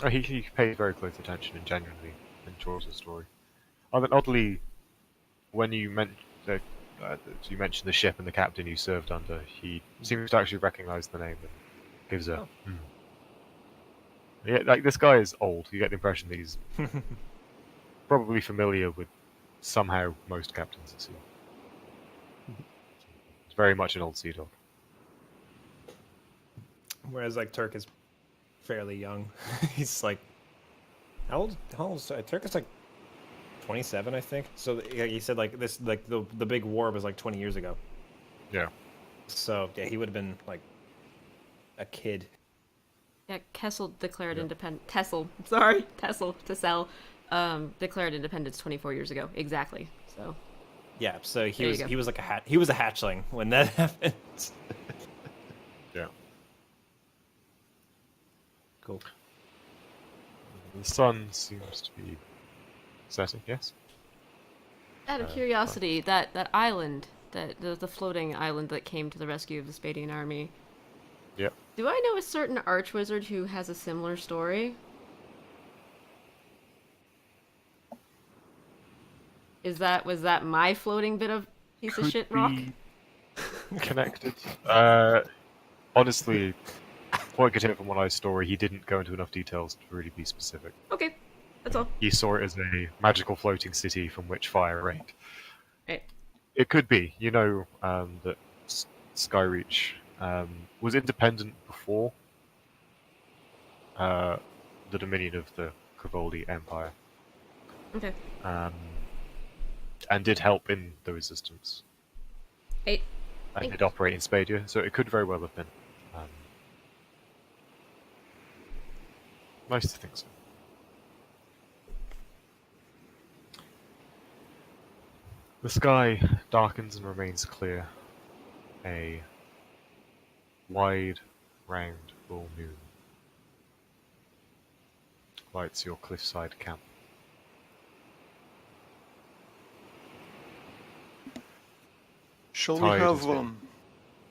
Yeah. He pays very close attention and genuinely enjoys the story. Oddly, when you mentioned the ship and the captain you served under, he seems to actually recognise the name and gives a. Hmm. Yeah, like this guy is old. You get the impression that he's probably familiar with somehow most captains at sea. It's very much an old sea dog. Whereas like Turk is fairly young. He's like how old is Turk is like 27, I think. So he said like this like the big war was like 20 years ago. Yeah. So yeah, he would have been like a kid. Yeah, Kessel declared Yeah. independent. Tessel, declared independence 24 years ago. Exactly. So. Yeah, so There you go. he was like he was a hatchling when that happened. Yeah. Cool. The sun seems to be setting. Yes. Out of curiosity, that island, the floating island that came to the rescue of the Spadian army. Yep. Do I know a certain archwizard who has a similar story? Was that my floating bit of piece of shit rock? Connected. Honestly, what I could hear from one eye's story, he didn't go into enough details to really be specific. Okay, that's all. He saw it as a magical floating city from which fire rained. Right. It could be, that Skyreach was independent before the dominion of the Crivoldi Empire, Okay. and did help in the resistance. Hey. And did operate in Spadia, so it could very well have been. Nice to think so. The sky darkens and remains clear. A wide, round, full moon lights your cliffside camp. Shall we Tide have has been-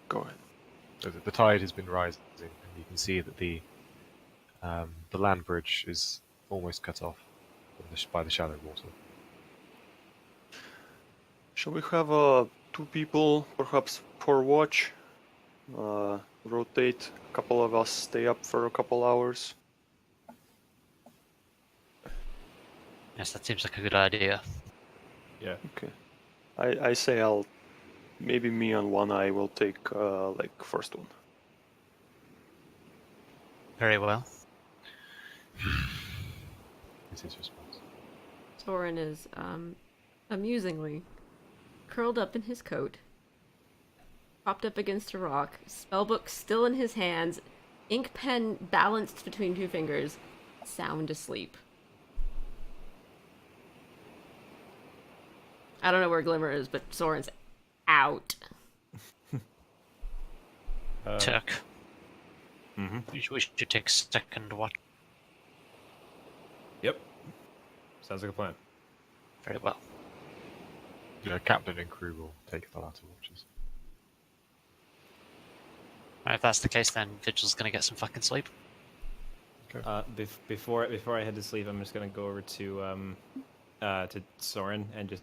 Go ahead. The tide has been rising, and you can see that the land bridge is almost cut off by the shallow water. Shall we have two people, perhaps per watch? Rotate. A couple of us stay up for a couple hours. Yes, that seems like a good idea. Yeah. Okay. I say maybe me on one eye will take first one. Very well. Is his response. Soren is, amusingly curled up in his coat, propped up against a rock, spellbook still in his hands, ink pen balanced between two fingers, sound asleep. I don't know where Glimmer is, but Soren's out. Turk. Mm-hmm. We should take second watch. Yep. Sounds like a plan. Very well. You know, captain and crew will take the latter watches. Alright, if that's the case, then Vigil's gonna get some fucking sleep. Before I head to sleep, I'm just gonna go over to Soren and just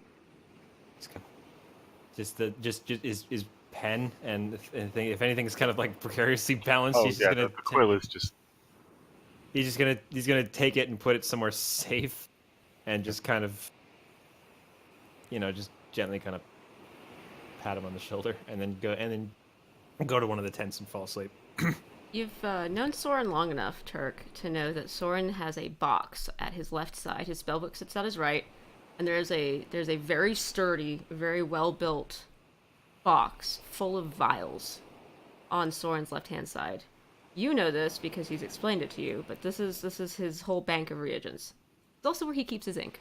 his pen and if anything is kind of like precariously balanced, he's just gonna the quill is just. he's gonna take it and put it somewhere safe, and just kind of, just gently kind of pat him on the shoulder, and then go to one of the tents and fall asleep. You've known Soren long enough, Turk, to know that Soren has a box at his left side. His spellbook sits at his right, and there's a very sturdy, very well built box full of vials on Soren's left hand side. You know this because he's explained it to you, but this is his whole bank of reagents. It's also where he keeps his ink.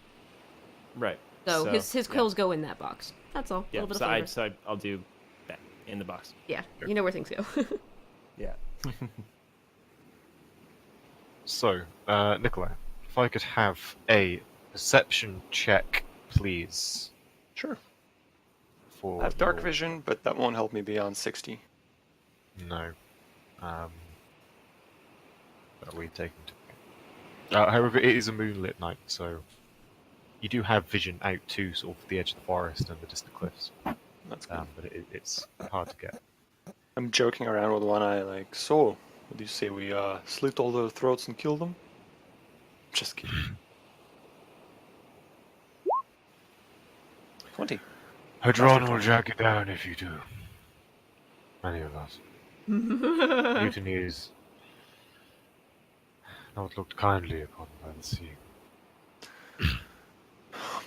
Right. So his quills go in that box. That's all. Yeah. A little bit of flavor. I'll do that in the box. Yeah, you know where things go. Yeah. So, Nikolai, if I could have a perception check, please. Sure. For I have dark your- vision, but that won't help me beyond 60. No. That we take into account. However, it is a moonlit night, so you do have vision out to sort of the edge of the forest and the distant cliffs. That's good. But it's hard to get. I'm joking around with one eye, like, so, what do you say, we slit all their throats and kill them? Just kidding. 20. Hadron will jack you down if you do. Many of us. Mutineers not looked kindly upon by the sea.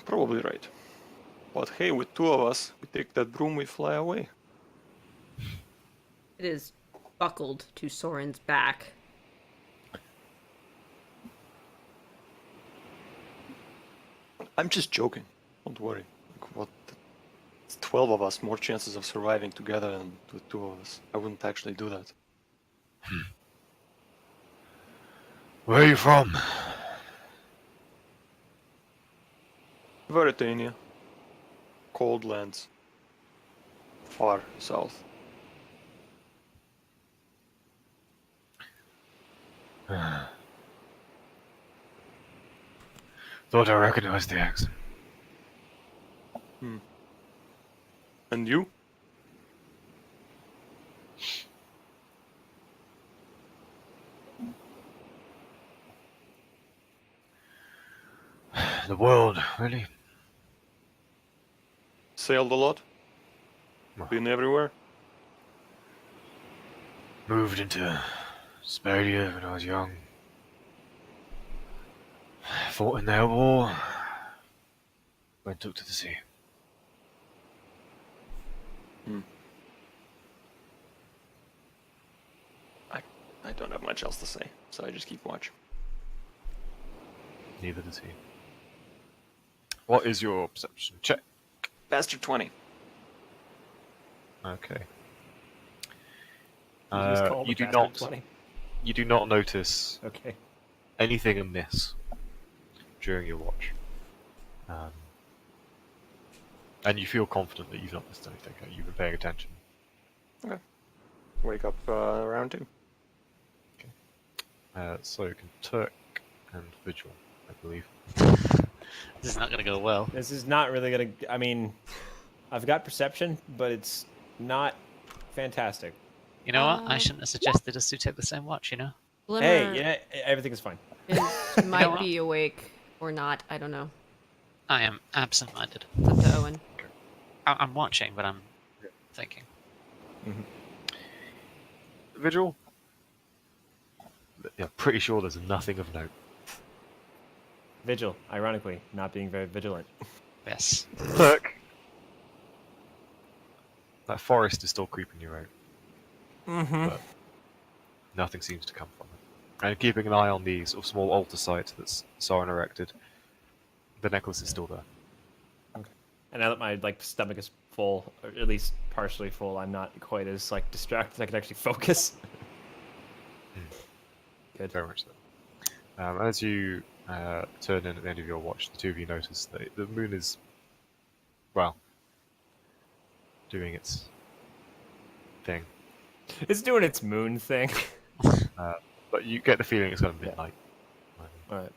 Probably right. But hey, with two of us, we take that broom, we fly away. It is buckled to Soren's back. I'm just joking. Don't worry. Like, what? It's 12 of us, more chances of surviving together than with two of us. I wouldn't actually do that. Where are you from? Veritania. Cold lands. Far south. Thought I recognized the accent. And you? The world, really? Sailed a lot? Been everywhere? Moved into Sparia when I was young. Fought in their war. Went up to the sea. I don't have much else to say, so I just keep watch. Neither does he. What is your perception check? Bastard 20. Okay. just call the You do bastard not. 20. You do not notice Okay. anything amiss during your watch, and you feel confident that you've not missed anything. You've been paying attention. Okay. Wake up around 2. So you can Turk and Vigil, I believe. This is not gonna go well. This is not really gonna. I mean, I've got perception, but it's not fantastic. You know what? I shouldn't have suggested us to take the same watch, you know? Glimmer Hey, yeah, everything is fine. might what? be awake or not. I don't know. I am absent-minded. It's up to Owen. I'm watching, but I'm thinking. Vigil. Yeah, pretty sure there's nothing of note. Vigil, ironically, not being very vigilant. Yes. Turk. That forest is still creeping you out. Mm-hmm. But Nothing seems to come from it. And keeping an eye on the sort of small altar site that's Soren erected, the necklace is still there. Okay. And now that my stomach is full, or at least partially full, I'm not quite as distracted. I can actually focus. Good. Very much so. As you turn in at the end of your watch, the two of you notice that the moon is, well, doing its thing. It's doing its moon thing. But you get the feeling it's going to be midnight. All right.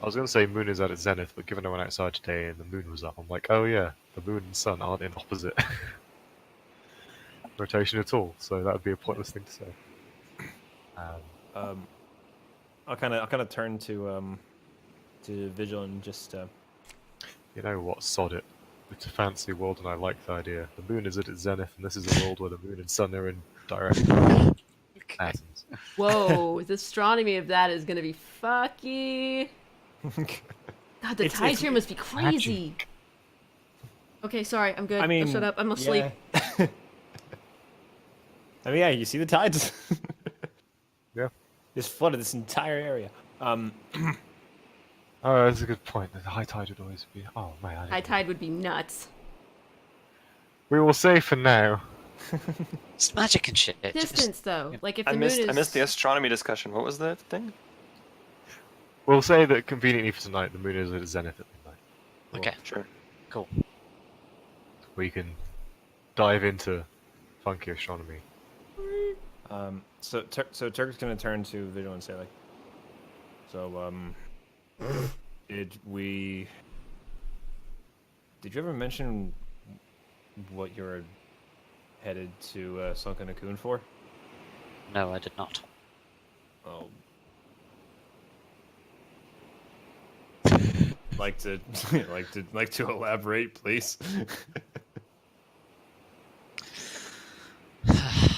I was going to say moon is at its zenith, but given I went outside today and the moon was up, I'm like, oh yeah, the moon and sun aren't in opposite rotation at all, so that would be a pointless thing to say. I'll kind of turn to Vigil and just. You know what? Sod it. It's a fancy world, and I like the idea. The moon is at its zenith, and this is a world where the moon and sun are in direct atoms. Whoa, the astronomy of that is gonna be fucky. God, the tides here must be crazy. Magic. Okay, sorry, I'm good. I mean, I'll shut up. I'm asleep. Yeah. I mean, yeah, you see the tides. Yeah. Just flooded this entire area. Oh, that's a good point. The high tide would always be. Oh man. I didn't High know. tide would be nuts. We will say for now. It's magic and shit. Distance though, like if the I moon missed is. I missed the astronomy discussion. What was that thing? We'll say that conveniently for tonight, the moon is at its zenith at midnight. Okay, Sure. cool. We can dive into funky astronomy. So Turk's gonna turn to Vigil and say did you ever mention what you're headed to Sunken Cocoon for? No, I did not. Oh. like to elaborate, please.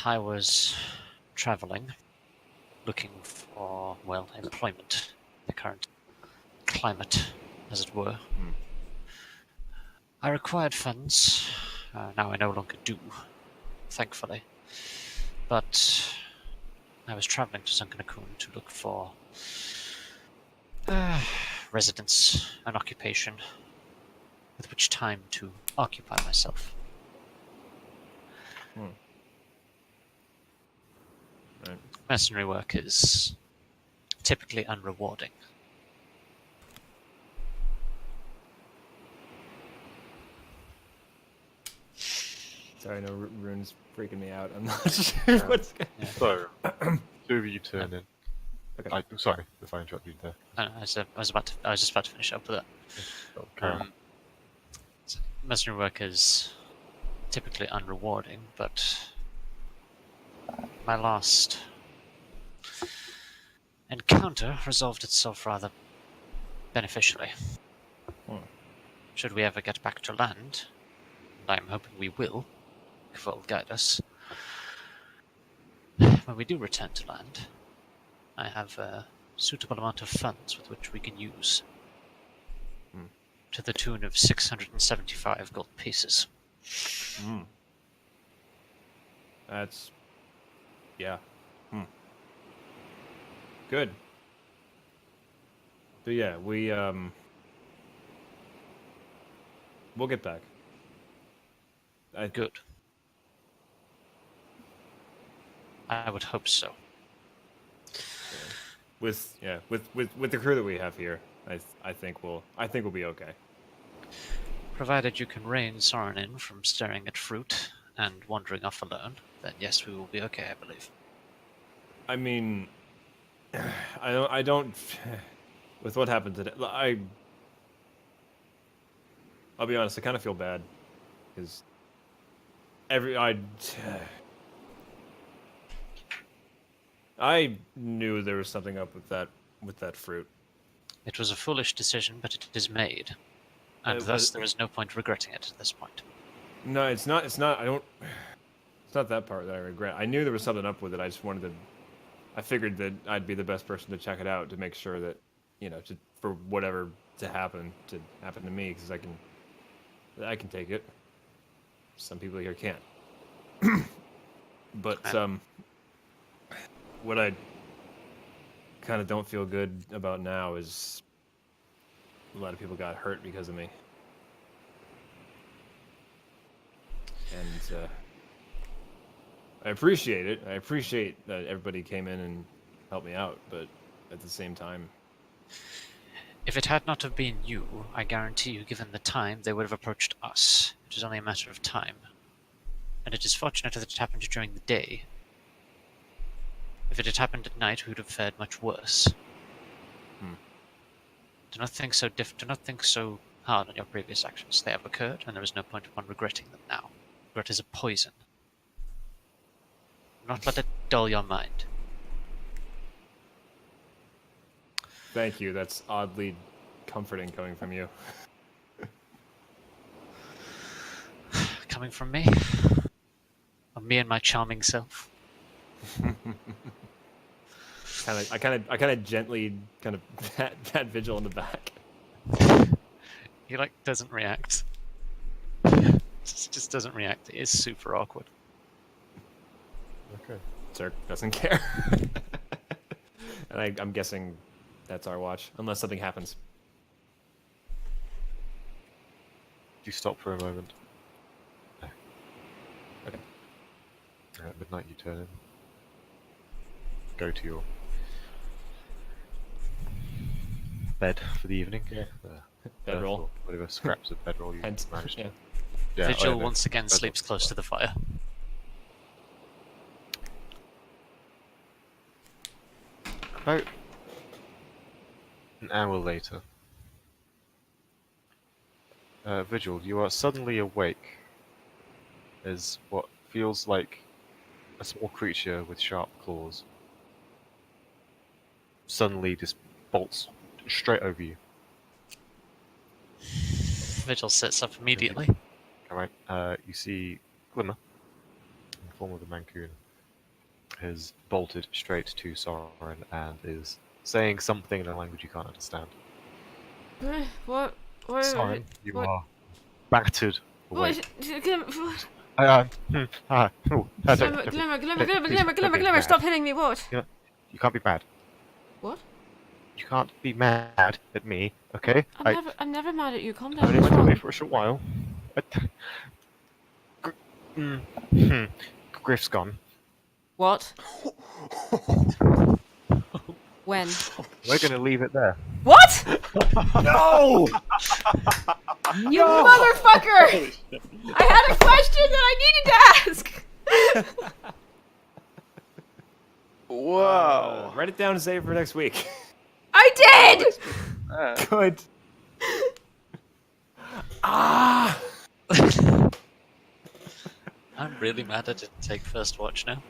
I was traveling, looking for, well, employment, the current climate, as it were. I required funds. Now I no longer do, thankfully. But I was traveling to Sunken Cocoon to look for residence and occupation with which time to occupy myself. Right. Mercenary work is typically unrewarding. Sorry, no, Rune's freaking me out. I'm not sure what's going on. So, two of you turn in. Okay. Sorry if I interrupted you there. I was just about to finish up with it. Oh, carry on. Mercenary work is typically unrewarding, but my last encounter resolved itself rather beneficially. Should we ever get back to land, and I'm hoping we will, if it will guide us, when we do return to land, I have a suitable amount of funds with which we can use, to the tune of 675 gold pieces. That's... yeah. Good. So yeah, we'll get back. Good. I would hope so. With the crew that we have here, I think we'll be okay. Provided you can rein Soren in from staring at fruit and wandering off alone, then yes, we will be okay, I believe. I mean, I don't. With what happened today, I'll be honest. I kind of feel bad because I knew there was something up with that fruit. It was a foolish decision, but it is made, and thus there is no point regretting it at this point. No, it's not. It's not. I don't. It's not that part that I regret. I knew there was something up with it. I just wanted to. I figured that I'd be the best person to check it out to make sure that, for whatever to happen to me, because I can take it. Some people here can't. But what I kind of don't feel good about now is a lot of people got hurt because of me. And I appreciate it. I appreciate that everybody came in and helped me out, but at the same time... If it had not have been you, I guarantee you, given the time, they would have approached us. It is only a matter of time. And it is fortunate that it happened during the day. If it had happened at night, we would have fared much worse. Do not think so do not think so hard on your previous actions. They have occurred, and there is no point upon regretting them now. Regret is a poison. Do not let it dull your mind. Thank you. That's oddly comforting coming from you. Coming from me? Of me and my charming self? I kind of gently kind of pat Vigil in the back. He like doesn't react. Just doesn't react. It is super awkward. Okay. Zerk doesn't care. And I'm guessing that's our watch, unless something happens. You stop for a moment. No. Okay. At midnight, you turn in. Go to your bed for the evening. Yeah. Bedroll. Whatever scraps of bedroll you Heads. managed Yeah. to. Yeah, Vigil no, once again bedroll. sleeps close to the fire. About an hour later, Vigil, you are suddenly awake as what feels like a small creature with sharp claws suddenly just bolts straight over you. Vigil sits up immediately. Alright, you see Glimmer, in the form of the Mancoon, has bolted straight to Soren and is saying something in a language you can't understand. What? Soren, you what? are battered What? awake. Glimmer, stop hitting me, what? You can't be mad. What? You can't be mad at me, okay? I'm never mad at you, calm I down. only went away for a short while. Griff's gone. What? When? We're gonna leave it there. What? No! You motherfucker! I had a question that I needed to ask! Whoa. Write it down and save it for next week. I did! Good. Ah! I'm really mad I didn't take first watch now.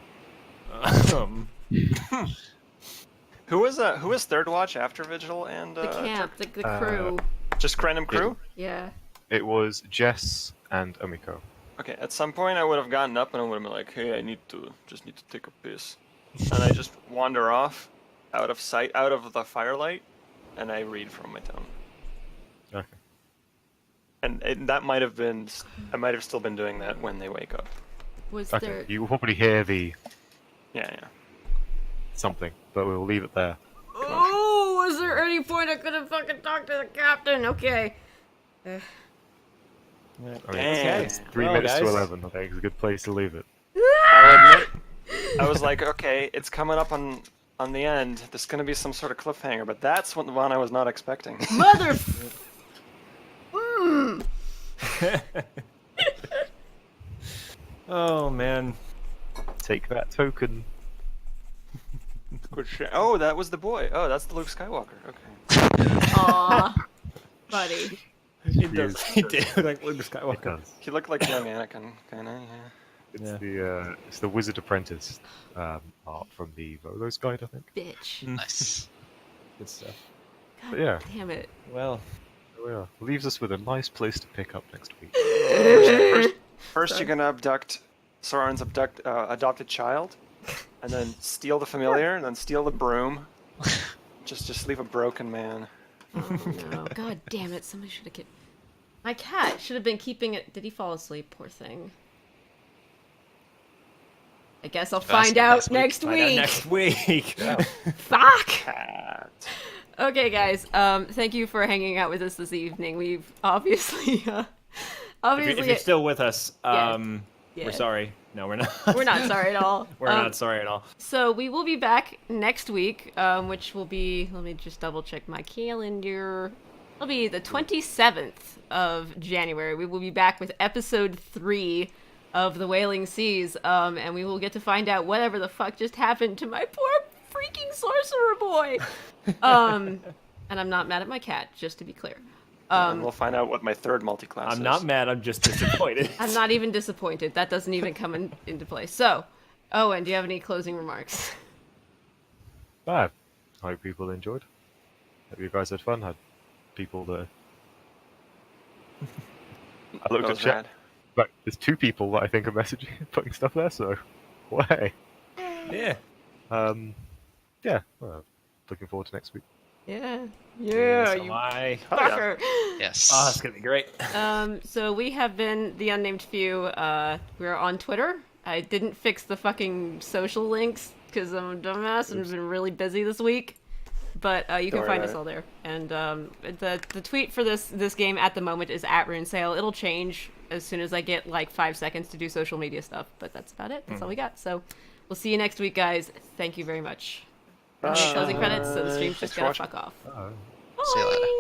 Who was third watch after Vigil and The camp, the crew. just random crew? Yeah. It was Jess and Omiko. Okay, at some point I would have gotten up and I would have been like, hey, I just need to take a piss. And I just wander off, out of sight, out of the firelight, and I read from my tome. Okay. And that might have been, I might have still been doing that when they wake up. Was Okay, there... you will probably hear the Yeah. something, but we'll leave it there. Oh, was there any point I could have fucking talked to the captain? Okay. I mean, Dang. it's 3 Well, minutes to guys. 11. I think it's a good place to leave it. I'll admit, I was like, okay, it's coming up on the end. There's gonna be some sort of cliffhanger, but that's the one I was not expecting. Mother... Oh, man. Take that token. Good shit. Oh, that was the boy. Oh, that's the Luke Skywalker. Okay. Aw. Buddy. He does. He did, like Luke It Skywalker. does. He looked like young Anakin, kinda, yeah. It's the Wizard Apprentice art from the Volo's Guide, I think. Bitch. Nice. Good stuff. God But yeah. damn it. Well, There we are. Leaves us with a nice place to pick up next week. First, you're gonna abduct Soren's adopted child, and then steal the familiar, and then steal the broom. Just leave a broken man. Oh no. God damn it. Somebody should have kept... My cat should have been keeping it... Did he fall asleep? Poor thing. I guess I'll That's find out next week. next week. Find out next week. Yeah. Fuck! Cat. Okay, guys. Thank you for hanging out with us this evening. We've obviously, If you're still with us, Yeah. we're sorry. No, we're not. we're not sorry at all. We're not sorry at all. So we will be back next week, which will be, let me just double check my calendar. It'll be the 27th of January. We will be back with episode 3 of the Wailing Seas, and we will get to find out whatever the fuck just happened to my poor freaking sorcerer boy. And I'm not mad at my cat, just to be clear. And we'll find out what my third multi-class is. I'm not mad. I'm just disappointed. I'm not even disappointed. That doesn't even come into play. So, Owen, do you have any closing remarks? I hope people enjoyed. Hope you guys had fun. Had people there. I looked That at was chat. rad. Like, there's 2 people that I think are messaging, putting stuff there. So, way. Yeah. Yeah. Well, looking forward to next week. Yeah. So Yeah, you I. fucker. Yes. Oh, it's gonna be great. So we have been the Unnamed Few. We're on Twitter. I didn't fix the fucking social links because I'm a dumbass and been really busy this week. But you can Don't worry find about us it. all there. And the tweet for this game at the moment is @RuneSale. It'll change as soon as I get like 5 seconds to do social media stuff. But that's about it. That's all we got. So we'll see you next week, guys. Thank you very much. Closing credits, so the stream's Thanks just for gonna watching. fuck off. Uh-oh. See you later. Bye.